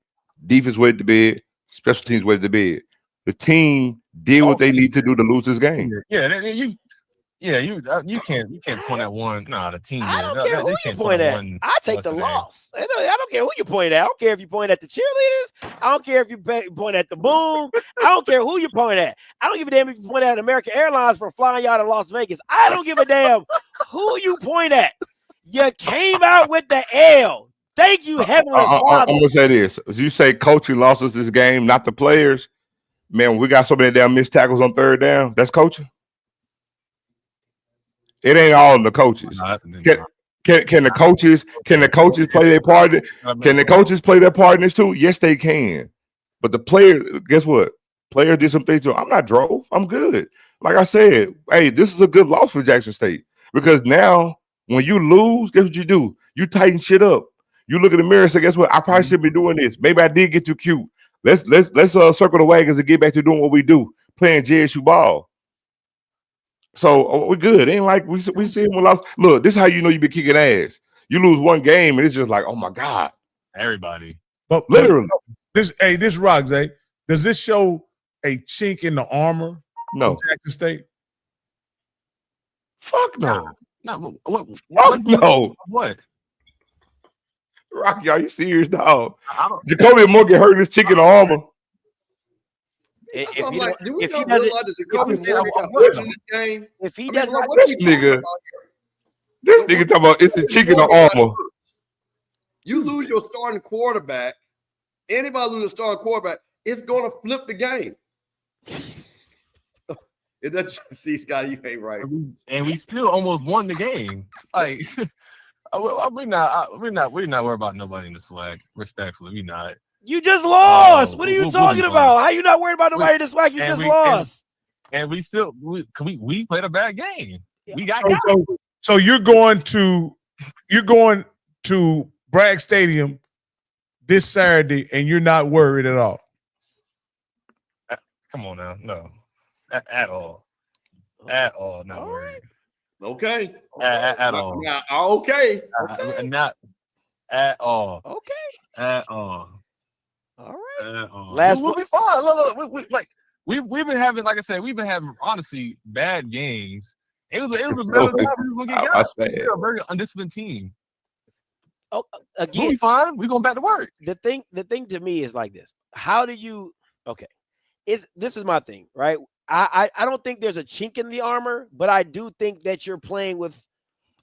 Defense wetted the bed. Special teams wetted the bed. The team did what they need to do to lose this game. You can't point at one. Nah, the team. I don't care who you point at. I take the loss. I don't care who you point at. I don't care if you point at the cheerleaders. I don't care if you point at the boom. I don't care who you point at. I don't give a damn if you point at American Airlines for flying y'all to Las Vegas. I don't give a damn who you point at. You came out with the L. Thank you, Heavenly Father. I'm gonna say this: as you say, coaching lost us this game, not the players. Man, we got so many damn missed tackles on third down. That's coaching. It ain't all the coaches. Can the coaches play their part? Can the coaches play their part in this too? Yes, they can. But the player, guess what? Player did some things too. I'm not drove. I'm good. Like I said, hey, this is a good loss for Jackson State because now when you lose, guess what you do? You tighten shit up. You look in the mirror and say, guess what? I probably should be doing this. Maybe I did get too cute. Let's circle the wagons and get back to doing what we do, playing JSU ball. So we're good. Ain't like we see him lost. Look, this is how you know you been kicking ass. You lose one game and it's just like, oh my God. Everybody. But literally. This rocks, does this show a chink in the armor? No. Jackson State? Fuck no. No. Fuck no. What? Rocky, are you serious, dog? Jacoby Morgan hurt his chick in the armor. If he if he doesn't, if he doesn't, this nigga talking about it's a chick in the armor. You lose your starting quarterback. Anybody lose a starting quarterback, it's going to flip the game. See, Scotty, you ain't right. And we still almost won the game. Like, we're not worried about nobody in the SWAC. Respectfully, we not. You just lost. What are you talking about? How you not worried about nobody in the SWAC? You just lost. And we still we played a bad game. We got so you're going to Bragg Stadium this Saturday, and you're not worried at all. Come on now, no, at all, not worried. Okay, at all. Okay, not at all. Okay, at all. All right. At all. We'll be fine. Look, we've been having, like I said, we've been having honestly bad games. It was a better time we were gonna get guys. We're a very undisciplined team. Oh, again, we'll be fine. We're going back to work. The thing to me is like this. How do you this is my thing, right? I don't think there's a chink in the armor, but I do think that you're playing with,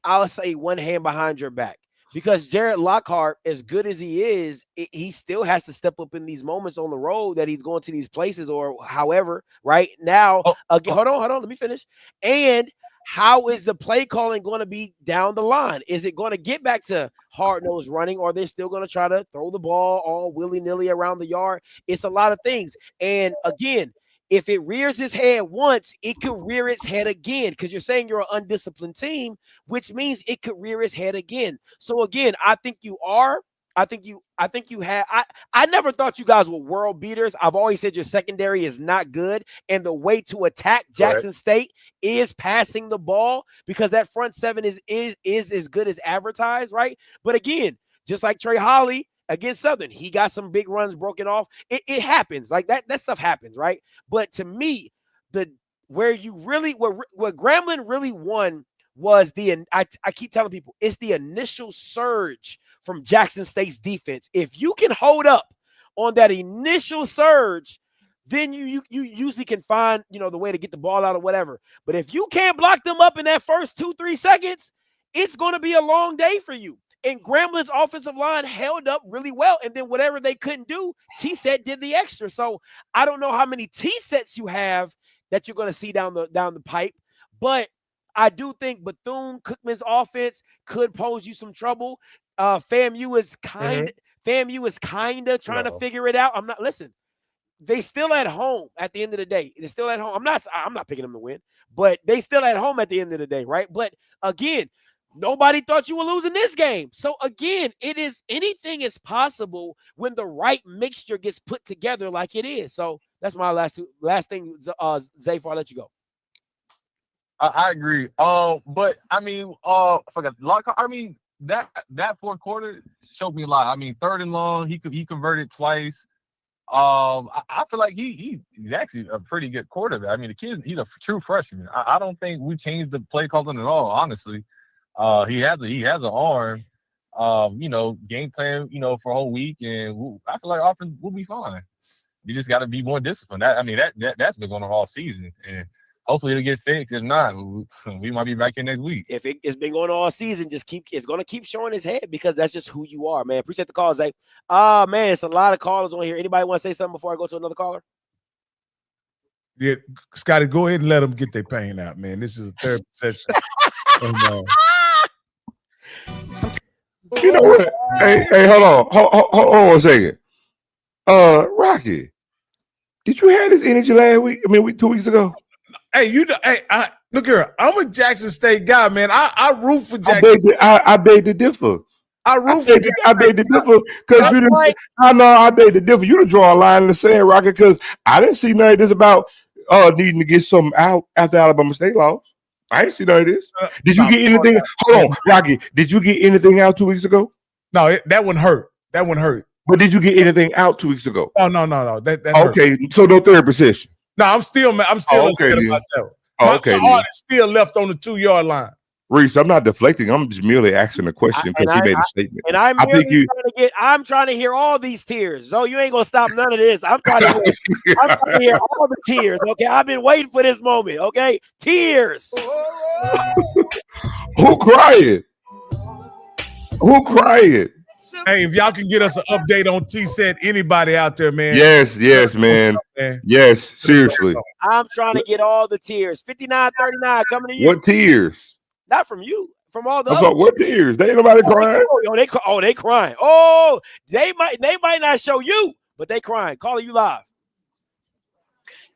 I'll say, one hand behind your back. Because Jared Lockhart, as good as he is, he still has to step up in these moments on the road that he's going to these places or however, right? Now, again, hold on, let me finish. And how is the play calling going to be down the line? Is it going to get back to hard-nosed running, or are they still going to try to throw the ball all willy-nilly around the yard? It's a lot of things. And again, if it rears its head once, it could rear its head again, because you're saying you're an undisciplined team, which means it could rear its head again. So again, I think you are. I think you have. I never thought you guys were world beaters. I've always said your secondary is not good, and the way to attack Jackson State is passing the ball, because that front seven is as good as advertised, right? But again, just like Trey Holly against Southern, he got some big runs broken off. It happens. Like that stuff happens, right? But to me, where Grambling really won was I keep telling people, it's the initial surge from Jackson State's defense. If you can hold up on that initial surge, then you usually can find, the way to get the ball out or whatever. But if you can't block them up in that first 2-3 seconds, it's going to be a long day for you. And Grambling's offensive line held up really well. And then whatever they couldn't do, T-set did the extra. So I don't know how many T-sets you have that you're going to see down the pipe. But I do think Bethune-Cookman's offense could pose you some trouble. FAMU is kind of trying to figure it out. Listen, they still at home at the end of the day. They're still at home. I'm not picking them to win, but they still at home at the end of the day, right? But again, nobody thought you were losing this game. So again, anything is possible when the right mixture gets put together like it is. So that's my last thing, Zay, before I let you go. I agree. But I mean, I forgot Lockhart. I mean, that fourth quarter showed me a lot. I mean, 3rd and long, he converted twice. I feel like he's actually a pretty good quarterback. I mean, the kid, he's a true freshman. I don't think we changed the play calling at all, honestly. He has an arm, game plan, for a whole week, and I feel like offense will be fine. You just got to be more disciplined. That's been going on all season, and hopefully it'll get fixed. If not, we might be back here next week. If it's been going on all season, it's going to keep showing his head, because that's just who you are, man. Appreciate the call, Zay. Man, it's a lot of callers on here. Anybody want to say something before I go to another caller? Yeah, Scotty, go ahead and let them get their pain out, man. This is a therapy session. And, You know what? Hey, hold on a second. Rocky, did you have this energy last week? I mean, 2 weeks ago. Hey, look here. I'm a Jackson State guy, man. I root for Jackson. I beg to differ. I beg to differ because you didn't. I know I beg to differ. You to draw a line in the sand, Rocky, because I didn't see none of this about needing to get something out after Alabama State lost. I didn't see none of this. Did you get anything? Hold on, Rocky. Did you get anything out 2 weeks ago? No, that one hurt. That one hurt. But did you get anything out 2 weeks ago? Oh no. That okay. Hurt. So no third position. No, I'm still upset about that one. My heart is still left on the 2-yard line. Reese, I'm not deflecting. I'm just merely asking a question because he made a statement. And I'm trying to hear all these tears. So you ain't gonna stop none of this. I'm trying to hear all the tears. Okay, I've been waiting for this moment. Okay, tears. Who crying? Who crying? Hey, if y'all can get us an update on T-Set, anybody out there, man. Yes, man. Yes, seriously. I'm trying to get all the tears. 59-39 coming to you. What tears? Not from you, from all the others. What tears? They ain't nobody crying. They crying. Oh, they might not show you, but they crying. Calling you live.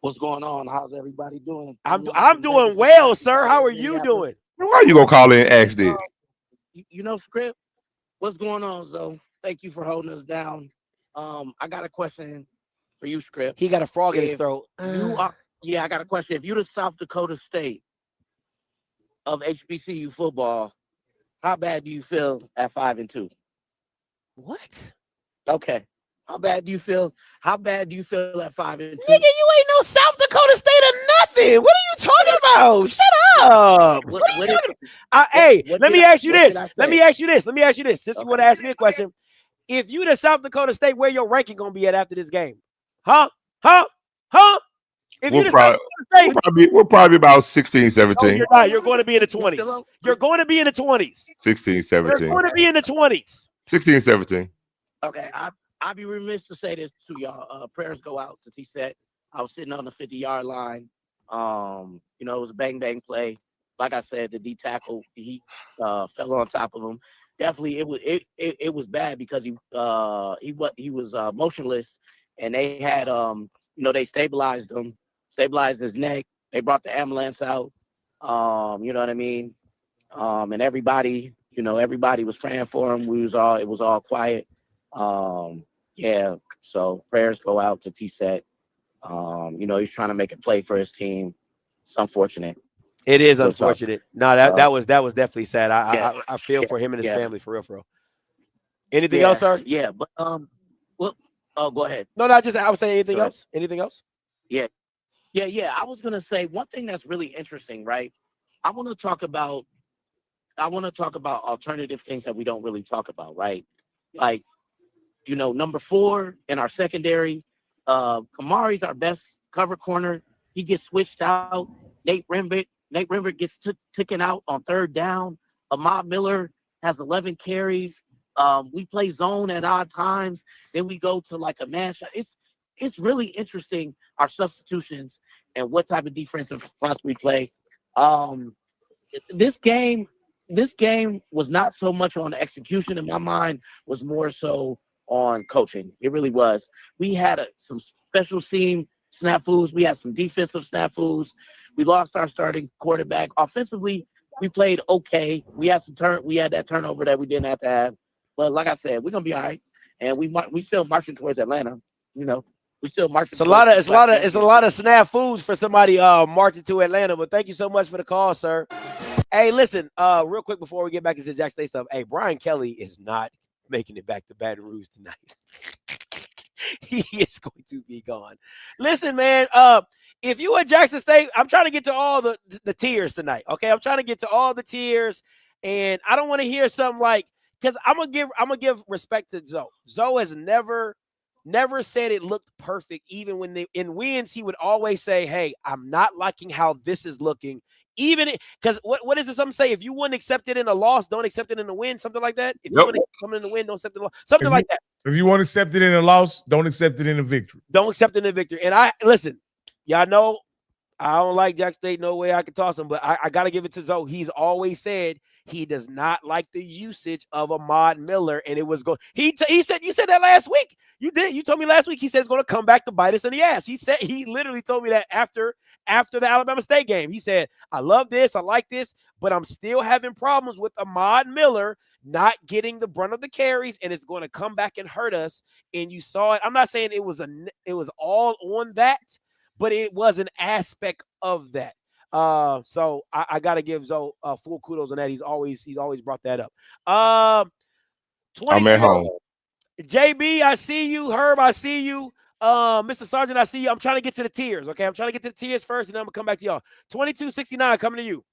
What's going on? How's everybody doing? I'm doing well, sir. How are you doing? Why you gonna call in and ask this? You know, Script, what's going on, Zoe? Thank you for holding us down. I got a question for you, Script. He got a frog in his throat. Yeah, I got a question. If you're the South Dakota State of HBCU football, how bad do you feel at 5-2? What? Okay. How bad do you feel at 5-2? Nigga, you ain't no South Dakota State or nothing. What are you talking about? Shut up. Let me ask you this. Let me ask you this. Since you want to ask me a question, if you the South Dakota State, where your ranking gonna be at after this game? Huh? If we're probably about 16, 17. No, you're not. You're going to be in the 20s. You're going to be in the 20s. 16, 17. You're going to be in the 20s. 16, 17. Okay, I'd be remiss to say this to y'all. Prayers go out to T-Set. I was sitting on the 50-yard line. It was a bang play. Like I said, the D tackle, he fell on top of him. Definitely, it was bad because he was motionless, and they had they stabilized him, stabilized his neck. They brought the ambulance out. You know what I mean? And everybody was praying for him. It was all quiet. So prayers go out to T-Set. He's trying to make a play for his team. It's unfortunate. It is unfortunate. No, that was definitely sad. I feel for him and his family, for real. Anything else, sir? Yeah, but go ahead. No, I was saying anything else. Anything else? Yeah. I was gonna say one thing that's really interesting, right? I want to talk about alternative things that we don't really talk about, right? Like, number 4 in our secondary, Kamari's our best cover corner. He gets switched out. Nate Rembert gets taken out on 3rd down. Ahmad Miller has 11 carries. We play zone at odd times. Then we go to like a man shot. It's really interesting, our substitutions and what type of defensive response we play. This game was not so much on execution in my mind, was more so on coaching. It really was. We had some special team snafus. We had some defensive snafus. We lost our starting quarterback. Offensively, we played okay. We had that turnover that we didn't have to have. But like I said, we're gonna be all right. And we still marching towards Atlanta. We still marching. It's a lot of snafus for somebody marching to Atlanta. But thank you so much for the call, sir. Hey, listen, real quick before we get back into Jack State stuff. Hey, Brian Kelly is not making it back to Baton Rouge tonight. He is going to be gone. Listen, man, if you at Jackson State, I'm trying to get to all the tiers tonight. Okay, I'm trying to get to all the tiers, and I don't want to hear something like, because I'm gonna give respect to Zoe. Zoe has never said it looked perfect. Even when in wins, he would always say, "Hey, I'm not liking how this is looking." Even because what is it? Some say if you wouldn't accept it in a loss, don't accept it in a win. Something like that. If you wouldn't accept it in a win, don't accept it in a loss. Something like that. If you want to accept it in a loss, don't accept it in a victory. Don't accept it in a victory. And listen, y'all know I don't like Jack State. No way I can toss him, but I got to give it to Zoe. He's always said he does not like the usage of Ahmad Miller, and it was going. He said you said that last week. You did. You told me last week. He said it's going to come back to bite us in the ass. He literally told me that after the Alabama State game. He said, I love this, I like this, but I'm still having problems with Ahmad Miller not getting the brunt of the carries, and it's going to come back and hurt us. And you saw it. I'm not saying it was all on that, but it was an aspect of that. So I got to give Zoe full kudos on that. He's always brought that up. I'm at home. JB, I see you. Herb, I see you. Mr. Sergeant, I see you. I'm trying to get to the tiers. Okay, I'm trying to get to the tiers first, and then I'm gonna come back to y'all. 2269 coming to you.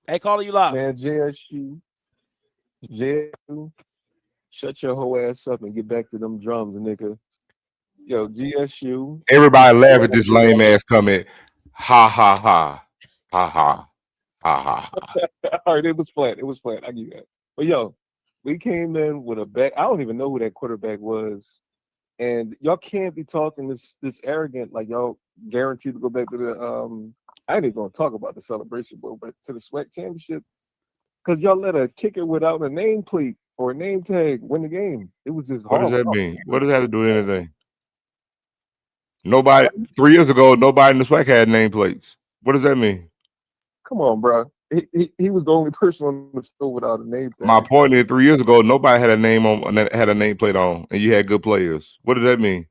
Hey, calling you live. Man, JSU, shut your whole ass up and get back to them drums, nigga. Yo, GSU. Everybody laugh at this lame ass comment. Ha ha ha. Ha ha. Ha ha ha. All right, it was flat. It was flat. I give you that. But yo, we came in with a back. I don't even know who that quarterback was. And y'all can't be talking this arrogant, like y'all guaranteed to go back to the I ain't even gonna talk about the Celebration Bowl, but to the SWAC championship. Because y'all let a kicker without a nameplate or a name tag win the game. It was just What does that horrible. mean? What does that have to do with anything? Nobody 3 years ago, nobody in the SWAC had nameplates. What does that mean? Come on, bro. He was the only person on the field without a name tag. My point is 3 years ago, nobody had a nameplate on, and you had good players. What does that mean?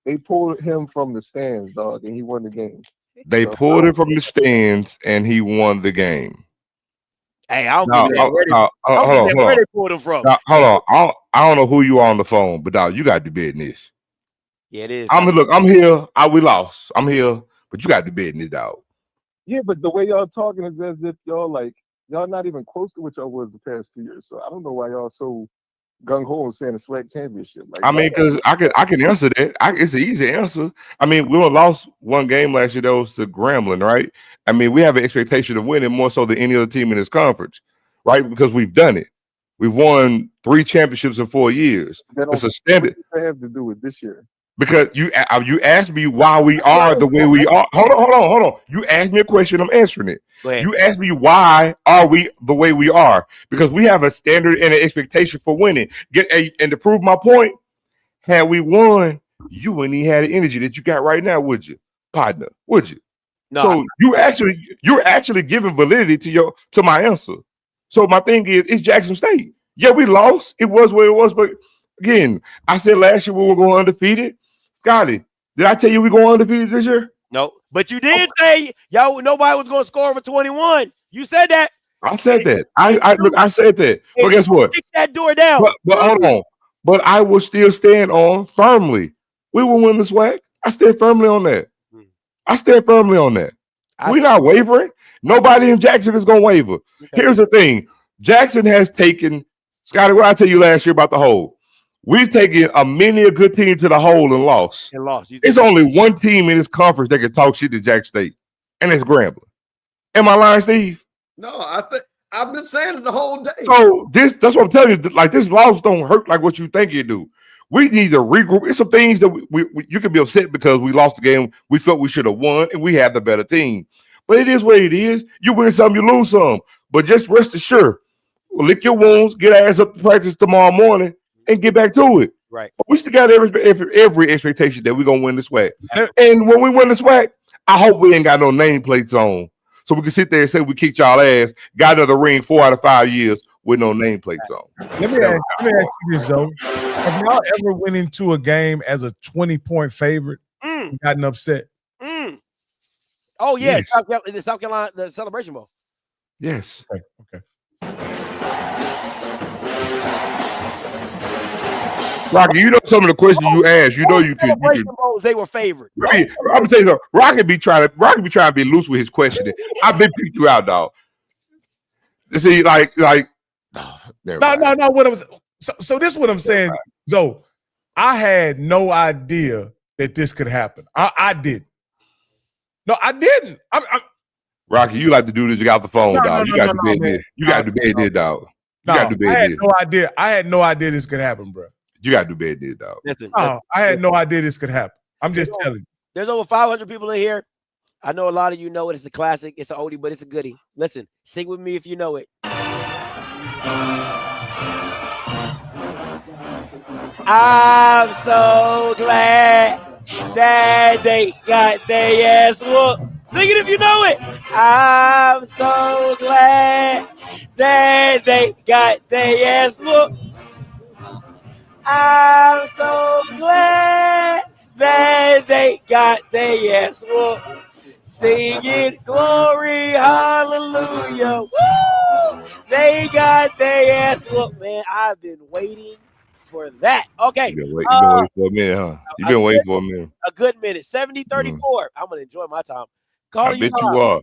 They pulled him from the stands, dog, and he won the game. They pulled him from the stands, and he won the game. Hey, I don't give you that. Where they pulled him from? Now, hold on. I don't know who you are on the phone, but dog, you got to bet in this. Yeah, it is. I'm here. We lost. I'm here, but you got to bet in this, dog. Yeah, but the way y'all talking is as if y'all not even close to what y'all was the past 2 years. So I don't know why y'all so gung ho saying the SWAC championship. Like, I mean, because I can answer that. It's an easy answer. I mean, we lost one game last year. That was to Grambling, right? I mean, we have an expectation of winning more so than any other team in this conference, right? Because we've done it. We've won 3 championships in 4 years. It's a standard. What does that have to do with this year? Because you asked me why we are the way we are. Hold on. You asked me a question. I'm answering it. You asked me why are we the way we are? Because we have a standard and an expectation for winning. And to prove my point, had we won, you wouldn't even have the energy that you got right now, would you, partner? Would you? No. So you're actually giving validity to my answer. So my thing is, it's Jackson State. Yeah, we lost. It was what it was, but again, I said last year we were going undefeated. Scotty, did I tell you we going undefeated this year? No, but you did say y'all nobody was going to score over 21. You said that. I said that. I said that. But guess what? Kick that door down. But hold on. But I will still stand on firmly. We will win the SWAC. I stand firmly on that. We're not wavering. Nobody in Jackson is going to waver. Okay. Here's the thing. Jackson has taken, Scotty, what I tell you last year about the hole. We've taken many a good team to the hole and lost. It's only one team in this conference that can talk shit to Jack State, and it's Grambling. Am I lying, Steve? No, I think I've been saying it the whole day. So that's what I'm telling you. Like, this loss don't hurt like what you think it do. We need to regroup. It's some things that we you can be upset because we lost the game. We felt we should have won, and we have the better team. But it is what it is. You win some, you lose some. But just rest assured, lick your wounds, get ass up to practice tomorrow morning, and get back to it. Right. But we still got every expectation that we're gonna win the SWAC. And when we win the SWAC, I hope we ain't got no nameplates on. So we can sit there and say we kicked y'all ass, got another ring 4 out of 5 years with no nameplates on. Let me ask you this, though. Have y'all ever went into a game as a 20-point favorite and gotten upset? Oh, yeah. Yes. The South Carolina, the Celebration Bowl. Yes. Okay. Rocky, you know some of the questions you asked. You know you can. They were favored. I'm gonna tell you something. Rocky be trying to be loose with his questioning. I've been picked you out, dog. See, like. No. What I'm so this is what I'm saying. So I had no idea that this could happen. I didn't. No, I didn't. Rocky, you like to do this. You got the phone, dog. You got to bed this. You got to bed this, dog. You got to bed this. I had no idea this could happen, bro. You got to bed this, dog. Listen, I had no idea this could happen. I'm just telling you. There's over 500 people in here. I know a lot of you know it. It's a classic. It's an oldie, but it's a goodie. Listen, sing with me if you know it. I'm so glad that they got their ass whooped. Sing it if you know it. I'm so glad that they got their ass whooped. I'm so glad that they got their ass whooped. Sing it, glory, hallelujah. Woo! They got their ass whooped, man. I've been waiting for that. Okay. You've been waiting for a minute, huh? You've been waiting for a minute. A good minute. 70-34. I'm going to enjoy my time. I bet you are.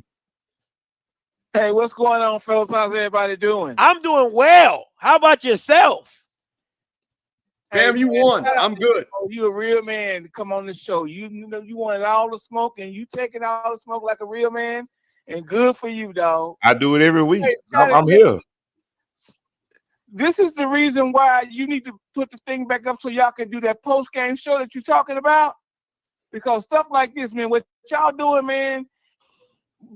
Hey, what's going on, fellas? How's everybody doing? I'm doing well. How about yourself? Fam, you won. I'm good. You a real man to come on the show. You know you wanted all the smoke, and you taking all the smoke like a real man, and good for you, dog. I do it every week. Hey, I'm here. This is the reason why you need to put the thing back up so y'all can do that post-game show that you're talking about. Because stuff like this, man, what y'all doing, man,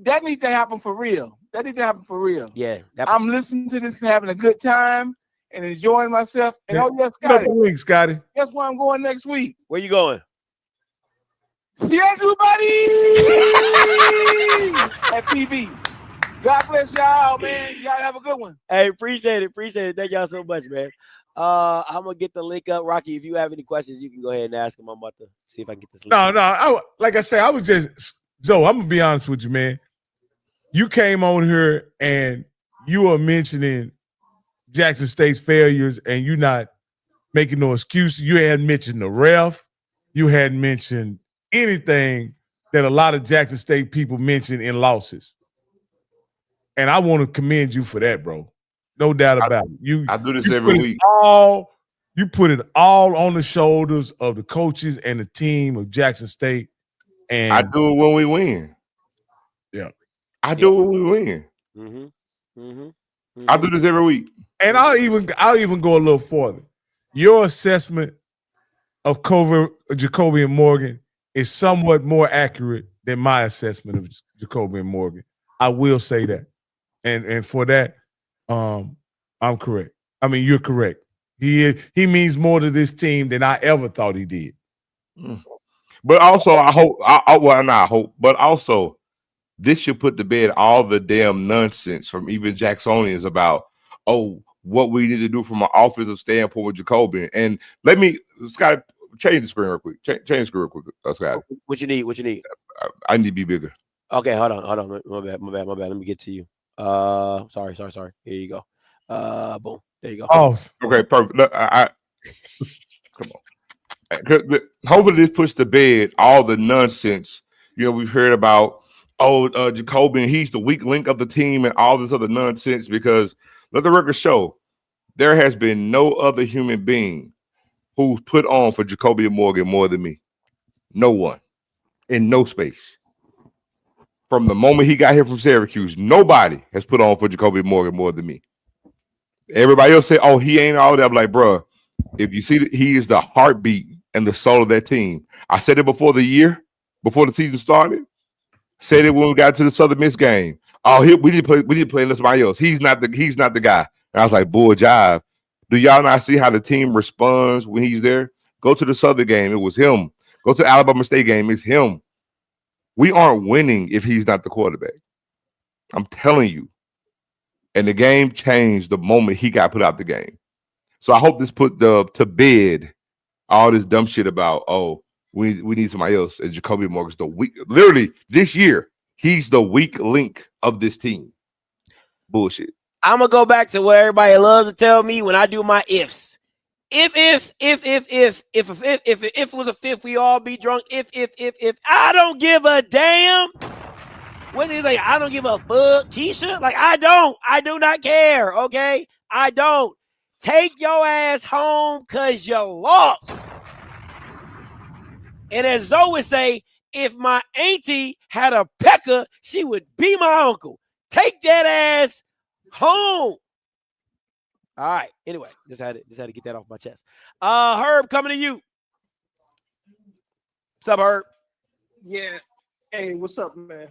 that needs to happen for real. That needs to happen for real. Yeah. I'm listening to this and having a good time and enjoying myself. And oh, yes, Scotty. Guess where I'm going next week? Where you going? See everybody at PB. God bless y'all, man. Y'all have a good one. Hey, appreciate it. Thank y'all so much, man. I'm gonna get the link up. Rocky, if you have any questions, you can go ahead and ask him. I'm about to see if I can get this link. No. Like I say, I was just Zoe, I'm gonna be honest with you, man. You came on here and you were mentioning Jackson State's failures, and you're not making no excuses. You hadn't mentioned the ref. You hadn't mentioned anything that a lot of Jackson State people mention in losses. And I want to commend you for that, bro. No doubt about it. I do this every week. You put it all on the shoulders of the coaches and the team of Jackson State. And I do it when we win. Yeah. I do it when we win. I do this every week. And I'll even go a little further. Your assessment of Jacoby and Morgan is somewhat more accurate than my assessment of Jacoby and Morgan. I will say that. And for that, I'm correct. I mean, you're correct. He means more to this team than I ever thought he did. But also, but also, this should put to bed all the damn nonsense from even Jacksonians about, what we need to do from an offensive standpoint with Jacoby. And let me, Scott, change the screen real quick. Change the screen real quick, Scott. What you need? I need to be bigger. Okay, hold on. My bad. Let me get to you. Sorry. Here you go. Boom. There you go. Oh, okay, perfect. Look, come on. Hopefully this puts to bed all the nonsense. We've heard about, Jacoby, he's the weak link of the team and all this other nonsense, because let the record show there has been no other human being who's put on for Jacoby Morgan more than me. No one. In no space. From the moment he got here from Syracuse, nobody has put on for Jacoby Morgan more than me. Everybody else say, he ain't all that. I'm like, bro, if you see that he is the heartbeat and the soul of that team. I said it before the season started. Said it when we got to the Southern Miss game. We need to play somebody else. He's not the guy. And I was like, boy, jive. Do y'all not see how the team responds when he's there? Go to the Southern game, it was him. Go to the Alabama State game, it's him. We aren't winning if he's not the quarterback. I'm telling you. And the game changed the moment he got put out the game. So I hope this put to bed all this dumb shit about, we need somebody else. And Jacoby Morgan's the weak. Literally, this year, he's the weak link of this team. Bullshit. I'm gonna go back to what everybody loves to tell me when I do my ifs. If it was a fifth, we all be drunk. If I don't give a damn. What is like? I don't give a fuck, Keisha. Like I do not care. Okay, I don't. Take your ass home because you lost. And as Zoe would say, if my auntie had a pecker, she would be my uncle. Take that ass home. All right. Anyway, just had to get that off my chest. Herb, coming to you. What's up, Herb? Yeah. Hey, what's up, man?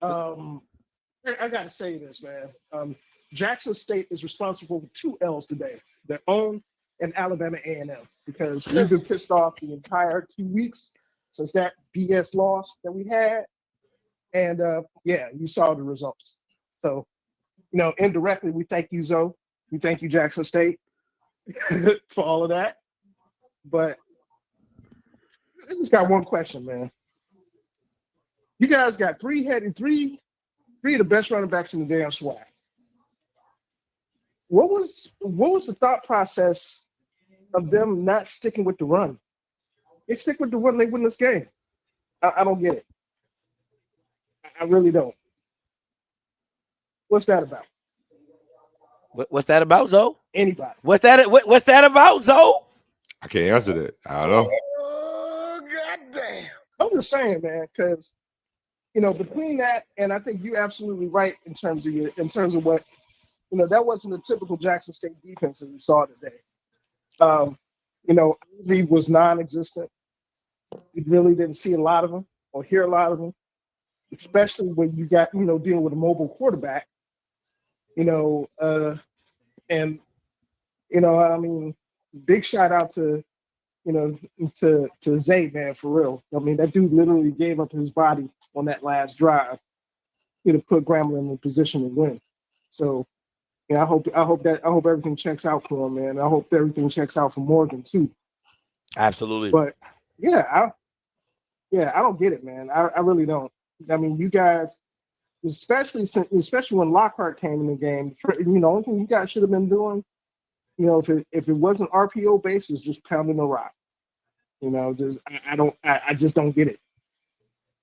I gotta say this, man. Jackson State is responsible for 2 L's today: their own and Alabama A&M, because we've been pissed off the entire 2 weeks since that BS loss that we had. And yeah, you saw the results. So, indirectly, we thank you, Zoe. We thank you, Jackson State, for all of that. But I just got one question, man. You guys got three of the best running backs in the damn SWAC. What was the thought process of them not sticking with the run? They stick with the run, they win this game. I don't get it. I really don't. What's that about? What's that about, Zoe? Anybody? What's that about, Zoe? I can't answer that. I don't know. Oh, goddamn. I'm just saying, man, because between that and I think you're absolutely right in terms of what that wasn't the typical Jackson State defense that we saw today. Ivy was non-existent. You really didn't see a lot of them or hear a lot of them, especially when you got dealing with a mobile quarterback. I mean, big shout out to Zay, man, for real. I mean, that dude literally gave up his body on that last drive to put Grambling in position to win. So, I hope everything checks out for him, man. I hope everything checks out for Morgan too. Absolutely. But I don't get it, man. I really don't. I mean, you guys, especially when Lockhart came in the game, only thing you guys should have been doing, if it wasn't RPO basis, just pounding the rock. I just don't get it.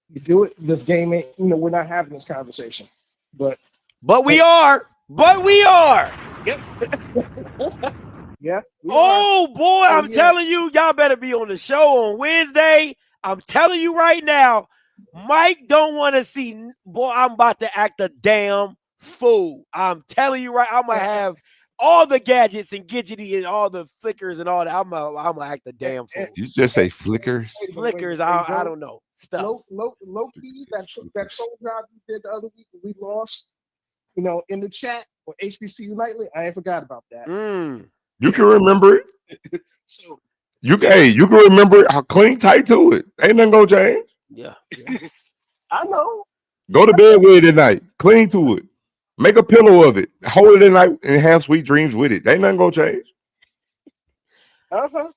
You do it, this game ain't, we're not having this conversation. But we are. But we are. Yep. Yeah. Oh boy, I'm telling you, y'all better be on the show on Wednesday. I'm telling you right now, Mike don't want to see. Boy, I'm about to act a damn fool. I'm telling you right, I'm gonna have all the gadgets and gidgety and all the flickers and all that. I'm gonna act a damn fool. Did you just say flickers? Flickers, I don't know. Stuff. Low key, that soul job you did the other week when we lost, in the chat or HBCU Nightly, I ain't forgot about that. You can remember it. So you can remember it. How cling tight to it. Ain't nothing gonna change. Yeah. I know. Go to bed with it at night. Cling to it. Make a pillow of it. Hold it at night and have sweet dreams with it. Ain't nothing gonna change.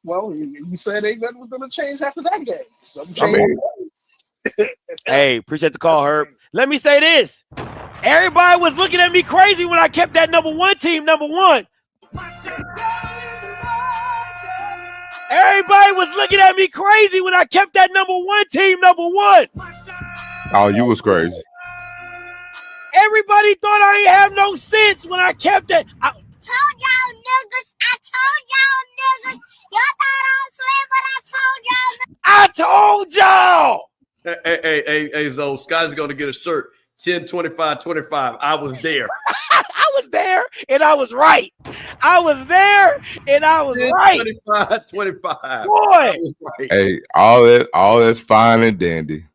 Well, you said ain't nothing was gonna change after that game. Something changed. Hey, appreciate the call, Herb. Let me say this. Everybody was looking at me crazy when I kept that number 1 team number 1. Everybody was looking at me crazy when I kept that number 1 team number 1. Oh, you was crazy. Everybody thought I ain't have no sense when I kept it. I told y'all niggas. Y'all thought I was slim, but I told y'all. Hey, Zoe, Scotty's going to get a shirt. 10-25-25. I was there. I was there and I was right. I was there and I was 10, right. 25-25. Boy. Right. Hey, all that's fine and dandy.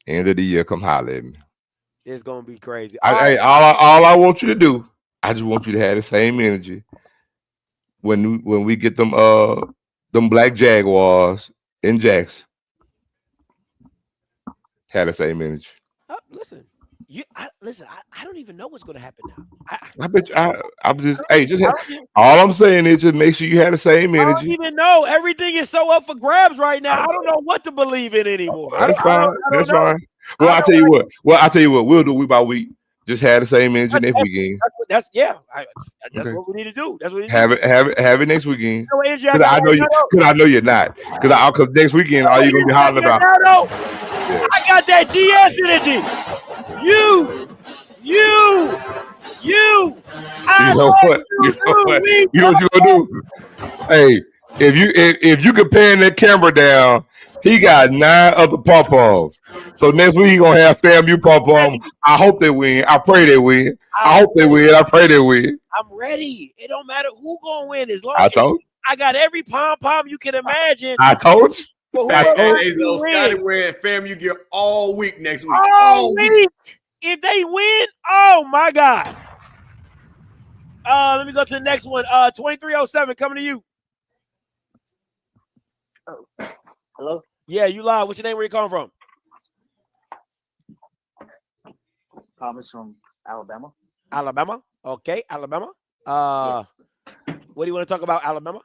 End of the year, come holler at me. It's gonna be crazy. All I want you to do, I just want you to have the same energy when we get them black Jaguars in Jackson. Had the same energy. Listen, I don't even know what's gonna happen now. I bet you, I'm just all I'm saying is just make sure you have the same energy. I don't even know. Everything is so up for grabs right now. I don't know what to believe in anymore. That's fine. That's fine. Well, I'll tell you what. We'll do week by week. Just have the same energy next weekend. That's what we need to do. That's what we need have to have it next weekend. Because I know you're not. Because next weekend all you're gonna be hollering about. I got that GS energy. You know what? You know what you gonna do? Hey, if you can pan that camera down, he got 9 other pom-poms. So next week he gonna have FAMU pom-pom. I hope they win. I pray they win. I hope they win. I pray they win. I'm ready. It don't matter who gonna win as long I as told you. I got every pom-pom you can imagine. I told you. For Hey, whoever hey, so wins. Scotty wearing FAMU gear all week next week. All week. If they win, oh my God. Let me go to the next one. 2307 coming to you. Hello? Yeah, you live. What's your name? Where you calling from? Thomas from Alabama. Alabama. Okay, Alabama. Yes. What do you want to talk about, Alabama?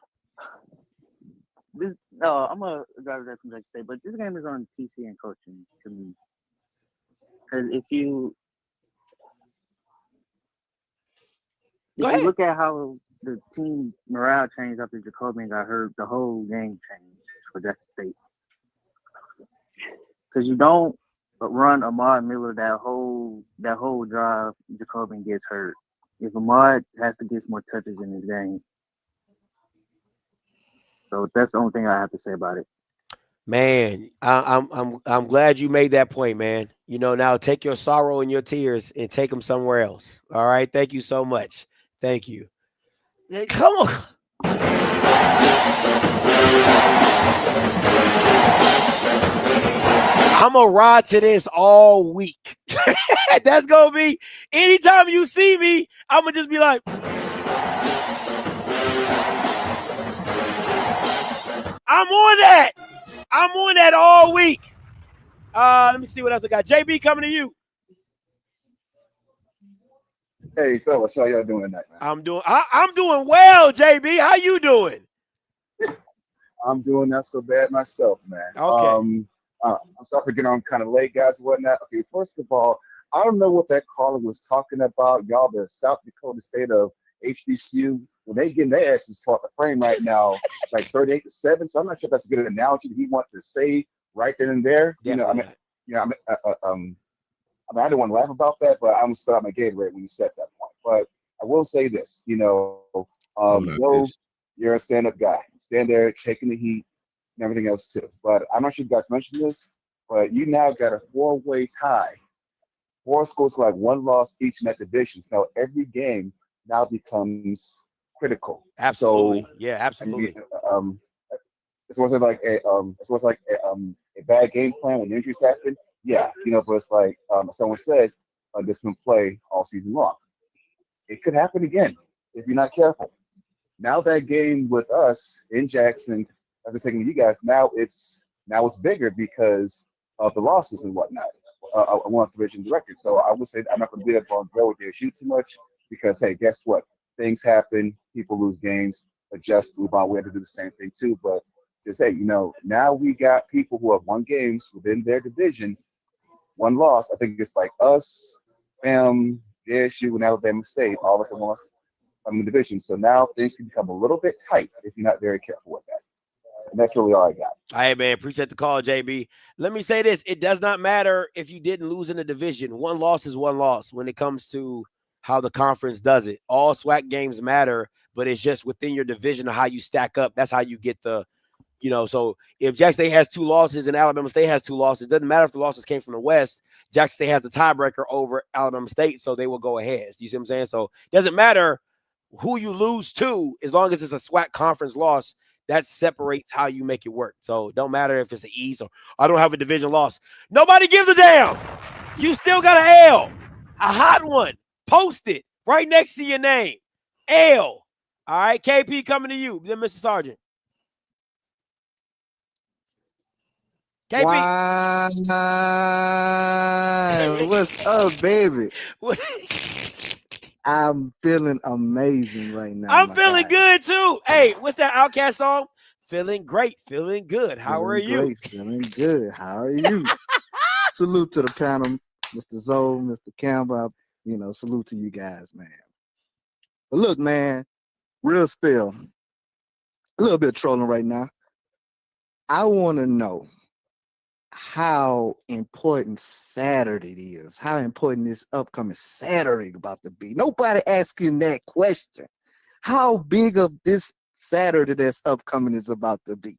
This I'm a driver that from State, but this game is on TC and coaching to me. Because if you look at how the team morale changed after Jacobian got hurt, the whole game changed for Jackson State. Because you don't run Ahmad Miller that whole drive, Jacobian gets hurt. If Ahmad has to get more touches in his game. So that's the only thing I have to say about it. Man, I'm glad you made that point, man. You know, now take your sorrow and your tears and take them somewhere else. All right. Thank you so much. Thank you. Yeah, come on. I'm gonna ride to this all week. That's gonna be anytime you see me, I'm gonna just be like, I'm on that. I'm on that all week. Let me see what else I got. JB coming to you. Hey fellas, how y'all doing tonight, man? I'm doing well, JB. How you doing? I'm doing not so bad myself, man. Okay. I'm sorry for getting on kind of late, guys, and whatnot. Okay, first of all, I don't know what that caller was talking about. Y'all, the South Dakota State of HBCU, when they getting their asses taught the frame right now, like 38-7. So I'm not sure if that's a good analogy that he wants to say right then and there. Definitely I didn't want to laugh about that, but I'm gonna spit out my Gatorade when you said that point. But I will say this, Joe, you're a stand-up guy. Stand there, taking the heat, and everything else too. But I'm not sure if you guys mentioned this, but you now got a 4-way tie. 4 schools like 1 loss each in that division. So every game now becomes critical. Absolutely. So, Yeah, absolutely. It wasn't like a bad game plan when injuries happen. Yeah, but it's like someone says, this can play all season long. It could happen again if you're not careful. Now that game with us in Jackson, as I'm taking you guys, now it's bigger because of the losses and whatnot. I want the division record, so I would say I'm not going to be up on go with their shoot too much because hey, guess what? Things happen, people lose games, adjust, move on. We have to do the same thing too, but just hey, now we got people who have won games within their division, 1 loss. I think it's like us, FAMU JSU, and Alabama State, all of us have lost in the division. So now things can become a little bit tight if you're not very careful with that. And that's really all I got. Hey, man, appreciate the call, JB. Let me say this. It does not matter if you didn't lose in the division. 1 loss is 1 loss when it comes to how the conference does it. All SWAC games matter, but it's just within your division of how you stack up. That's how you get the, so if Jackson State has 2 losses and Alabama State has 2 losses, it doesn't matter if the losses came from the West. Jackson State has the tiebreaker over Alabama State, so they will go ahead. You see what I'm saying? So it doesn't matter who you lose to, as long as it's a SWAC conference loss. That separates how you make it work. So don't matter if it's an East or I don't have a division loss. Nobody gives a damn. You still got an L, a hot one. Post it right next to your name. L. All right, KP coming to you, then Mr. Sergeant. KP. Wow. What's up, baby? I'm feeling amazing right now. I'm feeling good too. Hey, what's that Outcast song? Feeling great, feeling good. How are you? Great, feeling good. How are you? Salute to the panel, Mr. Zoe, Mr. Campbell. Salute to you guys, man. But look, man, real spill. A little bit of trolling right now. I want to know how important Saturday is, how important this upcoming Saturday about to be. Nobody asking that question. How big of this Saturday that's upcoming is about to be?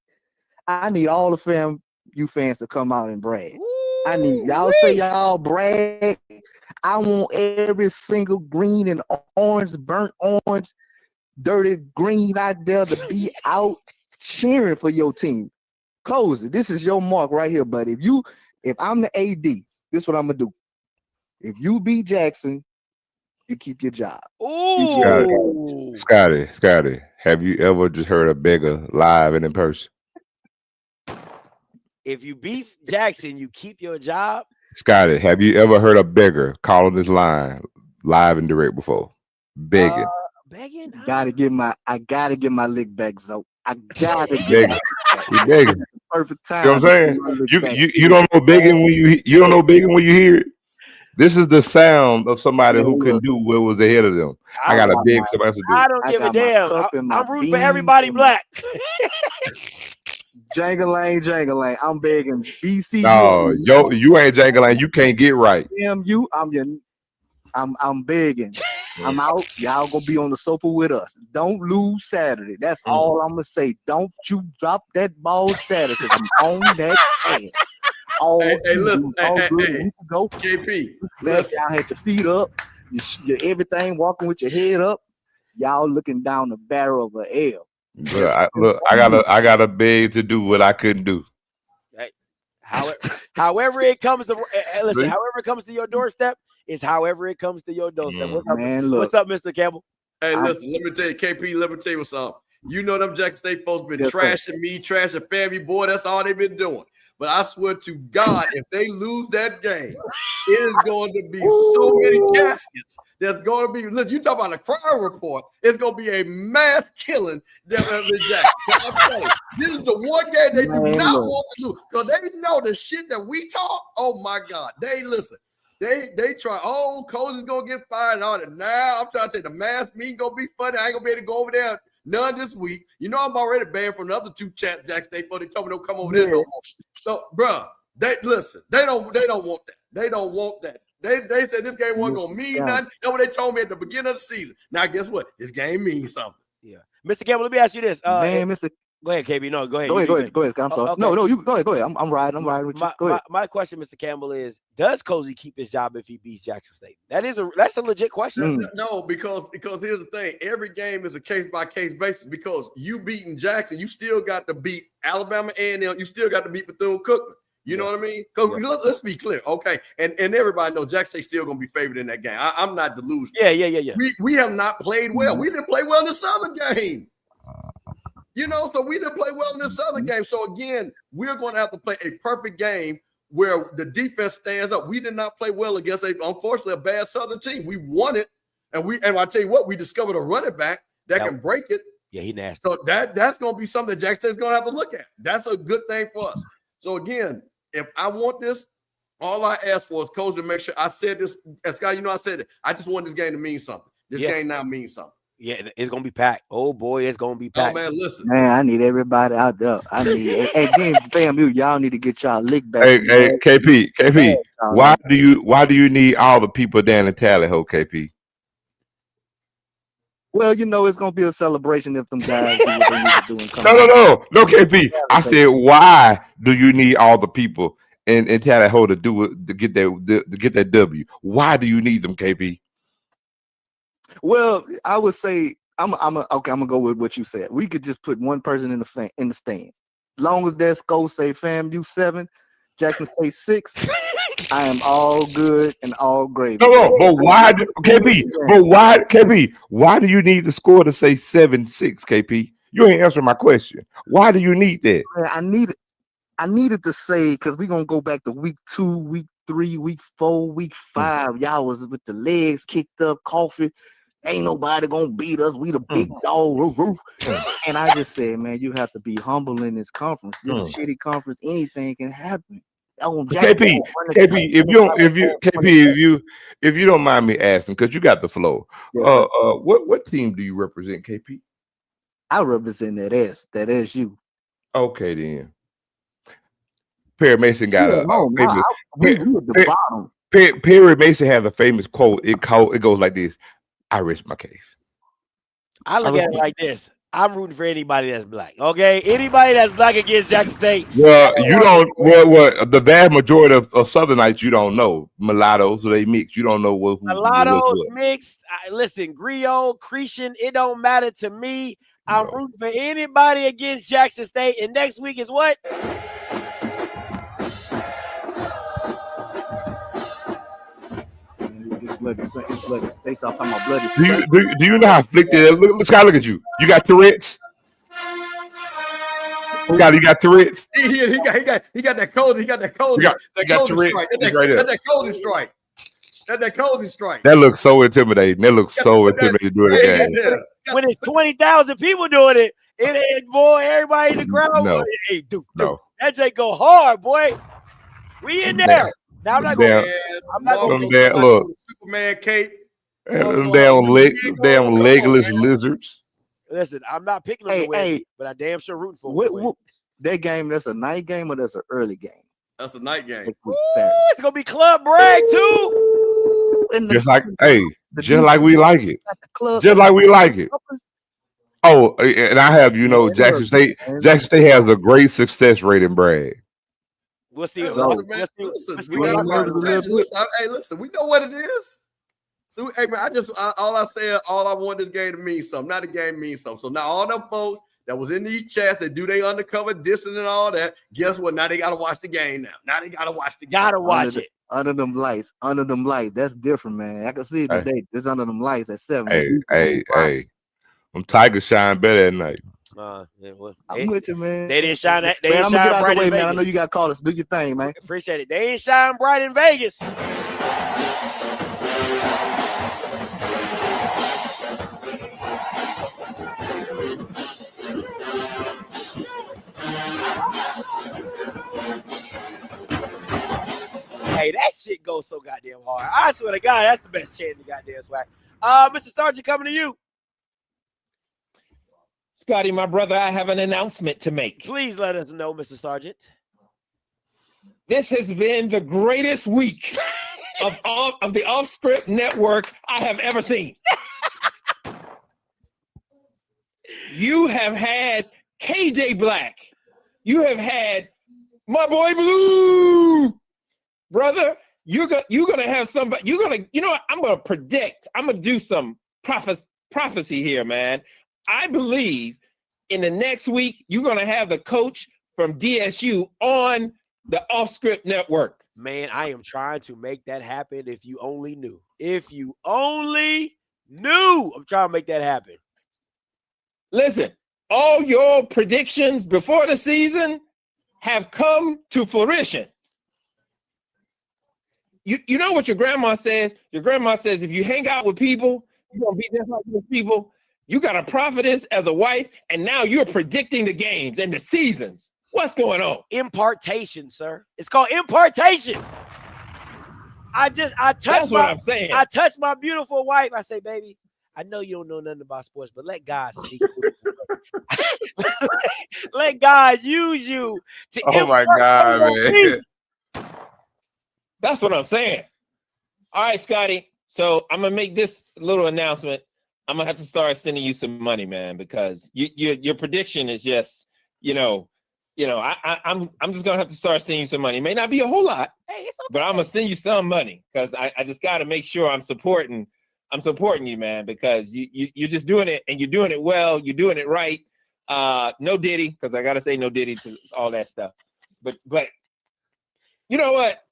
I need all the FAMU fans to come out and brag. I need y'all say y'all brag. I want every single green and orange, burnt orange, dirty green out there to be out cheering for your team. Cozy, this is your mark right here, buddy. If I'm the AD, this is what I'm gonna do. If you beat Jackson, you keep your job. Scotty, have you ever just heard a beggar live and in person? If you beat Jackson, you keep your job. Scotty, have you ever heard a beggar calling this line live and direct before? Begging. Begging? I gotta get my lick back, Zoe. I gotta Begging. You begging. Perfect time. You know what I'm saying? You don't know begging when you don't know begging when you hear it. This is the sound of somebody who couldn't do what was ahead of them. I gotta beg somebody else to do. I don't give a damn. I'm rooting for everybody black. Jangalang. I'm begging BCU. No, you ain't Jangalang. You can't get right. FAMU, I'm begging. I'm out. Y'all gonna be on the sofa with us. Don't lose Saturday. That's all I'm gonna say. Don't you drop that ball Saturday, because I'm on that ass. Listen, go. KP. Listen, y'all had your feet up, your everything, walking with your head up. Y'all looking down the barrel of an L. I gotta beg to do what I couldn't do. However it comes to however it comes to your doorstep is however it comes to your doorstep. What's up, Mr. Campbell? Hey, listen, let me tell you, KP, let me tell you something. You know them Jackson State folks been trashing me, trashing FAMU, boy. That's all they've been doing. But I swear to God, if they lose that game, it is going to be so many caskets. There's going to be, listen, you talk about a crime report, it's going to be a mass killing down at the Jackson. I'm telling you, this is the one game they do not want to lose, because they know the shit that we talk. Oh my God, they listen. They try, Cozy's going to get fired and all that. Now I'm trying to say the mass meeting going to be funny. I ain't going to be able to go over there. None this week. You know I'm already banned from the other two chats Jackson State, but they told me don't come over there no more. So, bro, they don't want that. They don't want that. They said this game wasn't gonna mean nothing. That's what they told me at the beginning of the season. Now, guess what? This game means something. Yeah, Mr. Campbell, let me ask you this. Go ahead, KB. No, go ahead. Go ahead. I'm sorry. Okay. No, you go ahead. I'm riding with you. Go ahead. My question, Mr. Campbell, is: does Cozy keep his job if he beats Jackson State? That's a legit question. No, because here's the thing: every game is a case by case basis. Because you beating Jackson, you still got to beat Alabama A&M. You still got to beat Bethune-Cookman. You know what I mean? Because let's be clear, okay? And everybody knows Jackson State still gonna be favored in that game. I'm not delusional. Yeah. We have not played well. We didn't play well in the Southern game. You know, so we didn't play well in the Southern game. So again, we're going to have to play a perfect game where the defense stands up. We did not play well against unfortunately a bad Southern team. We won it, and I tell you what, we discovered a running back that can break it. Yeah, he nasty. So that's going to be something that Jackson State's going to have to look at. That's a good thing for us. So again, if I want this, all I ask for is Coach to make sure I said this. Scott, you know I said it. I just want this game to mean something. This game now means something. Yeah, it's gonna be packed. Oh boy, it's gonna be packed. Oh man, listen. Man, I need everybody out there. I need again, FAMU, y'all need to get y'all lick back. Hey, KP. Why do you need all the people down in Tally Ho, KP? Well, you know it's gonna be a celebration if them guys do what they need to do and come. No, KP. I said, why do you need all the people in Tally Ho to do it to get that W? Why do you need them, KP? Well, I would say I'm gonna go with what you said. We could just put one person in the stand. As long as that score say FAMU 7, Jackson State 6, I am all good and all gravy. No, but why, KP? But why, KP? Why do you need the score to say 7-6, KP? You ain't answering my question. Why do you need that? I needed to say, because we're gonna go back to week 2, week 3, week 4, week 5. Y'all was with the legs kicked up, coffee. Ain't nobody gonna beat us. We the big dog. And I just said, man, you have to be humble in this conference. This shitty conference, anything can happen. KP, if you don't mind me asking, because you got the flow. What team do you represent, KP? I represent that SU. Okay, then. Perry Mason got Perry Mason has a famous quote. It goes like this: I rest my case. I look at it like this. I'm rooting for anybody that's black. Okay, anybody that's black against Jackson State. Well, you don't. Well, the vast majority of Southernites you don't know. Mulattoes, so they mix. You don't know what. Mulattoes mixed. Listen, griot, Cretan. It don't matter to me. I'm rooting for anybody against Jackson State. And next week is what? They start talking about bloody. Do you know how afflicted? Look, Scott, look at you. You got Tourette's. Scott, you got Tourette's. He got that cozy. He got that cozy. You got Tourette's. Strike. It's right there. That cozy strike. That cozy strike. That looks so intimidating. That looks so intimidating doing the game. When it's 20,000 people doing it, it ain't, boy, everybody in the crowd. No. Hey, dude, that Jay go hard, boy. We in there. Now I'm not going to look. Superman cape. Damn legless lizards. Listen, I'm not picking them to win, but I damn sure rooting for them. That game, that's a night game or that's an early game? That's a night game. Ooh, it's gonna be club brag too. Just like we like it. Just like we like it. Oh, and I have, Jackson State. Jackson State has a great success rate in brag. We'll see. Listen, we know what it is. Hey man, all I want this game to mean something. Not the game means something. So now all them folks that was in these chats that do they undercover dissing and all that, guess what? Now they gotta watch the game now. Now they gotta watch the game. Gotta watch it. Under them lights. That's different, man. I can see it today. It's under them lights at 7. Hey. Them Tigers shine better at night. I'm with you, man. They didn't shine that. They man, didn't I'm gonna shine get out bright the way, in man. Vegas. I know you got callers. Do your thing, man. Appreciate it. They ain't shine bright in Vegas. Hey, that shit goes so goddamn hard. I swear to God, that's the best chant in the goddamn SWAC. Mr. Sargent, coming to you. Scotty, my brother, I have an announcement to make. Please let us know, Mr. Sargent. This has been the greatest week of the Off-Script Network I have ever seen. You have had KJ Black. You have had my boy Blue. Brother, you're gonna have somebody. I'm gonna predict. I'm gonna do some prophecy here, man. I believe in the next week you're gonna have the coach from DSU on the Off-Script Network. Man, I am trying to make that happen. If you only knew. If you only knew. I'm trying to make that happen. Listen, all your predictions before the season have come to fruition. You know what your grandma says? Your grandma says if you hang out with people, you're going to be just like those people. You got a prophetess as a wife, and now you're predicting the games and the seasons. What's going on? Impartation, sir. It's called impartation. I touched my beautiful wife. I say, baby, I know you don't know nothing about sports, but let God speak. Let God use you to. Oh my God, man. That's what I'm saying. All right, Scotty. So I'm gonna make this little announcement. I'm gonna have to start sending you some money, man, because your prediction is just, I'm just gonna have to start sending you some money. It may not be a whole lot, but I'm gonna send you some money because I just gotta make sure I'm supporting you, man, because you're just doing it and you're doing it well. You're doing it right. No Diddy, because I gotta say no Diddy to all that stuff. But you know what?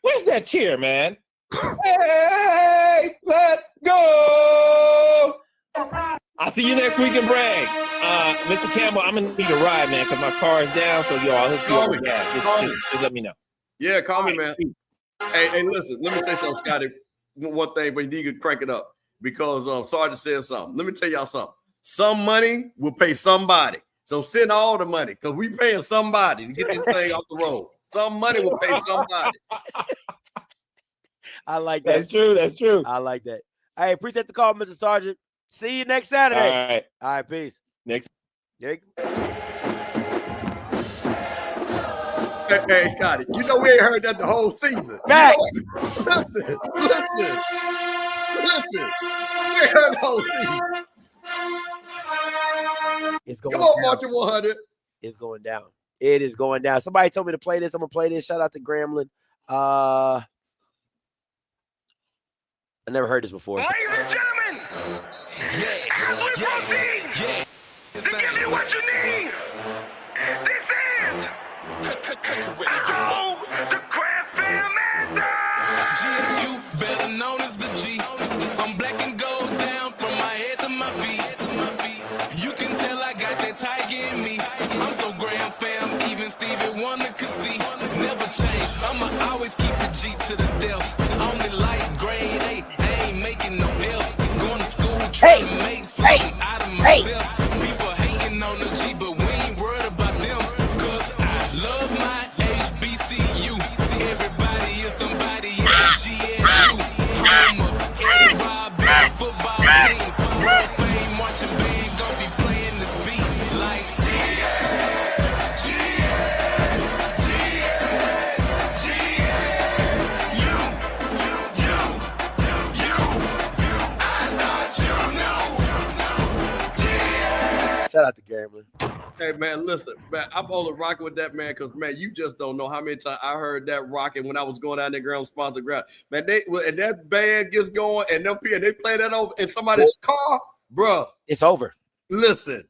Where's that cheer, man? Hey, let's go! I'll see you next week in Bragg. Mr. Campbell, I'm gonna need a ride, man, because my car is down. So y'all, just let me know. Yeah, call me, man. Hey, listen, let me say something, Scotty. One thing, but you need to crank it up because Sergeant said something. Let me tell y'all something. Some money will pay somebody. So send all the money because we paying somebody to get this thing off the road. Some money will pay somebody. I like that. That's true. I like that. Hey, appreciate the call, Mr. Sargent. See you next Saturday. All right, peace. Next. There you go. Hey, Scotty, you know we ain't heard that the whole season. Back. Listen. We ain't heard the whole season. It's going Come on, down. March 100. It's going down. It is going down. Somebody told me to play this. I'm gonna play this. Shout out to Grambling. I never heard this before. Ladies and gentlemen, what you need. This is the Craft Fam GSU, better known as the G. I'm black and gold down from my head to my feet. You can tell I got that tiger in me. I'm so Graham fam, even Stevie Wonder could see. Never change, I'ma always keep the G to the death. Only like grade 8, I ain't making no F. Going to school trying to make something out of myself. People hating on the G, but we ain't worried about them. Cause I love my HBCU. Everybody is somebody in the GSU. Home of Eddie Rob and the football team. World fame marching band gon' be playing this beat like GS, GS, GS, GS. You. I thought you know. Shout out to Grambling. Hey man, listen, man, I'm only rocking with that man because man, you just don't know how many times I heard that rocking when I was going down there ground sponsor ground. Man, and that band gets going and them people they play that over in somebody's car, bro. It's over. Listen.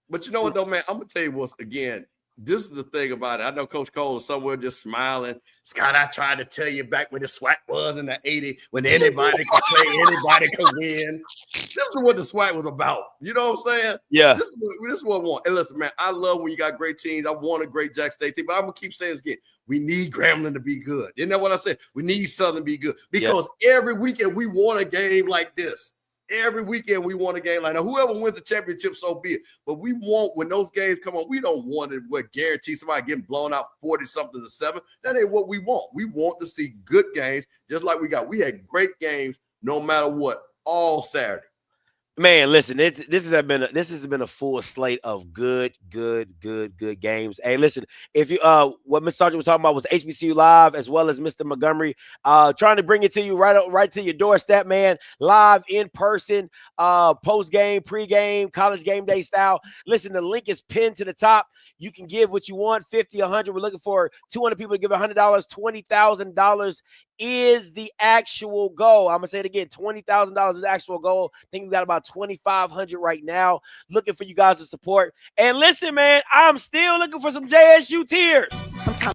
But you know what though, man? I'm gonna tell you what's again. This is the thing about it. I know Coach Cole is somewhere just smiling. Scott, I tried to tell you back when the SWAC was in the 80s, when anybody could play, anybody could win. This is what the SWAC was about. You know what I'm saying? Yeah. This is what I want. And listen, man, I love when you got great teams. I want a great Jack State team, but I'm gonna keep saying this again. We need Grambling to be good. Isn't that what I said? We need Southern to be good because every weekend we want a game like this. Every weekend we want a game like that. Whoever wins the championship, so be it. But we want, when those games come on, we don't want to guarantee somebody getting blown out 40-something to 7. That ain't what we want. We want to see good games, just like we had great games no matter what, all Saturday. Man, listen, this has been a full slate of good games. Hey, listen, if you what Mr. Sergeant was talking about was HBCU Live as well as Mr. Montgomery, trying to bring it to you right to your doorstep, man. Live in person, post game, pre-game, college game day style. Listen, the link is pinned to the top. You can give what you want, 50, 100. We're looking for 200 people to give $100. $20,000 is the actual goal. I'm gonna say it again, $20,000 is the actual goal. I think we got about 2,500 right now. Looking for you guys to support. And listen, man, I'm still looking for some JSU tears. Sometimes.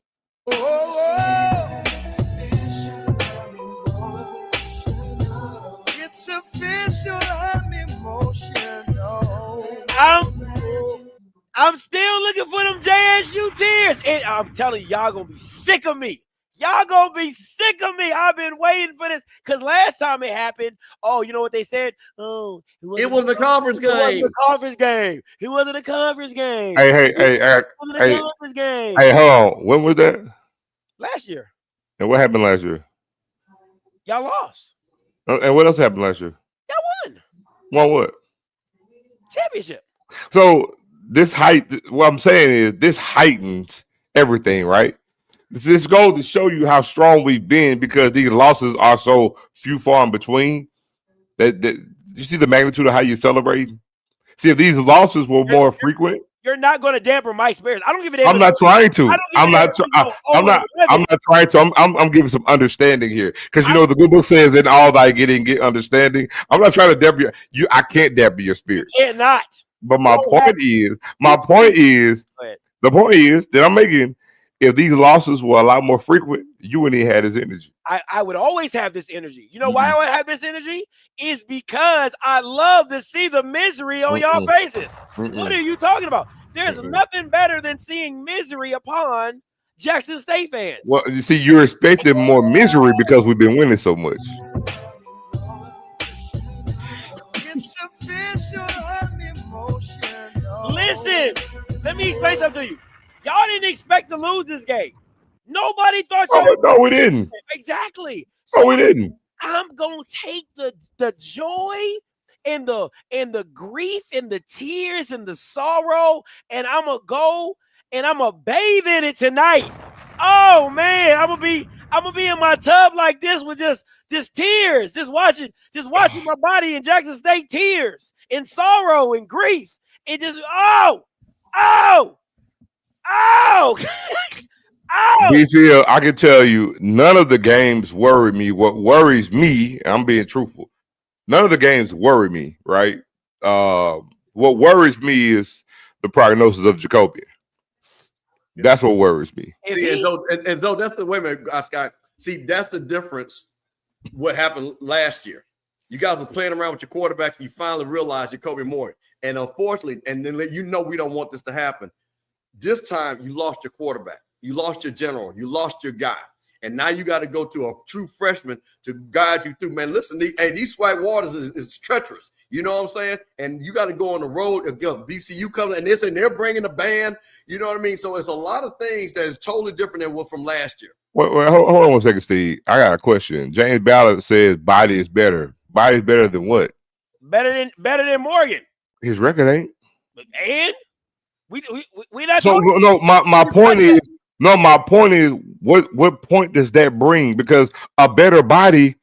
It's official, I'm emotional. I'm still looking for them JSU tears. And I'm telling you, y'all gonna be sick of me. Y'all gonna be sick of me. I've been waiting for this because last time it happened, oh, you know what they said? Oh, it was the conference game. It wasn't a conference game. It wasn't a conference game. Hey, Conference game. Hey, hold on. When was that? Last year. And what happened last year? Y'all lost. And what else happened last year? Y'all won. Won what? Championship. So what I'm saying is this heightens everything, right? This goes to show you how strong we've been because these losses are so few, far in between. That you see the magnitude of how you celebrate. See, if these losses were more frequent, you're not going to dampen my spirits. I don't give a damn. I'm not trying to. I'm not trying to. I'm giving some understanding here because you know the good book says in all thy get understanding. I'm not trying to dampen you. I can't dampen your spirit. You cannot. But the point is that I'm making. If these losses were a lot more frequent, you wouldn't even have this energy. I would always have this energy. You know why I would have this energy? Is because I love to see the misery on y'all faces. What are you talking about? There's nothing better than seeing misery upon Jackson State fans. Well, you see, you're expecting more misery because we've been winning so much. It's official, I'm emotional. Listen, let me explain something to you. Y'all didn't expect to lose this game. Nobody thought y'all. No, we didn't. Exactly. So we didn't. I'm gonna take the joy and the grief and the tears and the sorrow, and I'm gonna go and I'm gonna bathe in it tonight. Oh man, I'm gonna be in my tub like this with just tears, just watching my body in Jackson State tears and sorrow and grief. It just oh. BCL, I can tell you, none of the games worry me. What worries me, I'm being truthful, none of the games worry me, right? What worries me is the prognosis of Jacobian. That's what worries me. See, and so that's the way, man, Scott. See, that's the difference. What happened last year? You guys were playing around with your quarterbacks, and you finally realized Jacoby Morgan. And unfortunately, and then we don't want this to happen. This time, you lost your quarterback, you lost your general, you lost your guy, and now you got to go to a true freshman to guide you through. Man, listen, these SWAC waters is treacherous. You know what I'm saying? And you got to go on the road. BCU coming, and they're bringing a band. You know what I mean? So it's a lot of things that is totally different than what from last year. Wait, hold on one second, Steve. I got a question. James Ballard says body is better. Body is better than what? Better than Morgan. His record ain't. And we not. So talking. no, my point is what point does that bring? Because a better body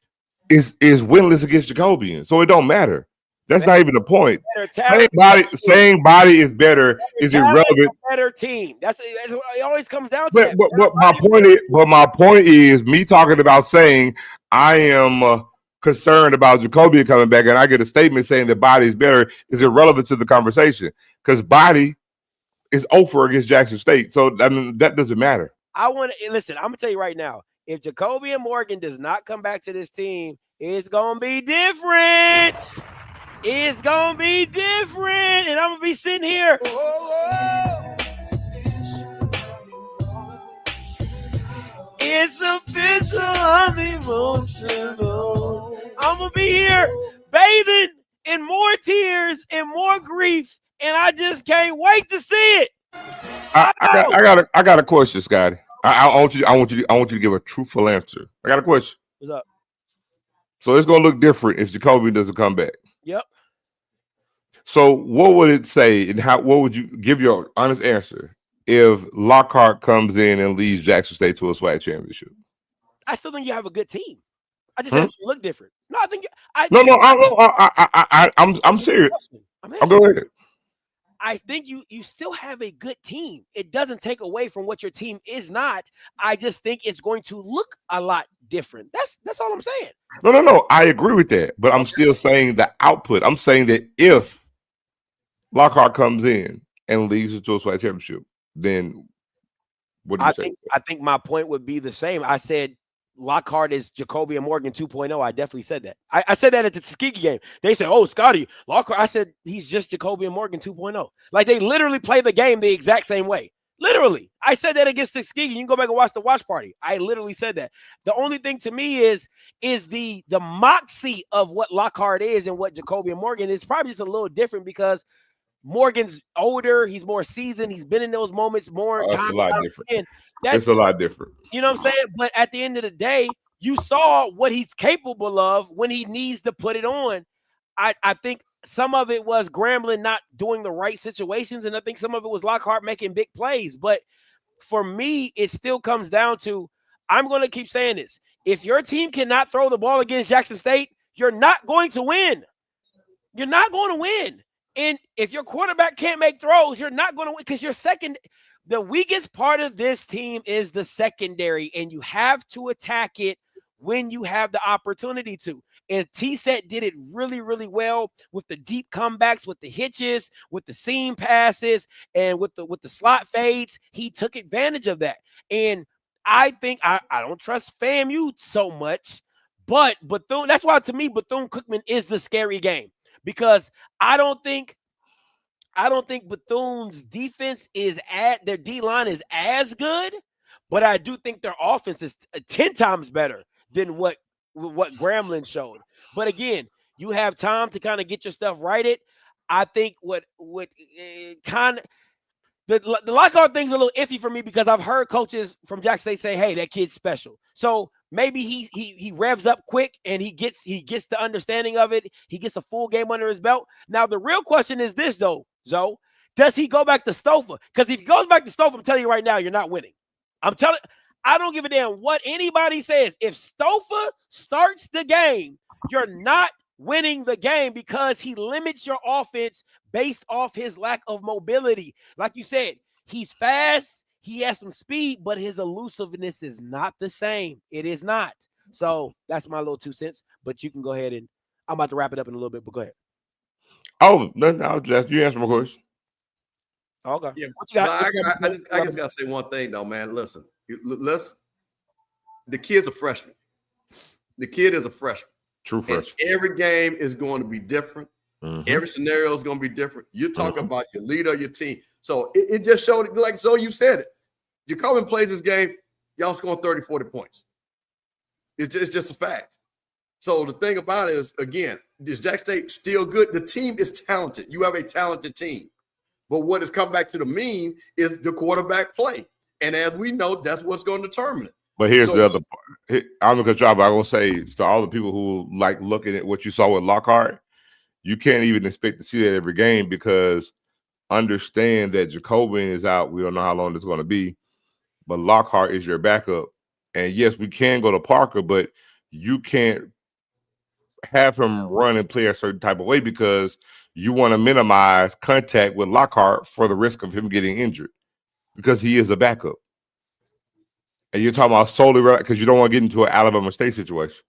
is winless against Jacobian, so it don't matter. That's not even the point. Saying body is better is irrelevant. Better team. That's it. Always comes down to that. But my point is me talking about saying I am concerned about Jacobian coming back, and I get a statement saying that body is better is irrelevant to the conversation because body is over against Jackson State, so I mean that doesn't matter. I want to listen. I'm gonna tell you right now. If Jacobian Morgan does not come back to this team, it's gonna be different. It's gonna be different, and I'm gonna be sitting here. It's official. I'm emotional. I'm gonna be here bathing in more tears and more grief, and I just can't wait to see it. I got a question, Scotty. I want you to give a truthful answer. I got a question. What's up? So it's gonna look different if Jacoby doesn't come back. Yep. So what would it say, and what would you give your honest answer if Lockhart comes in and leads Jackson State to a SWAC championship? I still think you have a good team. I just think you look different. No, I think I'm serious. I'll go ahead. I think you still have a good team. It doesn't take away from what your team is not. I just think it's going to look a lot different. That's all I'm saying. No. I agree with that, but I'm still saying the output. I'm saying that if Lockhart comes in and leads us to a SWAC championship, then what do you say? I think my point would be the same. I said Lockhart is Jacobian Morgan 2.0. I definitely said that. I said that at the Tuskegee game. They said, "Oh, Scotty, Lockhart." I said he's just Jacobian Morgan 2.0. Like they literally play the game the exact same way. Literally, I said that against Tuskegee. You can go back and watch the watch party. I literally said that. The only thing to me is the moxie of what Lockhart is and what Jacobian Morgan is probably just a little different because Morgan's older, he's more seasoned, he's been in those moments more. It's time a lot different. That's It's a lot different. You know what I'm saying? But at the end of the day, you saw what he's capable of when he needs to put it on. I think some of it was Grambling not doing the right situations, and I think some of it was Lockhart making big plays. But for me, it still comes down to, I'm going to keep saying this. If your team cannot throw the ball against Jackson State, you're not going to win. You're not going to win. And if your quarterback can't make throws, you're not going to win because you're second. The weakest part of this team is the secondary, and you have to attack it when you have the opportunity to. And T-Set did it really, really well with the deep comebacks, with the hitches, with the seam passes, and with the slot fades. He took advantage of that. And I think I don't trust FAMU so much, but Bethune, that's why to me Bethune-Cookman is the scary game. Because I don't think Bethune's defense is their D-line is as good, but I do think their offense is 10 times better than what Grambling showed. But again, you have time to kind of get your stuff righted. I think the Lockhart thing's a little iffy for me because I've heard coaches from Jackson State say, "Hey, that kid's special." So maybe he revs up quick and he gets the understanding of it. He gets a full game under his belt. Now the real question is this though, Zoe, does he go back to Stouffer? Because if he goes back to Stouffer, I'm telling you right now, you're not winning. I don't give a damn what anybody says. If Stouffer starts the game, you're not winning the game because he limits your offense based off his lack of mobility. Like you said, he's fast, he has some speed, but his elusiveness is not the same. It is not. So that's my little 2 cents. But you can go ahead and I'm about to wrap it up in a little bit, but go ahead. Oh, no, just you answer my question. Okay. Yeah, What you got? I just got to say one thing, though, man. Listen, the kid's a freshman. The kid is a freshman. True freshman. And every game is going to be different. Every scenario is going to be different. You're talking about your leader of your team. So it just showed, like so you said it. Jacobian plays this game, y'all scoring 30, 40 points. It's just a fact. So the thing about it is, again, is Jack State still good? The team is talented. You have a talented team. But what has come back to the mean is the quarterback play. And as we know, that's what's going to determine it. But here's the other part. I'm going to try, but I'm going to say to all the people who like looking at what you saw with Lockhart, you can't even expect to see that every game because understand that Jacobian is out. We don't know how long it's going to be. But Lockhart is your backup. And yes, we can go to Parker, but you can't have him run and play a certain type of way because you want to minimize contact with Lockhart for the risk of him getting injured because he is a backup. And you're talking about solely because you don't want to get into an Alabama State situation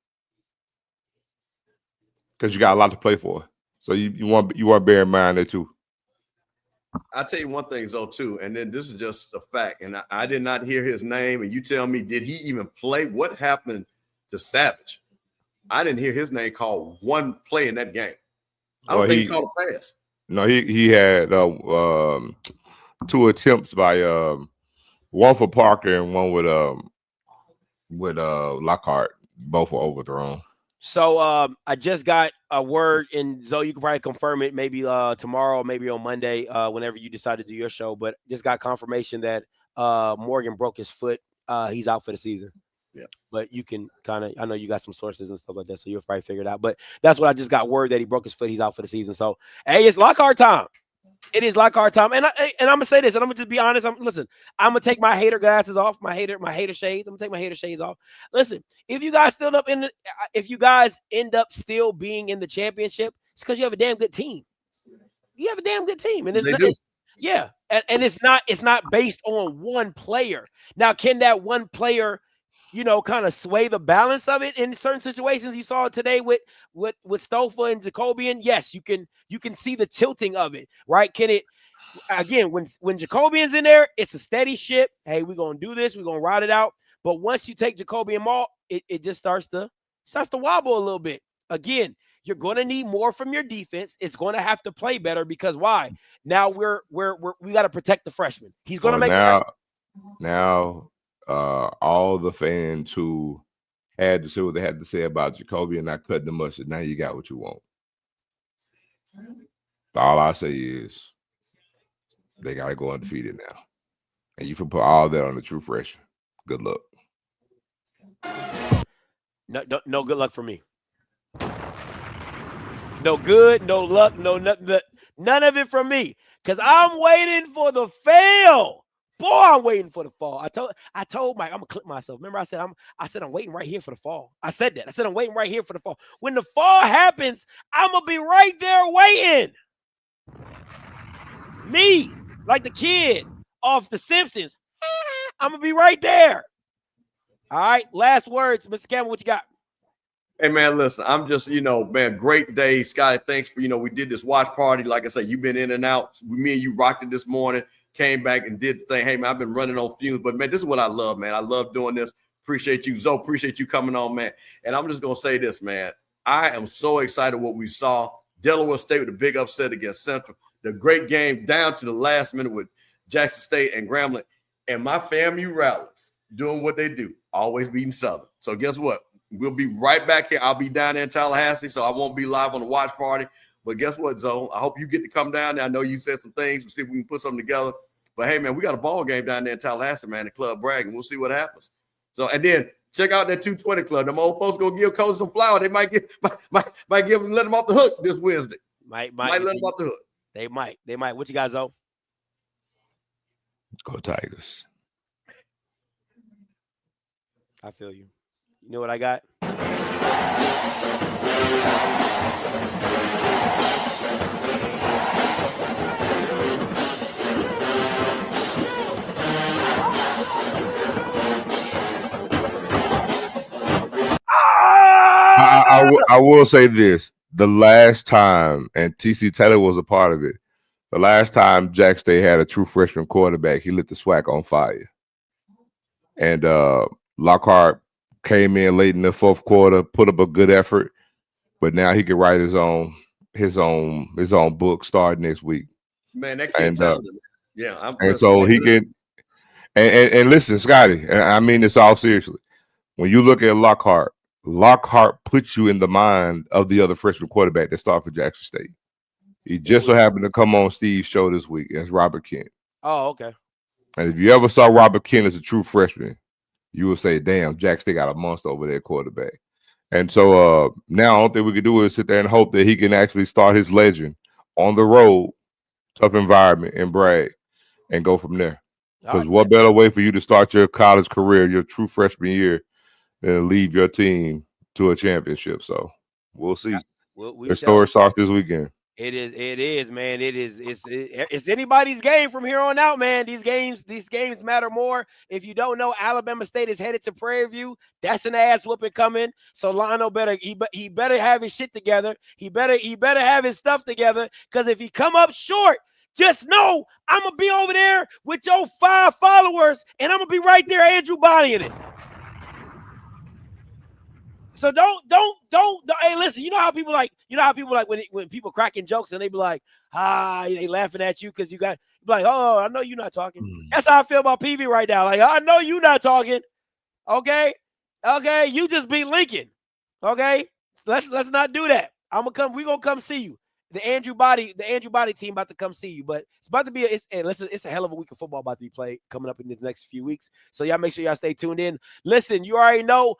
because you got a lot to play for. So you want to bear in mind that too. I'll tell you one thing, though, too, and then this is just a fact, and I did not hear his name, and you tell me, did he even play? What happened to Savage? I didn't hear his name called one play in that game. I don't think he called a pass. No, he had 2 attempts by one for Parker and one with Lockhart. Both were overthrown. So I just got a word, and Zoe, you can probably confirm it maybe tomorrow, maybe on Monday, whenever you decide to do your show. But just got confirmation that Morgan broke his foot. He's out for the season. Yeah. But you can kind of, I know you got some sources and stuff like that, so you'll probably figure it out. But that's what I just got word that he broke his foot. He's out for the season. So hey, it's Lockhart time. It is Lockhart time. And I'm gonna say this, and I'm gonna just be honest. I'm gonna take my hater glasses off, my hater shades. I'm gonna take my hater shades off. Listen, if you guys end up still being in the championship, it's because you have a damn good team. You have a damn good team, and yeah, and it's not based on one player. Now, can that one player, kind of sway the balance of it in certain situations? You saw it today with Stouffer and Jacobian. Yes, you can see the tilting of it, right? Can it again when Jacobian's in there, it's a steady ship. Hey, we're gonna do this, we're gonna ride it out. But once you take Jacobian off, it just starts to wobble a little bit. Again, you're gonna need more from your defense. It's gonna have to play better because why? Now we got to protect the freshman. He's gonna make now. All the fans who had to say what they had to say about Jacoby and not cutting the mustard, now you got what you want. All I say is they got to go undefeated now. And you can put all that on the true freshman. Good luck. No good luck for me. No good, no luck, no nothing. None of it from me. Because I'm waiting for the fail. Boy, I'm waiting for the fall. I told Mike I'm gonna clip myself. Remember, I said I'm waiting right here for the fall. I said that. I said I'm waiting right here for the fall. When the fall happens, I'm gonna be right there waiting. Me, like the kid off The Simpsons. I'm gonna be right there. All right. Last words, Mr. Campbell. What you got? Hey, man, listen, I'm just, man, great day. Scotty, thanks for, we did this watch party. Like I said, you've been in and out. Me and you rocked it this morning. Came back and did the thing. Hey, man, I've been running on fumes, but, man, this is what I love, man. I love doing this. Appreciate you, Zoe. Appreciate you coming on, man. And I'm just going to say this, man. I am so excited what we saw. Delaware State with a big upset against Central. The great game down to the last minute with Jackson State and Grambling. And my FAMU Rivalries doing what they do, always beating Southern. So guess what? We'll be right back here. I'll be down there in Tallahassee, so I won't be live on the watch party. But guess what, Zoe? I hope you get to come down there. I know you said some things. We'll see if we can put something together. But, hey, man, we got a ball game down there in Tallahassee, man, the Club Bragg, and we'll see what happens. So, and then check out that 220 Club. Them old folks going to give coaches some flowers. They might give them, let them off the hook this Wednesday. Might let them off the hook. They might. What you guys, Zoe? Go Tigers. I feel you. You know what I got? I will say this. the last time, and TC Taylor was a part of it, the last time Jack State had a true freshman quarterback, he lit the SWAC on fire. And Lockhart came in late in the fourth quarter, put up a good effort, but now he can write his own book starting next week. Man, that kid talented. Yeah, and so he can. And listen, Scotty, and I mean this all seriously. When you look at Lockhart puts you in the mind of the other freshman quarterback that started for Jackson State. He just so happened to come on Steve's show this week. That's Robert Kent. Oh, okay. And if you ever saw Robert Kent as a true freshman, you would say, damn, Jack State got a monster over there quarterback. And so now the only thing we can do is sit there and hope that he can actually start his legend on the road, tough environment, and Bragg, and go from there. Because what better way for you to start your college career, your true freshman year, than leave your team to a championship? So we'll see. The story starts this weekend. It is, man. It's anybody's game from here on out, man. These games matter more. If you don't know, Alabama State is headed to Prairie View. That's an ass whooping coming. So Lionel better have his shit together. He better have his stuff together. Because if he come up short, just know I'm gonna be over there with your 5 followers, and I'm gonna be right there, Andrew bodying it. So don't. Hey, listen. You know how people like when people cracking jokes and they be like, they laughing at you because you be like, oh, I know you're not talking. That's how I feel about PV right now. Like, I know you're not talking. Okay, you just beat Lincoln. Okay, let's not do that. We're gonna come see you. The Andrew Body team about to come see you, but it's about to be it's a hell of a week of football about to be played coming up in the next few weeks. So y'all make sure y'all stay tuned in. Listen, you already know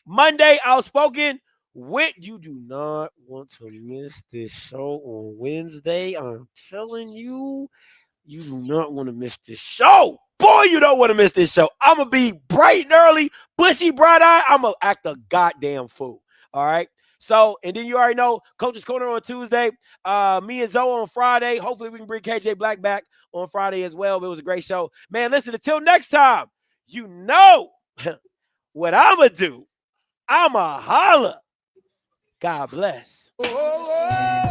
Monday Outspoken. You do not want to miss this show on Wednesday. I'm telling you, you do not want to miss this show. Boy, you don't want to miss this show. I'm gonna be bright and early, bushy, bright-eyed. I'm gonna act a goddamn fool. All right. So, and then you already know Coach's Corner on Tuesday. Me and Zoe on Friday. Hopefully we can bring KJ Black back on Friday as well. But it was a great show. Man, listen, until next time, you know what I'm going to do. I'm a holla. God bless. Oh, oh.